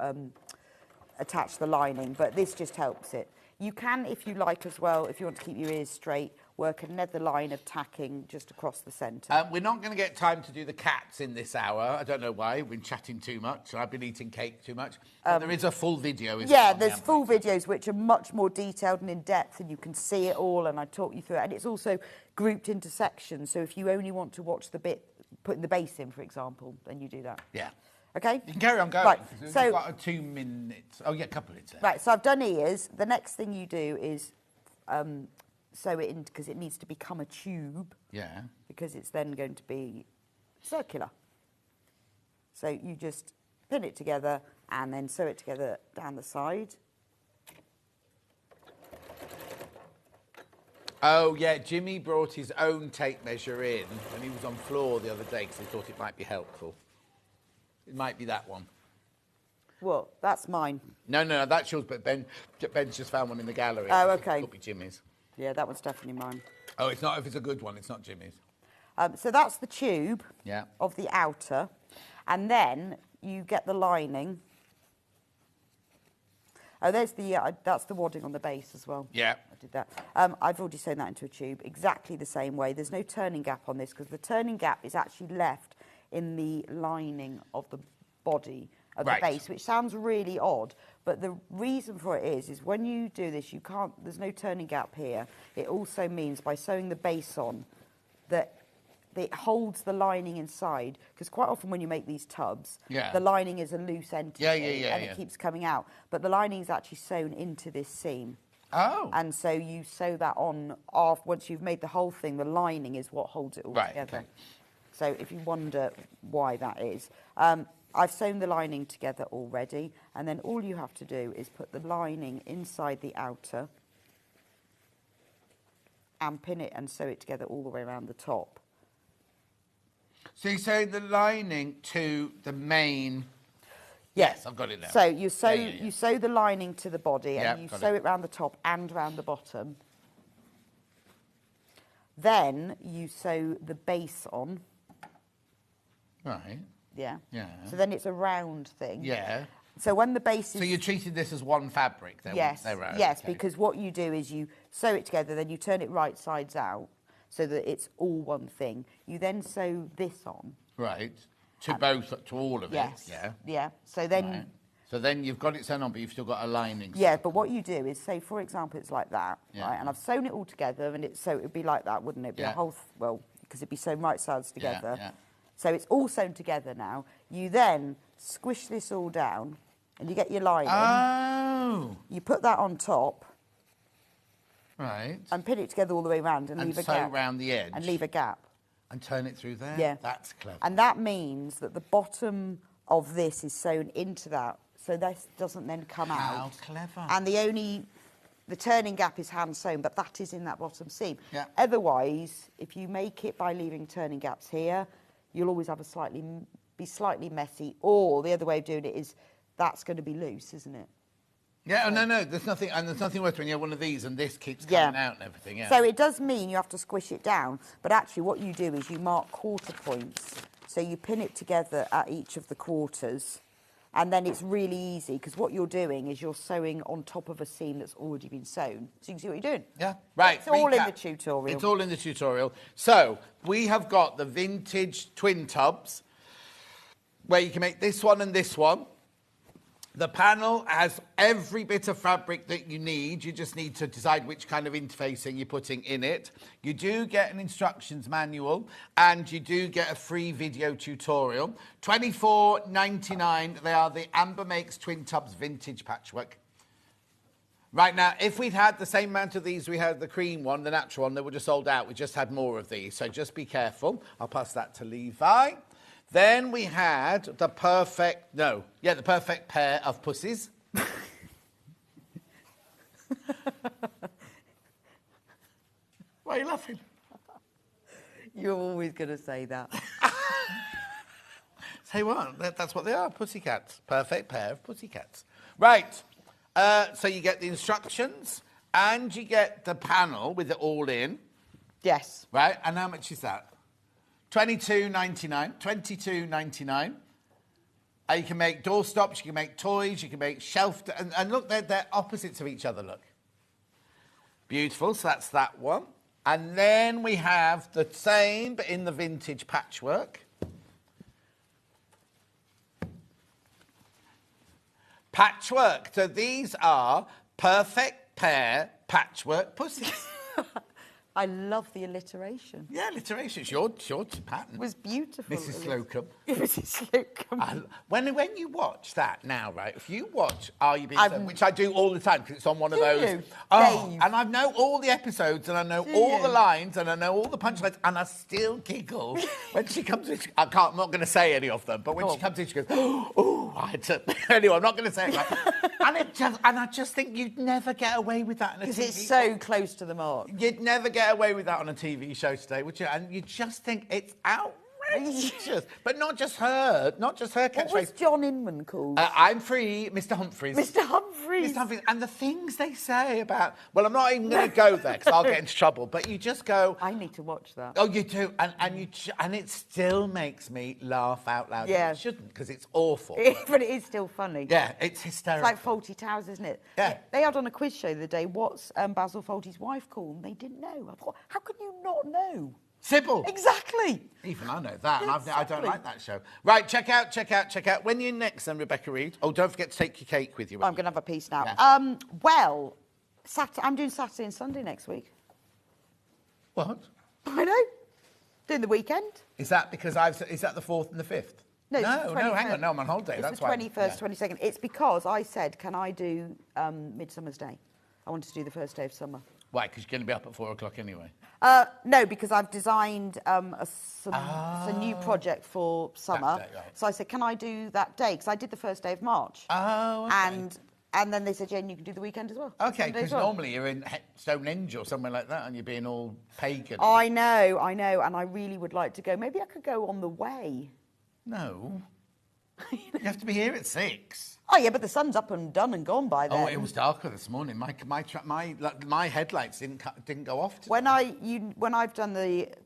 E: attach the lining, but this just helps it. You can, if you like as well, if you want to keep your ears straight, work another line of tacking just across the centre.
B: We're not going to get time to do the cats in this hour. I don't know why. We've been chatting too much. I've been eating cake too much. But there is a full video.
E: Yeah, there's full videos which are much more detailed and in depth, and you can see it all, and I talk you through it. And it's also grouped into sections, so if you only want to watch the bit putting the base in, for example, then you do that.
B: Yeah.
E: Okay?
B: You can carry on going.
E: Right,
B: We've
E: so...
B: got 2 minutes. Oh, yeah, a couple of minutes left.
E: Right, so I've done ears. The next thing you do is sew it in, because it needs to become a tube.
B: Yeah.
E: Because it's then going to be circular. So you just pin it together and then sew it together down the side.
B: Oh, yeah, Jimmy brought his own tape measure in when he was on floor the other day because he thought it might be helpful. It might be that one.
E: What? That's mine.
B: No, that's yours, but Ben's just found one in the gallery.
E: Oh, okay.
B: It could be Jimmy's.
E: Yeah, that one's definitely mine.
B: Oh, it's not. If it's a good one, it's not Jimmy's.
E: So that's the tube
B: Yeah.
E: of the outer. And then you get the lining. Oh, there's the, that's the wadding on the base as well.
B: Yeah.
E: I did that. I've already sewn that into a tube exactly the same way. There's no turning gap on this because the turning gap is actually left in the lining of the body of the base, which sounds really odd. But the reason for it is when you do this, you can't, there's no turning gap here. It also means by sewing the base on that it holds the lining inside, because quite often when you make these tubs, the lining is a loose entity and it keeps coming out. But the lining is actually sewn into this seam.
B: Oh.
E: And so you sew that on off. Once you've made the whole thing, the lining is what holds it all together. Okay. So if you wonder why that is, I've sewn the lining together already, and then all you have to do is put the lining inside the outer and pin it and sew it together all the way around the top.
B: So you sew the lining to the main... Yes, I've got it now.
E: So you sew, you sew the lining to the body, and you sew it round the top and round the bottom. Then you sew the base on.
B: Right.
E: Yeah.
B: Yeah.
E: So then it's a round thing.
B: Yeah.
E: So when the base is...
B: So you're treating this as one fabric then?
E: Yes.
B: They're round.
E: Yes,
B: Okay.
E: because what you do is you sew it together, then you turn it right sides out so that it's all one thing. You then sew this on.
B: Right. To both, to all of
E: Yes.
B: it? Yeah.
E: Yeah. So then...
B: Right. So then you've got it sewn on, but you've still got a lining.
E: Yeah, but what you do is, say, for example, it's like that,
B: Yeah.
E: right? And I've sewn it all together, and so it would be like that, wouldn't it? Be a whole, well, because it'd be sewn right sides together.
B: Yeah.
E: So it's all sewn together now. You then squish this all down, and you get your lining.
B: Oh.
E: You put that on top.
B: Right.
E: And pin it together all the way around and leave a
B: sew
E: gap.
B: round the edge.
E: And leave a gap.
B: And turn it through there?
E: Yeah.
B: That's clever.
E: And that means that the bottom of this is sewn into that, so this doesn't then come out.
B: How clever.
E: And the turning gap is hand sewn, but that is in that bottom seam.
B: Yeah.
E: Otherwise, if you make it by leaving turning gaps here, you'll always have be slightly messy, or the other way of doing it is that's going to be loose, isn't it?
B: Yeah, no, there's nothing worse when you have one of these and this keeps coming out and everything, yeah.
E: So it does mean you have to squish it down, but actually what you do is you mark quarter points, so you pin it together at each of the quarters, and then it's really easy, because what you're doing is you're sewing on top of a seam that's already been sewn. So you can see what you're doing.
B: Yeah, right.
E: It's all in the tutorial.
B: It's all in the tutorial. So we have got the vintage twin tubs, where you can make this one and this one. The panel has every bit of fabric that you need. You just need to decide which kind of interfacing you're putting in it. You do get an instructions manual and you do get a free video tutorial. $24.99. They are the Amber Makes Twin Tubs Vintage Patchwork. Right now, if we'd had the same amount of these, we had the cream one, the natural one, they would have sold out. We just had more of these, so just be careful. I'll pass that to Levi. Then we had the perfect pair of pussies. Why are you laughing?
E: You're always going to say that.
B: Say what? That's what they are, pussycats. Perfect pair of pussycats. Right. So you get the instructions and you get the panel with it all in.
E: Yes.
B: Right. And how much is that? $22.99. $22.99. You can make doorstops, you can make toys, you can make shelf... And look, they're opposites of each other, look. Beautiful, so that's that one. And then we have the same, but in the vintage patchwork. Patchwork. So these are perfect pair patchwork pussies.
E: I love the alliteration.
B: Yeah, alliteration. It's your pattern.
E: It was beautiful.
B: Mrs. Slocum.
E: Mrs. Slocum.
B: When you watch that now, right, if you watch Are You Being Served, which I do all the time because it's on one of those.
E: You?
B: Oh,
E: Dave.
B: and I know all the episodes and I know all the lines and I know all the punchlines and I still giggle when she comes in. I'm not going to say any of them, but when she comes in, she goes, oh, I had to. Anyway, I'm not going to say it. Right? and I just think you'd never get away with that in a TV.
E: Because it's so close to the mark.
B: You'd never get away with that on a TV show today, would you? And you just think it's outrageous. But not just her catchphrase.
E: What was John Inman called?
B: I'm free, Mr. Humphreys.
E: Mr. Humphreys.
B: Mr. Humphreys. And the things they say about... Well, I'm not even going to go there because I'll get into trouble. But you just go...
E: I need to watch that.
B: Oh, you do? And it still makes me laugh out loud.
E: Yeah.
B: It shouldn't because it's awful.
E: But it is still funny.
B: Yeah, it's hysterical.
E: It's like Fawlty Towers, isn't it?
B: Yeah.
E: They had on a quiz show the other day, what's Basil Fawlty's wife called? And they didn't know. I thought, how can you not know?
B: Sybil.
E: Exactly.
B: Even I know that, and I don't like that show. Right, check out. When are you next then, Rebecca Reid? Oh, don't forget to take your cake with you.
E: I'm going to have a piece now.
B: Yeah.
E: Well, I'm doing Saturday and Sunday next week.
B: What?
E: I know. Doing the weekend.
B: Is that because is that the 4th and the 5th?
E: No,
B: hang on. No, I'm on holiday.
E: It's
B: That's
E: the 21st, 22nd. It's because I said, can I do Midsummer's Day? I wanted to do the first day of summer.
B: Why? Because you're going to be up at 4 o'clock anyway.
E: No, because I've designed a new project for summer.
B: That day, right.
E: So I said, can I do that day? Because I did the first day of March.
B: Oh, okay.
E: And then they said, Jane, you can do the weekend as well.
B: Okay, because normally you're in Stonehenge or somewhere like that and you're being all pagan.
E: I know, and I really would like to go. Maybe I could go on the way.
B: No. You have to be here at 6.
E: Oh, yeah, but the sun's up and done and gone by then.
B: Oh, it was darker this morning. My headlights didn't go off today.
E: When I've done it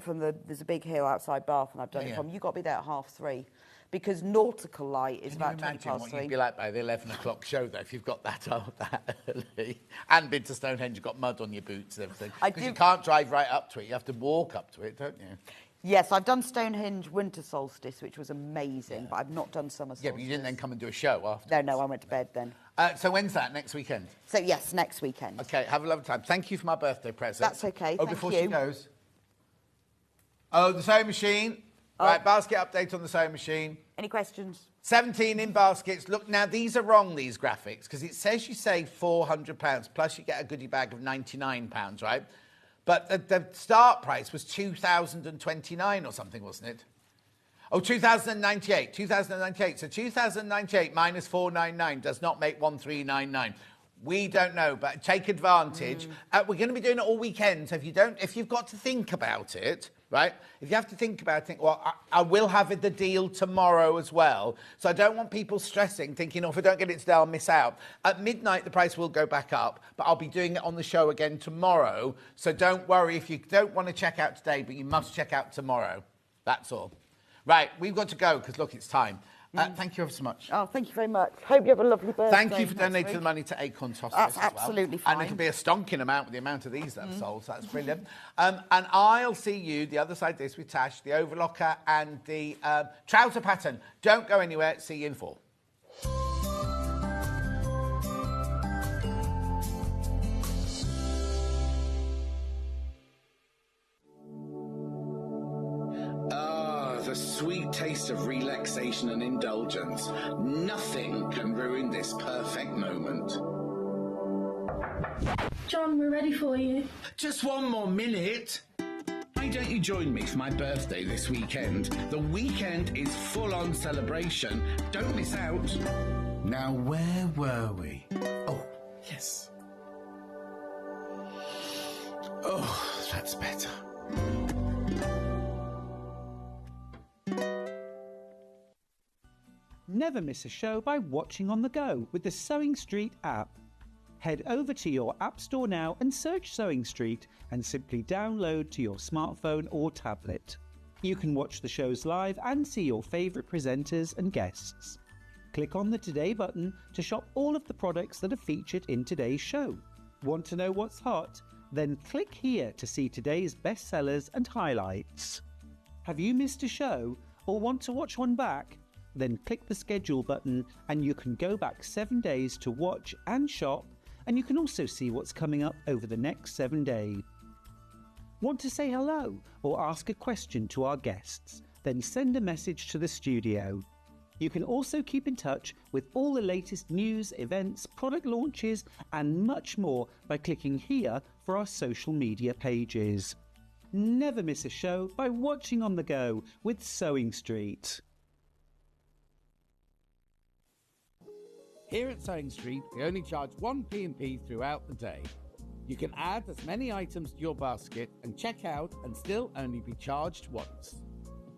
E: from there's a big hill outside Bath, and I've done it from. You got to be there at 3:30, because nautical light is about 20 past 3.
B: Can you imagine what you'd be like by the 11 o'clock show, though, if you've got that early and been to Stonehenge, you've got mud on your boots and everything? Because you can't drive right up to it. You have to walk up to it, don't you?
E: Yes, I've done Stonehenge winter solstice, which was amazing, but I've not done summer solstice.
B: Yeah, but you didn't then come and do a show after.
E: No, I went to bed then.
B: So when's that? Next weekend?
E: So, yes, next weekend.
B: OK, have a lovely time. Thank you for my birthday present.
E: That's OK,
B: before she goes. Oh, the sewing machine. Right, basket update on the sewing machine.
E: Any questions?
B: 17 in baskets. Look, now, these are wrong, these graphics, because it says you save £400, plus you get a goodie bag of £99, right? But the start price was $2,029 or something, wasn't it? Oh, $2,098. $2,098. So $2,098 minus $499 does not make $1,399. We don't know, but take advantage. We're going to be doing it all weekend. So if you've got to think about it, right? If you have to think about it, think, well, I will have the deal tomorrow as well. So I don't want people stressing, thinking, oh, if I don't get it today, I'll miss out. At midnight, the price will go back up, but I'll be doing it on the show again tomorrow. So don't worry if you don't want to check out today, but you must check out tomorrow. That's all. Right, we've got to go because, look, it's time. Thank you ever so much.
E: Oh, thank you very much. Hope you have a lovely birthday.
B: Thank you for donating the money to Acorns Hospice.
E: That's absolutely fine.
B: And it'll be a stonking amount with the amount of these that I've sold, so that's brilliant. And I'll see you the other side of this with Tash, the overlocker and the trouser pattern. Don't go anywhere. See you in 4.
F: sweet taste of relaxation and indulgence. Nothing can ruin this perfect moment.
G: John, we're ready for you.
F: Just one more minute. Why don't you join me for my birthday this weekend? The weekend is full-on celebration. Don't miss out. Now, where were we? Oh, yes. Oh, that's better.
I: Never miss a show by watching on the go with the Sewing Street app. Head over to your App Store now and search Sewing Street and simply download to your smartphone or tablet. You can watch the shows live and see your favourite presenters and guests. Click on the Today button to shop all of the products that are featured in today's show. Want to know what's hot? Then click here to see today's bestsellers and highlights. Have you missed a show or want to watch one back? Then click the schedule button and you can go back 7 days to watch and shop, and you can also see what's coming up over the next 7 days. Want to say hello or ask a question to our guests? Then send a message to the studio. You can also keep in touch with all the latest news, events, product launches and much more by clicking here for our social media pages. Never miss a show by watching on the go with Sewing Street.
L: Here at Sewing Street, we only charge 1 P&P throughout the day. You can add as many items to your basket and check out and still only be charged once.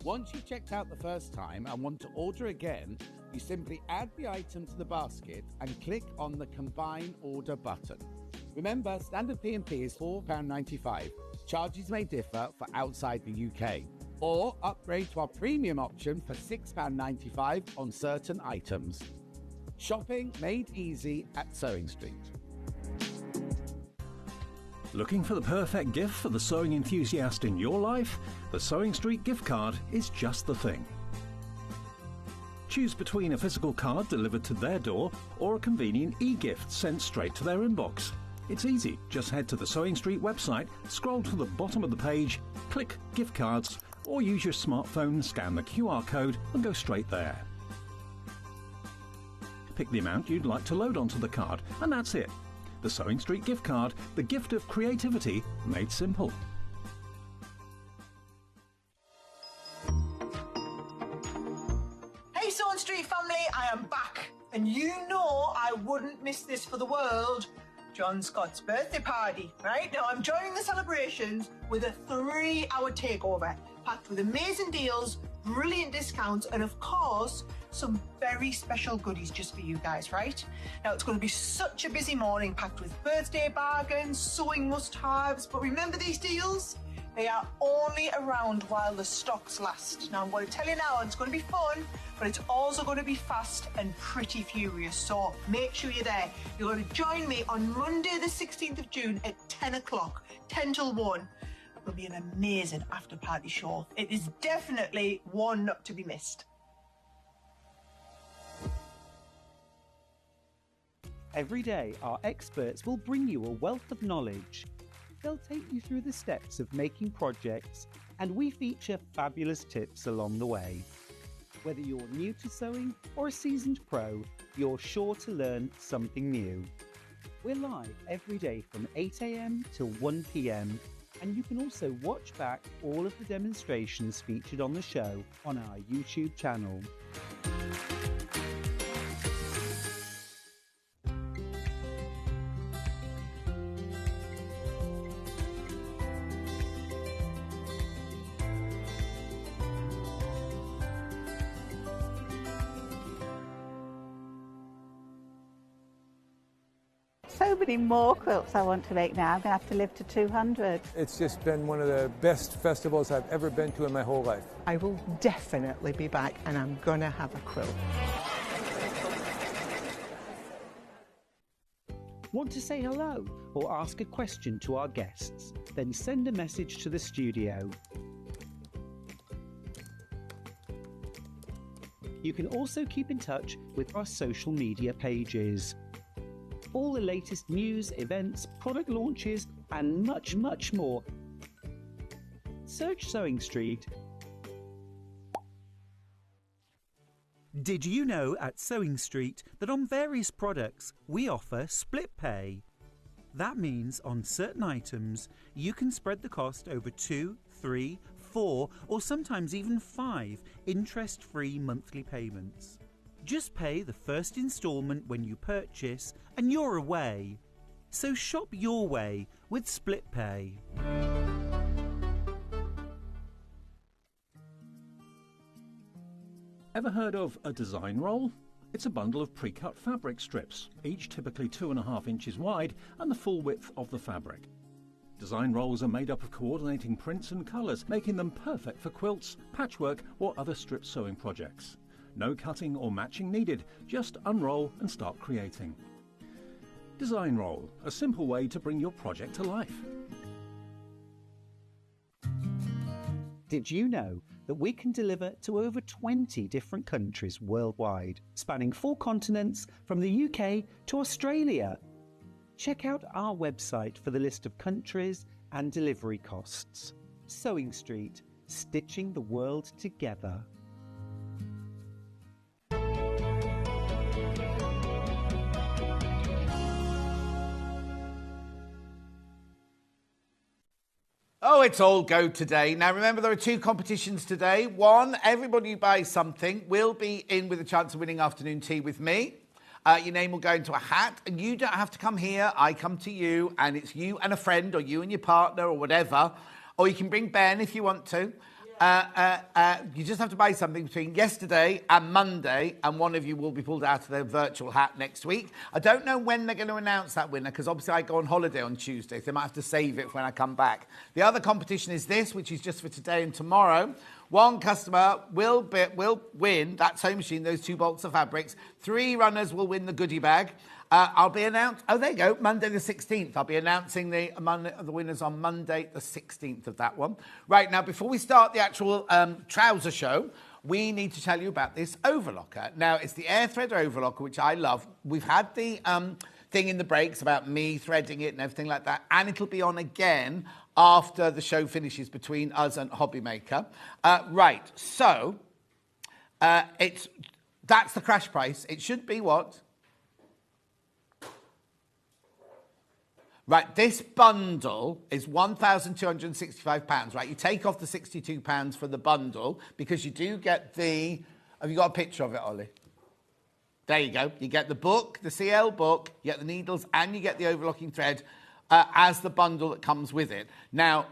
L: Once you've checked out the first time and want to order again, you simply add the item to the basket and click on the Combine Order button. Remember, standard P&P is £4.95. Charges may differ for outside the UK. Or upgrade to our premium option for £6.95 on certain items. Shopping made easy at Sewing Street.
K: Looking for the perfect gift for the sewing enthusiast in your life? The Sewing Street gift card is just the thing. Choose between a physical card delivered to their door or a convenient e-gift sent straight to their inbox. It's easy. Just head to the Sewing Street website, scroll to the bottom of the page, click Gift Cards, or use your smartphone, scan the QR code and go straight there. Pick the amount you'd like to load onto the card, and that's it. The Sewing Street gift card, the gift of creativity made simple.
H: Hey Sewing Street family, I am back. And you know I wouldn't miss this for the world. John Scott's birthday party, right? Now I'm joining the celebrations with a 3-hour takeover, packed with amazing deals, brilliant discounts, and of course, some very special goodies just for you guys, right? Now it's going to be such a busy morning, packed with birthday bargains, sewing must-haves, but remember these deals? They are only around while the stocks last. Now I'm going to tell you now, it's going to be fun, but it's also going to be fast and pretty furious, so make sure you're there. You're going to join me on Monday the 16th of June at 10 o'clock, 10 till 1. It will be an amazing after-party show. It is definitely one not to be missed.
I: Every day, our experts will bring you a wealth of knowledge. They'll take you through the steps of making projects, and we feature fabulous tips along the way. Whether you're new to sewing or a seasoned pro, you're sure to learn something new. We're live every day from 8 AM till 1 PM, and you can also watch back all of the demonstrations featured on the show on our YouTube channel.
M: So many more quilts I want to make now. I'm going to have to live to 200.
N: It's just been one of the best festivals I've ever been to in my whole life.
O: I will definitely be back and I'm going to have a quilt.
I: Want to say hello or ask a question to our guests? Then send a message to the studio. You can also keep in touch with our social media pages. All the latest news, events, product launches, and much, much more. Search Sewing Street. Did you know at Sewing Street that on various products we offer split pay? That means on certain items you can spread the cost over 2, 3, 4 or sometimes even 5 interest-free monthly payments. Just pay the first instalment when you purchase and you're away. So shop your way with split pay.
K: Ever heard of a design roll? It's a bundle of pre-cut fabric strips, each typically 2.5 inches wide and the full width of the fabric. Design rolls are made up of coordinating prints and colours, making them perfect for quilts, patchwork or other strip sewing projects. No cutting or matching needed, just unroll and start creating. Design roll, a simple way to bring your project to life.
I: Did you know that we can deliver to over 20 different countries worldwide, spanning 4 continents from the UK to Australia? Check out our website for the list of countries and delivery costs. Sewing Street, stitching the world together.
B: Oh, it's all go today. Now, remember, there are 2 competitions today. One, everybody who buys something will be in with a chance of winning afternoon tea with me. Your name will go into a hat, and you don't have to come here. I come to you, and it's you and a friend, or you and your partner, or whatever. Or you can bring Ben if you want to. You just have to buy something between yesterday and Monday, and one of you will be pulled out of their virtual hat next week. I don't know when they're going to announce that winner, because obviously I go on holiday on Tuesday, so they might have to save it when I come back. The other competition is this, which is just for today and tomorrow. One customer will win that sewing machine, those 2 bolts of fabrics. 3 runners will win the goodie bag. I'll be announced. Oh, there you go. Monday the 16th. I'll be announcing the winners on Monday the 16th of that one. Right, now, before we start the actual trouser show, we need to tell you about this overlocker. Now, it's the air thread overlocker, which I love. We've had the thing in the breaks about me threading it and everything like that, and it'll be on again after the show finishes between us and Hobbymaker. Right, so that's the crash price. It should be what? Right, this bundle is £1,265, right? You take off the £62 for the bundle because you do get the... Have you got a picture of it, Ollie? There you go. You get the book, the CL book, you get the needles, and you get the overlocking thread as the bundle that comes with it. Now,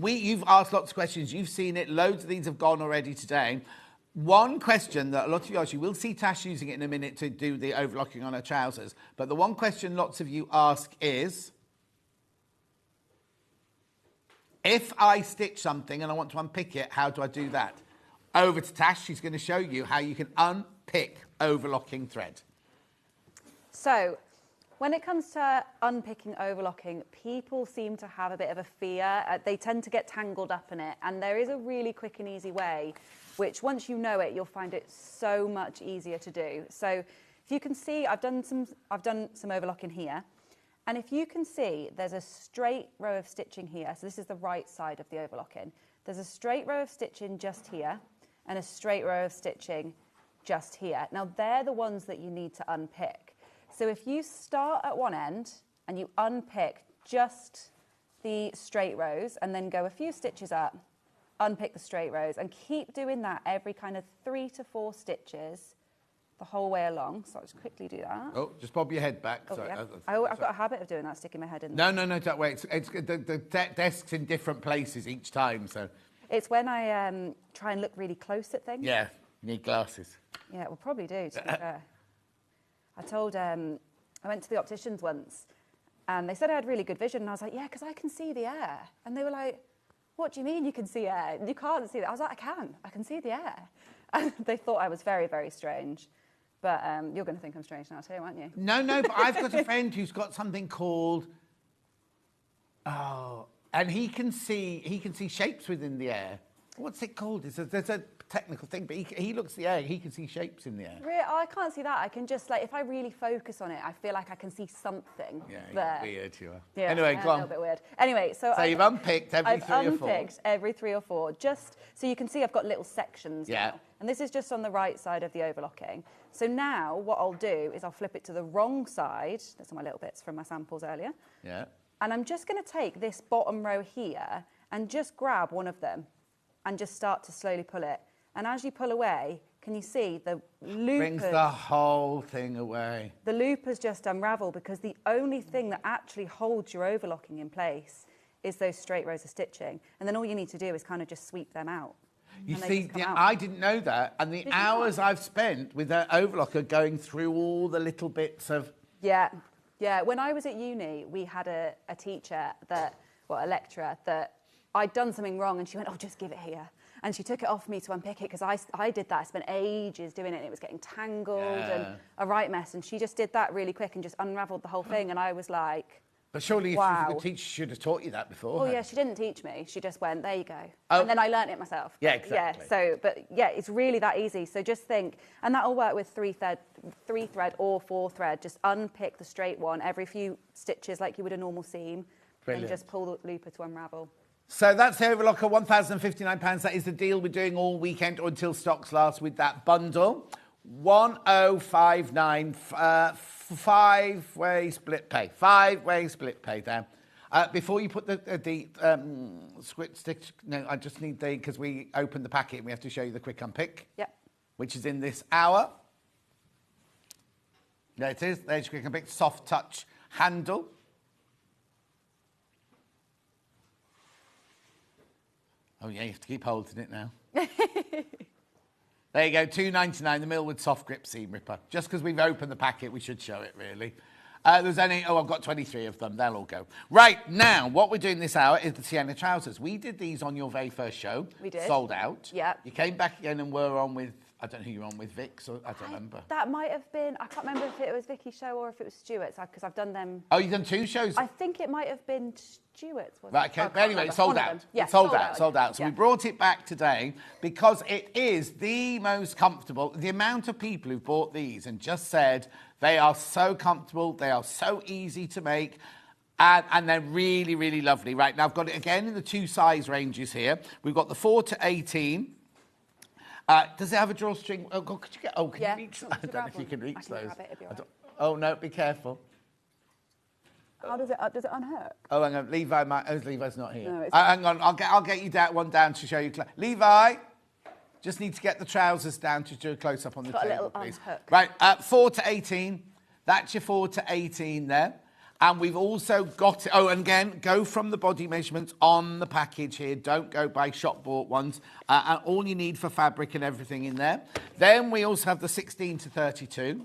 B: you've asked lots of questions. You've seen it. Loads of these have gone already today. One question that a lot of you ask, you will see Tash using it in a minute to do the overlocking on her trousers, but the one question lots of you ask is... If I stitch something and I want to unpick it, how do I do that? Over to Tash, she's going to show you how you can unpick overlocking thread.
J: So, when it comes to unpicking overlocking, people seem to have a bit of a fear. They tend to get tangled up in it, and there is a really quick and easy way, which once you know it, you'll find it so much easier to do. So, if you can see, I've done some overlocking here. And if you can see, there's a straight row of stitching here. So this is the right side of the overlocking. There's a straight row of stitching just here and a straight row of stitching just here. Now, they're the ones that you need to unpick. So if you start at one end and you unpick just the straight rows and then go a few stitches up, unpick the straight rows and keep doing that every kind of 3 to 4 stitches the whole way along. So I'll just quickly do that.
B: Oh, just bob your head back.
J: Oh,
B: Sorry.
J: yeah. I've got a habit of doing that, sticking my head in.
B: No, don't wait. The desk's in different places each time, so...
J: It's when I try and look really close at things.
B: Yeah, you need glasses.
J: Yeah, we'll probably do, to be fair. I went to the opticians once, and they said I had really good vision, and I was like, yeah, because I can see the air. And they were like, what do you mean you can see air? You can't see that. I was like, I can see the air. And they thought I was very, very strange. But you're going to think I'm strange now too, aren't you?
B: No, but I've got a friend who's got something called... Oh, and he can see shapes within the air. What's it called? There's a technical thing, but he looks at the air, he can see shapes in the air.
J: Really? I can't see that. I can just, like, if I really focus on it, I feel like I can see something there.
B: Weird you are.
J: Yeah,
B: anyway, go on.
J: A little bit weird. Anyway, so
B: you've unpicked every 3 or 4.
J: I've unpicked every 3 or 4, just so you can see I've got little sections now. And this is just on the right side of the overlocking. So now what I'll do is I'll flip it to the wrong side. There's all my little bits from my samples earlier.
B: Yeah.
J: And I'm just going to take this bottom row here and just grab one of them and just start to slowly pull it. And as you pull away, can you see the loop
B: Brings the whole thing away.
J: The loopers just unravel because the only thing that actually holds your overlocking in place is those straight rows of stitching. And then all you need to do is kind of just sweep them out.
B: You see, I didn't know that. And the hours I've spent with that overlocker going through all the little bits of...
J: Yeah. When I was at uni, we had a teacher a lecturer that I'd done something wrong and she went, oh, just give it here. And she took it off me to unpick it because I did that. I spent ages doing it and it was getting tangled and a right mess. And she just did that really quick and just unravelled the whole thing. And I was like,
B: But surely
J: wow.
B: if she was a good teacher, she should have taught you that before.
J: Oh, yeah, she didn't teach me. She just went, there you go.
B: Oh.
J: And then I learnt it myself.
B: Yeah, exactly.
J: It's really that easy. So just think, and that'll work with three thread or 4 thread. Just unpick the straight one every few stitches like you would a normal seam.
B: Brilliant.
J: And just pull the looper to unravel.
B: So that's the overlocker, £1,059. That is the deal we're doing all weekend until stocks last with that bundle. 1059, 5-way split pay. 5-way split pay there. Before you put the squid stitch, no, I just need because we opened the packet and we have to show you the quick unpick.
J: Yep.
B: Which is in this hour. There it is. There's your quick unpick. Soft touch handle. Oh, yeah, you have to keep holding it now. There you go, £2.99, the Millwood Soft Grip Seam Ripper. Just because we've opened the packet, we should show it, really. There's only, I've got 23 of them. They'll all go. Right, now, what we're doing this hour is the Sienna trousers. We did these on your very first show.
J: We did.
B: Sold out.
J: Yeah.
B: You came back again and were on with, I don't know who you were on with, Vic's, or I don't remember.
J: That might have been, I can't remember if it was Vicky's show or if it was Stuart's, because I've done them.
B: Oh, you've done 2 shows?
J: I think it might have been Stuart's.
B: Right, okay. But anyway, it's sold out.
J: Yeah,
B: It's sold out. So we brought it back today because it is the most comfortable. The amount of people who've bought these and just said they are so comfortable, they are so easy to make, and they're really, really lovely. Right, now I've got it again in the 2 size ranges here. We've got the 4 to 18. Does it have a drawstring? Oh, God, could you get... Oh, can you reach... I don't know if you can reach those. Oh, no, be careful.
J: How does it unhook?
B: Oh, hang on, Levi might... Oh, Levi's not here.
J: No,
B: hang on, I'll get you one down to show you. Levi, just need to get the trousers down to do a close-up on the table, please.
J: Unhook.
B: Right, 4 to 18. That's your 4 to 18 there. And we've also got... Oh, and again, go from the body measurements on the package here. Don't go by shop-bought ones. And all you need for fabric and everything in there. Then we also have the 16 to 32.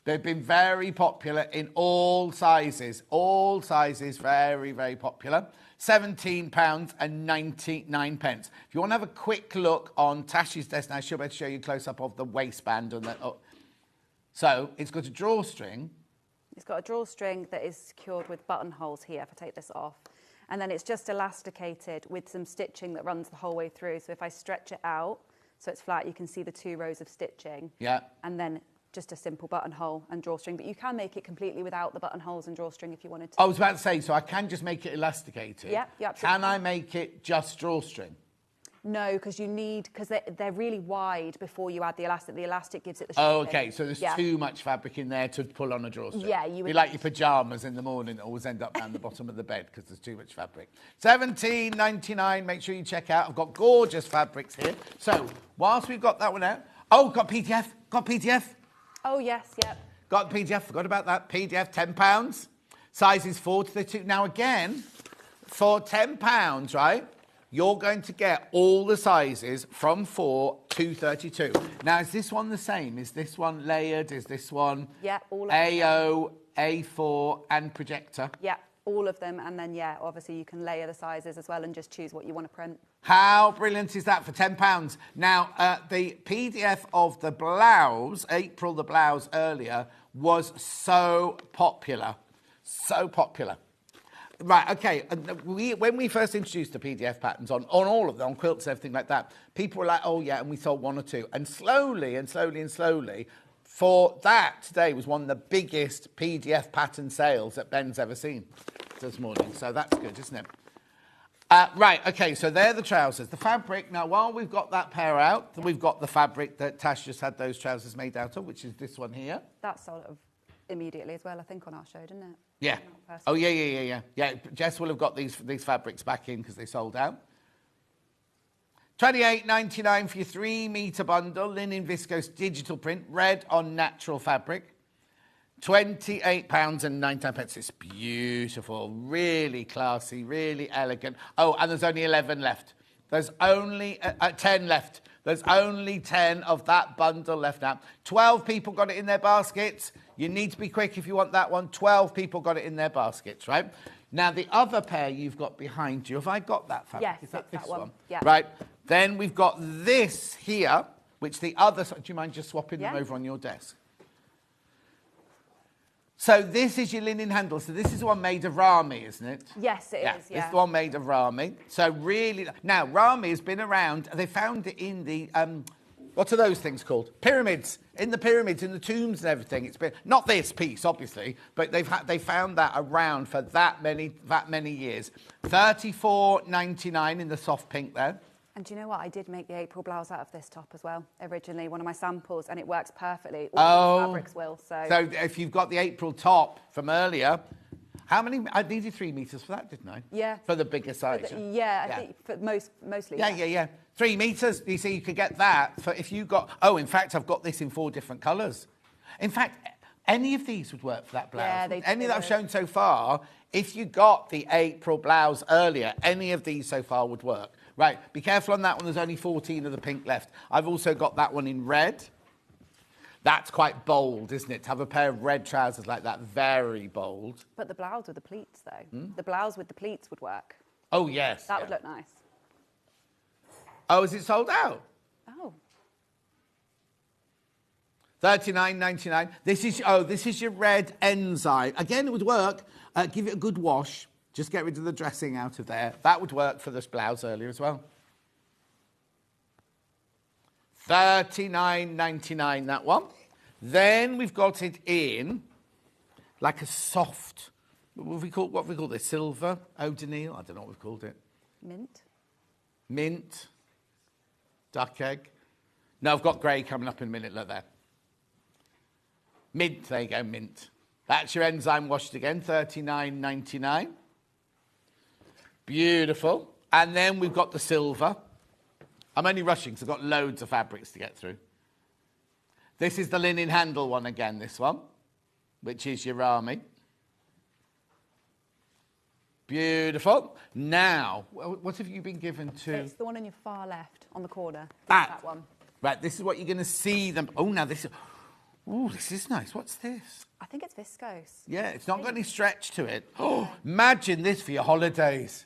B: They've been very popular in all sizes. All sizes, very, very popular. £17.99. If you want to have a quick look on Tash's desk now, she'll be able to show you a close-up of the waistband. And that. Oh. So it's got a drawstring.
J: It's got a drawstring that is secured with buttonholes here, if I take this off. And then it's just elasticated with some stitching that runs the whole way through. So if I stretch it out so it's flat, you can see the 2 rows of stitching.
B: Yeah.
J: And then just a simple buttonhole and drawstring. But you can make it completely without the buttonholes and drawstring if you wanted to.
B: I was about to say, so I can just make it elasticated.
J: Yeah, you absolutely
B: can I make it just drawstring?
J: No, because they're really wide before you add the elastic. The elastic gives it the shape.
B: Oh, okay. So there's too much fabric in there to pull on a drawstring.
J: Yeah, you would.
B: Be like your pyjamas in the morning that always end up down the bottom of the bed because there's too much fabric. £17.99. Make sure you check out. I've got gorgeous fabrics here. So whilst we've got that one out, got PDF. Got PDF.
J: Oh yes, yep.
B: Got PDF. Forgot about that. PDF, £10. Sizes 4 to 32. Now again, for £10, right? You're going to get all the sizes from 4 to 32. Now, is this one the same? Is this one layered? Is this one
J: all of
B: AO, A4 and projector?
J: Yeah, all of them. And then, obviously you can layer the sizes as well and just choose what you want to print.
B: How brilliant is that for £10? Now, the PDF of the blouse, April the blouse earlier, was so popular. So popular. Right, okay. When we first introduced the PDF patterns on all of them, on quilts and everything like that, people were like, oh, yeah, and we sold 1 or 2. And slowly, for that, today was one of the biggest PDF pattern sales that Ben's ever seen this morning. So that's good, isn't it? Right, okay, so they're the trousers. The fabric, now while we've got that pair out, we've got the fabric that Tash just had those trousers made out of, which is this one here.
J: That sold immediately as well, I think, on our show, didn't it?
B: Yeah. Oh, yeah. Yeah, Jess will have got these fabrics back in because they sold out. $28.99 for your 3-metre bundle, linen viscose digital print, red on natural fabric. £28.99. It's beautiful, really classy, really elegant. Oh, and there's only 11 left. There's only 10 left. There's only 10 of that bundle left now. 12 people got it in their baskets. You need to be quick if you want that one. 12 people got it in their baskets, right? Now, the other pair you've got behind you, have I got that fabric?
J: Yes,
B: Is that
J: it's
B: this
J: that one. Yeah.
B: Right. Then we've got this here, which the other... Do you mind just swapping them
J: Yeah.
B: over on your desk? So this is your linen handle. So this is the one made of Rami, isn't it?
J: Yes, it is.
B: This is the one made of Rami. So really... Now, Rami has been around. They found it in the... what are those things called? Pyramids. In the pyramids, in the tombs and everything. It's been... Not this piece, obviously, but they found that around for that many years. $34.99 in the soft pink there.
J: And do you know what? I did make the April blouse out of this top as well, originally, one of my samples, and it works perfectly. All the fabrics will, so...
B: So if you've got the April top from earlier, how many... I needed 3 metres for that, didn't I?
J: Yeah.
B: For the bigger size.
J: I think for mostly.
B: Yeah. 3 metres, you see, you could get that for if you got... Oh, in fact, I've got this in 4 different colours. In fact, any of these would work for that blouse.
J: Yeah,
B: any that I've shown so far, if you got the April blouse earlier, any of these so far would work. Right, be careful on that one. There's only 14 of the pink left. I've also got that one in red. That's quite bold, isn't it? To have a pair of red trousers like that, very bold.
J: But the blouse with the pleats, though. The blouse with the pleats would work.
B: Oh, yes.
J: That would look nice.
B: Oh, is it sold out?
J: Oh.
B: $39.99. This is your red enzyme. Again, it would work. Give it a good wash. Just get rid of the dressing out of there. That would work for this blouse earlier as well. $39.99, that one. Then we've got it in like a soft, what have we called this? Silver? O'Donnell? I don't know what we've called it. Mint. Duck egg. No, I've got grey coming up in a minute, look there. Mint, there you go, mint. That's your enzyme washed again, $39.99. Beautiful. And then we've got the silver. I'm only rushing because I've got loads of fabrics to get through. This is the linen handle one again, this one, which is your Rami. Beautiful. Now, what have you been given to?
J: It's the one on your far left, on the corner.
B: That
J: one.
B: Right, this is what you're going to see them. Oh, now this is... Oh, this is nice. What's this?
J: I think it's viscose.
B: Yeah, it's not got any stretch to it. Oh, imagine this for your holidays.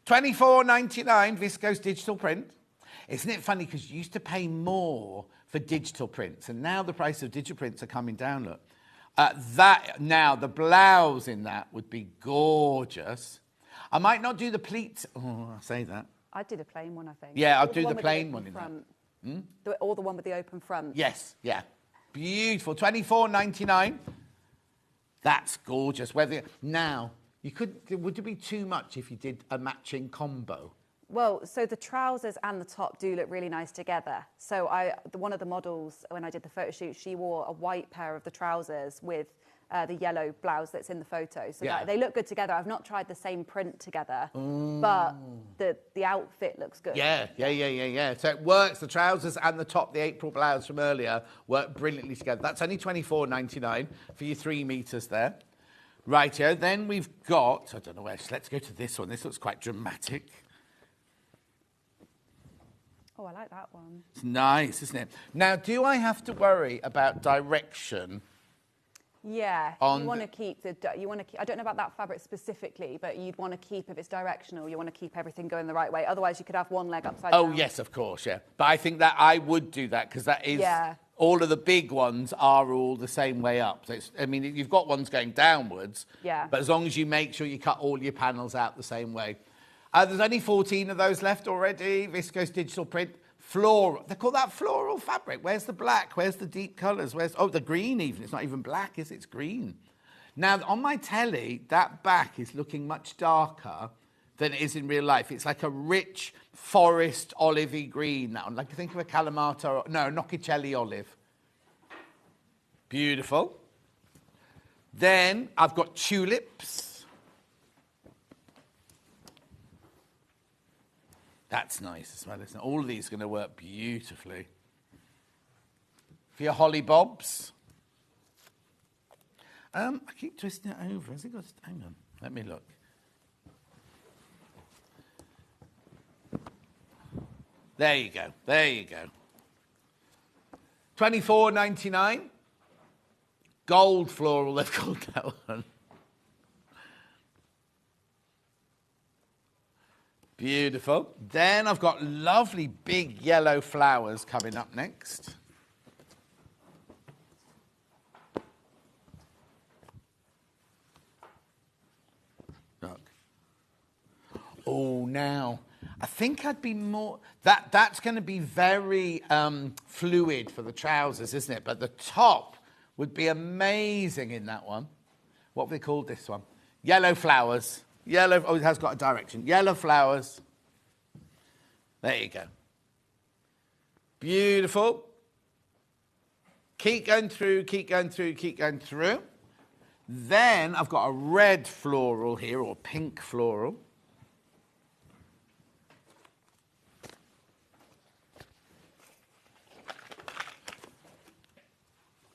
B: $24.99 viscose digital print. Isn't it funny because you used to pay more for digital prints and now the price of digital prints are coming down, look. Now, the blouse in that would be gorgeous. I might not do the pleats. Oh, I say that.
J: I'd do the plain one, I think.
B: Yeah, I'll do the plain one in that.
J: Or the one with the open front.
B: Yes, yeah. Beautiful. $24.99. That's gorgeous. Now, would it be too much if you did a matching combo?
J: Well, so the trousers and the top do look really nice together. So one of the models, when I did the photo shoot, she wore a white pair of the trousers with the yellow blouse that's in the photo. So they look good together. I've not tried the same print together, but the outfit looks good.
B: Yeah. So it works. The trousers and the top, the April blouse from earlier, work brilliantly together. That's only $24.99 for your 3 meters there. Right here. Then we've got, I don't know where, let's go to this one. This looks quite dramatic.
J: Oh, I like that one.
B: It's nice, isn't it? Now, do I have to worry about direction?
J: Yeah, you want to keep I don't know about that fabric specifically, but you'd want to keep, if it's directional, you want to keep everything going the right way. Otherwise, you could have one leg upside down.
B: Oh, yes, of course, yeah. But I think that I would do that because that is...
J: Yeah.
B: All of the big ones are all the same way up. So you've got ones going downwards, but as long as you make sure you cut all your panels out the same way. There's only 14 of those left already. Viscose digital print. Floral. They call that floral fabric. Where's the black? Where's the deep colours? The green even. It's not even black, is it? It's green. Now, on my telly, that back is looking much darker than it is in real life. It's like a rich forest olivey green, that one. Like, think of a Kalamata, or, no, Nocchicelli olive. Beautiful. Then I've got tulips. That's nice as well, isn't it? All of these are going to work beautifully. For your holly bobs. I keep twisting it over. Has it got... Hang on. Let me look. There you go. There you go. $24.99. Gold floral, they've called that one. Beautiful. Then I've got lovely big yellow flowers coming up next. Look. Oh, now, I think I'd be more... That's going to be very fluid for the trousers, isn't it? But the top would be amazing in that one. What have they called this one? Yellow flowers. Yellow, oh, it has got a direction. Yellow flowers. There you go. Beautiful. Keep going through, keep going through, keep going through. Then I've got a red floral here, or pink floral.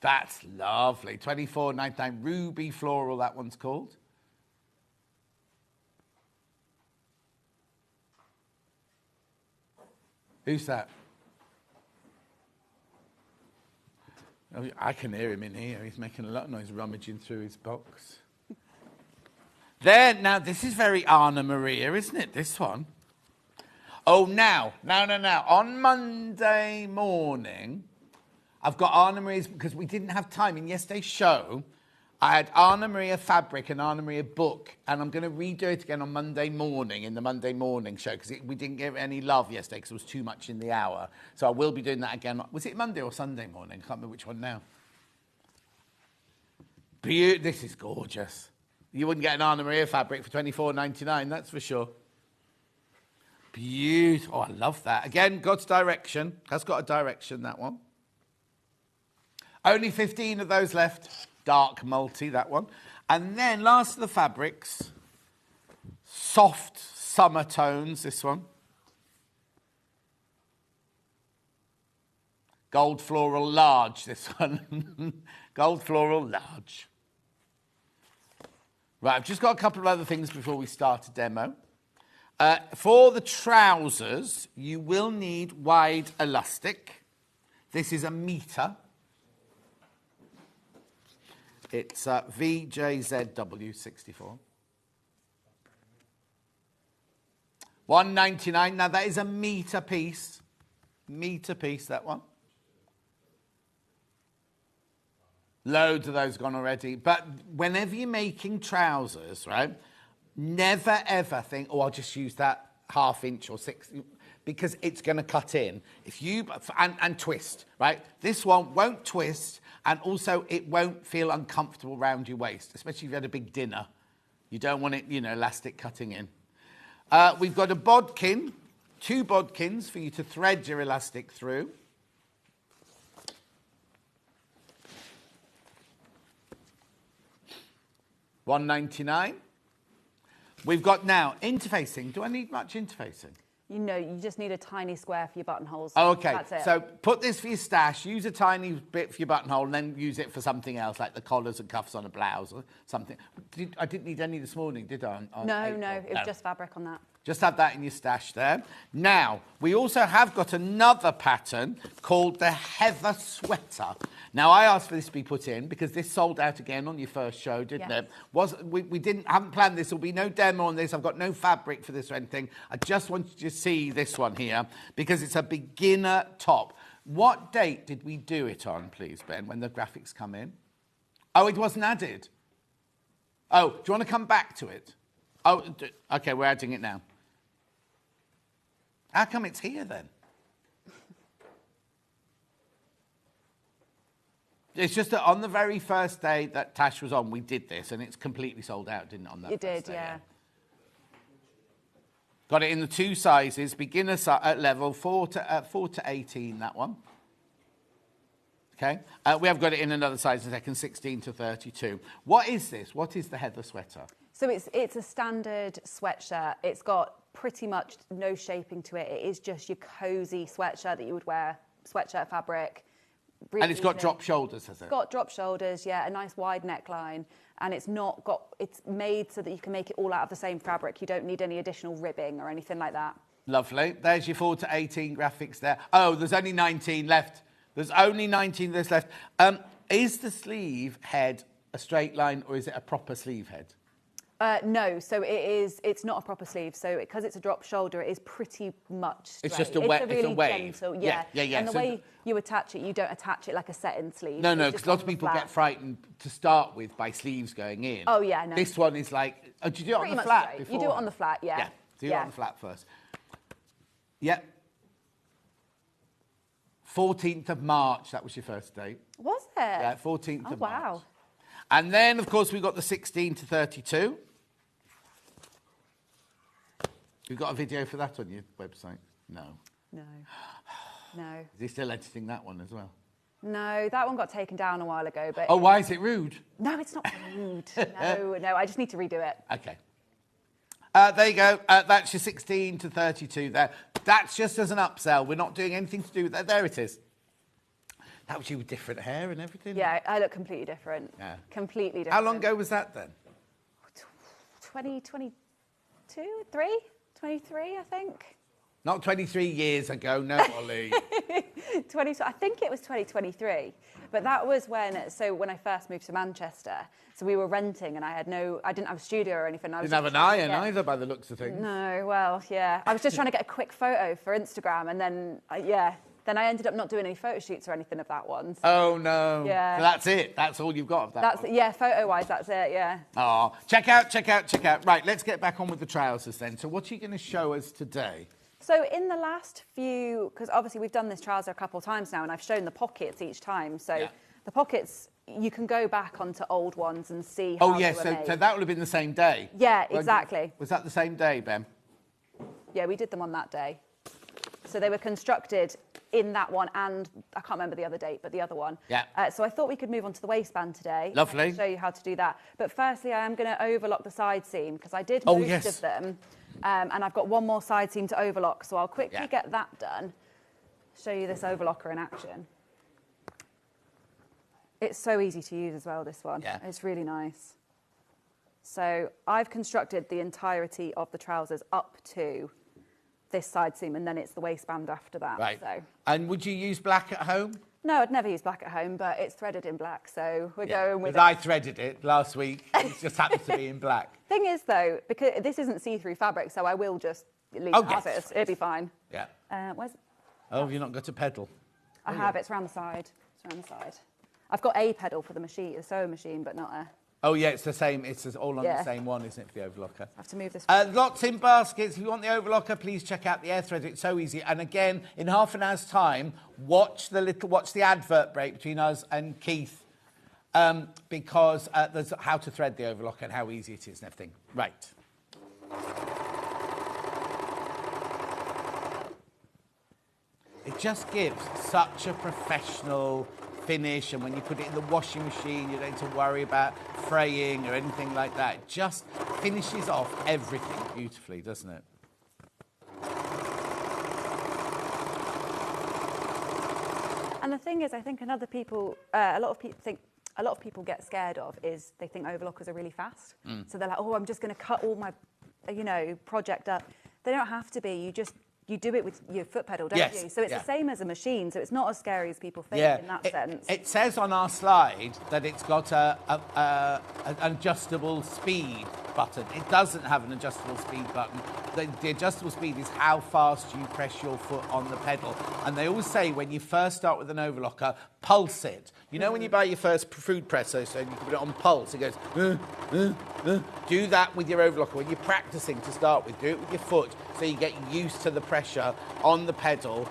B: That's lovely. $24.99. Ruby floral, that one's called. Who's that? Oh, I can hear him in here. He's making a lot of noise, rummaging through his box. There, now this is very Anna Maria, isn't it, this one? Oh, now. On Monday morning... I've got Anna Maria's, because we didn't have time. In yesterday's show, I had Anna Maria fabric and Anna Maria book, and I'm going to redo it again on Monday morning, in the Monday morning show, because we didn't give it any love yesterday because it was too much in the hour. So I will be doing that again. Was it Monday or Sunday morning? I can't remember which one now. This is gorgeous. You wouldn't get an Anna Maria fabric for $24.99, that's for sure. Beautiful. Oh, I love that. Again, God's direction. Has got a direction, that one. Only 15 of those left. Dark multi, that one. And then, last of the fabrics, soft summer tones, this one. Gold floral large, this one. Gold floral large. Right, I've just got a couple of other things before we start a demo. For the trousers, you will need wide elastic. This is a metre. It's VJZW64. $1.99. Now, that is a metre piece. Metre piece, that one. Loads of those gone already. But whenever you're making trousers, right, never, ever think, oh, I'll just use that 1/2 inch or 6... because it's going to cut in. If you... And twist, right? This one won't twist... And also, it won't feel uncomfortable around your waist, especially if you had a big dinner. You don't want it, elastic cutting in. We've got a bodkin, 2 bodkins for you to thread your elastic through. $1.99. We've got now interfacing. Do I need much interfacing?
J: You just need a tiny square for your buttonholes.
B: Oh, okay.
J: That's it.
B: So put this for your stash, use a tiny bit for your buttonhole, and then use it for something else, like the collars and cuffs on a blouse or something. I didn't need any this morning, did I?
J: No, it was just fabric on that.
B: Just have that in your stash there. Now, we also have got another pattern called the Heather Sweater. Now, I asked for this to be put in because this sold out again on your first show, didn't it? We haven't planned this. There'll be no demo on this. I've got no fabric for this or anything. I just wanted you to see this one here because it's a beginner top. What date did we do it on, please, Ben, when the graphics come in? Oh, it wasn't added. Oh, do you want to come back to it? Oh, okay, we're adding it now. How come it's here then? It's just that on the very first day that Tash was on, we did this, and it's completely sold out, didn't it? On that
J: It did,
B: day,
J: yeah.
B: Got it in the 2 sizes, beginner level, 4 to 18, that one. Okay, we have got it in another size, a second, 16 to 32. What is this? What is the Heather sweater?
J: So it's a standard sweatshirt. It's got pretty much no shaping to it. It is just your cosy sweatshirt that you would wear, sweatshirt fabric. Really
B: And it's got
J: easy.
B: drop shoulders, has it?
J: It's got drop shoulders, yeah, a nice wide neckline, and it's made so that you can make it all out of the same fabric. You don't need any additional ribbing or anything like that.
B: Lovely. There's your 4 to 18 graphics there. Oh, there's only 19 left. There's only 19 that's left. Is the sleeve head a straight line or is it a proper sleeve head?
J: No, so it's not a proper sleeve. So because it's a drop shoulder, it is pretty much straight.
B: It's just a
J: really
B: it's a wave.
J: Gentle, yeah. And the
B: So
J: way you attach it, you don't attach it like a set-in sleeve.
B: No,
J: It's
B: because
J: just
B: lots
J: on
B: of
J: the
B: people
J: flat.
B: get frightened to start with by sleeves going in.
J: Oh, yeah, no.
B: This one is like, do you do it
J: Pretty
B: on the
J: much
B: flat
J: straight.
B: before?
J: You do it on the flat, yeah.
B: Yeah, do it on the flat first. Yep. 14th of March, that was your first date.
J: Was it?
B: Yeah, 14th of March.
J: Wow.
B: And then, of course, we've got the 16 to 32. You've got a video for that on your website? No.
J: No. No.
B: Is he still editing that one as well?
J: No, that one got taken down a while ago. But
B: Oh, why is it rude?
J: No, it's not rude. No, I just need to redo it.
B: Okay. There you go. That's your 16 to 32 there. That's just as an upsell. We're not doing anything to do with that. There it is. That was you with different hair and everything?
J: Yeah, I look completely different.
B: Yeah.
J: Completely different.
B: How long ago was that then?
J: 2022, 23, I think.
B: Not 23 years ago, no, Ollie.
J: 20, I think it was 2023. But that was when I first moved to Manchester. So we were renting and I didn't have a studio or anything. I was
B: Didn't have
J: just
B: an
J: trying to
B: iron
J: get-
B: either by the looks of things.
J: No, well, yeah. I was just trying to get a quick photo for Instagram and then, then I ended up not doing any photo shoots or anything of that one. So,
B: Oh, no.
J: Yeah.
B: So that's it. That's all you've got of that
J: that's
B: one.
J: yeah, photo-wise, that's it, yeah.
B: Oh, check out. Right, let's get back on with the trousers then. So what are you going to show us today?
J: So in the last few, because obviously we've done this trouser a couple of times now and I've shown the pockets each time. So the pockets, you can go back onto old ones and see how
B: Oh, yes.
J: they were made.
B: So that would have been the same day.
J: Yeah, exactly.
B: Was that the same day, Ben?
J: Yeah, we did them on that day. So they were constructed in that one and I can't remember the other date, but the other one.
B: Yeah.
J: So I thought we could move on to the waistband today.
B: Lovely.
J: And show you how to do that. But firstly, I am going to overlock the side seam because I did
B: Oh,
J: most
B: yes.
J: of them. And I've got one more side seam to overlock. So I'll quickly get that done. Show you this overlocker in action. It's so easy to use as well, this one.
B: Yeah.
J: It's really nice. So I've constructed the entirety of the trousers up to this side seam and then it's the waistband after that.
B: Right.
J: So
B: And would you use black at home?
J: no, I'd never use black at home, but it's threaded in black, so we're going with it.
B: Because I threaded it last week. It just happens to be in black.
J: Thing is, though, because this isn't see-through fabric, so I will just leave
B: Oh,
J: it as
B: yes.
J: is. It'll be fine.
B: Yeah.
J: Where's?
B: Oh, have you not got a pedal?
J: I have. It's around the side. It's around the side. I've got a pedal for the machine, the sewing machine, but not a.
B: Oh, yeah, it's the same. It's all on
J: Yeah.
B: the same one, isn't it, for the overlocker?
J: I have to move this.
B: Lots in baskets. If you want the overlocker, please check out the air thread. It's so easy. And again, in half an hour's time, watch the advert break between us and Keith, because there's how to thread the overlocker and how easy it is and everything. Right. It just gives such a professional finish, and when you put it in the washing machine, you don't need to worry about fraying or anything like that. It just finishes off everything beautifully, doesn't it?
J: And the thing is, I think a lot of people get scared of is they think overlockers are really fast. So they're like, oh, I'm just going to cut all my, project up. They don't have to be. You do it with your foot pedal, don't
B: Yes,
J: you? So it's
B: yeah.
J: the same as a machine. So it's not as scary as people think in that sense.
B: It says on our slide that it's got an adjustable speed button. It doesn't have an adjustable speed button. The adjustable speed is how fast you press your foot on the pedal. And they always say when you first start with an overlocker, pulse it. You know when you buy your first food presser, so you can put it on pulse, it goes, do that with your overlocker. When you're practicing to start with, do it with your foot so you get used to the pressure on the pedal,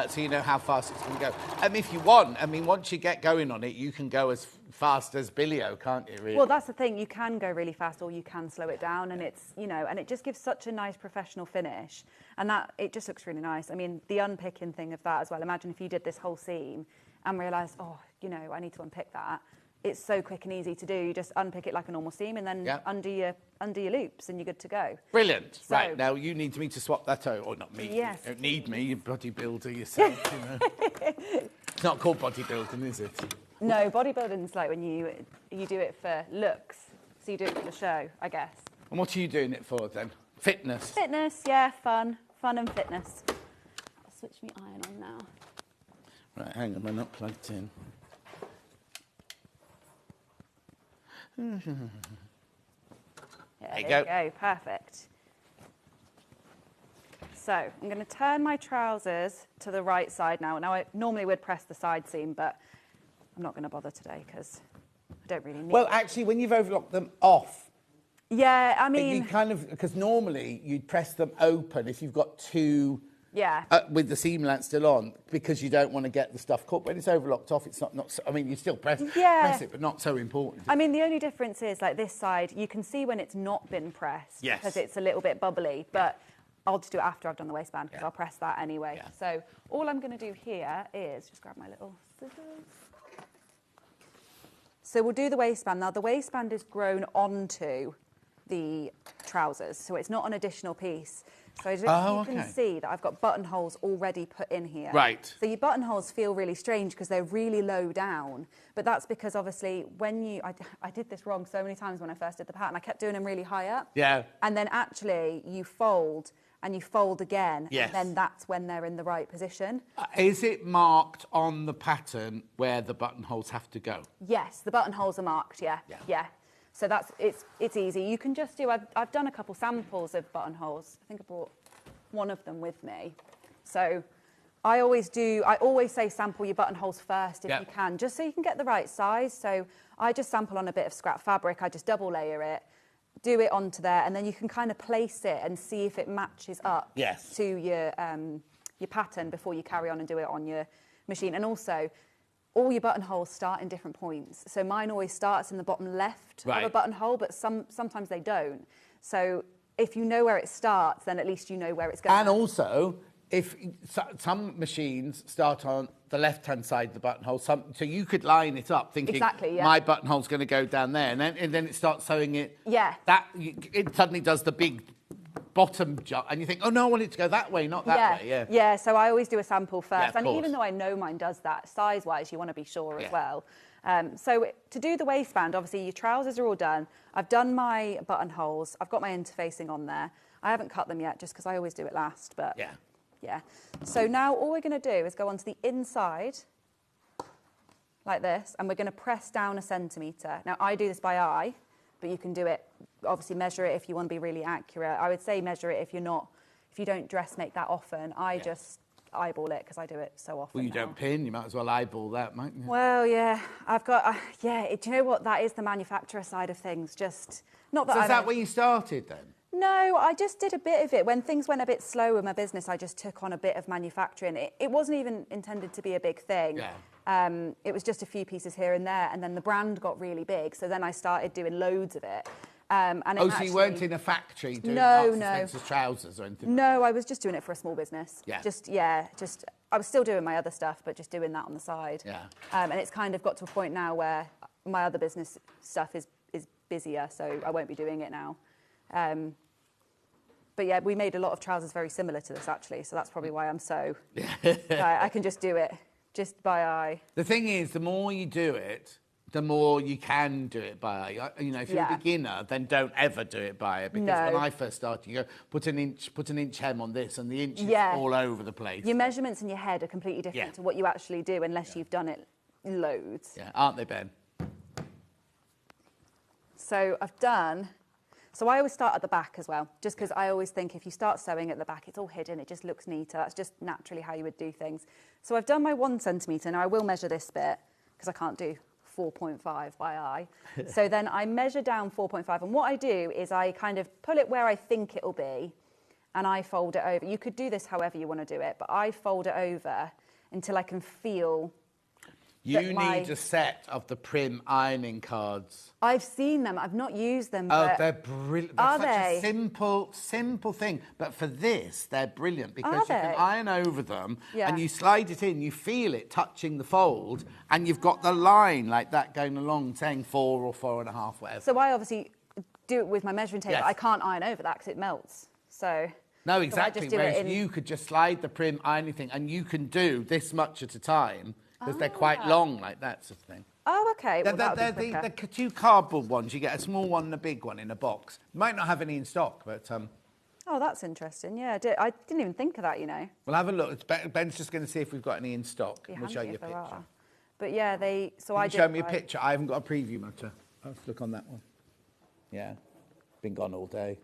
B: so you know how fast it's going to go. If you want, once you get going on it, you can go as fast as Billio, can't you, really?
J: Well, that's the thing. You can go really fast or you can slow it down, and it's, you know, and it just gives such a nice professional finish, and that it just looks really nice. I mean, the unpicking thing of that as well. Imagine if you did this whole seam and realised, oh, you know, I need to unpick that. It's so quick and easy to do. You just unpick it like a normal seam and then undo your loops and you're good to go.
B: Brilliant.
J: So,
B: right, now you need me to swap that over. Or not me.
J: Yes.
B: You don't need me, you bodybuilder yourself, you know. It's not called bodybuilding, is it?
J: No, bodybuilding's like when you do it for looks. So you do it for the show, I guess.
B: And what are you doing it for then? Fitness?
J: Fitness, yeah, fun and fitness. I'll switch my iron on now.
B: Right, hang on, I'm not plugged in.
J: Yeah,
B: there you
J: go, perfect. So I'm going to turn my trousers to the right side now. Now, I normally would press the side seam, but I'm not going to bother today because I don't really need
B: Well,
J: it.
B: actually, when you've overlocked them off,
J: yeah, I mean...
B: You kind of... Because normally you'd press them open if you've got two...
J: Yeah.
B: With the seam length still on, because you don't want to get the stuff caught. When it's overlocked off, it's not so, I mean, you still press it, but not so important.
J: I mean, the only difference is, like this side, you can see when it's not been pressed.
B: Yes.
J: Because it's a little bit bubbly, but I'll just do it after I've done the waistband, because I'll press that anyway.
B: Yeah.
J: So all I'm going to do here is just grab my little scissors. So we'll do the waistband. Now, the waistband is grown onto the trousers, so it's not an additional piece. So you can see that I've got buttonholes already put in here.
B: Right.
J: So your buttonholes feel really strange because they're really low down. But that's because obviously when you... I did this wrong so many times when I first did the pattern. I kept doing them really high up.
B: Yeah.
J: And then actually you fold and you fold again.
B: Yes.
J: And then that's when they're in the right position.
B: Is it marked on the pattern where the buttonholes have to go?
J: Yes, the buttonholes are marked, yeah. So that's it's easy. You can just do... I've done a couple samples of buttonholes. I think I brought one of them with me. So I always say sample your buttonholes first if you can, just so you can get the right size. So I just sample on a bit of scrap fabric. I just double layer it, do it onto there, and then you can kind of place it and see if it matches up to your pattern before you carry on and do it on your machine. And also, all your buttonholes start in different points. So mine always starts in the bottom left of a buttonhole, but sometimes they don't. So if you know where it starts, then at least you know where it's going.
B: And also, if some machines start on the left-hand side of the buttonhole, so you could line it up thinking, my buttonhole's going to go down there, and then it starts sewing it.
J: Yeah.
B: It suddenly does the big bottom jump, and you think, oh no, I want it to go that way, not that way.
J: Yeah, so I always do a sample first.
B: Yeah,
J: and even though I know mine does that, size-wise, you want to be sure as well. So to do the waistband, obviously your trousers are all done. I've done my buttonholes. I've got my interfacing on there. I haven't cut them yet just because I always do it last, but yeah. So now all we're going to do is go onto the inside like this, and we're going to press down 1 centimetre. Now, I do this by eye, but you can do it, obviously measure it if you want to be really accurate. I would say measure it if you don't dressmake that often. I just eyeball it because I do it so often.
B: Well, you don't pin, you might as well eyeball that, mightn't you?
J: Well, yeah, I've got, do you know what? That is the manufacturer side of things. Just, not that
B: So is that where you started then?
J: No, I just did a bit of it. When things went a bit slow in my business, I just took on a bit of manufacturing. It wasn't even intended to be a big thing. It was just a few pieces here and there, and then the brand got really big, so then I started doing loads of it.
B: So you weren't in a factory doing Spencer's trousers or anything?
J: No, I was just doing it for a small business.
B: Yeah.
J: I was still doing my other stuff, but just doing that on the side.
B: Yeah.
J: And it's kind of got to a point now where my other business stuff is busier, so I won't be doing it now. But yeah, we made a lot of trousers very similar to this actually, so that's probably why I'm so... I can just do it, just by eye.
B: The thing is, the more you do it, the more you can do it by eye. You know, if you're a beginner, then don't ever do it by eye, because when I first started, you go, put an inch hem on this, and the inch is all over the place.
J: Your measurements in your head are completely different to what you actually do unless you've done it loads.
B: Yeah, aren't they, Ben?
J: So I've done... So I always start at the back as well, just because I always think if you start sewing at the back, it's all hidden, it just looks neater. That's just naturally how you would do things. So I've done my 1 centimetre. Now I will measure this bit, because I can't do 4.5 by eye. So then I measure down 4.5, and what I do is I kind of pull it where I think it'll be, and I fold it over. You could do this however you want to do it, but I fold it over until I can feel
B: You need a set of the Prim ironing cards.
J: I've seen them. I've not used them.
B: Oh,
J: but
B: they're brilliant.
J: Are
B: They're such
J: they?
B: a simple thing. But for this, they're brilliant because
J: Are
B: you can
J: they?
B: iron over them
J: Yeah.
B: and you slide it in, you feel it touching the fold, and you've got the line like that going along saying 4 or 4.5, whatever.
J: So I obviously do it with my measuring tape.
B: Yes.
J: But I can't iron over that because it melts. So
B: No,
J: so I
B: exactly.
J: just do
B: Whereas
J: it in...
B: you could just slide the Prim ironing thing and you can do this much at a time because they're quite long like that sort of thing.
J: Oh, okay. Well, that would be
B: They're
J: quicker.
B: the 2 cardboard ones. You get a small one and a big one in a box. Might not have any in stock, but
J: Oh, that's interesting. Yeah, I didn't even think of that, you know.
B: we'll have a look. Ben's just going to see if we've got any in stock.
J: Be
B: We'll show
J: handy
B: you a
J: if there
B: picture.
J: are. But yeah, So
B: Can
J: I
B: you
J: did
B: show me a
J: buy-
B: picture? I haven't got a preview motor. Let's look on that one. Yeah, been gone all day.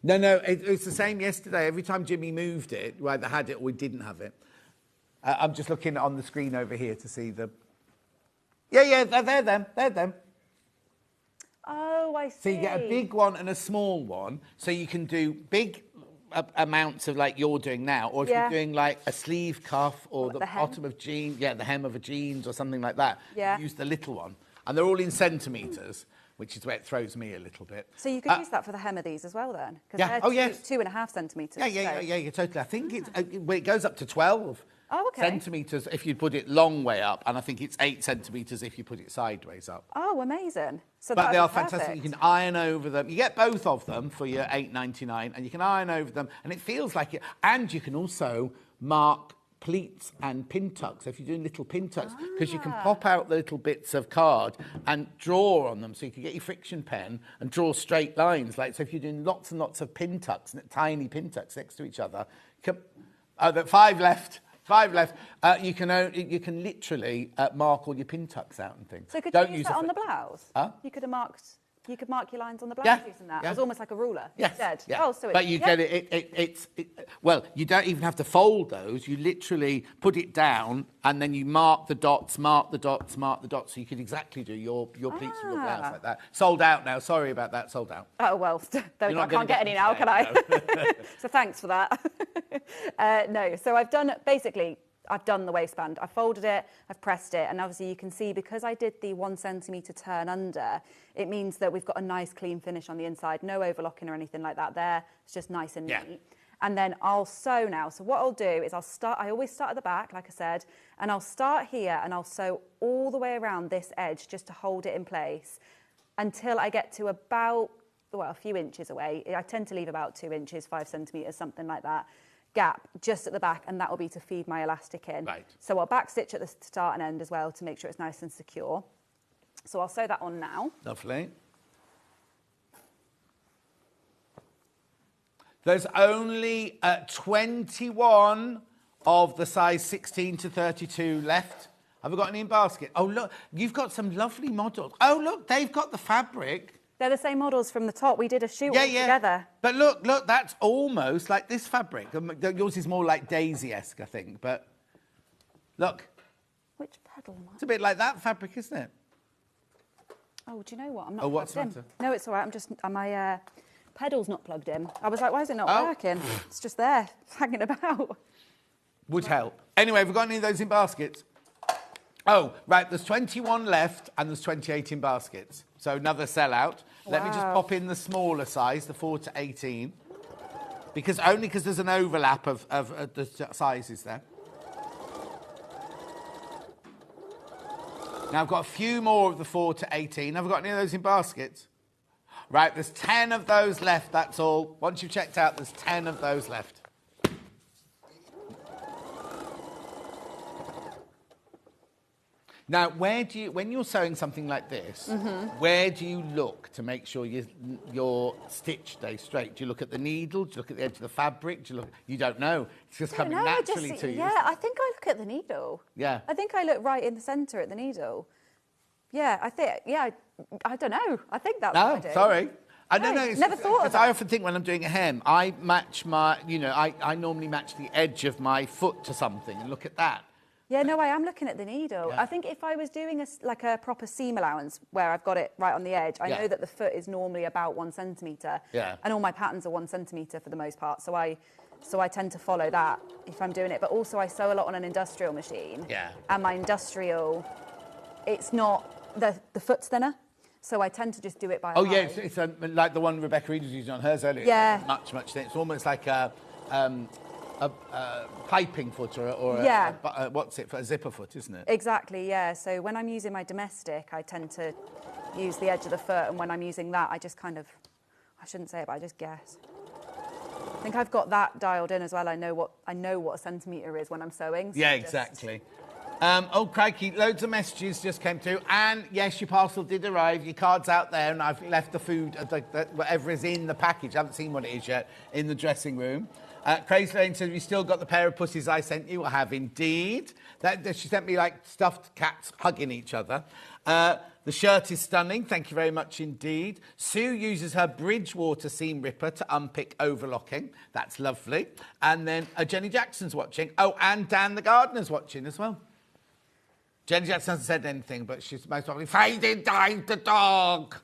B: No, it's the same yesterday. Every time Jimmy moved it, we either had it or we didn't have it. I'm just looking on the screen over here to see the... Yeah, they're them.
J: Oh, I see.
B: So you get a big one and a small one, so you can do big amounts of like you're doing now, or if
J: Yeah.
B: you're doing like a sleeve cuff or
J: Like
B: the
J: the hem?
B: bottom of jeans, the hem of a jeans or something like that.
J: Yeah.
B: Use the little one. And they're all in centimetres, which is where it throws me a little bit.
J: So you could use that for the hem of these as well, then? 'Cause
B: Yeah.
J: they're
B: Oh, yes.
J: 2.5 centimetres.
B: Yeah, totally. I think it's well, it goes up to 12
J: Oh, okay.
B: centimetres if you put it long way up, and I think it's 8 centimetres if you put it sideways up.
J: Oh, amazing. So
B: But
J: that'd
B: they
J: be
B: are fantastic.
J: perfect.
B: You can iron over them. You get both of them for your $8.99, and you can iron over them, and it feels like it. And you can also mark pleats and pin tucks if you're doing little pin tucks, because you can pop out the little bits of card and draw on them. So you can get your friction pen and draw straight lines. Like so, if you're doing lots and lots of pin tucks, tiny pin tucks next to each other, you can, 5 left. 5 left. You can literally mark all your pin tucks out and things.
J: So could
B: Don't
J: you use
B: use
J: that
B: a
J: on the blouse?
B: Huh?
J: You could mark your lines on the blouse
B: Yeah,
J: using that.
B: yeah.
J: It was almost like a ruler
B: Yes,
J: instead.
B: yeah.
J: Oh, so
B: but you get it. Well, you don't even have to fold those. You literally put it down, and then you mark the dots, so you can exactly do your pleats and your blouse like that. Sold out now. Sorry about that. Sold out.
J: Oh, well, I
B: not
J: can't
B: gonna
J: get
B: get
J: any
B: them
J: now,
B: today,
J: can I? So thanks for that. No, so I've done the waistband. I folded it, I've pressed it, and obviously you can see because I did the 1 centimetre turn under, it means that we've got a nice clean finish on the inside, no overlocking or anything like that there. It's just nice and neat. And then I'll sew now. So what I'll do is I always start at the back, like I said, and I'll start here and I'll sew all the way around this edge just to hold it in place until I get to about, a few inches away. I tend to leave about 2 inches, 5 centimetres, something like that, gap just at the back, and that will be to feed my elastic in.
B: Right.
J: So I'll back stitch at the start and end as well to make sure it's nice and secure. So I'll sew that on now.
B: Lovely. There's only 21 of the size 16 to 32 left. Have we got any in basket? Oh, look, you've got some lovely models. Oh, look, they've got the fabric.
J: They're the same models from the top. We did a shoot all together.
B: But look, that's almost like this fabric. Yours is more like Daisy-esque, I think, but look.
J: Which pedal am I?
B: It's a bit like that fabric, isn't it?
J: Oh, do you know what? I'm not
B: Oh, what's
J: plugged
B: the
J: in.
B: matter?
J: No, it's all right. My pedal's not plugged in. I was like, why is it not
B: Oh.
J: working? It's just there, it's hanging about.
B: Would help. Anyway, have we got any of those in baskets? Oh, right, there's 21 left and there's 28 in baskets. So another sellout. Let me just
J: Wow.
B: pop in the smaller size, the 4 to 18. Because there's an overlap of the sizes there. Now I've got a few more of the 4 to 18. Have I got any of those in baskets? Right, there's 10 of those left, that's all. Once you've checked out, there's 10 of those left. Now, when you're sewing something like this, where do you look to make sure your stitch stays straight? Do you look at the needle? Do you look at the edge of the fabric? You don't know. It's just coming naturally to you.
J: Yeah, I think I look at the needle.
B: Yeah.
J: I think I look right in the centre at the needle. Yeah, I don't know. I think that's what I do.
B: Sorry. I don't know.
J: Never thought of that.
B: I often think when I'm doing a hem, I match I normally match the edge of my foot to something and look at that.
J: Yeah, no, I am looking at the needle.
B: Yeah.
J: I think if I was doing a proper seam allowance where I've got it right on the edge, I know that the foot is normally about 1 centimetre.
B: Yeah.
J: And all my patterns are 1 centimetre for the most part. So I tend to follow that if I'm doing it. But also I sew a lot on an industrial machine.
B: Yeah.
J: And my industrial, it's not, the foot's thinner. So I tend to just do it by
B: Oh,
J: eye.
B: yeah, it's like the one Rebecca Reed was using on hers earlier.
J: Yeah.
B: It's much, much thinner. It's almost like a piping foot or what's it, for a zipper foot, isn't it?
J: Exactly, yeah. So when I'm using my domestic, I tend to use the edge of the foot, and when I'm using that, I just kind of, I shouldn't say it, but I just guess. I think I've got that dialed in as well. I know what a centimetre is when I'm sewing. So
B: Yeah, exactly. Oh, crikey, loads of messages just came through. And, yes, your parcel did arrive. Your card's out there, and I've left the food, whatever is in the package. I haven't seen what it is yet, in the dressing room. Crazy Lane says, we still got the pair of pussies I sent you. I have indeed. She sent me, like, stuffed cats hugging each other. The shirt is stunning. Thank you very much indeed. Sue uses her Bridgewater seam ripper to unpick overlocking. That's lovely. And then Jenny Jackson's watching. Oh, and Dan the gardener's watching as well. Jenny Jackson hasn't said anything, but she's most probably fading down the dog.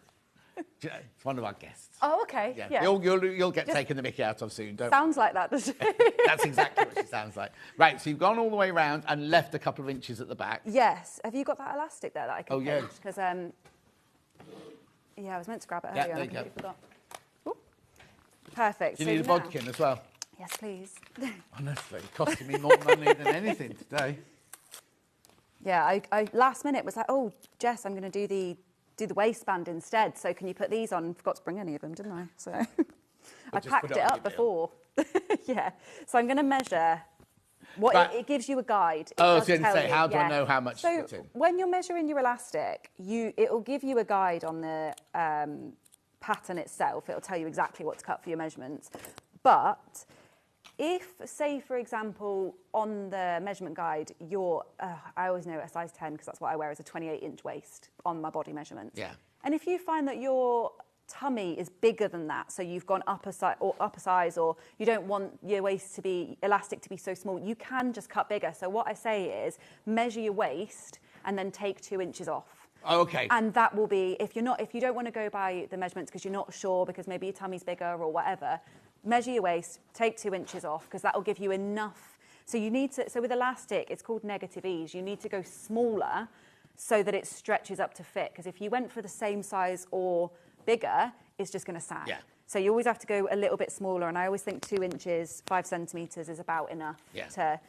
B: It's one of our guests.
J: Oh, okay. Yeah.
B: You'll get taken the mickey out of soon, don't
J: Sounds like that, doesn't it?
B: That's exactly what she sounds like. Right, so you've gone all the way round and left a couple of inches at the back.
J: Yes. Have you got that elastic there that I can
B: Oh, yeah.
J: Because, yeah, I was meant to grab it
B: Yeah,
J: earlier.
B: there
J: and
B: you
J: I
B: go.
J: completely forgot. Ooh. Perfect.
B: Do you need a
J: now-
B: bodkin as well?
J: Yes, please.
B: Honestly, costing me more money than anything today.
J: Yeah, I last minute was like, oh, Jess, I'm going to do the waistband instead. So can you put these on? Forgot to bring any of them, didn't I? So I
B: just
J: packed
B: put
J: it
B: it on
J: up
B: your bill.
J: before. Yeah. So I'm going to measure. What
B: But-
J: it gives you a guide. It
B: Oh, I was
J: does
B: going to
J: tell
B: say,
J: you,
B: how do I
J: yeah.
B: know how much to
J: So
B: put in?
J: when you're measuring your elastic, it'll give you a guide on the pattern itself. It'll tell you exactly what to cut for your measurements. But if, say, for example, on the measurement guide, I always know a size 10 because that's what I wear as a 28-inch waist on my body measurements.
B: Yeah.
J: And if you find that your tummy is bigger than that, so you've gone upper size, or you don't want your waist to be elastic to be so small, you can just cut bigger. So what I say is measure your waist and then take 2 inches off.
B: Oh, okay.
J: And that will be, if you don't want to go by the measurements because you're not sure, because maybe your tummy's bigger or whatever, measure your waist, take 2 inches off, because that will give you enough. So with elastic, it's called negative ease. You need to go smaller so that it stretches up to fit. Because if you went for the same size or bigger, it's just going to sag.
B: Yeah.
J: So you always have to go a little bit smaller. And I always think 2 inches, 5 centimetres is about enough to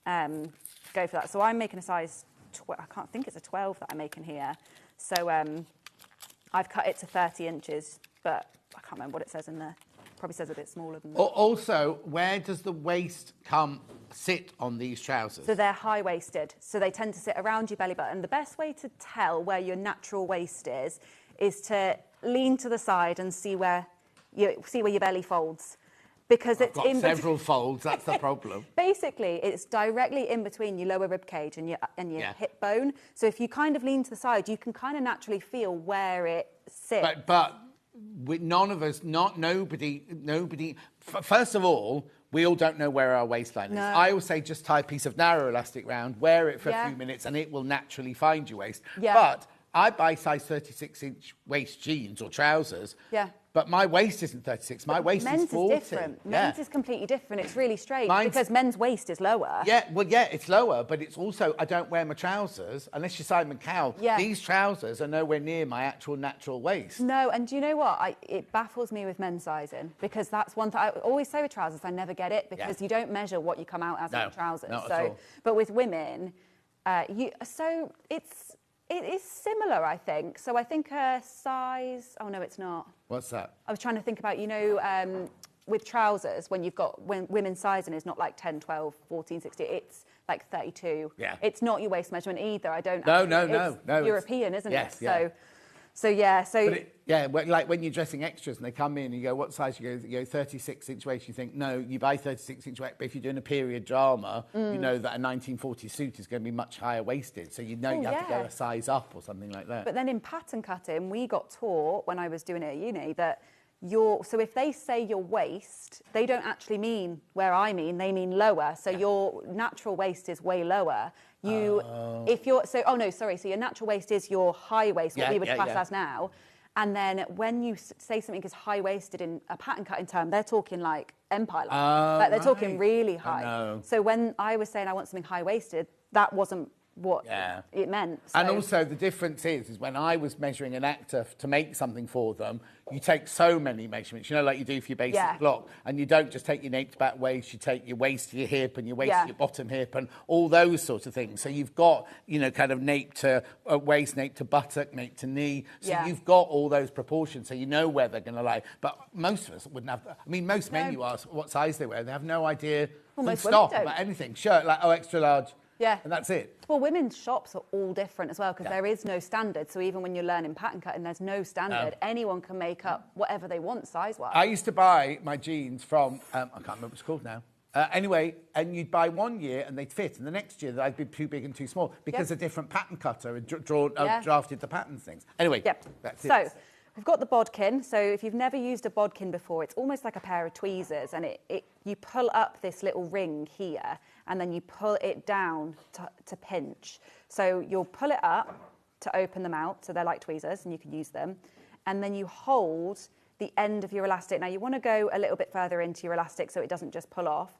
J: go for that. So I'm making a size, I can't think it's a 12 that I'm making here. So I've cut it to 30 inches, but I can't remember what it says in there. Probably says a bit smaller than that.
B: Also, where does the waist sit on these trousers?
J: So they're high-waisted, so they tend to sit around your belly button. The best way to tell where your natural waist is to lean to the side and see where your belly folds. Because
B: I've got several folds, that's the problem.
J: Basically, it's directly in between your lower rib cage and your hip bone. So if you kind of lean to the side, you can kind of naturally feel where it sits.
B: But none of us, nobody. First of all, we all don't know where our waistline is.
J: No.
B: I always say just tie a piece of narrow elastic round, wear it for a
J: Yeah.
B: few minutes, and it will naturally find your waist.
J: Yeah.
B: But I buy size 36-inch waist jeans or trousers.
J: Yeah.
B: But my waist isn't 36. My waist is 40.
J: Men's is different.
B: Yeah.
J: Men's is completely different. It's really strange
B: Mine's-
J: because men's waist is lower.
B: Yeah, well, yeah, it's lower, but it's also, I don't wear my trousers, unless you're Simon Cowell.
J: Yeah.
B: These trousers are nowhere near my actual natural waist.
J: No, and do you know what? It baffles me with men's sizing because that's one thing I always say with trousers. I never get it because you don't measure what you come out as in trousers.
B: not
J: so,
B: at all.
J: but with women, it is similar, I think. So I think a size. Oh no, it's not.
B: What's that?
J: I was trying to think about, with trousers, when women's sizing is not like 10, 12, 14, 16, it's like 32.
B: Yeah.
J: It's not your waist measurement either.
B: No.
J: It's European, isn't
B: yes,
J: it?
B: yeah.
J: So
B: When you're dressing extras and they come in and you go, what size? You go 36-inch waist. You think, no, you buy 36-inch waist. But if you're doing a period drama, you know that a 1940 suit is going to be much higher waisted. So you have to go a size up or something like that.
J: But then in pattern cutting, we got taught when I was doing it at uni that so if they say your waist, they don't actually mean where I mean, they mean lower. So your natural waist is way lower. So your natural waist is your high waist, what we would class as now. And then when you say something is high-waisted in a pattern cutting term, they're talking like empire line. Like they're talking really high. So when I was saying I want something high-waisted, that wasn't what it meant. So.
B: And also the difference is when I was measuring an actor to make something for them, you take so many measurements, you know, like you do for your basic block, and you don't just take your nape to back waist, you take your waist to your hip and your waist to your bottom hip and all those sorts of things. So you've got, you know, kind of nape to waist, nape to buttock, nape to knee. So you've got all those proportions, so you know where they're going to lie. But most of us wouldn't have, I mean, most men you ask what size they wear, they have no idea about anything. Shirt, like, extra large. Yeah. And that's it.
J: Well, women's shops are all different as well because there is no standard. So even when you're learning pattern cutting, there's no standard. Anyone can make up whatever they want size-wise.
B: I used to buy my jeans from, I can't remember what it's called now. Anyway, and you'd buy 1 year and they'd fit, and the next year they'd be too big and too small because a different pattern cutter had drafted the pattern things. Anyway, that's it.
J: So we've got the bodkin. So if you've never used a bodkin before, it's almost like a pair of tweezers, and you pull up this little ring here, and then you pull it down to pinch. So you'll pull it up to open them out, so they're like tweezers, and you can use them. And then you hold the end of your elastic. Now, you want to go a little bit further into your elastic so it doesn't just pull off,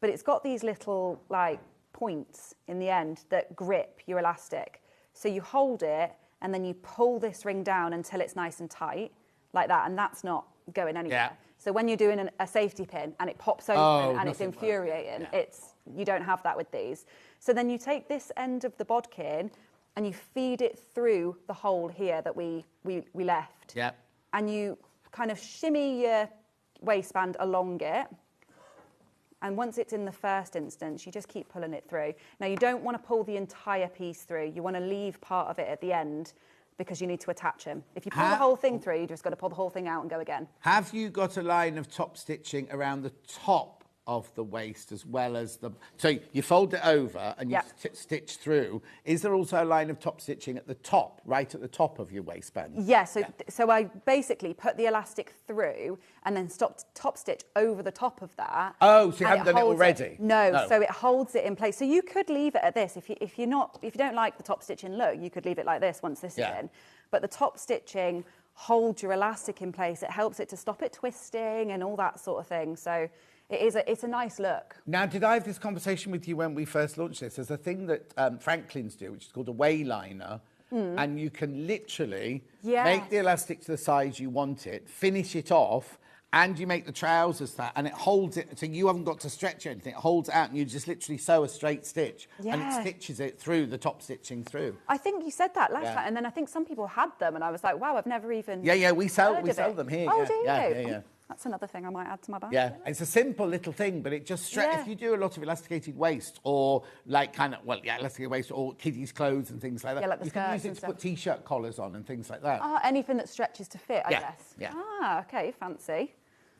J: but it's got these little, like, points in the end that grip your elastic. So you hold it, and then you pull this ring down until it's nice and tight, like that, and that's not going anywhere. So when you're doing a safety pin and it pops open and it's infuriating, you don't have that with these. So then you take this end of the bodkin and you feed it through the hole here that we left. Yeah. And you kind of shimmy your waistband along it. And once it's in the first instance, you just keep pulling it through. Now, you don't want to pull the entire piece through. You want to leave part of it at the end because you need to attach them. If you pull the whole thing through, you just got to pull the whole thing out and go again.
B: Have you got a line of top stitching around the top of the waist as well as the... So you fold it over and you stitch through. Is there also a line of top stitching at the top, right at the top of your waistband?
J: Yeah, so I basically put the elastic through and then top stitch over the top of that.
B: Oh, so you haven't done it already?
J: No, so it holds it in place. So you could leave it at this. If you don't like the top stitching look, you could leave it like this once this is in. But the top stitching holds your elastic in place. It helps it to stop it twisting and all that sort of thing. So it's a nice look.
B: Now, did I have this conversation with you when we first launched this? There's a thing that Franklin's do, which is called a wayliner, and you can literally make the elastic to the size you want it, finish it off, and you make the trousers that, and it holds it, so you haven't got to stretch anything. It holds it out, and you just literally sew a straight stitch, and it stitches it through, the top stitching through.
J: I think you said that last time, and then I think some people had them, and I was like, wow, I've never even
B: we sell them here.
J: Oh, do you?
B: Yeah.
J: That's another thing I might add to my bag.
B: Yeah, it's a simple little thing, but it just if you do a lot of elasticated waist or like elasticated waist or kiddies' clothes and things like that,
J: like the
B: you can use it to put t-shirt collars on and things like that.
J: Anything that stretches to fit, I guess.
B: Yeah.
J: Okay, fancy.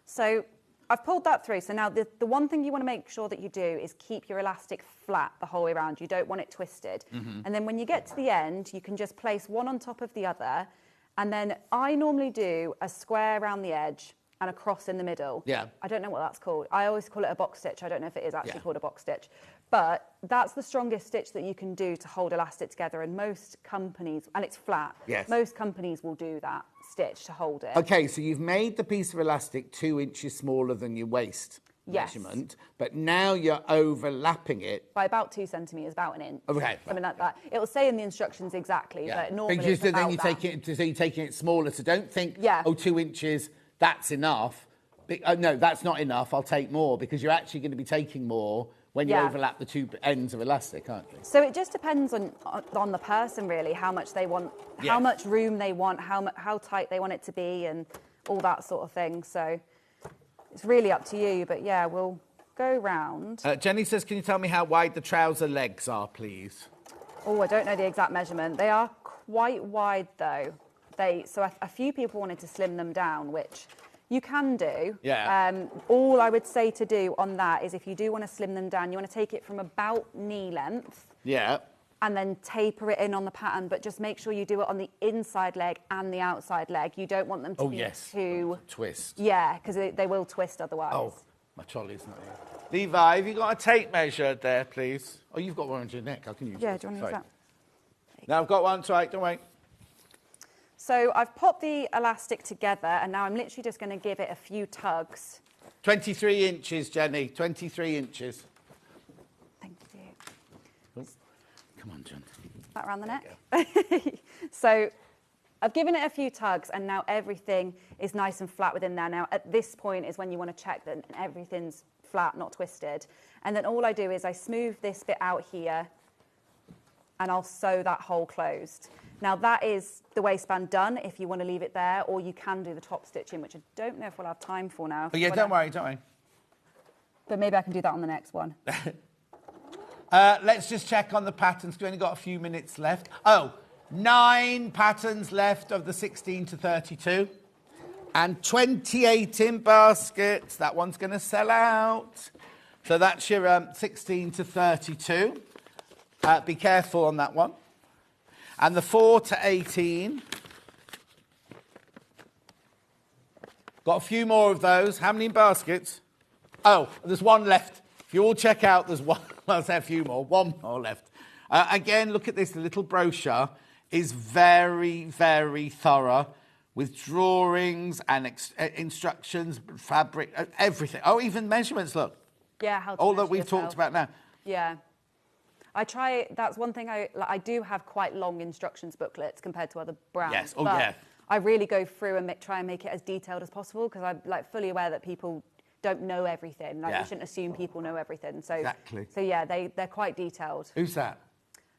J: So I've pulled that through. So now the one thing you want to make sure that you do is keep your elastic flat the whole way around. You don't want it twisted. And then when you get to the end, you can just place one on top of the other. And then I normally do a square around the edge and a cross in the middle. Yeah. I don't know what that's called. I always call it a box stitch. I don't know if it is actually called a box stitch. But that's the strongest stitch that you can do to hold elastic together. And most companies, and it's flat, most companies will do that stitch to hold it.
B: Okay, so you've made the piece of elastic 2 inches smaller than your waist measurement, but now you're overlapping it.
J: By about 2 centimetres, about an inch.
B: Okay.
J: Something like that. It'll say in the instructions exactly, but normally
B: because
J: it's
B: then
J: about
B: you're taking it smaller, so don't think, 2 inches... that's enough. No, that's not enough. I'll take more, because you're actually going to be taking more when you overlap the two ends of elastic, aren't you?
J: So it just depends on the person, really, how much they want, how much room they want, how tight they want it to be, and all that sort of thing. So it's really up to you. But yeah, we'll go round.
B: Jenny says, can you tell me how wide the trouser legs are, please?
J: Oh, I don't know the exact measurement. They are quite wide, though. So a few people wanted to slim them down, which you can do. Yeah. All I would say to do on that is if you do want to slim them down, you want to take it from about knee length.
B: Yeah.
J: and then taper it in on the pattern, but just make sure you do it on the inside leg and the outside leg. You don't want them to be too...
B: Twist.
J: Yeah, because they will twist otherwise.
B: Oh, my trolley's not here. Levi, have you got a tape measure there, please? Oh, you've got one on your neck. I can use it.
J: Yeah, do you want to use that?
B: No, I've got one. It's all right. Don't worry.
J: So I've popped the elastic together, and now I'm literally just going to give it a few tugs.
B: 23 inches, Jenny. 23 inches.
J: Thank you.
B: Oh. Come on, John.
J: That around the neck? So I've given it a few tugs, and now everything is nice and flat within there. Now, at this point is when you want to check that everything's flat, not twisted. And then all I do is I smooth this bit out here, and I'll sew that hole closed. Now, that is the waistband done if you want to leave it there, or you can do the top stitching, which I don't know if we'll have time for now.
B: Oh, yeah, don't worry, don't worry.
J: But maybe I can do that on the next one.
B: Let's just check on the patterns. We've only got a few minutes left. Oh, 9 patterns left of the 16 to 32. And 28 in baskets. That one's going to sell out. So that's your 16 to 32. Be careful on that one. And the 4 to 18. Got a few more of those. How many in baskets? Oh, there's one left. If you all check out, there's one. Well, I'll say a few more. One more left. Again, look at this. The little brochure is very, very thorough with drawings and instructions, fabric, everything. Oh, even measurements, look.
J: Yeah, how to
B: all that
J: measure
B: we've
J: yourself.
B: talked about now.
J: Yeah. I try, that's one thing I do have quite long instructions booklets compared to other brands.
B: Yes, oh
J: but
B: yeah.
J: I really go through and try and make it as detailed as possible because I'm like fully aware that people don't know everything. Like
B: Yeah.
J: you shouldn't assume people know everything. So,
B: Exactly.
J: So yeah, they're quite detailed.
B: Who's that?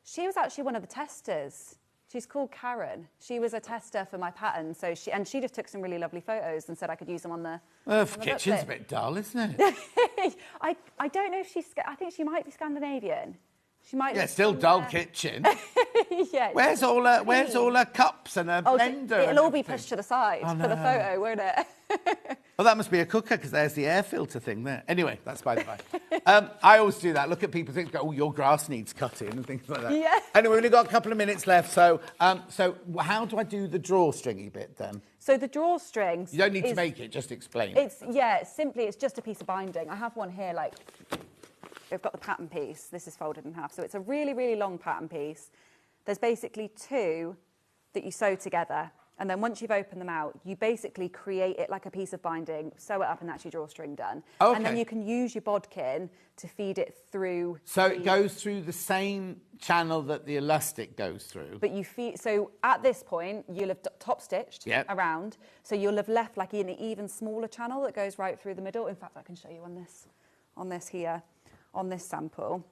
J: She was actually one of the testers. She's called Karen. She was a tester for my pattern. So she just took some really lovely photos and said I could use them on the.
B: The
J: on the
B: kitchen's a
J: booklet.
B: bit dull, isn't it?
J: I don't know if she's. I think she might be Scandinavian. She might.
B: Yeah,
J: be
B: still dull
J: somewhere-
B: kitchen.
J: Yeah.
B: Where's all her cups and her blender? and
J: It'll all be
B: everything?
J: pushed to the side
B: Oh,
J: for the
B: no.
J: photo, won't it?
B: Well, that must be a cooker because there's the air filter thing there. Anyway, that's by the by. I always do that. Look at people think, oh, your grass needs cutting and things like that.
J: Yeah.
B: Anyway, we've only got a couple of minutes left. So how do I do the drawstringy bit then?
J: So the drawstrings.
B: You don't need to make it, just explain.
J: It's simply it's just a piece of binding. I have one here, like we've got the pattern piece. This is folded in half, so it's a really, really long pattern piece. There's basically 2 that you sew together, and then once you've opened them out, you basically create it like a piece of binding, sew it up, and that's your drawstring done.
B: Okay.
J: And then you can use your bodkin to feed it through.
B: So it goes through the same channel that the elastic goes through.
J: But you feed. So at this point, you'll have top stitched
B: Yep.
J: around. So you'll have left like an even smaller channel that goes right through the middle. In fact, I can show you on this here, on this sample.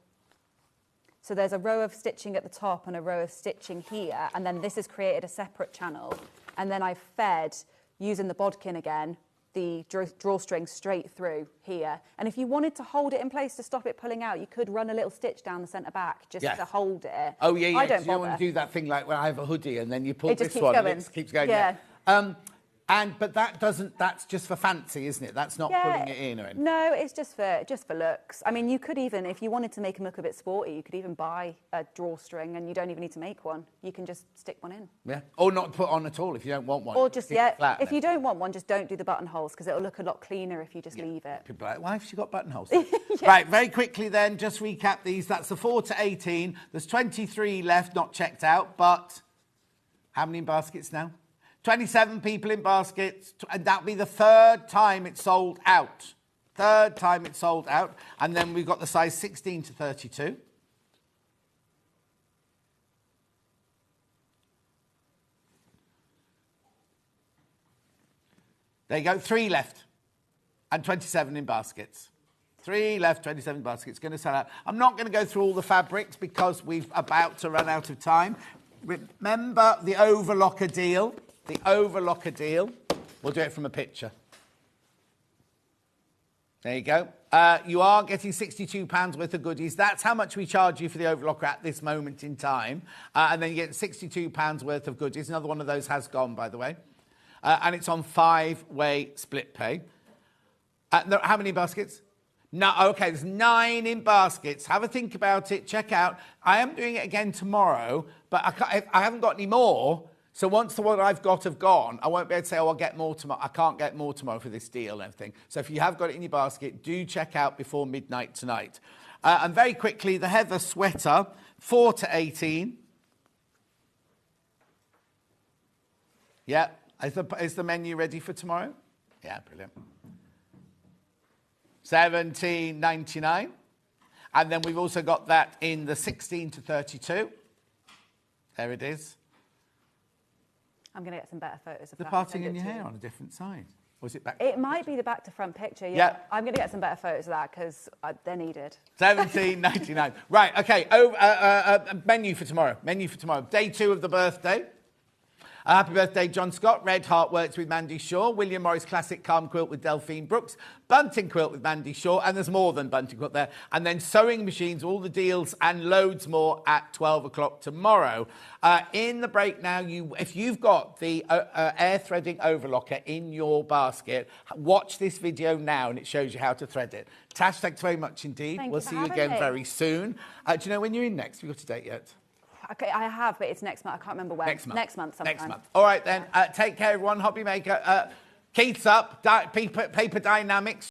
J: So there's a row of stitching at the top and a row of stitching here, and then this has created a separate channel. And then I've fed, using the bodkin again, the drawstring straight through here. And if you wanted to hold it in place to stop it pulling out, you could run a little stitch down the centre back just
B: Yes.
J: to hold it.
B: Oh, yeah, yeah.
J: I don't
B: 'cause you don't want
J: bother.
B: to do that thing like when I have a hoodie and then you pull
J: It just
B: this
J: keeps
B: one
J: going.
B: and it keeps going.
J: Yeah.
B: But that's just for fancy, isn't it? That's not pulling it in or anything.
J: No, it's just for looks. I mean, you could even, if you wanted to make them look a bit sporty, you could even buy a drawstring and you don't even need to make one. You can just stick one in.
B: Yeah. Or not put on at all if you don't want one.
J: Or just,
B: Keep it flat
J: if
B: then.
J: you don't want one, just don't do the buttonholes because it'll look a lot cleaner if you just leave it.
B: People are like, why have she got buttonholes? Right, very quickly then, just recap these. That's the 4 to 18. There's 23 left, not checked out, but how many in baskets now? 27 people in baskets, and that'll be the 3rd time it's sold out. 3rd time it's sold out. And then we've got the size 16 to 32. There you go, 3 left. And 27 in baskets. 3 left, 27 baskets, going to sell out. I'm not going to go through all the fabrics because we're about to run out of time. Remember the overlocker deal. The overlocker deal. We'll do it from a picture. There you go. You are getting £62 worth of goodies. That's how much we charge you for the overlocker at this moment in time. And then you get £62 worth of goodies. Another one of those has gone, by the way. And it's on 5-way split pay. How many baskets? No, okay, there's 9 in baskets. Have a think about it. Check out. I am doing it again tomorrow, but I haven't got any more. So once the one I've got have gone, I won't be able to say, oh, I'll get more tomorrow. I can't get more tomorrow for this deal and everything. So if you have got it in your basket, do check out before midnight tonight. And very quickly, the Heather sweater, 4 to 18. Yeah. Is the menu ready for tomorrow? Yeah, brilliant. $17.99. And then we've also got that in the 16 to 32. There it is.
J: I'm going to get some better photos of
B: The
J: that.
B: parting in your hair on a different side. Or is it back?
J: It might be the back to front picture, yeah.
B: Yeah.
J: I'm going to get some better photos of that because they're needed.
B: $17.99. Right, okay. Menu for tomorrow. Day 2 of the birthday. Happy birthday, John Scott. Red Heart Works with Mandy Shaw. William Morris Classic Calm Quilt with Delphine Brooks. Bunting Quilt with Mandy Shaw. And there's more than Bunting Quilt there. And then sewing machines, all the deals and loads more at 12 o'clock tomorrow. In the break now, if you've got the air threading overlocker in your basket, watch this video now and it shows you how to thread it. Tash, thanks very much indeed. We'll see you again very soon. Do you know when you're in next? Have you got a date yet?
J: Okay, I have, but it's next month. I can't remember when.
B: Next month
J: sometime.
B: Next month. All right, then. Take care, everyone. Hobby Maker. Keith's up. Paper Dynamics.